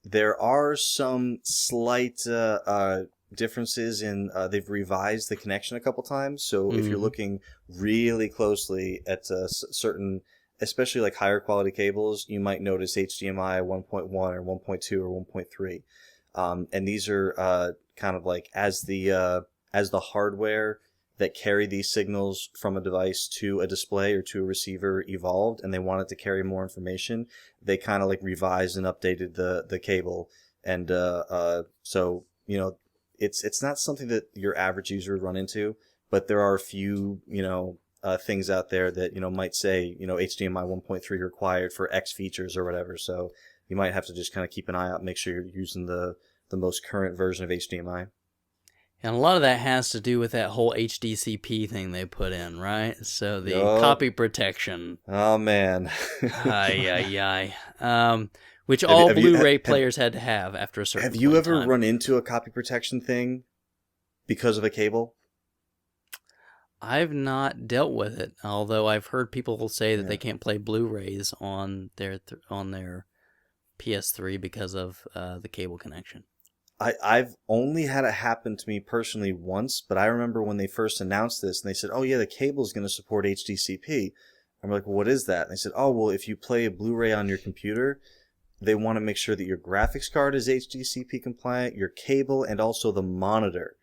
There are some slight differences in they've revised the connection a couple times. So if you're looking really closely at certain, especially like higher quality cables, you might notice HDMI 1.1 or 1.2 or 1.3. And these are kind of like as the hardware that carry these signals from a device to a display or to a receiver evolved, and they wanted to carry more information, they kind of like revised and updated the cable. And so it's not something that your average user would run into, but there are a few things out there that might say HDMI 1.3 required for X features or whatever. So you might have to just kind of keep an eye out, make sure you're using the most current version of HDMI. And a lot of that has to do with that whole HDCP thing they put in, right? So the copy protection. Oh, man. Which all Blu-ray players had to have after a certain Have you ever time. run into a copy protection thing because of a cable? I've not dealt with it, although I've heard people say that they can't play Blu-rays on their PS3 because of the cable connection. I've only had it happen to me personally once, but I remember when they first announced this and they said, oh yeah, the cable is going to support HDCP. I'm like, well, what is that? And they said, oh, well, if you play a Blu-ray on your computer, they want to make sure that your graphics card is HDCP compliant, your cable, and also the monitor.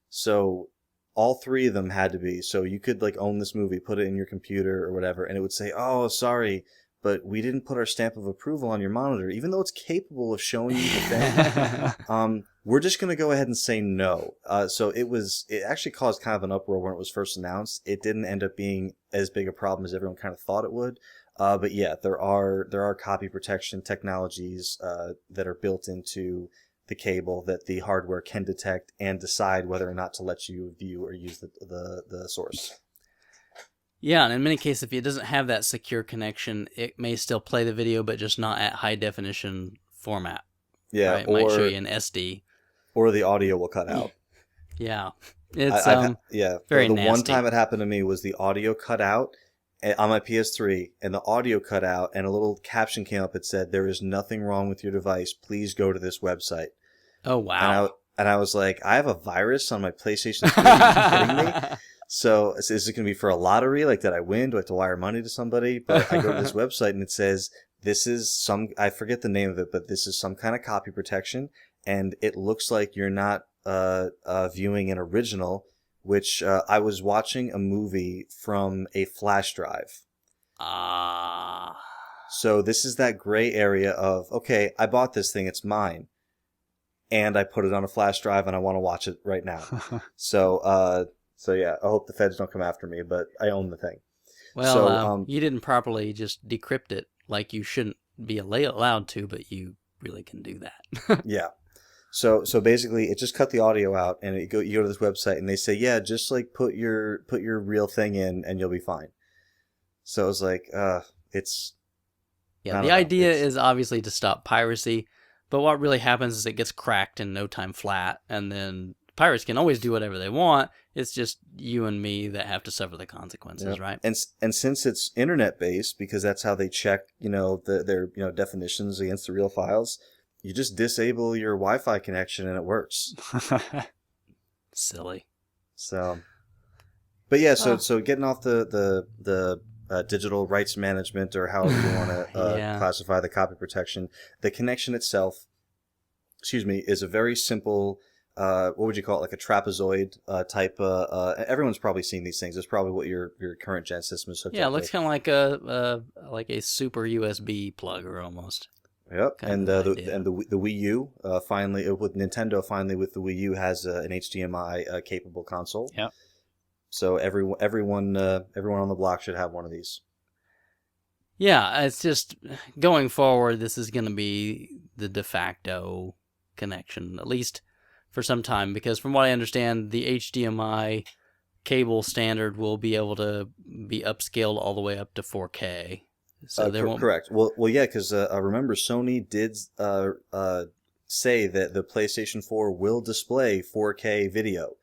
So all three of them had to be. So you could like own this movie, put it in your computer or whatever, and it would say, oh, sorry, but we didn't put our stamp of approval on your monitor, even though it's capable of showing you the thing. We're just going to go ahead and say no. So it actually caused kind of an uproar when it was first announced. It didn't end up being as big a problem as everyone kind of thought it would. But yeah, there are copy protection technologies that are built into the cable that the hardware can detect and decide whether or not to let you view or use the source. Yeah, and in many cases, if it doesn't have that secure connection, it may still play the video, but just not at high definition format. Yeah, right? It might show you an SD. Or the audio will cut out. Yeah, it's very nasty. One time it happened to me was the audio cut out on my PS3, and the audio cut out, and a little caption came up that said, "There is nothing wrong with your device. Please go to this website." Oh wow! And I was like, I have a virus on my PlayStation 3. Are you kidding me? So is it going to be for a lottery? Like, did I win? Do I have to wire money to somebody? But I go to this website and it says, this is I forget the name of it, but this is some kind of copy protection. And it looks like you're not viewing an original, which I was watching a movie from a flash drive. So this is that gray area of, okay, I bought this thing, it's mine. And I put it on a flash drive and I want to watch it right now. So yeah, I hope the feds don't come after me, but I own the thing. Well, you didn't properly just decrypt it like you shouldn't be allowed to, but you really can do that. Yeah. So basically, it just cut the audio out, and you go to this website, and they say, yeah, just like put your real thing in, and you'll be fine. So I was like, it's. Yeah, the idea is obviously to stop piracy, but what really happens is it gets cracked in no time flat, and then pirates can always do whatever they want. It's just you and me that have to suffer the consequences, right? And since it's internet based, because that's how they check, their definitions against the real files, you just disable your Wi-Fi connection and it works. Silly. So, but yeah, so getting off the digital rights management, or however you want to classify the copy protection, the connection itself, is a very simple. What would you call it? Like a trapezoid type. Everyone's probably seen these things. It's probably what your current gen system is hooked up with. Yeah, it looks kind of like a super USB plugger almost. Yep, and the Wii U finally with Nintendo with the Wii U has an HDMI capable console. Yep. So everyone on the block should have one of these. Yeah, it's just going forward. This is going to be the de facto connection, at least for some time, because from what I understand, the HDMI cable standard will be able to be upscaled all the way up to 4K. So correct. Well, yeah, because remember Sony did say that the PlayStation 4 will display 4K video,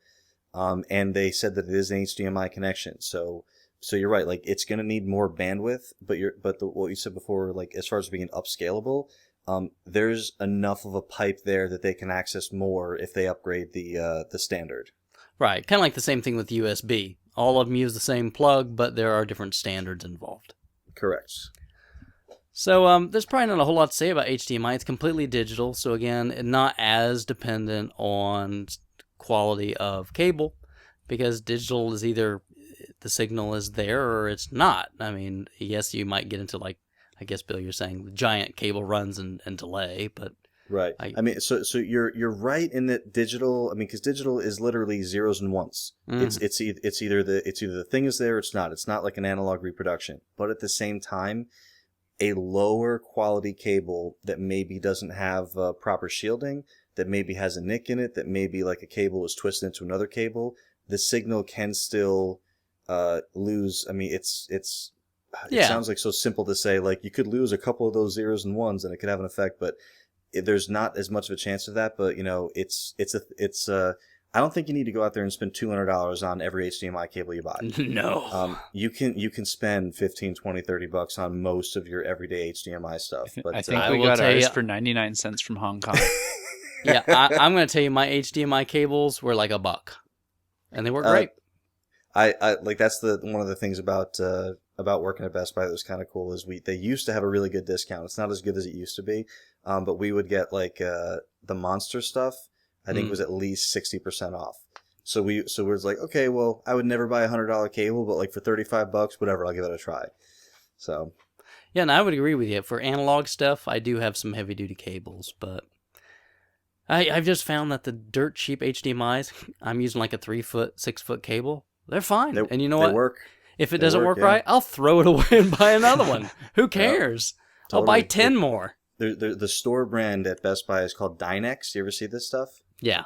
and they said that it is an HDMI connection. So you're right. Like, it's going to need more bandwidth, but what you said before, like as far as being upscalable, there's enough of a pipe there that they can access more if they upgrade the standard. Right, kind of like the same thing with USB. All of them use the same plug, but there are different standards involved. Correct. So there's probably not a whole lot to say about HDMI. It's completely digital, so again, not as dependent on quality of cable, because digital is either the signal is there or it's not. I mean, yes, you might get into, like, I guess, Bill, you're saying giant cable runs and delay, but right. I mean, so you're right in that digital. I mean, because digital is literally zeros and ones. Mm. It's either the thing is there, or it's not. It's not like an analog reproduction. But at the same time, a lower quality cable that maybe doesn't have proper shielding, that maybe has a nick in it, that maybe like a cable is twisted into another cable, the signal can still lose. I mean, it sounds like so simple to say, like you could lose a couple of those zeros and ones and it could have an effect, but there's not as much of a chance of that. But I don't think you need to go out there and spend $200 on every HDMI cable you buy. No. You can spend $15, $20, $30 on most of your everyday HDMI stuff. But I think we got ours for 99 cents from Hong Kong. Yeah, I'm going to tell you, my HDMI cables were like $1, and they work great. I like, that's one of the things about working at Best Buy that was kind of cool is they used to have a really good discount. It's not as good as it used to be, but we would get like the Monster stuff. I think it was at least 60% off. So we was like, okay, well, I would never buy $100 cable, but like for $35, whatever, I'll give it a try. So, Yeah, and I would agree with you. For analog stuff, I do have some heavy-duty cables, but I've just found that the dirt cheap HDMI's, I'm using like a 3-foot, 6-foot cable. They're fine. And you know They what? work. If it They doesn't work, work right, I'll throw it away and buy another one. Who cares? I'll buy Totally. 10 more. The store brand at Best Buy is called Dynex. You ever see this stuff? Yeah.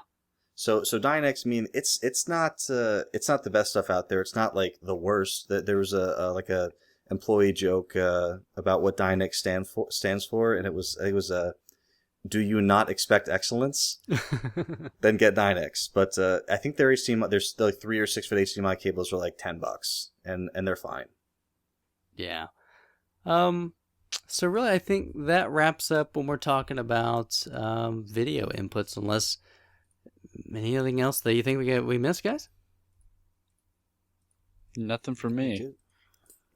So Dynex, I mean, it's not the best stuff out there. It's not like the worst. There was a employee joke about what Dynex stands for, and it was do you not expect excellence? Then get Dynex. But I think their HDMI, there's like 3 or 6 foot HDMI cables are like $10, and they're fine. Yeah. So really, I think that wraps up when we're talking about video inputs. Unless anything else that you think we missed, guys? Nothing for me.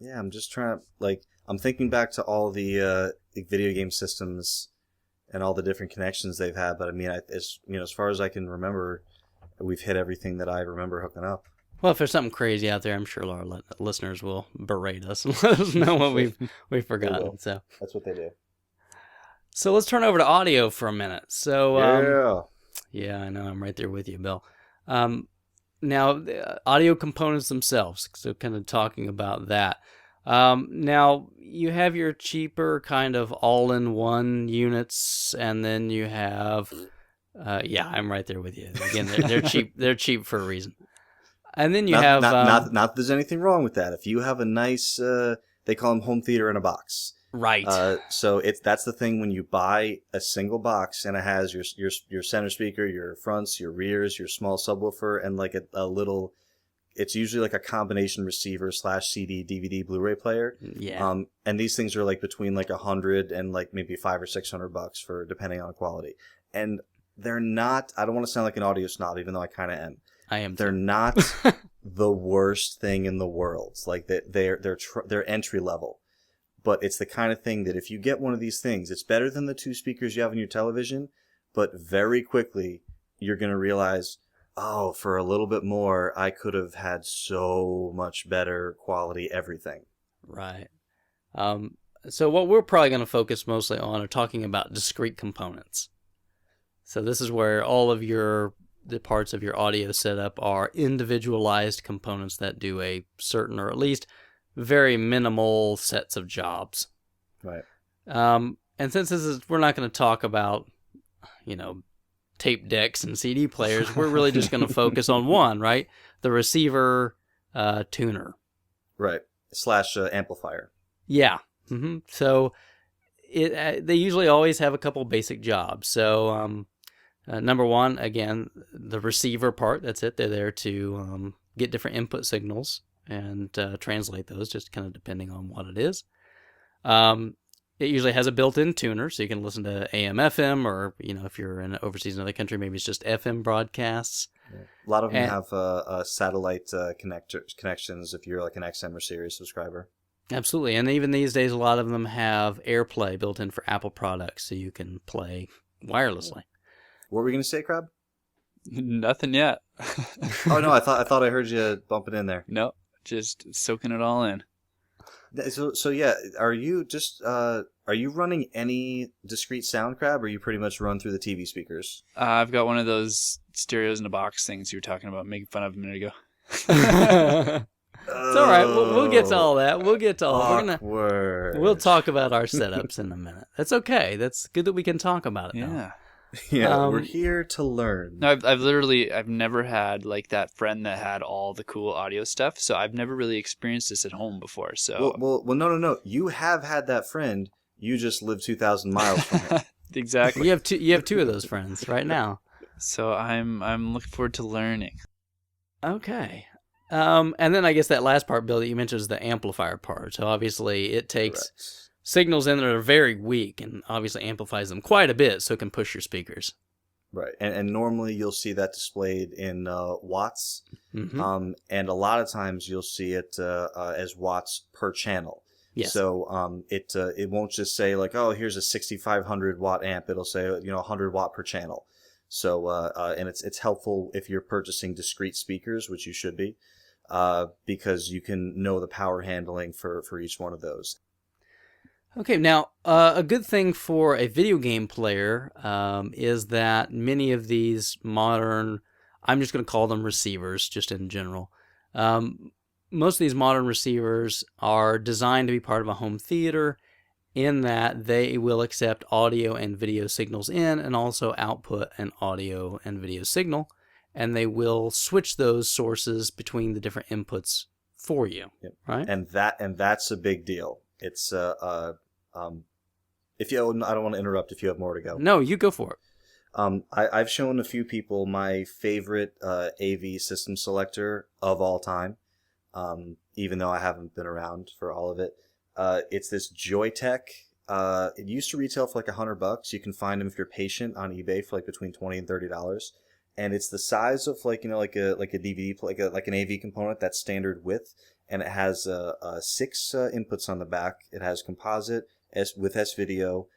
Yeah, I'm just trying to I'm thinking back to all the video game systems and all the different connections they've had. But I mean, as far as I can remember, we've hit everything that I remember hooking up. Well, if there's something crazy out there, I'm sure our listeners will berate us and let us know what we've forgotten. So that's what they do. So let's turn over to audio for a minute. So yeah, I know I'm right there with you, Bill. Now, the audio components themselves. So kind of talking about that. Now you have your cheaper kind of all-in-one units, and then you have, I'm right there with you. Again, they're cheap. They're cheap for a reason. And then you have not that there's anything wrong with that. If you have a nice, they call them home theater in a box, right? So that's the thing when you buy a single box and it has your center speaker, your fronts, your rears, your small subwoofer, and like a little. It's usually like a combination receiver / CD, DVD, Blu-ray player. Yeah. And these things are like between like $100 and like maybe $500 or $600 for depending on quality. And they're not. I don't want to sound like an audio snob, even though I kind of am. I am. They're not the worst thing in the world. Like they're entry level, but it's the kind of thing that if you get one of these things, it's better than the 2 speakers you have in your television. But very quickly, you're gonna realize, oh, for a little bit more, I could have had so much better quality everything. Right. So what we're probably going to focus mostly on are talking about discrete components. So this is where all of the parts of your audio setup are individualized components that do a certain or at least very minimal sets of jobs. Right. And since we're not going to talk about, tape decks and CD players, we're really just going to focus on one, right? The receiver tuner. Right. / amplifier. Yeah. Mm-hmm. So they usually always have a couple basic jobs. So number one, again, the receiver part. That's it. They're there to get different input signals and translate those, just kind of depending on what it is. It usually has a built-in tuner, so you can listen to AM, FM, or if you're in overseas in another country, maybe it's just FM broadcasts. Yeah. A lot of them have satellite connections if you're like an XM or Sirius subscriber. Absolutely, and even these days, a lot of them have AirPlay built in for Apple products, so you can wirelessly. What were we going to say, Crab? Nothing yet. Oh no, I thought I heard you bumping in there. No, just soaking it all in. So yeah, are you running any discrete sound, Crab, or you pretty much run through the TV speakers? I've got one of those stereos in a box things you were talking about, making fun of a minute ago. It's all right. We'll get to all that. We'll get to all. We'll talk about our setups in a minute. That's okay. That's good that we can talk about it. Yeah. Now. Yeah, we're here to learn. No, I've never had like that friend that had all the cool audio stuff, so I've never really experienced this at home before. So well, no. You have had that friend. You just live 2,000 miles from it. Exactly. You have two of those friends right now. So I'm looking forward to learning. Okay. And then I guess that last part, Bill, that you mentioned is the amplifier part. So obviously it takes signals in that are very weak and obviously amplifies them quite a bit so it can push your speakers. Right. And normally you'll see that displayed in watts. Mm-hmm. And a lot of times you'll see it as watts per channel. Yes. So it won't just say like, oh, here's a 6,500 watt amp. It'll say 100 watt per channel. So and it's helpful if you're purchasing discrete speakers, which you should be, because you can know the power handling for each one of those. Okay, now a good thing for a video game player is that many of these modern, I'm just going to call them receivers, just in general. Most of these modern receivers are designed to be part of a home theater in that they will accept audio and video signals in and also output an audio and video signal, and they will switch those sources between the different inputs for you, Yep. right? And that's a big deal. It's if you, I don't want to interrupt if you have more to go. No, you go for it. I've shown a few people my favorite AV system selector of all time, even though I haven't been around for all of it. It's this Joytech. It used to retail for like $100. You can find them if you're patient on eBay for like between $20 and $30. And it's the size of like like a DVD, like an AV component that's standard width, and it has 6 inputs on the back. It has composite with S video,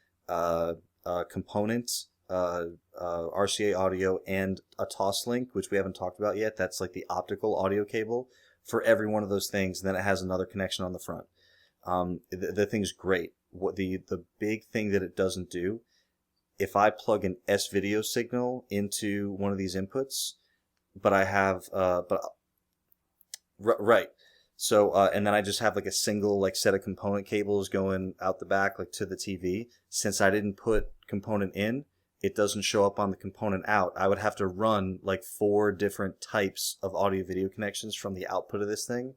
component, RCA audio, and a toss link, which we haven't talked about yet. That's like the optical audio cable for every one of those things. And then it has another connection on the front. The thing's great. What the big thing that it doesn't do, if I plug an S video signal into one of these inputs, but I have right. So and then I just have like a single like set of component cables going out the back like to the TV. Since I didn't put component in, it doesn't show up on the component out. I would have to run like 4 different types of audio video connections from the output of this thing,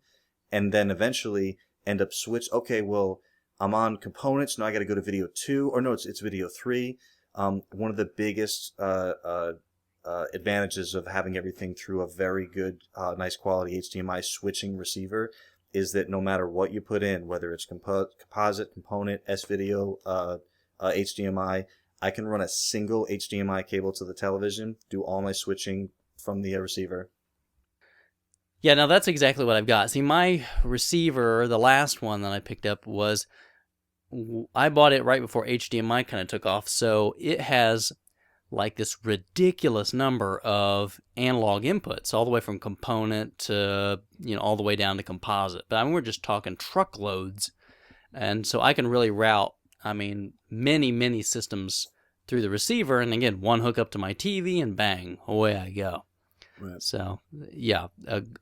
and then eventually end up switch. Okay, well, I'm on components now. I got to go to video 2, or no, it's video 3. One of the biggest advantages of having everything through a very good, nice quality HDMI switching receiver is that no matter what you put in, whether it's composite, component, S-video, HDMI, I can run a single HDMI cable to the television, do all my switching from the receiver. Yeah, now that's exactly what I've got. See, my receiver, the last one that I picked up was, I bought it right before HDMI kind of took off, so it has like this ridiculous number of analog inputs, all the way from component to, all the way down to composite. But I mean, we're just talking truckloads. And so I can really route, many, many systems through the receiver. And again, one hook up to my TV and bang, away I go. Right. So, yeah,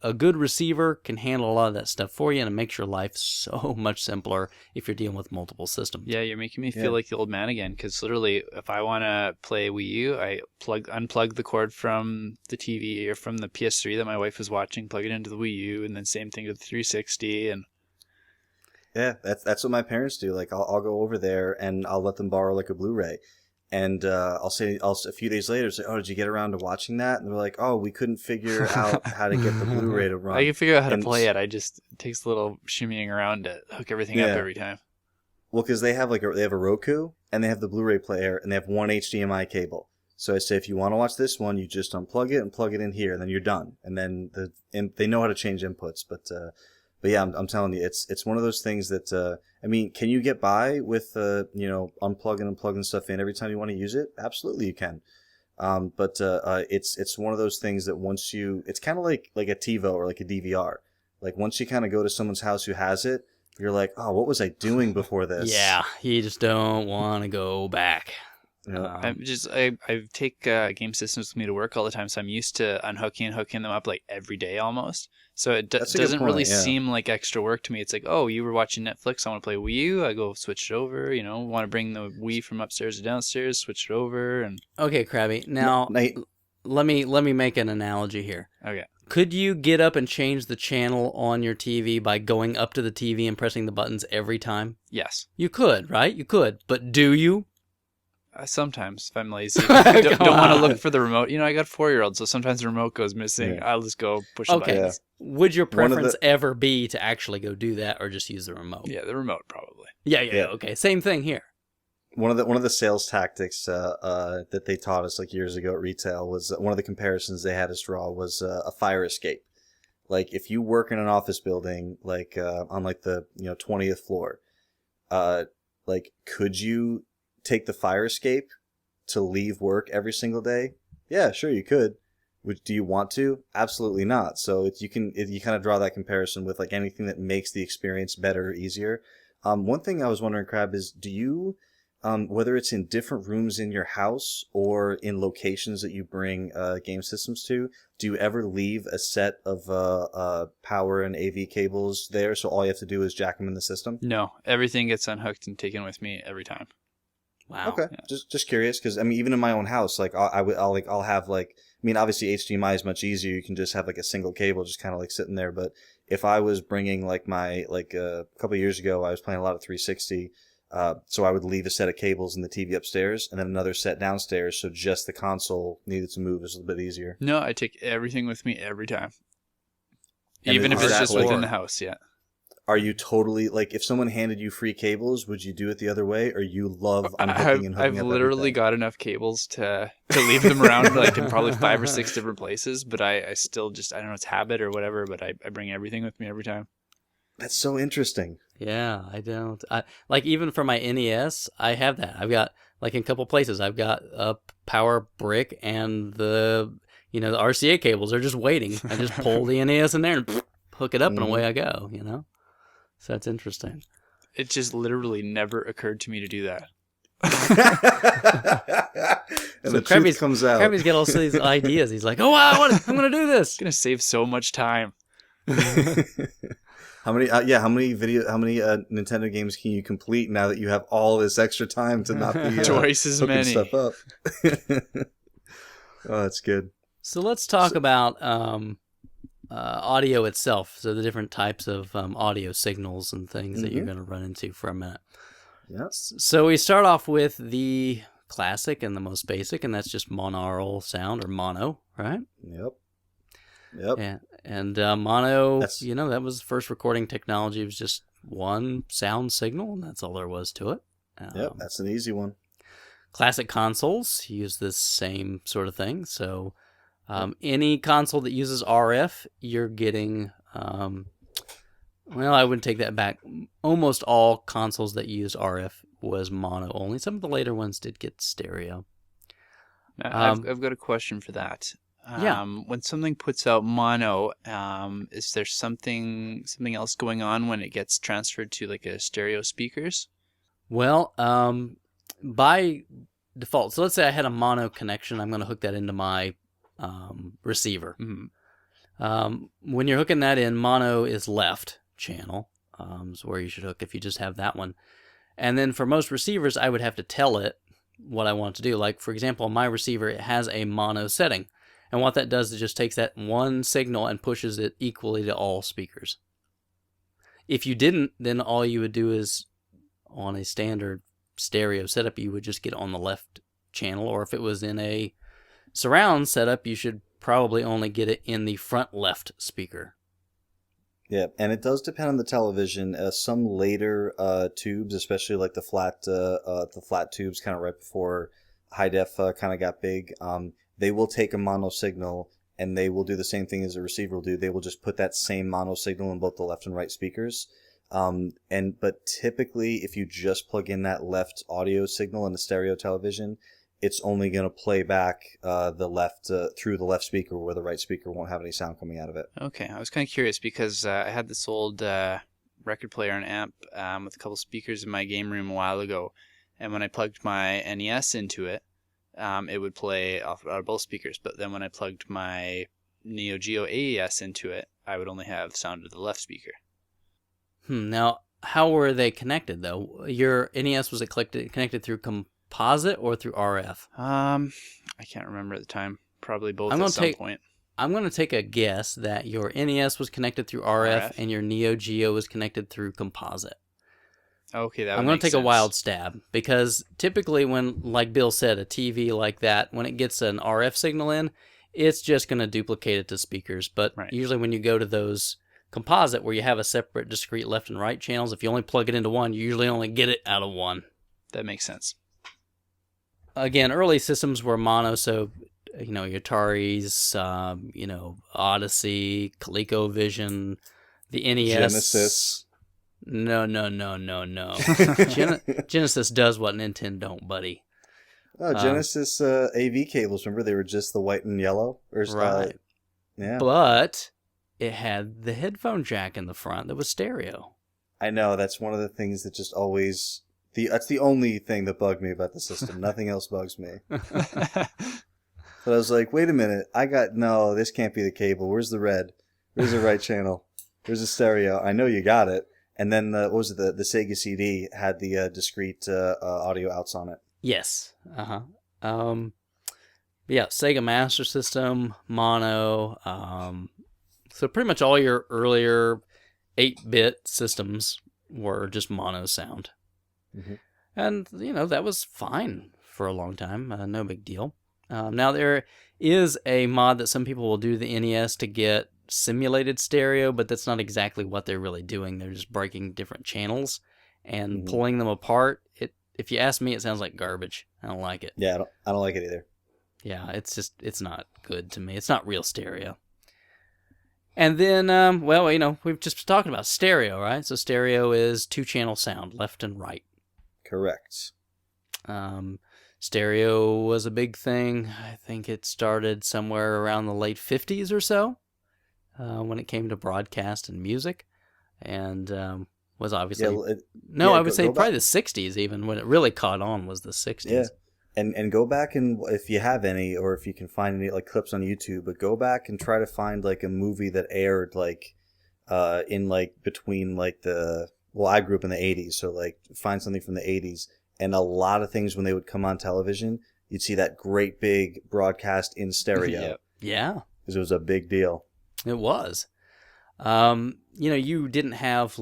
a good receiver can handle a lot of that stuff for you, and it makes your life so much simpler if you're dealing with multiple systems. Yeah, you're making me feel like the old man again, because literally, if I want to play Wii U, I unplug the cord from the TV or from the PS3 that my wife was watching, plug it into the Wii U, and then same thing with the 360. And yeah, that's what my parents do. Like, I'll go over there and I'll let them borrow like a Blu-ray. And I'll a few days later say, "Oh, did you get around to watching that?" And they're like, "Oh, we couldn't figure out how to get the Blu-ray to run." I can figure out how to play it. It takes a little shimmying around to hook everything up every time. Well, because they have they have a Roku and they have the Blu-ray player and they have one HDMI cable. So I say, if you want to watch this one, you just unplug it and plug it in here, and then you're done. And then they know how to change inputs, but yeah, I'm telling you, it's one of those things that can you get by with unplugging and plugging stuff in every time you want to use it? Absolutely, you can. But it's one of those things that once it's kind of like a TiVo or like a DVR. Like once you kind of go to someone's house who has it, you're like, oh, what was I doing before this? Yeah, you just don't want to go back. I take game systems with me to work all the time, so I'm used to unhooking and hooking them up like every day almost. So it doesn't really seem like extra work to me. It's like, oh, you were watching Netflix, I want to play Wii U, I go switch it over. Want to bring the Wii from upstairs to downstairs, switch it over. And okay, Krabby. Now let me make an analogy here. Okay. Could you get up and change the channel on your TV by going up to the TV and pressing the buttons every time? Yes. You could, right? You could. But do you? Sometimes, if I'm lazy. I don't want to look for the remote. I got a 4-year-old, so sometimes the remote goes missing. Yeah. I'll just go push the buttons. Would your preference ever be to actually go do that or just use the remote? Yeah, the remote probably. Yeah. Okay, same thing here. One of the sales tactics that they taught us like years ago at retail was one of the comparisons they had us draw was a fire escape. Like if you work in an office building, like on like the 20th floor, like could you take the fire escape to leave work every single day? Yeah, sure you could. Do you want to? Absolutely not. So you kind of draw that comparison with like anything that makes the experience better or easier. One thing I was wondering, Crab, is do you, whether it's in different rooms in your house or in locations that you bring game systems to, do you ever leave a set of power and AV cables there, so all you have to do is jack them in the system? No, everything gets unhooked and taken with me every time. Wow. Okay, Yeah. just curious, because I mean, even in my own house, like I'll have like, I mean, obviously HDMI is much easier. You can just have like a single cable, just kind of like sitting there. But if I was bringing like my a couple of years ago, I was playing a lot of 360, so I would leave a set of cables in the TV upstairs, and then another set downstairs, so just the console needed to move. It's a little bit easier. No, I take everything with me every time. And Even if is it's that just like- within the house, yeah. Are you totally like, if someone handed you free cables, would you do it the other way, or you love unhooking and hooking I've up literally everything? got enough cables to leave them around like in probably 5 or 6 different places, but I still just, I don't know, it's habit or whatever, but I bring everything with me every time. That's so interesting. Yeah, I don't. Like even for my NES, I have that. I've got like in a couple places, I've got a power brick and the RCA cables are just waiting. I just pull the NES in there and hook it up and away I go. So that's interesting. It just literally never occurred to me to do that. And So the Krabby's- truth comes out. Krabby's got all these ideas. He's like, oh, I'm going to do this. It's going to save so much time. How many Nintendo games can you complete now that you have all this extra time to not be Twice as hooking many. stuff up? Oh, that's good. So let's talk about audio itself. So the different types of audio signals and things that you're going to run into for a minute. Yes. So we start off with the classic and the most basic, and that's just monaural sound, or mono, right? Yep. Yeah. And mono, That's- that was the first recording technology. It was just one sound signal, and that's all there was to it. Yep. That's an easy one. Classic consoles use this same sort of thing. So any console that uses RF, you're getting, well, I wouldn't take that back. Almost all consoles that used RF was mono only. Some of the later ones did get stereo. Now, I've got a question for that. Yeah. When something puts out mono, is there something else going on when it gets transferred to like a stereo speakers? Well, by default, so let's say I had a mono connection. I'm going to hook that into my receiver. Mm-hmm. When you're hooking that in, mono is left channel. Is where you should hook if you just have that one. And then for most receivers, I would have to tell it what I want to do. Like, for example, on my receiver, it has a mono setting. And what that does is just takes that one signal and pushes it equally to all speakers. If you didn't, then all you would do is, on a standard stereo setup, you would just get on the left channel. Or if it was in a surround setup, you should probably only get it in the front left speaker. Yeah, and it does depend on the television. Some later tubes, especially like the flat tubes, kind of right before high def kind of got big. They will take a mono signal and they will do the same thing as a receiver will do. They will just put that same mono signal in both the left and right speakers. But typically, if you just plug in that left audio signal in the stereo television, it's only going to play back the left through the left speaker, where the right speaker won't have any sound coming out of it. Okay, I was kind of curious because I had this old record player and amp with a couple speakers in my game room a while ago, and when I plugged my NES into it, it would play off out of both speakers. But then when I plugged my Neo Geo AES into it, I would only have sound to the left speaker. Now, how were they connected, though? Your NES, was it connected through composite or through RF? I can't remember at the time. Probably both I'm at gonna some point. I'm going to take a guess that your NES was connected through RF and your Neo Geo was connected through composite. Okay, that would I'm going make to take sense. a wild stab because typically when, like Bill said, a TV like that, when it gets an RF signal in, it's just going to duplicate it to speakers. But usually when you go to those composite where you have a separate discrete left and right channels, if you only plug it into one, you usually only get it out of one. That makes sense. Again, early systems were mono, so your Ataris, Odyssey, ColecoVision, the NES. Genesis. No. Genesis does what Nintendo don't, buddy. Oh, Genesis AV cables, remember? They were just the white and yellow? Right. Yeah. But it had the headphone jack in the front that was stereo. I know that's one of the things that just always that's the only thing that bugged me about the system. Nothing else bugs me. But I was like, wait a minute, no, this can't be the cable. Where's the red? Where's the right channel? Where's the stereo? I know you got it. And then what was it? The Sega CD had the discrete audio outs on it. Yes. Yeah, Sega Master System, mono. So pretty much all your earlier 8-bit systems were just mono sound. Mm-hmm. And, that was fine for a long time. No big deal. Now, there is a mod that some people will do the NES to get simulated stereo, but that's not exactly what they're really doing. They're just breaking different channels and pulling them apart. If you ask me, it sounds like garbage. I don't like it. Yeah, I don't like it either. Yeah, it's not good to me. It's not real stereo. And then, we've just been talking about stereo, right? So stereo is 2-channel sound, left and right. Correct. Stereo was a big thing. I think it started somewhere around the late 50s or so when it came to broadcast and music. And was obviously... I would say probably the 60s even, when it really caught on was the 60s. Yeah. And go back and if you have any, or if you can find any like clips on YouTube, but go back and try to find like a movie that aired like in like between like I grew up in the 80s, so like find something from the 80s, and a lot of things when they would come on television, you'd see that great big broadcast in stereo. Yeah. Because it was a big deal. It was. You didn't have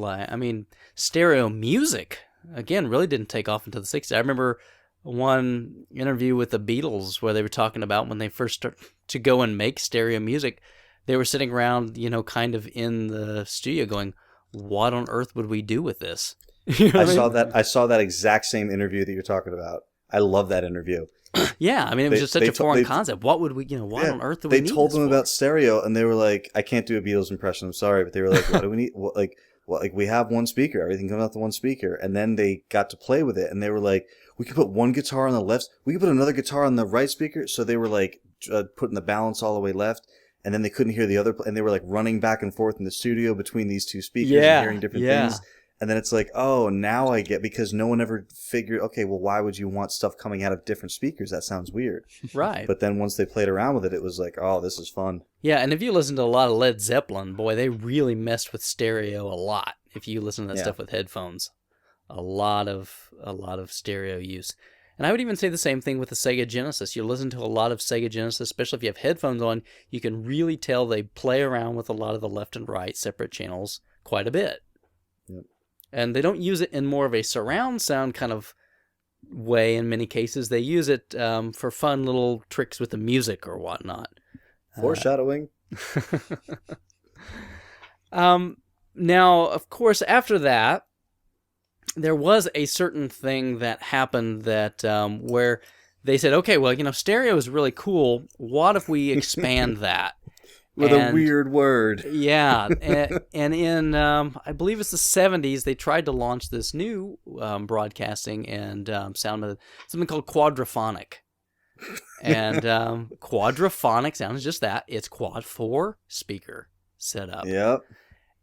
stereo music, again, really didn't take off until the 60s. I remember one interview with the Beatles where they were talking about when they first started to go and make stereo music, they were sitting around, kind of in the studio going, what on earth would we do with this? I saw that exact same interview that you're talking about. I love that interview. Yeah, it was just such a foreign concept. What would we, what on earth do we need? They told them about stereo, and they were like, I can't do a Beatles impression, I'm sorry, but they were like, what do we need? We have one speaker, everything comes out the one speaker. And then they got to play with it, and they were like, we could put one guitar on the left, we could put another guitar on the right speaker. So they were like putting the balance all the way left, and then they couldn't hear the other, and they were like running back and forth in the studio between these two speakers and hearing different things. And then it's like, oh, now I get, because no one ever figured, okay, well, why would you want stuff coming out of different speakers? That sounds weird. Right. But then once they played around with it, it was like, oh, this is fun. Yeah, and if you listen to a lot of Led Zeppelin, boy, they really messed with stereo a lot. If you listen to that stuff with headphones, a lot of stereo use. And I would even say the same thing with the Sega Genesis. You listen to a lot of Sega Genesis, especially if you have headphones on, you can really tell they play around with a lot of the left and right separate channels quite a bit. Yep. And they don't use it in more of a surround sound kind of way in many cases. They use it for fun little tricks with the music or whatnot. Foreshadowing. Now, of course, after that, there was a certain thing that happened that where they said, okay, well, stereo is really cool. What if we expand that? With a weird word. Yeah. And in, I believe it's the 70s, they tried to launch this new broadcasting and sound method, something called Quadraphonic. And Quadraphonic sounds just that. It's quad 4 speaker setup. Yep.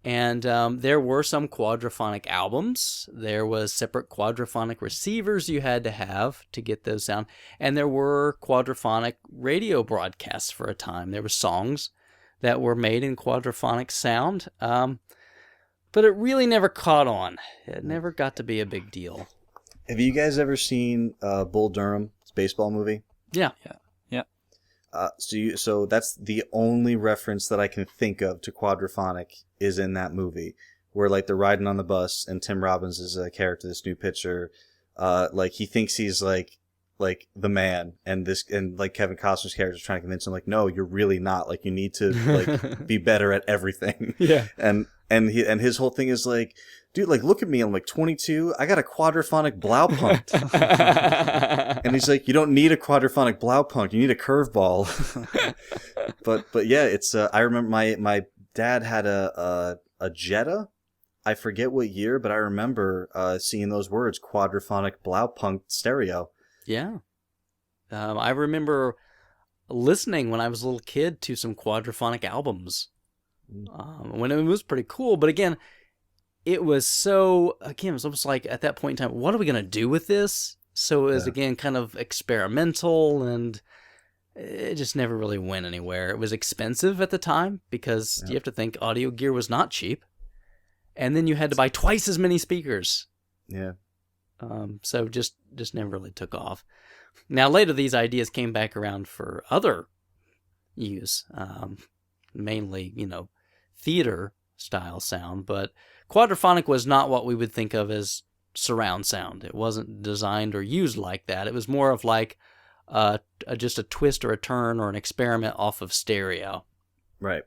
And there were some quadraphonic albums. There was separate quadraphonic receivers you had to have to get those sound. And there were quadraphonic radio broadcasts for a time. There were songs that were made in quadraphonic sound. But it really never caught on. It never got to be a big deal. Have you guys ever seen Bull Durham, baseball movie? Yeah. So that's the only reference that I can think of to quadraphonic is in that movie, where like they're riding on the bus and Tim Robbins is a character, this new pitcher, like he thinks he's like the man, and like Kevin Costner's character is trying to convince him like, no, you're really not. Like you need to like be better at everything. Yeah. And his whole thing is like, dude, like look at me, I'm like 22, I got a quadraphonic Blaupunkt. And he's like, you don't need a quadraphonic Blaupunkt, you need a curveball. but yeah, it's I remember my dad had a Jetta. I forget what year, but I remember seeing those words, quadraphonic Blaupunkt stereo. Yeah. I remember listening when I was a little kid to some quadraphonic albums. When it was pretty cool, but again, it was so, again, it was almost like at that point in time, what are we going to do with this? So it was, again, kind of experimental, and it just never really went anywhere. It was expensive at the time because you have to think audio gear was not cheap. And then you had to buy twice as many speakers. Yeah. So just never really took off. Now, later, these ideas came back around for other use, mainly, theater-style sound. But Quadraphonic was not what we would think of as surround sound. It wasn't designed or used like that. It was more of like just a twist or a turn or an experiment off of stereo. Right.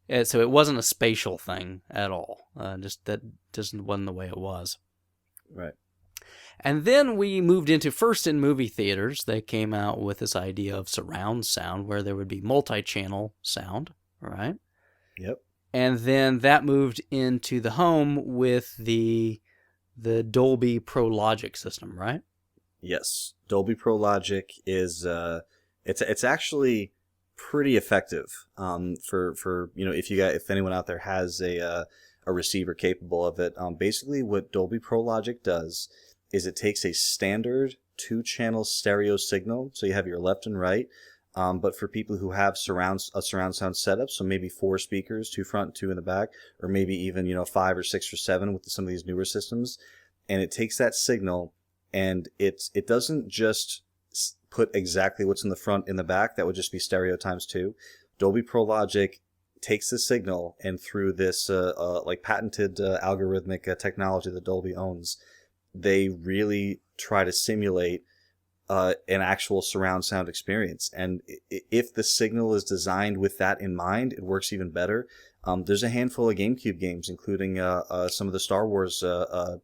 And so it wasn't a spatial thing at all. That just wasn't the way it was. Right. And then we moved into, first in movie theaters, they came out with this idea of surround sound where there would be multi-channel sound, right? Yep. And then that moved into the home with the Dolby Pro Logic system, right? Yes. Dolby Pro Logic is it's actually pretty effective for if anyone out there has a receiver capable of it. Basically what Dolby Pro Logic does is it takes a standard 2-channel stereo signal, so you have your left and right, but for people who have a surround sound setup, so maybe 4 speakers, 2 front, 2 in the back, or maybe even 5 or 6 or 7 with some of these newer systems, and it takes that signal and it doesn't just put exactly what's in the front in the back. That would just be stereo times 2. Dolby Pro Logic takes the signal, and through this patented algorithmic technology that Dolby owns, they really try to simulate an actual surround sound experience. And if the signal is designed with that in mind, it works even better. There's a handful of GameCube games, including some of the Star Wars, the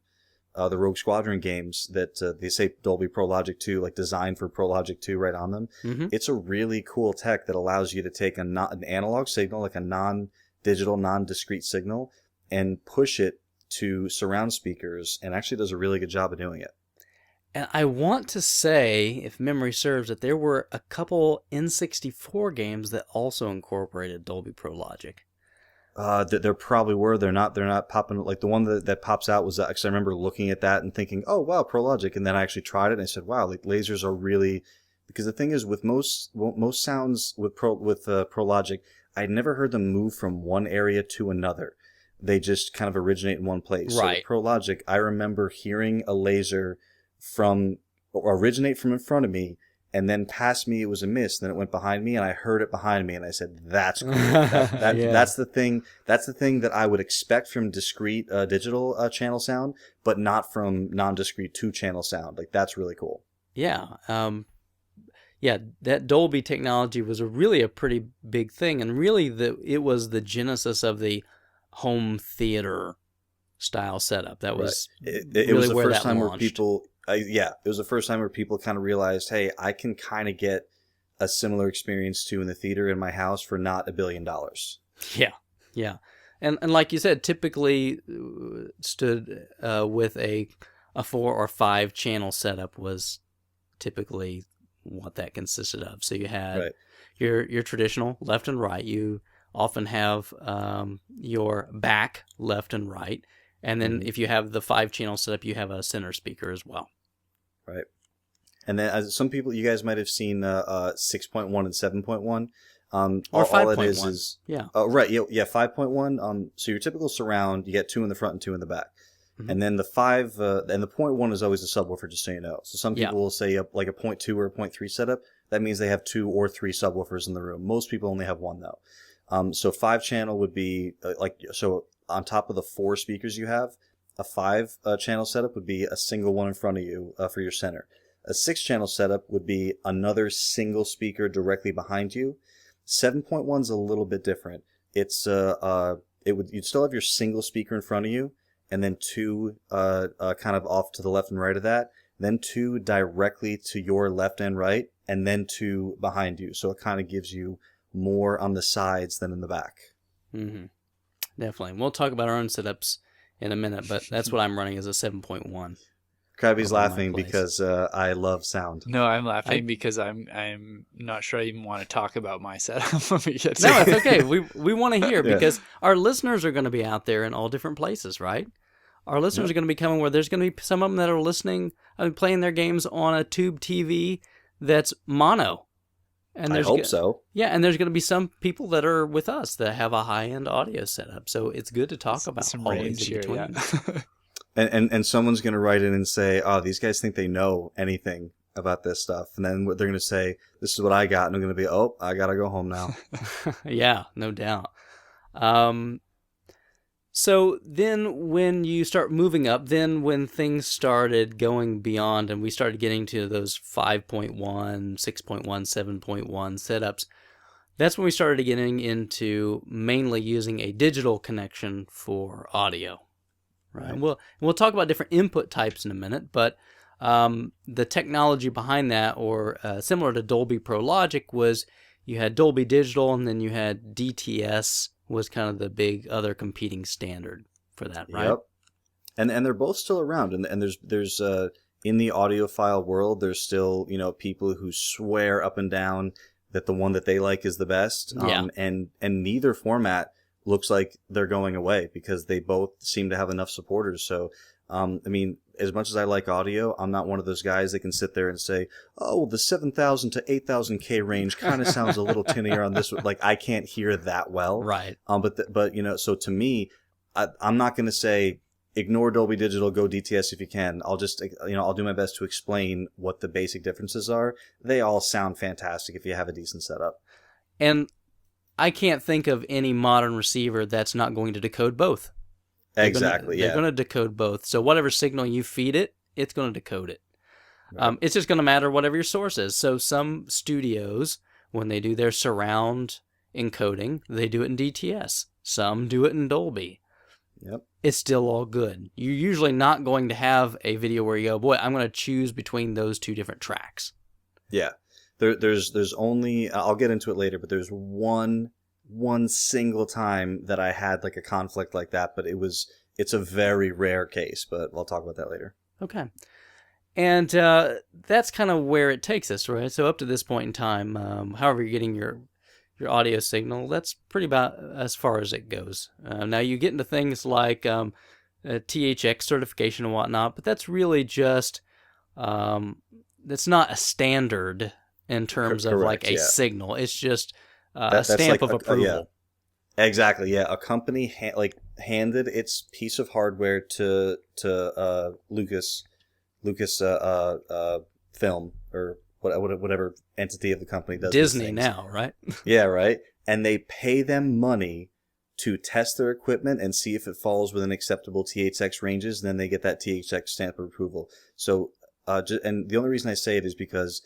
Rogue Squadron games that they say Dolby Pro Logic 2, like designed for Pro Logic 2 right on them. Mm-hmm. It's a really cool tech that allows you to take an analog signal, like a non-digital, non-discrete signal, and push it to surround speakers, and actually does a really good job of doing it. And I want to say, if memory serves, that there were a couple N64 games that also incorporated Dolby Pro Logic. There probably were. They're not popping. Like the one that pops out was because I remember looking at that and thinking, oh wow, Pro Logic, and then I actually tried it and I said, wow, like lasers are really, because the thing is with most sounds with Pro Logic, I'd never heard them move from one area to another. They just kind of originate in one place. Right. So with Pro Logic, I remember hearing a laser originate from in front of me, and then past me it was a mist, then it went behind me, and I heard it behind me, and I said, that's cool. That's the thing that I would expect from discrete digital channel sound, but not from non-discrete 2-channel sound. Like, that's really cool. Yeah. That Dolby technology was really a pretty big thing, and really it was the genesis of the home theater style setup. That was it was the first time where people it was the first time where people kind of realized, hey, I can kind of get a similar experience to in the theater in my house for not $1 billion. Yeah. And like you said, typically stood with a 4 or 5 channel setup was typically what that consisted of. So you had your traditional left and right. You often have your back left and right. And then if you have the 5-channel setup, you have a center speaker as well. Right. And then as some people, you guys might have seen 6.1 and 7.1. Or 5.1. All it is yeah. Right. Yeah, 5.1. So your typical surround, you get 2 in the front and 2 in the back. Mm-hmm. And then the 5, and the 0.1 is always a subwoofer, just so you know. So some people will say like a 0.2 or a 0.3 setup. That means they have 2 or 3 subwoofers in the room. Most people only have 1 though. So 5-channel would be so on top of the 4 speakers you have, a 5-channel setup would be a single one in front of you for your center. A 6-channel setup would be another single speaker directly behind you. 7.1 is a little bit different. You'd still have your single speaker in front of you, and then 2 kind of off to the left and right of that, then 2 directly to your left and right, and then 2 behind you. So it kind of gives you more on the sides than in the back. Mm-hmm. Definitely. We'll talk about our own setups in a minute, but that's what I'm running as a 7.1. Krabby's over my laughing place. because I love sound. No, I'm laughing because I'm not sure I even want to talk about my setup when we get to No, it. it's okay. We want to hear Yeah. because our listeners are going to be out there in all different places, right? Our listeners Yep. are going to be coming where there's going to be some of them that are listening, playing their games on a tube TV that's mono. And I hope so. Yeah, and there's going to be some people that are with us that have a high-end audio setup. So it's good to talk about some all range these in here, between. yeah. And someone's going to write in and say, oh, these guys think they know anything about this stuff. And then they're going to say, this is what I got. And I'm going to be, oh, I got to go home now. Yeah, no doubt. So then when you start moving up, then when things started going beyond and we started getting to those 5.1, 6.1, 7.1 setups, that's when we started getting into mainly using a digital connection for audio. Right. We'll talk about different input types in a minute, but the technology behind that, or similar to Dolby Pro Logic, was you had Dolby Digital and then you had DTS was kind of the big other competing standard for that, right? Yep. And they're both still around, and there's in the audiophile world, there's still people who swear up and down that the one that they like is the best. Yeah. And neither format looks like they're going away because they both seem to have enough supporters. So, I mean, as much as I like audio, I'm not one of those guys that can sit there and say, oh, well, the 7,000 to 8,000 K range kind of sounds a little tinnier on this. Like, I can't hear that well. Right. But so to me, I'm not going to say, ignore Dolby Digital, go DTS if you can. I'll just, I'll do my best to explain what the basic differences are. They all sound fantastic if you have a decent setup. And I can't think of any modern receiver that's not going to decode both. Exactly, They're going to decode both. So whatever signal you feed it, it's going to decode it. Right. It's just going to matter whatever your source is. So some studios, when they do their surround encoding, they do it in DTS. Some do it in Dolby. Yep. It's still all good. You're usually not going to have a video where you go, boy, I'm going to choose between those two different tracks. Yeah. There's only, I'll get into it later, but there's one single time that I had like a conflict like that, but it's a very rare case, but I'll talk about that later. Okay. And that's kind of where it takes us, right? So up to this point in time, however you're getting your audio signal, that's pretty about as far as it goes. Now you get into things like THX certification and whatnot, but that's really just, that's not a standard in terms of like a signal. It's just a stamp of approval. Yeah. Exactly. Yeah. A company handed its piece of hardware to Lucas Film or whatever entity of the company does Disney now, right? Yeah, right. And they pay them money to test their equipment and see if it falls within acceptable THX ranges. And then they get that THX stamp of approval. So, and the only reason I say it is because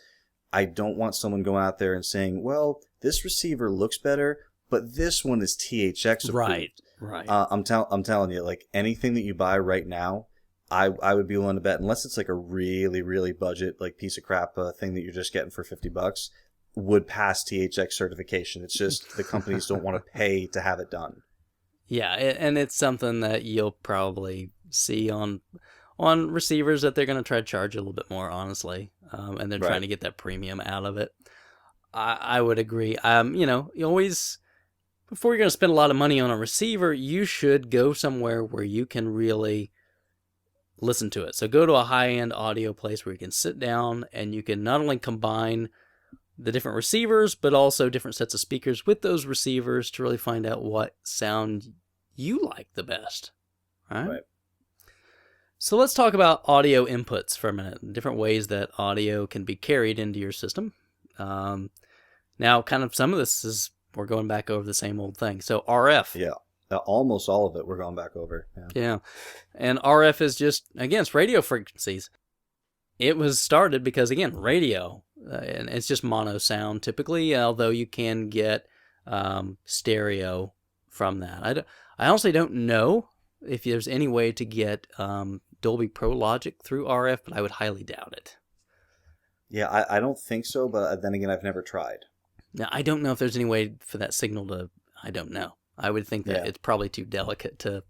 I don't want someone going out there and saying, well, this receiver looks better, but this one is THX approved. Right. I'm telling you, like anything that you buy right now, I would be willing to bet, unless it's like a really, really budget, like piece of crap thing that you're just getting for $50, would pass THX certification. It's just the companies don't want to pay to have it done. Yeah, and it's something that you'll probably see on receivers that they're going to try to charge you a little bit more, honestly, and they're trying to get that premium out of it. I would agree. You always, before you're going to spend a lot of money on a receiver, you should go somewhere where you can really listen to it. So go to a high-end audio place where you can sit down and you can not only combine the different receivers, but also different sets of speakers with those receivers to really find out what sound you like the best. Right? So let's talk about audio inputs for a minute, different ways that audio can be carried into your system. Now, kind of some of this is, we're going back over the same old thing. So RF. Yeah. Almost all of it we're going back over. Yeah. And RF is just, again, it's radio frequencies. It was started because, again, radio. And it's just mono sound typically, although you can get stereo from that. I honestly don't know if there's any way to get Dolby Pro Logic through RF, but I would highly doubt it. Yeah, I don't think so, but then again, I've never tried. Now, I don't know if there's any way for that signal to, I don't know. I would think that it's probably too delicate to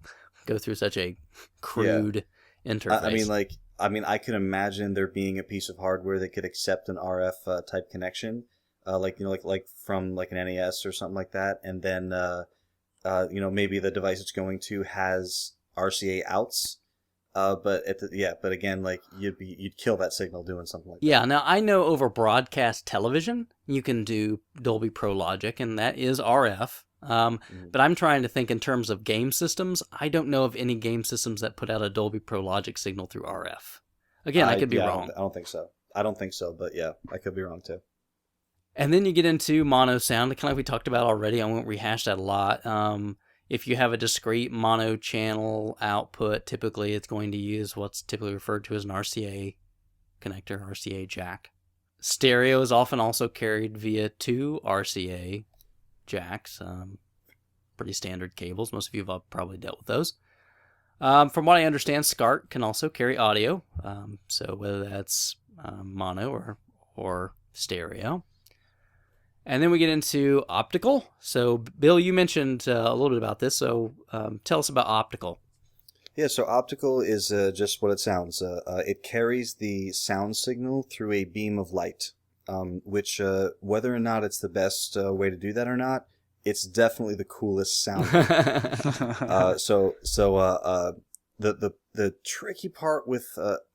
go through such a crude interface. I mean, like, I mean, I can imagine there being a piece of hardware that could accept an RF type connection, like like from like an NES or something like that, and then maybe the device it's going to has RCA outs. But but again, like you'd kill that signal doing something like that. Yeah, now I know over broadcast television you can do Dolby Pro Logic, and that is RF. But I'm trying to think in terms of game systems. I don't know of any game systems that put out a Dolby Pro Logic signal through RF. Again, I could be wrong. I don't think so. I don't think so, but yeah, I could be wrong too. And then you get into mono sound, kind of like we talked about already. I won't rehash that a lot. If you have a discrete mono channel output, typically it's going to use what's typically referred to as an RCA connector, RCA jack. Stereo is often also carried via two RCA jacks. Pretty standard cables. Most of you have probably dealt with those. From what I understand, SCART can also carry audio. So whether that's mono or stereo. And then we get into optical. So, Bill, you mentioned a little bit about this. So, tell us about optical. Yeah, so optical is just what it sounds. It carries the sound signal through a beam of light, which, whether or not it's the best way to do that or not, it's definitely the coolest sound. The tricky part with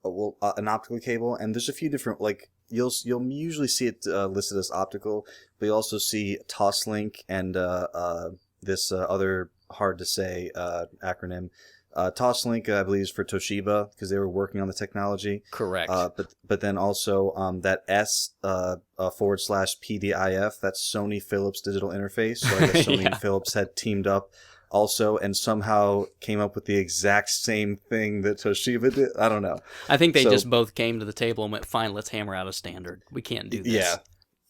an optical cable, and there's a few different You'll usually see it listed as optical, but you also see Toslink and this other hard to say acronym. Toslink, I believe, is for Toshiba because they were working on the technology. Correct. But then also that S /PDIF, that's Sony Philips Digital Interface. So I guess Sony and Philips had teamed up also and somehow came up with the exact same thing that Toshiba did. I don't know. I think they just both came to the table and went, fine, let's hammer out a standard. We can't do this.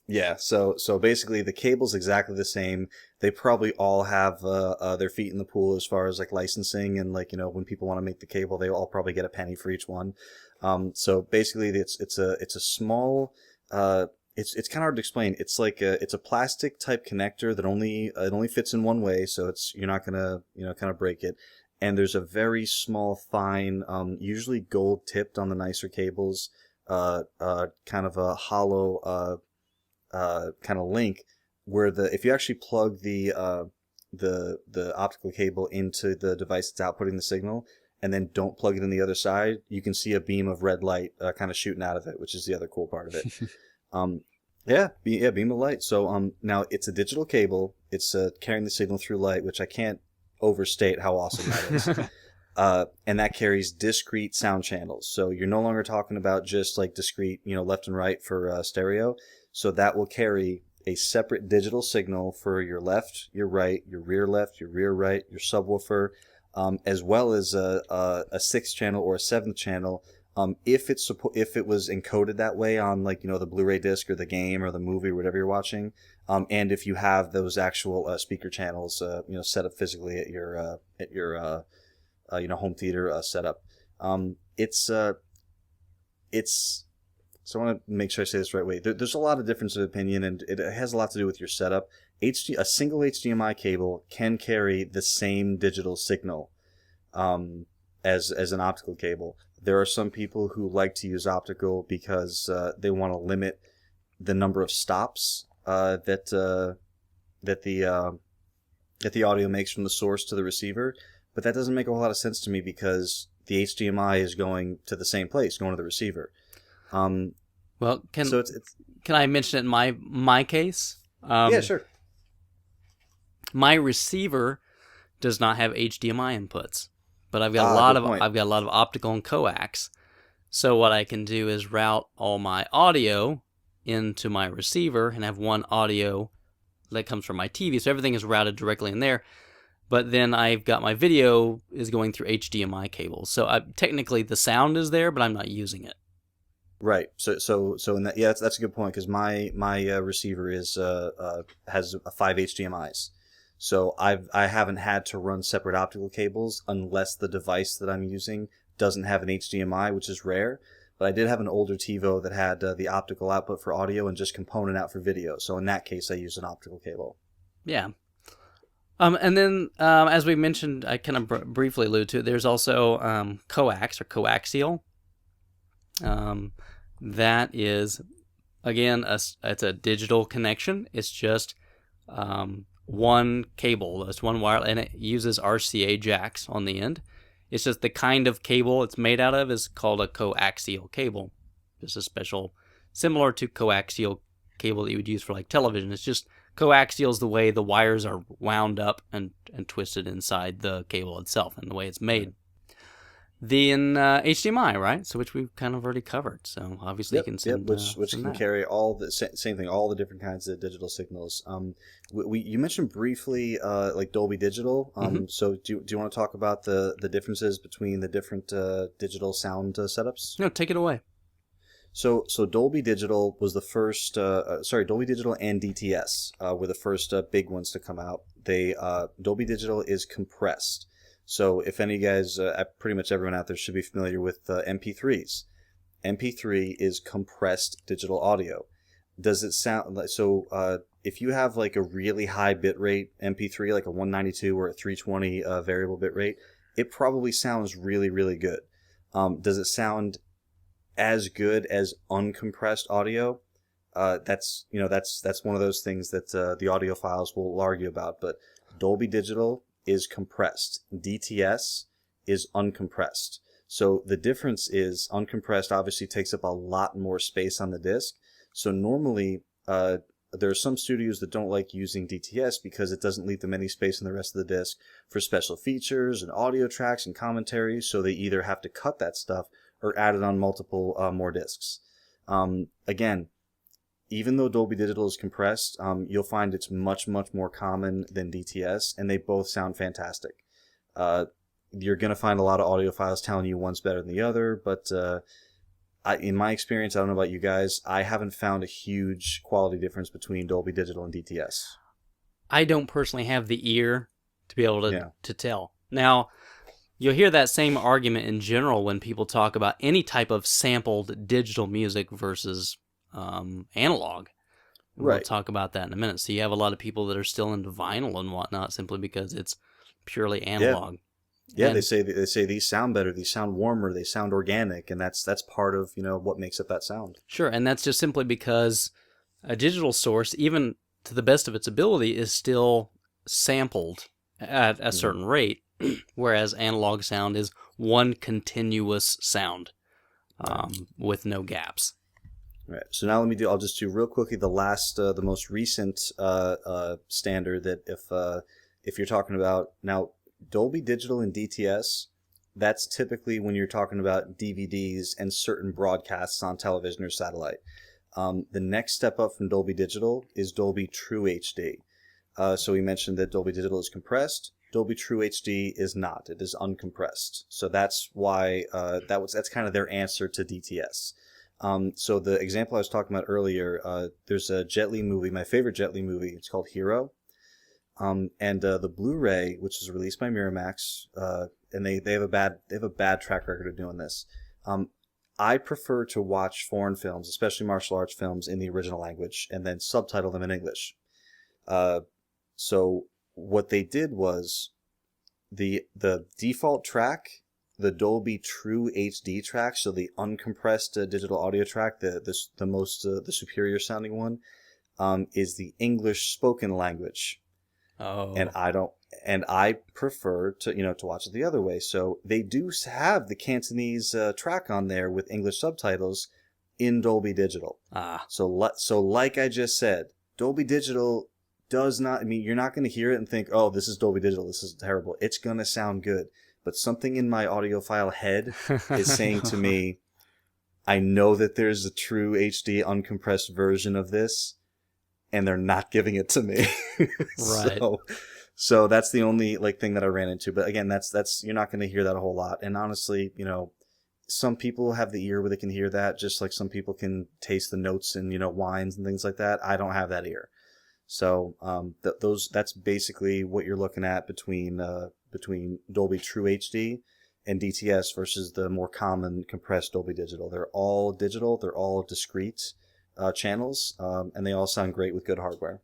Yeah. So basically the cable's exactly the same. They probably all have their feet in the pool as far as like licensing and when people want to make the cable, they all probably get a penny for each one. So basically it's a small it's kind of hard to explain. It's like it's a plastic type connector that only fits in one way, so you're not gonna kind of break it. And there's a very small, fine, usually gold tipped on the nicer cables, kind of a hollow kind of link where if you actually plug the optical cable into the device that's outputting the signal, and then don't plug it in the other side, you can see a beam of red light kind of shooting out of it, which is the other cool part of it. Beam of light. So now it's a digital cable. It's carrying the signal through light, which I can't overstate how awesome that is. And that carries discrete sound channels. So you're no longer talking about just like discrete, left and right for stereo. So that will carry a separate digital signal for your left, your right, your rear left, your rear right, your subwoofer, as well as a sixth channel or a seventh channel. If it was encoded that way on the Blu-ray disc or the game or the movie or whatever you're watching, and if you have those actual speaker channels set up physically at your home theater setup, so I want to make sure I say this the right way. There's a lot of difference of opinion, and it has a lot to do with your setup. A single HDMI cable can carry the same digital signal as an optical cable. There are some people who like to use optical because they want to limit the number of stops that the audio makes from the source to the receiver, but that doesn't make a whole lot of sense to me because the HDMI is going to the same place, going to the receiver. Well, can I mention it in my case? Yeah, sure. My receiver does not have HDMI inputs, but I've got a lot of optical and coax. So what I can do is route all my audio into my receiver and have one audio that comes from my TV. So everything is routed directly in there. But then I've got my video is going through HDMI cables. So technically the sound is there, but I'm not using it. Right. So in that, yeah, that's a good point because my receiver has 5 HDMIs. So I haven't had to run separate optical cables unless the device that I'm using doesn't have an HDMI, which is rare. But I did have an older TiVo that had the optical output for audio and just component out for video. So in that case, I use an optical cable. Yeah. And then, as we mentioned, I kind of briefly alluded to it, there's also coax or coaxial. That is, again, it's a digital connection. It's just one cable. It's one wire, and it uses RCA jacks on the end. It's just the kind of cable it's made out of is called a coaxial cable. Just a special, similar to coaxial cable that you would use for like television. It's just coaxial is the way the wires are wound up and twisted inside the cable itself and the way it's made. Then HDMI, right? So which we've kind of already covered. So obviously you can send which send can that. carry all the same thing, all the different kinds of digital signals. You mentioned briefly like Dolby Digital. So do you want to talk about the differences between the different digital sound setups? No, take it away. So Dolby Digital was the first. Dolby Digital and DTS were the first big ones to come out. Dolby Digital is compressed. So if any of you guys, pretty much everyone out there should be familiar with MP3s. MP3 is compressed digital audio. Does it sound like so? If you have like a really high bitrate MP3, like a 192 or a 320 variable bitrate, it probably sounds really, really good. Does it sound as good as uncompressed audio? That's one of those things that the audiophiles will argue about. But Dolby Digital is compressed. DTS is uncompressed. So the difference is uncompressed obviously takes up a lot more space on the disc. So normally there are some studios that don't like using DTS because it doesn't leave them any space in the rest of the disc for special features and audio tracks and commentaries. So they either have to cut that stuff or add it on multiple more discs. Again, even though Dolby Digital is compressed, you'll find it's much, much more common than DTS, and they both sound fantastic. You're going to find a lot of audiophiles telling you one's better than the other, but in my experience, I don't know about you guys, I haven't found a huge quality difference between Dolby Digital and DTS. I don't personally have the ear to be able to tell. Now, you'll hear that same argument in general when people talk about any type of sampled digital music versus analog. We'll talk about that in a minute. So you have a lot of people that are still into vinyl and whatnot simply because it's purely analog. Yeah, they say these sound better, these sound warmer, they sound organic, and that's part of what makes up that sound. Sure, and that's just simply because a digital source, even to the best of its ability, is still sampled at a certain rate, whereas analog sound is one continuous sound with no gaps. Right. So now I'll just do real quickly the most recent standard that if you're talking about now Dolby Digital and DTS, that's typically when you're talking about DVDs and certain broadcasts on television or satellite. The next step up from Dolby Digital is Dolby True HD. So we mentioned that Dolby Digital is compressed. Dolby True HD is not. It is uncompressed. So that's why that's kind of their answer to DTS. So the example I was talking about earlier, there's a Jet Li movie, my favorite Jet Li movie. It's called Hero. And the Blu-ray, which was released by Miramax, and they have a bad track record of doing this. I prefer to watch foreign films, especially martial arts films, in the original language and then subtitle them in English. So what they did was the default track, the Dolby True HD track, so the uncompressed digital audio track, the superior sounding one, is the English spoken language. Oh. And I prefer to watch it the other way. So they do have the Cantonese track on there with English subtitles in Dolby Digital. So like I just said, Dolby Digital does not, you're not going to hear it and think, oh, this is Dolby Digital, this is terrible. It's going to sound good. But something in my audiophile head is saying to me, I know that there's a true HD uncompressed version of this, and they're not giving it to me. Right. So that's the only thing that I ran into. But again, that's you're not going to hear that a whole lot. And honestly, some people have the ear where they can hear that, just like some people can taste the notes and wines and things like that. I don't have that ear. So that's basically what you're looking at between Dolby True HD and DTS versus the more common compressed Dolby Digital. They're all digital. They're all discrete channels, and they all sound great with good hardware.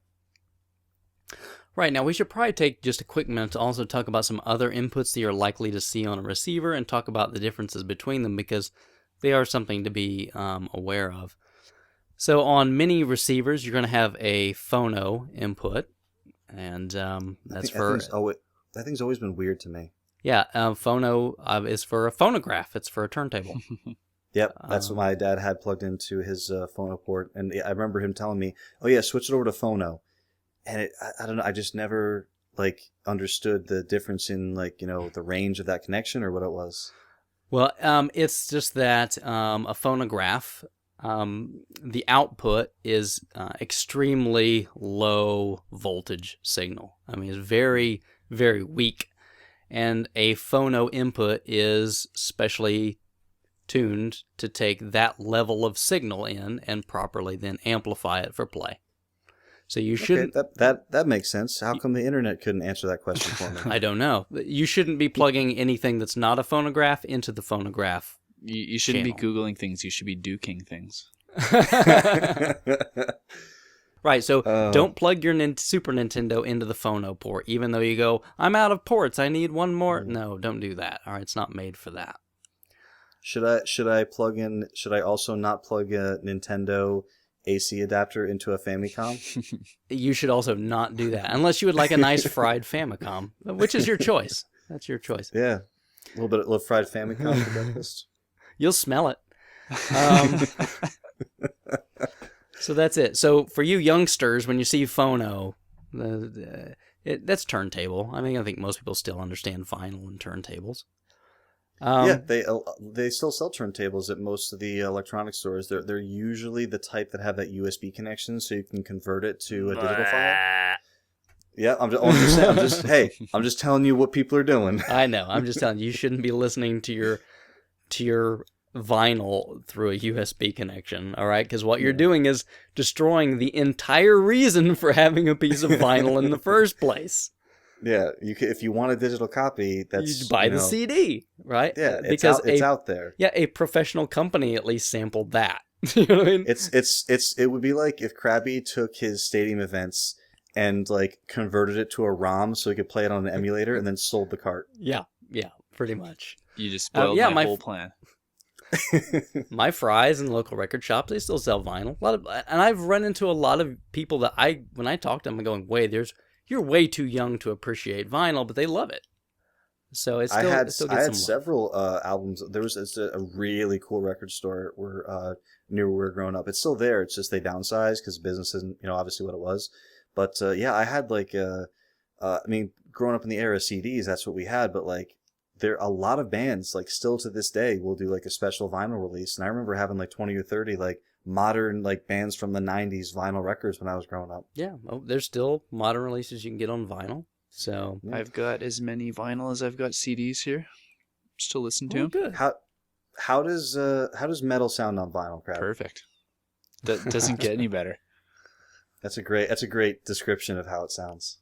Right, now we should probably take just a quick minute to also talk about some other inputs that you're likely to see on a receiver and talk about the differences between them, because they are something to be aware of. So on many receivers, you're going to have a phono input, and that's that thing's always been weird to me. Yeah, phono is for a phonograph. It's for a turntable. Yep, that's what my dad had plugged into his phono port, and I remember him telling me, "Oh yeah, switch it over to phono," and I don't know, I just never understood the difference in the range of that connection or what it was. Well, it's just that a phonograph, the output is extremely low voltage signal. I mean, it's very, very weak. And a phono input is specially tuned to take that level of signal in and properly then amplify it for play. So you shouldn't... Okay, that makes sense. How come the internet couldn't answer that question for me? I don't know. You shouldn't be plugging anything that's not a phonograph into the phonograph. You shouldn't be Googling things. You should be duking things. Right, so don't plug your Super Nintendo into the phono port, even though you go, I'm out of ports, I need one more. No, don't do that. All right, it's not made for that. Should I also not plug a Nintendo AC adapter into a Famicom? You should also not do that, unless you would like a nice fried Famicom, which is your choice. That's your choice. Yeah, a little fried Famicom for breakfast. You'll smell it. So that's it. So for you youngsters, when you see phono, that's turntable. I mean, I think most people still understand vinyl and turntables. Yeah, they still sell turntables at most of the electronic stores. They're usually the type that have that USB connection, so you can convert it to a digital file. Yeah, I'm just telling you what people are doing. I know. I'm just telling you, you shouldn't be listening to your vinyl through a USB connection, all right? Because what you're doing is destroying the entire reason for having a piece of vinyl in the first place. Yeah, if you want a digital copy, you buy the CD, right? Yeah, it's out there. Yeah, a professional company at least sampled that. You know what I mean? It would be like if Krabby took his stadium events and converted it to a ROM so he could play it on an emulator and then sold the cart. Yeah, pretty much. You just spoiled my whole plan. My fries and local record shops, they still sell vinyl. And I've run into a lot of people that when I talk to them, I'm going, wait, you're way too young to appreciate vinyl, but they love it. So it's still, I had several albums. There was a really cool record store near where we were growing up. It's still there. It's just they downsized because business isn't obviously what it was. But I had growing up in the era of CDs, that's what we had. But there are a lot of bands still to this day will do a special vinyl release, and I remember having 20 or 30 modern bands from the 90s vinyl records when I was growing up. Yeah, there's still modern releases you can get on vinyl. So I've got as many vinyl as I've got CDs here. Still listen to them. Good. How does metal sound on vinyl, Crab? Perfect. That doesn't get any better. That's a great description of how it sounds.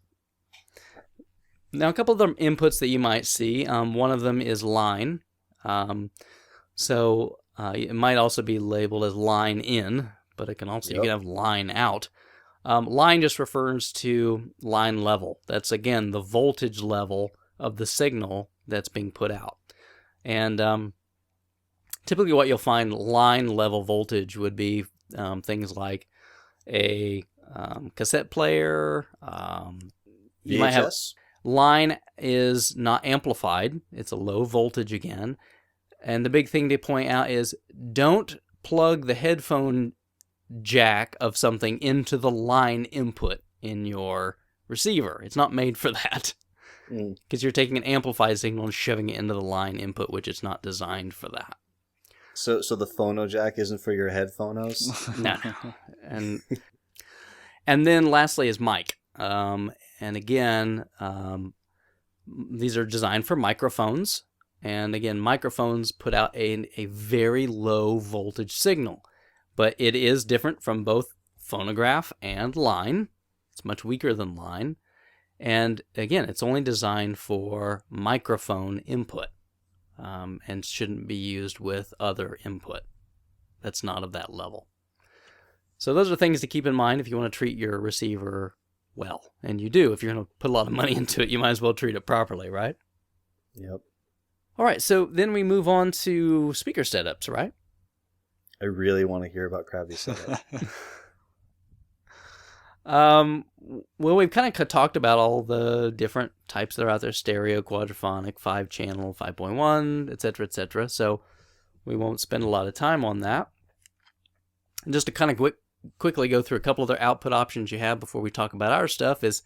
Now, a couple of the inputs that you might see, one of them is line. So it might also be labeled as line in, but it can also, you can have line out. Line just refers to line level. That's, again, the voltage level of the signal that's being put out. And typically what you'll find line level voltage would be things like a cassette player. You might have... Line is not amplified. It's a low voltage again. And the big thing to point out is don't plug the headphone jack of something into the line input in your receiver. It's not made for that. Because you're taking an amplified signal and shoving it into the line input, which it's not designed for that. So the phono jack isn't for your headphonos? No. And then lastly is mic. And again, these are designed for microphones. And again, microphones put out a very low voltage signal. But it is different from both phonograph and line. It's much weaker than line. And again, it's only designed for microphone input. And shouldn't be used with other input that's not of that level. So those are things to keep in mind if you want to treat your receiver well. And you do. If you're going to put a lot of money into it, you might as well treat it properly, right? Yep. All right, so then we move on to speaker setups, right? I really want to hear about Krabby's setup. Well, we've kind of talked about all the different types that are out there: stereo, quadraphonic, 5-channel, 5.1, etc., etc. So we won't spend a lot of time on that. And just to kind of quickly go through a couple other output options you have before we talk about our stuff is,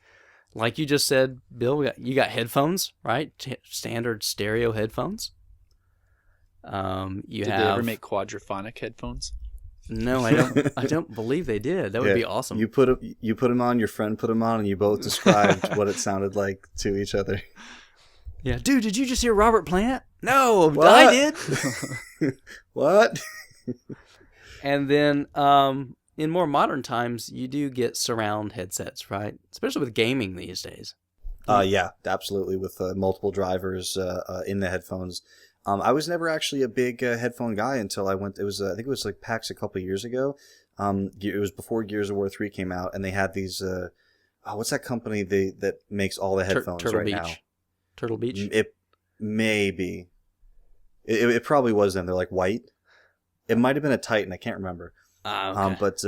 like you just said, Bill, you got headphones, right? Standard stereo headphones. Did they ever make quadraphonic headphones? No, I don't believe they did. That would be awesome. You put them on. Your friend put them on, and you both described what it sounded like to each other. Yeah, dude, did you just hear Robert Plant? No, what? I did. What? And then, in more modern times, you do get surround headsets, right? Especially with gaming these days. Yeah, absolutely. With multiple drivers in the headphones. I was never actually a big headphone guy until I went. It was I think it was like PAX a couple of years ago. It was before Gears of War 3 came out, and they had these. What's that company that makes all the headphones Turtle right Beach. now? Turtle Beach. It may be. It probably was them. They're like white. It might have been a Titan. I can't remember. Okay. But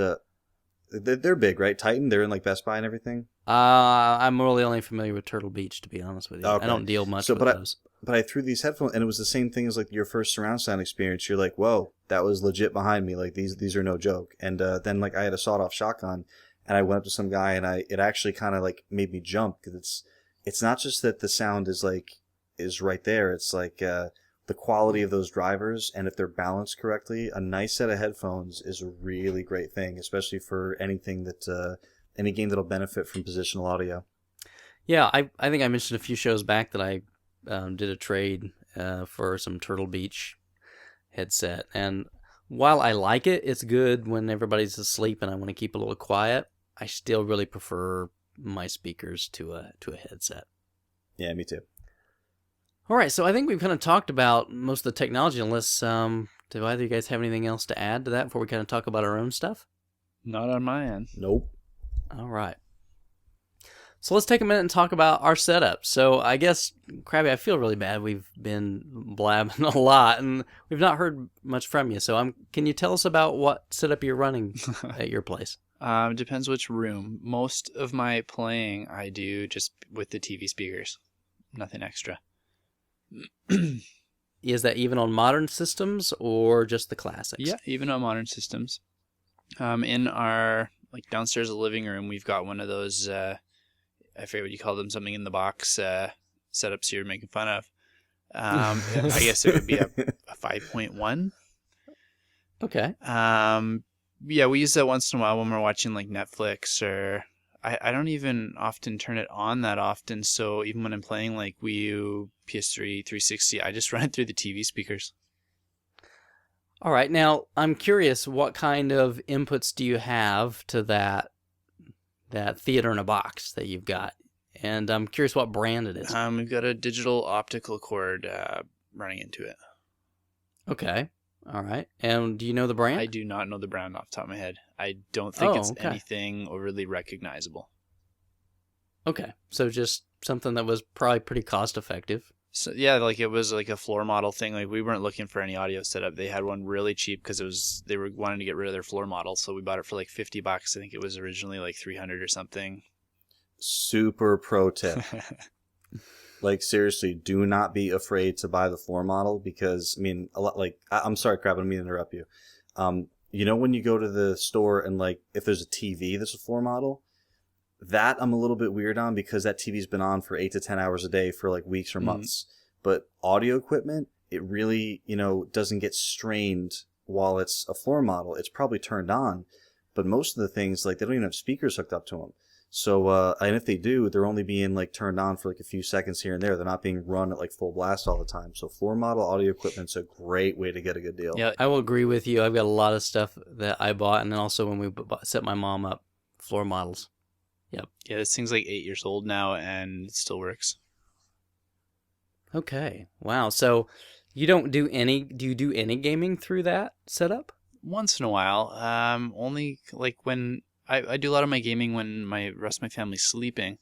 they're big, right? Titan. They're in like Best Buy and everything. I'm really only familiar with Turtle Beach, to be honest with you. Okay. I don't deal much with those. But I threw these headphones, and it was the same thing as like your first surround sound experience. You're like, whoa, that was legit behind me. Like these are no joke. And then like I had a sawed-off shotgun, and I went up to some guy, and it actually kind of like made me jump, because it's not just that the sound is right there. It's like the quality of those drivers, and if they're balanced correctly, a nice set of headphones is a really great thing, especially for anything that any game that'll benefit from positional audio. Yeah, I think I mentioned a few shows back that I did a trade for some Turtle Beach headset, and while I like it, it's good when everybody's asleep and I want to keep a little quiet. I still really prefer my speakers to a headset. Yeah, me too. All right, so I think we've kind of talked about most of the technology, unless do either of you guys have anything else to add to that before we kind of talk about our own stuff? Not on my end. Nope. All right. So let's take a minute and talk about our setup. So I guess, Krabby, I feel really bad. We've been blabbing a lot, and we've not heard much from you. So can you tell us about what setup you're running at your place? Depends which room. Most of my playing I do just with the TV speakers. Nothing extra. Is that even on modern systems or just the classics? Yeah, even on modern systems. In our downstairs living room, we've got one of those I forget what you call them, something in the box setups you're making fun of. I guess it would be a 5.1. Okay. Yeah, we use that once in a while when we're watching like Netflix, or I don't even often turn it on that often. So even when I'm playing like Wii U, PS3, 360, I just run it through the TV speakers. All right. Now, I'm curious, what kind of inputs do you have to that theater in a box that you've got? And I'm curious what brand it is. We've got a digital optical cord running into it. Okay. All right. And do you know the brand? I do not know the brand off the top of my head. I don't think it's okay. anything overly recognizable. Okay. So just something that was probably pretty cost effective. So yeah, like it was like a floor model thing. Like we weren't looking for any audio setup. They had one really cheap because they were wanting to get rid of their floor model. So we bought it for like $50. I think it was originally like 300 or something. Super pro tip. Like seriously, do not be afraid to buy the floor model, because I mean, a lot like I'm sorry, Crab, I don't mean to interrupt you. You know, when you go to the store and like if there's a TV that's a floor model, that I'm a little bit weird on, because that TV's been on for 8 to 10 hours a day for like weeks or months. But audio equipment, it really, doesn't get strained while it's a floor model. It's probably turned on, but most of the things, like they don't even have speakers hooked up to them. So, and if they do, they're only being like turned on for like a few seconds here and there. They're not being run at like full blast all the time. So floor model audio equipment's a great way to get a good deal. Yeah, I will agree with you. I've got a lot of stuff that I bought, and then also when we set my mom up, floor models. Yep. Yeah, this thing's like 8 years old now, and it still works. Okay. Wow. So you don't do any gaming through that setup? Once in a while. Only like when I do a lot of my gaming when the rest of my family's sleeping,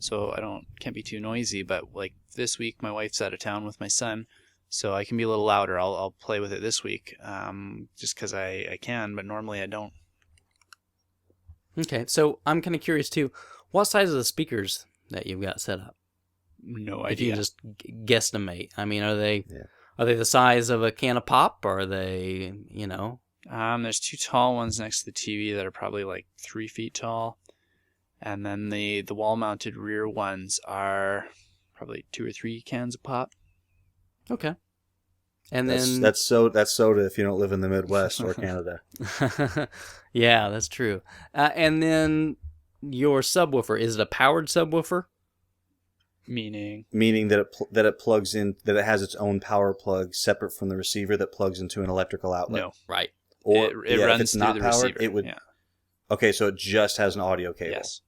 so I can't be too noisy. But like this week, my wife's out of town with my son, So I can be a little louder. I'll play with it this week, just because I can, but normally I don't. Okay, so I'm kind of curious too. What size are the speakers that you've got set up? No If you idea. can just guesstimate. I mean, are they Yeah. are they the size of a can of pop? Or are they, There's 2 tall ones next to the TV that are probably like 3 feet tall. And then the wall-mounted rear ones are probably 2 or 3 cans of pop. Okay. And That's soda if you don't live in the Midwest or Canada. yeah, that's true. And then your subwoofer, is it a powered subwoofer? Meaning that it plugs in, that it has its own power plug separate from the receiver that plugs into an electrical outlet. no. Right. Or It if runs it's through not the powered, receiver. it would. Yeah. Okay, so it just has an audio cable. Yes.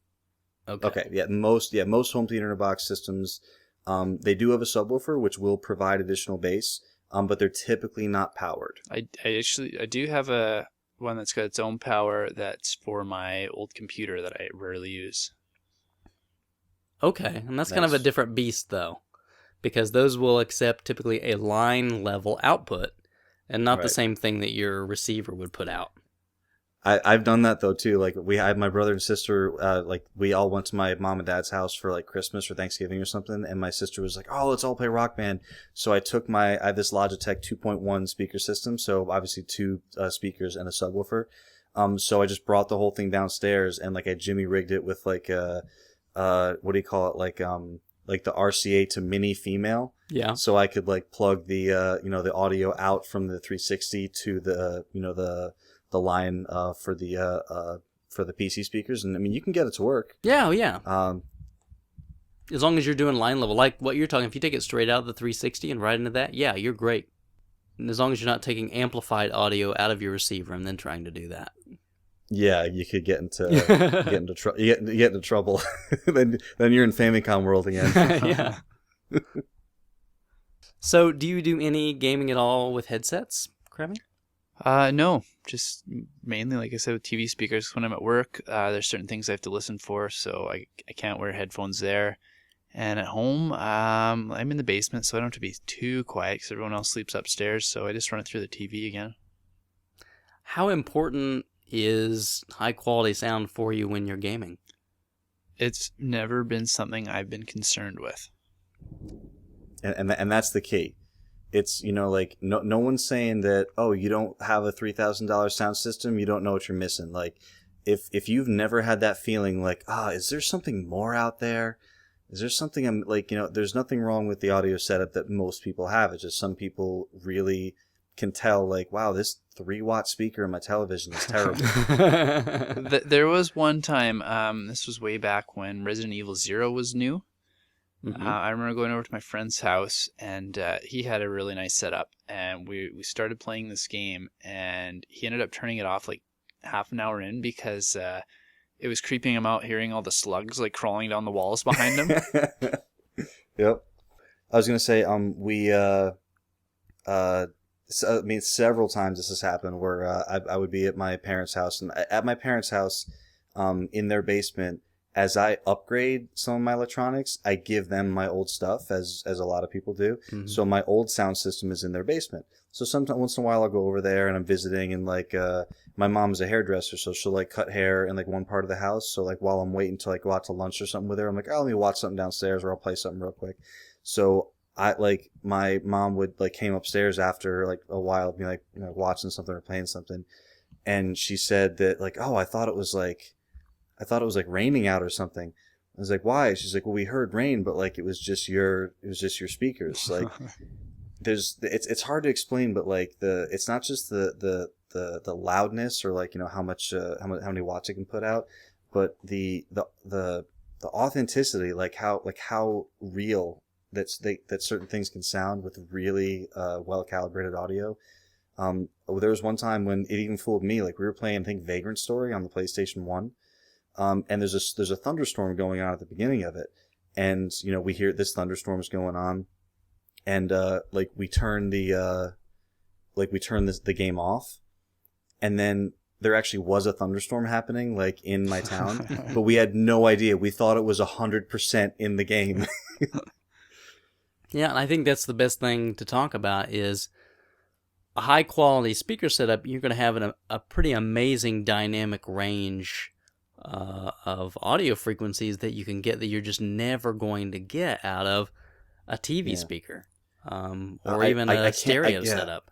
Okay. Yeah. Most home theater in a box systems, they do have a subwoofer which will provide additional bass, but they're typically not powered. I do have one that's got its own power that's for my old computer that I rarely use. Okay, and that's kind of a Nice. different beast, though, because those will accept typically a line level output and not the Right. same thing that your receiver would put out. I've done that though too. Like I have my brother and sister. Like we all went to my mom and dad's house for like Christmas or Thanksgiving or something, and my sister was like, "Oh, let's all play Rock Band." So I took I have this Logitech 2.1 speaker system, so obviously 2 speakers and a subwoofer. So I just brought the whole thing downstairs and like I Jimmy rigged it with like what do you call it, like the RCA to mini female. Yeah. So I could like plug the the audio out from the 360 to the line for the PC speakers, and I mean you can get it to work. Yeah, yeah. As long as you're doing line level, like what you're talking, if you take it straight out of the 360 and right into that, yeah, you're great. And as long as you're not taking amplified audio out of your receiver and then trying to do that. Yeah, you could get into trouble. then you're in Famicom world again. Yeah. So, do you do any gaming at all with headsets, Krabby? No, just mainly, like I said, with TV speakers. When I'm at work, there's certain things I have to listen for, so I can't wear headphones there. And at home, I'm in the basement, so I don't have to be too quiet because everyone else sleeps upstairs, so I just run it through the TV again. How important is high quality sound for you when you're gaming? It's never been something I've been concerned with. And that's the key. It's, like no one's saying that, oh, you don't have a $3,000 sound system, you don't know what you're missing. Like if you've never had that feeling like, is there something more out there? Is there something I'm like, there's nothing wrong with the audio setup that most people have. It's just some people really can tell like, wow, this 3-watt speaker in my television is terrible. There was one time, this was way back when Resident Evil 0 was new. Mm-hmm. I remember going over to my friend's house, and he had a really nice setup, and we started playing this game, and he ended up turning it off like half an hour in because it was creeping him out hearing all the slugs like crawling down the walls behind him. Yep. I was gonna say, several times this has happened where I would be at my parents' house, and at my parents' house, in their basement, as I upgrade some of my electronics, I give them my old stuff, as a lot of people do. Mm-hmm. So my old sound system is in their basement. So once in a while I'll go over there and I'm visiting, and like my mom's a hairdresser, so she'll like cut hair in like one part of the house. So like while I'm waiting to like go out to lunch or something with her, I'm like, oh, let me watch something downstairs, or I'll play something real quick. So my mom would like came upstairs after like a while, be like watching something or playing something, and she said that like, oh, I thought it was like raining out or something. I was like, why? She's like, well, we heard rain, but like it was just your speakers. Like it's hard to explain, but like it's not just the loudness or like how many watts it can put out, but the authenticity, like how real that certain things can sound with really well calibrated audio. There was one time when it even fooled me. Like we were playing, I think, Vagrant Story on the PlayStation 1. And there's a thunderstorm going on at the beginning of it, and we hear this thunderstorm is going on, and we turn the game off, and then there actually was a thunderstorm happening like in my town, but we had no idea. We thought it was 100% in the game. Yeah, and I think that's the best thing to talk about is a high quality speaker setup. You're going to have a pretty amazing dynamic range of audio frequencies that you can get that you're just never going to get out of a TV speaker, or even a stereo setup.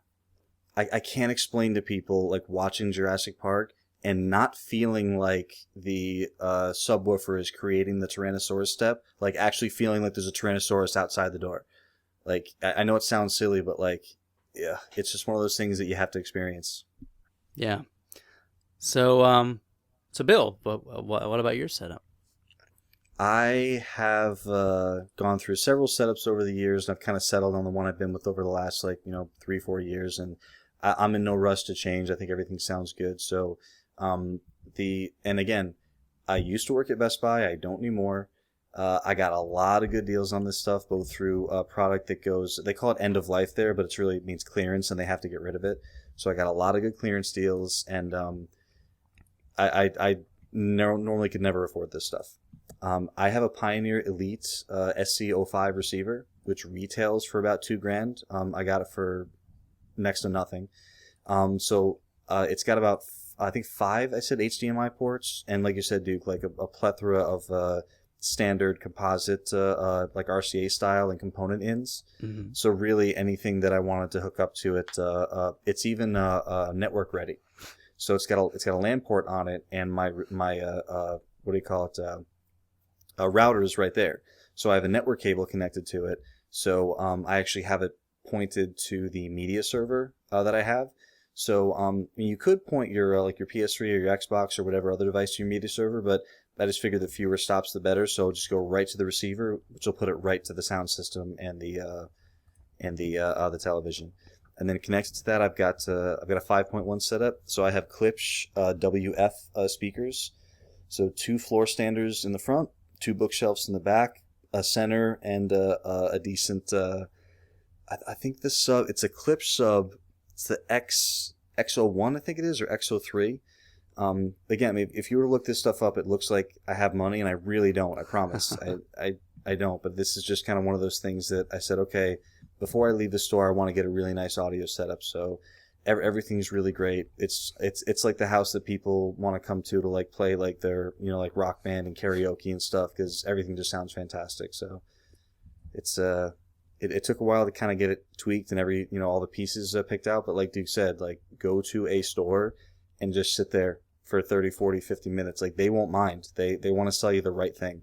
I can't explain to people like watching Jurassic Park and not feeling like the subwoofer is creating the Tyrannosaurus step, like actually feeling like there's a Tyrannosaurus outside the door. Like I know it sounds silly, but like, yeah, it's just one of those things that you have to experience. Yeah. So, so Bill, what about your setup? I have gone through several setups over the years, and I've kind of settled on the one I've been with over the last 3-4 years, and I'm in no rush to change. I think everything sounds good. So and again, I used to work at Best Buy. I don't anymore. I got a lot of good deals on this stuff, both through a product that goes, they call it end of life there, but it means clearance, and they have to get rid of it. So I got a lot of good clearance deals, and I normally could never afford this stuff. I have a Pioneer Elite SC05 receiver, which retails for about $2,000. I got it for next to nothing. It's got about, I think 5, HDMI ports, and like you said, Duke, like a plethora of standard composite, like RCA style and component ins. Mm-hmm. So really anything that I wanted to hook up to it, it's even network ready. So it's got a LAN port on it, and my what do you call it? A router is right there. So I have a network cable connected to it. So I actually have it pointed to the media server that I have. So you could point your your PS3 or your Xbox or whatever other device to your media server, but I just figured the fewer stops the better. So I'll just go right to the receiver, which will put it right to the sound system and the television. And then connected to that, I've got a 5.1 setup. So I have Klipsch WF speakers. So 2 floor standers in the front, 2 bookshelves in the back, a center, and a decent. I think this sub. It's a Klipsch sub. It's the X01, I think it is, or X03. Again, if you were to look this stuff up, it looks like I have money, and I really don't. I promise. I don't. But this is just kind of one of those things that I said, okay, before I leave the store, I want to get a really nice audio setup. So everything's really great. It's like the house that people want to come to like play like their like rock band and karaoke and stuff, because everything just sounds fantastic. So it's it took a while to kind of get it tweaked and all the pieces picked out. But like Duke said, like go to a store and just sit there for 30, 40, 50 minutes. Like they won't mind. They want to sell you the right thing.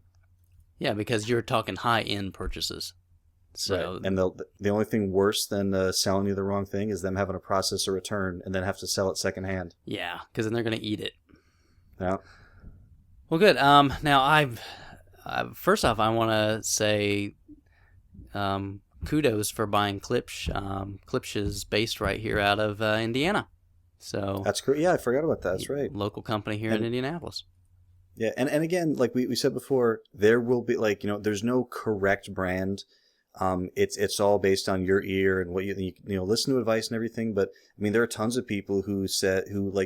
Yeah, because you're talking high-end purchases. So right. And the only thing worse than selling you the wrong thing is them having to process a return and then have to sell it secondhand. Yeah, because then they're going to eat it. Yeah. Well, good. Now, I've first off, I want to say kudos for buying Klipsch. Klipsch is based right here out of Indiana. So that's great. Yeah, I forgot about that. That's right. Local company here in Indianapolis. Yeah, and again, like we said before, there will be there's no correct brand. It's all based on your ear and what you listen to advice and everything. But I mean, there are tons of people who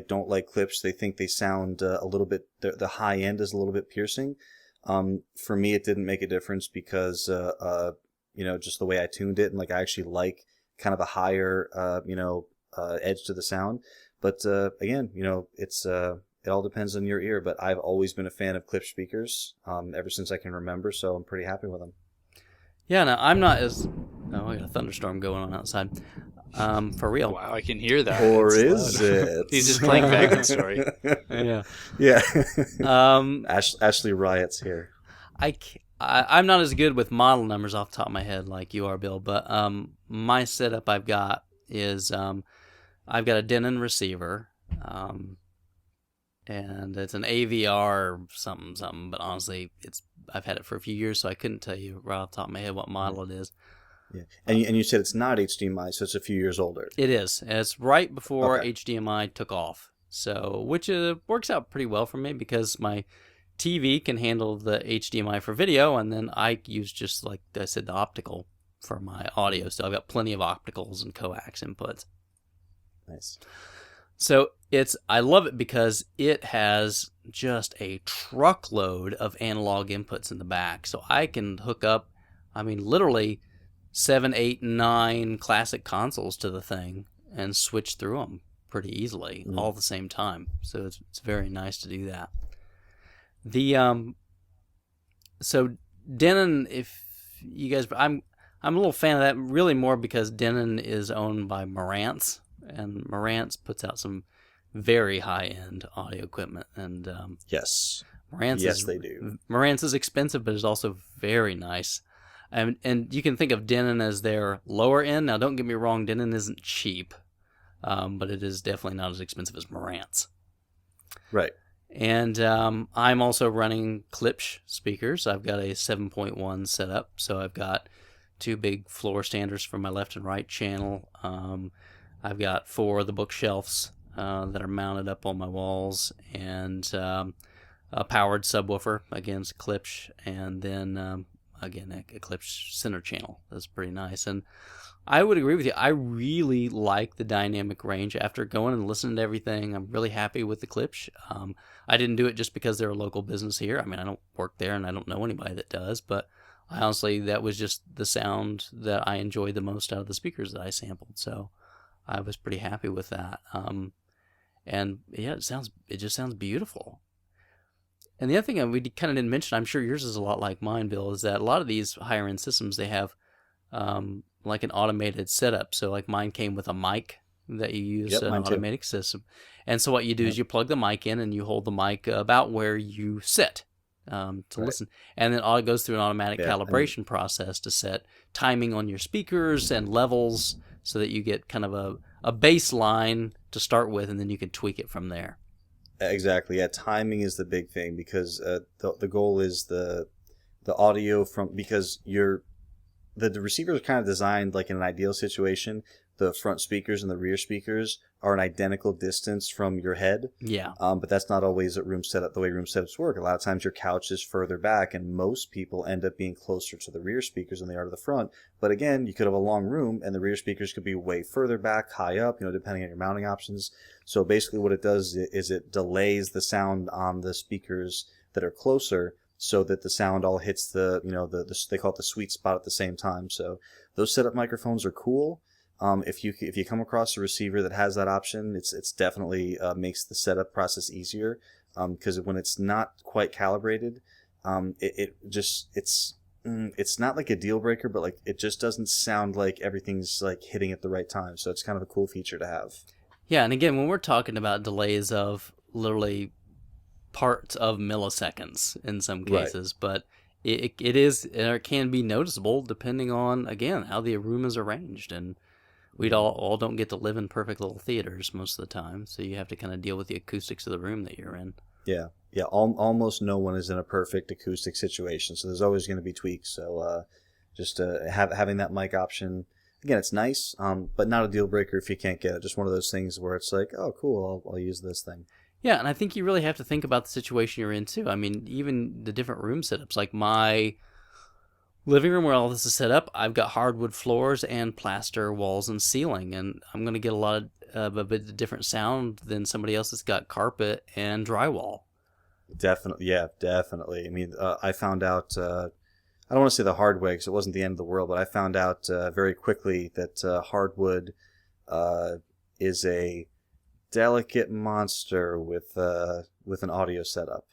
don't like Klipsch. They think they sound a little bit, the high end is a little bit piercing. For me, it didn't make a difference because just the way I tuned it, and like I actually like kind of a higher edge to the sound. But again, it all depends on your ear. But I've always been a fan of Klipsch speakers ever since I can remember. So I'm pretty happy with them. Yeah, no, I'm not as... Oh, I got a thunderstorm going on outside. For real. Wow, I can hear that. Or is it? He's just playing background story. Yeah. Yeah. Ashley Riot's here. I'm not as good with model numbers off the top of my head like you are, Bill, but my setup I've got is I've got a Denon receiver, and it's an AVR something, but honestly, I've had it for a few years, so I couldn't tell you right off the top of my head what model it is. Yeah, and you said it's not HDMI, so it's a few years older. It is. It's right before HDMI took off, so which works out pretty well for me because my TV can handle the HDMI for video, and then I use just like I said the optical for my audio. So I've got plenty of opticals and coax inputs. Nice. So I love it because it has just a truckload of analog inputs in the back. So I can hook up, literally 7, 8, 9 classic consoles to the thing and switch through them pretty easily all at the same time. So it's very nice to do that. The so Denon, if you guys, I'm a little fan of that, really more because Denon is owned by Marantz, and Marantz puts out some very high-end audio equipment, and Yes. Marantz Yes, they do. Marantz is expensive, but is also very nice. And you can think of Denon as their lower end. Now, don't get me wrong, Denon isn't cheap, but it is definitely not as expensive as Marantz. Right. And I'm also running Klipsch speakers. I've got a 7.1 setup, so I've got 2 big floor standers for my left and right channel. I've got 4 of the bookshelves that are mounted up on my walls, and a powered subwoofer, again, it's Klipsch, and then again, a Klipsch center channel. That's pretty nice. And I would agree with you. I really like the dynamic range. After going and listening to everything, I'm really happy with the Klipsch. I didn't do it just because they're a local business here. I mean, I don't work there, and I don't know anybody that does, but honestly, that was just the sound that I enjoyed the most out of the speakers that I sampled. So I was pretty happy with that. And yeah, it just sounds beautiful. And the other thing we kind of didn't mention, I'm sure yours is a lot like mine, Bill, is that a lot of these higher end systems, they have like an automated setup. So like mine came with a mic that you use, an automatic system. And so what you do is you plug the mic in and you hold the mic about where you sit to listen. And then it goes through an automatic calibration process to set timing on your speakers and levels so that you get kind of a baseline to start with, and then you can tweak it from there. Exactly. Yeah, timing is the big thing, because the goal is the audio because the receiver is kind of designed like in an ideal situation. The front speakers and the rear speakers are an identical distance from your head. Yeah. But that's not always the way room setups work. A lot of times your couch is further back, and most people end up being closer to the rear speakers than they are to the front. But again, you could have a long room, and the rear speakers could be way further back, high up, depending on your mounting options. So basically what it does is it delays the sound on the speakers that are closer, so that the sound all hits the they call it the sweet spot at the same time. So those setup microphones are cool. If you come across a receiver that has that option, it's definitely makes the setup process easier, because when it's not quite calibrated, it's not like a deal breaker, but like it just doesn't sound like everything's like hitting at the right time. So it's kind of a cool feature to have. Yeah, and again, when we're talking about delays of literally parts of milliseconds in some cases, but it is, or it can be noticeable depending on, again, how the room is arranged. And we all don't get to live in perfect little theaters most of the time, so you have to kind of deal with the acoustics of the room that you're in. Yeah. Almost no one is in a perfect acoustic situation, so there's always going to be tweaks. So just having that mic option, again, it's nice, but not a deal breaker if you can't get it. Just one of those things where it's like, oh, cool, I'll use this thing. Yeah, and I think you really have to think about the situation you're in, too. I mean, even the different room setups, like my living room where all this is set up, I've got hardwood floors and plaster walls and ceiling, and I'm going to get a lot of a bit different sound than somebody else that's got carpet and drywall. Definitely, yeah, definitely. I mean, I found out, I don't want to say the hard way because it wasn't the end of the world, but I found out very quickly that hardwood is a delicate monster with an audio setup.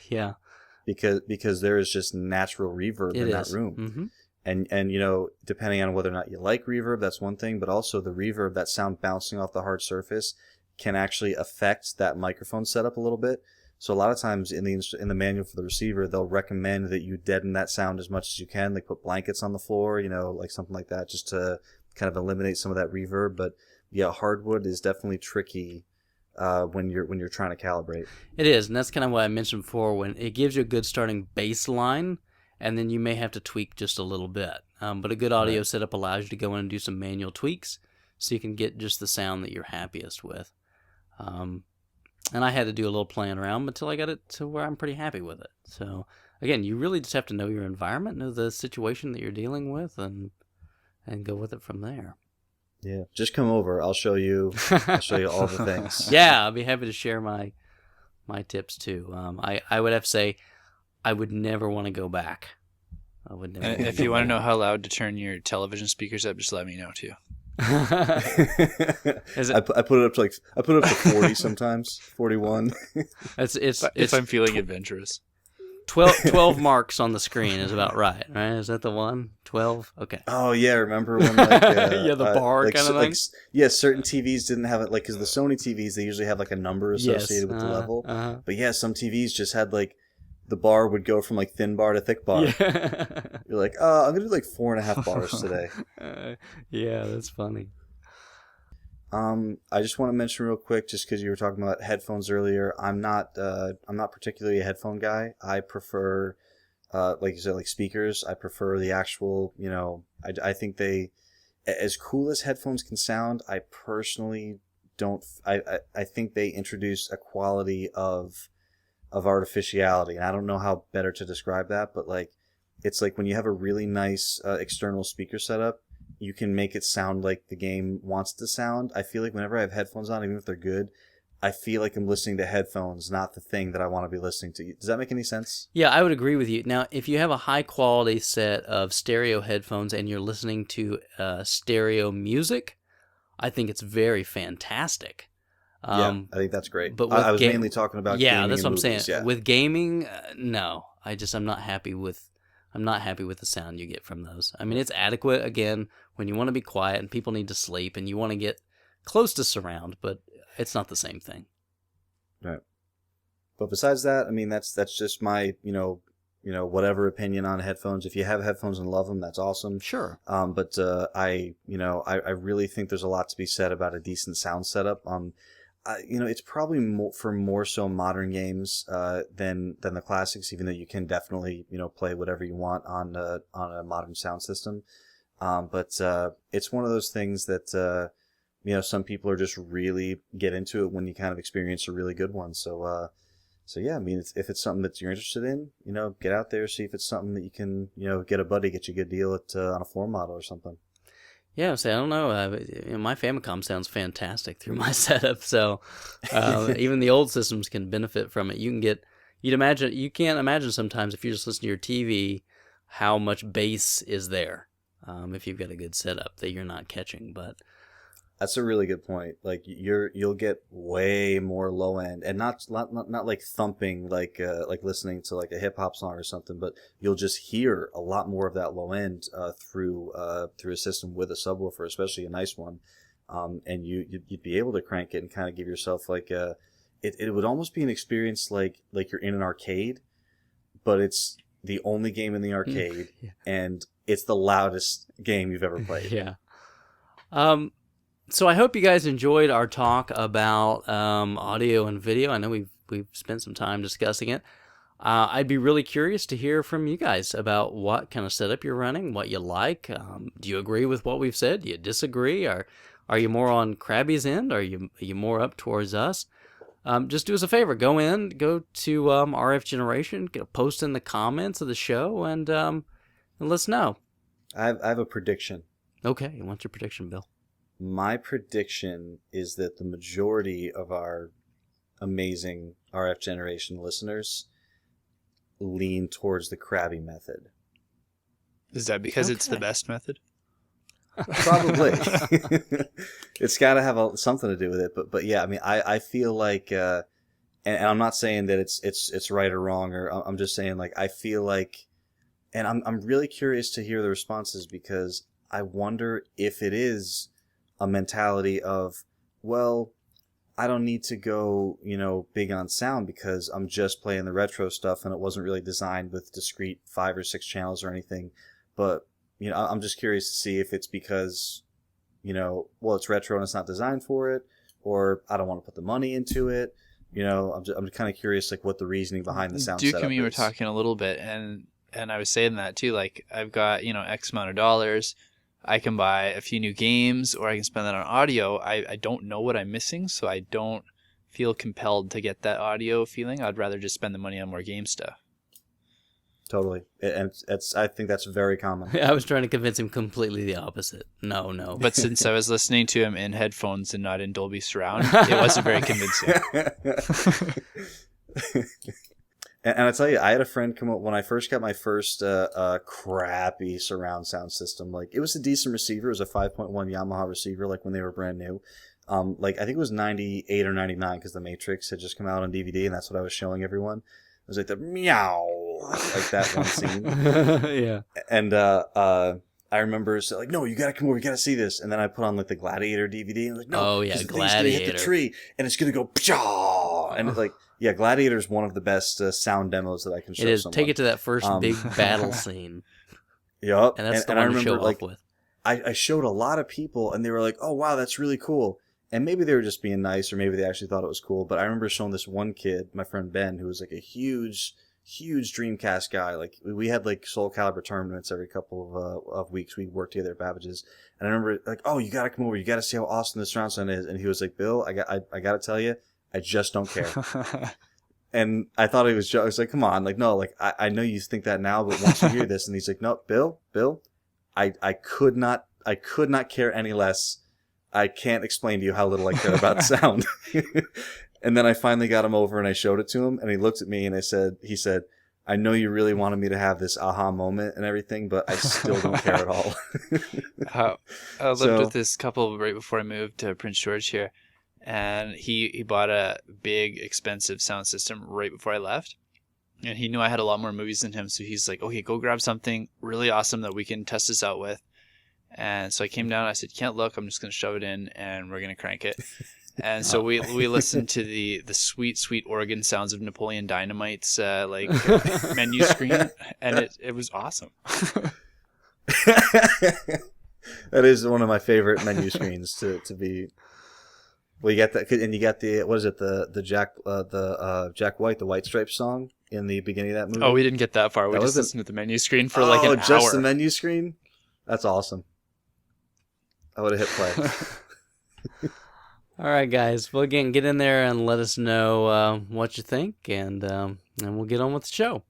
Yeah. Because there is just natural reverb in that room. Mm-hmm. And depending on whether or not you like reverb, that's one thing, but also the reverb, that sound bouncing off the hard surface, can actually affect that microphone setup a little bit. So a lot of times in the manual for the receiver, they'll recommend that you deaden that sound as much as you can. They put blankets on the floor, like something like that, just to kind of eliminate some of that reverb. But yeah, hardwood is definitely tricky when you're trying to calibrate. It is, and that's kind of what I mentioned before, when it gives you a good starting baseline, and then you may have to tweak just a little bit. But a good audio setup allows you to go in and do some manual tweaks, so you can get just the sound that you're happiest with. And I had to do a little playing around until I got it to where I'm pretty happy with it. So again, you really just have to know your environment, know the situation that you're dealing with, and go with it from there. Yeah, just come over. I'll show you all the things. Yeah, I'll be happy to share my tips too. I would have to say I would never want to go back. I would never. And if you want to know how loud to turn your television speakers up, just let me know too. Is I it, put it up to 40 sometimes, 41. If I'm feeling adventurous. 12 marks on the screen is about right? Is that the one? 12? Okay. Oh yeah, remember when Yeah, the bar like, kind of thing? yeah, certain TVs didn't have it, like, because the Sony TVs, they usually have like a number associated with the level. But yeah, some TVs just had like the bar would go from like thin bar to thick bar. Yeah. You're like, I'm gonna do like 4.5 bars today. Yeah, that's funny. I just want to mention real quick, just because you were talking about headphones earlier, I'm not particularly a headphone guy. I prefer, like you said, like speakers. I prefer the actual, I think they, as cool as headphones can sound, I personally don't, I think they introduce a quality of artificiality. And I don't know how better to describe that, but like, it's like when you have a really nice external speaker setup, you can make it sound like the game wants to sound. I feel like whenever I have headphones on, even if they're good, I feel like I'm listening to headphones, not the thing that I want to be listening to. Does that make any sense? Yeah, I would agree with you. Now, if you have a high quality set of stereo headphones and you're listening to stereo music, I think it's very fantastic. Yeah, I think that's great. But I was mainly talking about gaming that's what and I'm saying. movies, yeah. With gaming, no, I'm not happy with the sound you get from those. I mean, it's adequate again when you want to be quiet and people need to sleep and you want to get close to surround, but it's not the same thing. Right. But besides that, I mean, that's just my whatever opinion on headphones. If you have headphones and love them, that's awesome. Sure. But I really think there's a lot to be said about a decent sound setup. It's probably more so modern games than the classics, even though you can definitely play whatever you want on a modern sound system. But it's one of those things that some people are just really get into it when you kind of experience a really good one. So yeah, I mean, if it's something that you're interested in, get out there, see if it's something that you can get a buddy, get you a good deal at on a floor model or something. Yeah, I don't know. My Famicom sounds fantastic through my setup, so even the old systems can benefit from it. You can't imagine sometimes if you just listen to your TV how much bass is there if you've got a good setup that you're not catching. But that's a really good point. Like you'll get way more low end, and not like thumping, like listening to like a hip hop song or something. But you'll just hear a lot more of that low end through a system with a subwoofer, especially a nice one. And you'd be able to crank it and kind of give yourself like it would almost be an experience like you're in an arcade, but it's the only game in the arcade, yeah. And it's the loudest game you've ever played. Yeah. So I hope you guys enjoyed our talk about audio and video. I know we've spent some time discussing it. I'd be really curious to hear from you guys about what kind of setup you're running, what you like. Do you agree with what we've said? Do you disagree? Are you more on Krabby's end? Are you more up towards us? Just do us a favor. Go to RF Generation, get a post in the comments of the show, and let us know. I have a prediction. Okay, what's your prediction, Bill? My prediction is that the majority of our amazing RF Generation listeners lean towards the Krabby method. Is that because it's the best method? Probably. It's got to have something to do with it. But yeah, I mean, I feel like, and I'm not saying that it's right or wrong, or I'm just saying like I feel like, and I'm really curious to hear the responses, because I wonder if it is a mentality of, well, I don't need to go, big on sound because I'm just playing the retro stuff and it wasn't really designed with discrete 5 or 6 channels or anything. But, I'm just curious to see if it's because, well, it's retro and it's not designed for it, or I don't want to put the money into it. I'm kind of curious, like, what the reasoning behind the sound Duke setup and me were is. talking a little bit, and I was saying that too. Like, I've got, X amount of dollars. I can buy a few new games, or I can spend that on audio. I don't know what I'm missing, so I don't feel compelled to get that audio feeling. I'd rather just spend the money on more game stuff. Totally. And I think that's very common. I was trying to convince him completely the opposite. No. But since I was listening to him in headphones and not in Dolby Surround, it wasn't very convincing. And I tell you, I had a friend come up when I first got my first crappy surround sound system. Like, it was a decent receiver. It was a 5.1 Yamaha receiver, like when they were brand new. Like, I think it was 98 or 99 because The Matrix had just come out on DVD, and that's what I was showing everyone. It was like the meow, like that one scene. Yeah. And I remember saying, like, no, you gotta come over, you gotta see this. And then I put on like the Gladiator DVD, and like, no, Oh, yeah, the thing's gonna hit Gladiator. the tree, and it's gonna go pshaw, and like, yeah, Gladiator is one of the best sound demos that I can show It is. someone. Take it to that first big battle scene. Yep. And that's the I one to remember, show like, off with. I showed a lot of people, and they were like, oh, wow, that's really cool. And maybe they were just being nice, or maybe they actually thought it was cool. But I remember showing this one kid, my friend Ben, who was like a huge Dreamcast guy. Like, we had like Soul Calibur tournaments every couple of weeks. We worked together at Babbage's. And I remember like, oh, you got to come over. You got to see how awesome this surround sound is. And he was like, Bill, I got to tell you, I just don't care. And I thought it was I was like, come on. Like, no, like, I know you think that now, but once you hear this, and he's like, no, Bill, I could not care any less. I can't explain to you how little I care about sound. And then I finally got him over and I showed it to him, and he looked at me and he said, I know you really wanted me to have this aha moment and everything, but I still don't care at all. I lived with this couple right before I moved to Prince George here, and he bought a big, expensive sound system right before I left. And he knew I had a lot more movies than him, so he's like, okay, go grab something really awesome that we can test this out with. And so I came down, I said, can't look, I'm just going to shove it in, and we're going to crank it. And so we listened to the sweet, sweet organ sounds of Napoleon Dynamite's menu screen, and it was awesome. That is one of my favorite menu screens to be. Well, you got that, and you got the, what is it, the Jack White, the White Stripes song in the beginning of that movie. Oh, we didn't get that far. We just listened to the menu screen for like an hour. Just the menu screen? That's awesome. I would have hit play. All right, guys. Well, again, get in there and let us know what you think, and we'll get on with the show.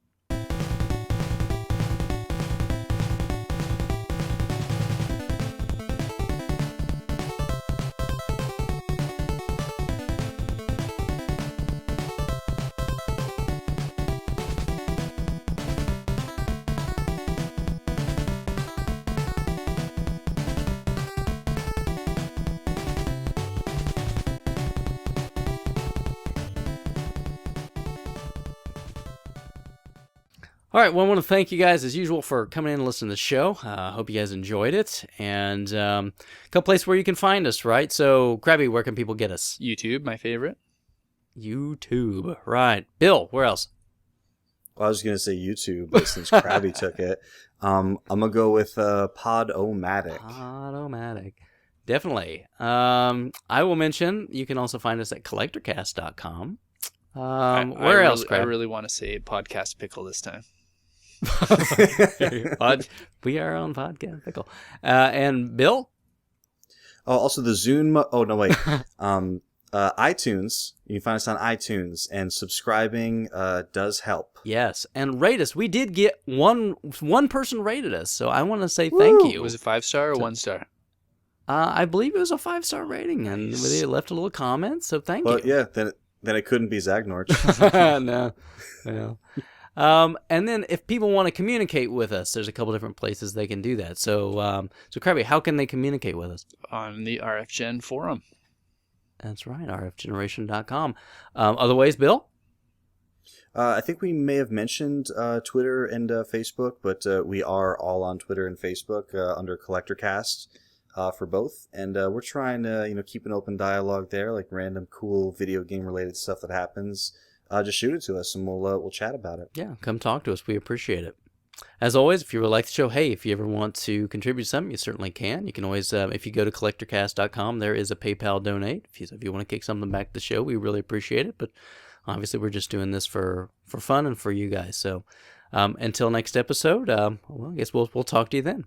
All right, well, I want to thank you guys, as usual, for coming in and listening to the show. I hope you guys enjoyed it. And a couple places where you can find us, right? So, Krabby, where can people get us? YouTube, my favorite. YouTube, right. Bill, where else? Well, I was going to say YouTube, but since Krabby took it, I'm going to go with Podomatic. Podomatic. Definitely. I will mention you can also find us at collectorcast.com. Where else, Krabby? I really want to say Podcast Pickle this time. We are on Podcast Pickle. And Bill? Oh, also the Zune. Oh, no, wait. iTunes. You can find us on iTunes, and subscribing does help. Yes, and rate us. We did get one person rated us, so I want to say thank you. Was it 5-star or 1-star? I believe it was a 5-star rating, and they left a little comment, so thank you. Yeah, then it couldn't be Zagnorch. No. And then if people want to communicate with us, there's a couple different places they can do that. So Krabby, how can they communicate with us? On the RFGen forum. That's right, rfgeneration.com. Other ways, Bill? I think we may have mentioned Twitter and Facebook, but we are all on Twitter and Facebook under Collectorcast for both. And we're trying to keep an open dialogue there, like random cool video game related stuff that happens. Just shoot it to us and we'll chat about it. Yeah, come talk to us. We appreciate it. As always, if you would like the show, hey, if you ever want to contribute something, you certainly can. You can always, if you go to collectorcast.com, there is a PayPal donate. If you want to kick something back to the show, we really appreciate it. But obviously, we're just doing this for fun and for you guys. So until next episode, I guess we'll talk to you then.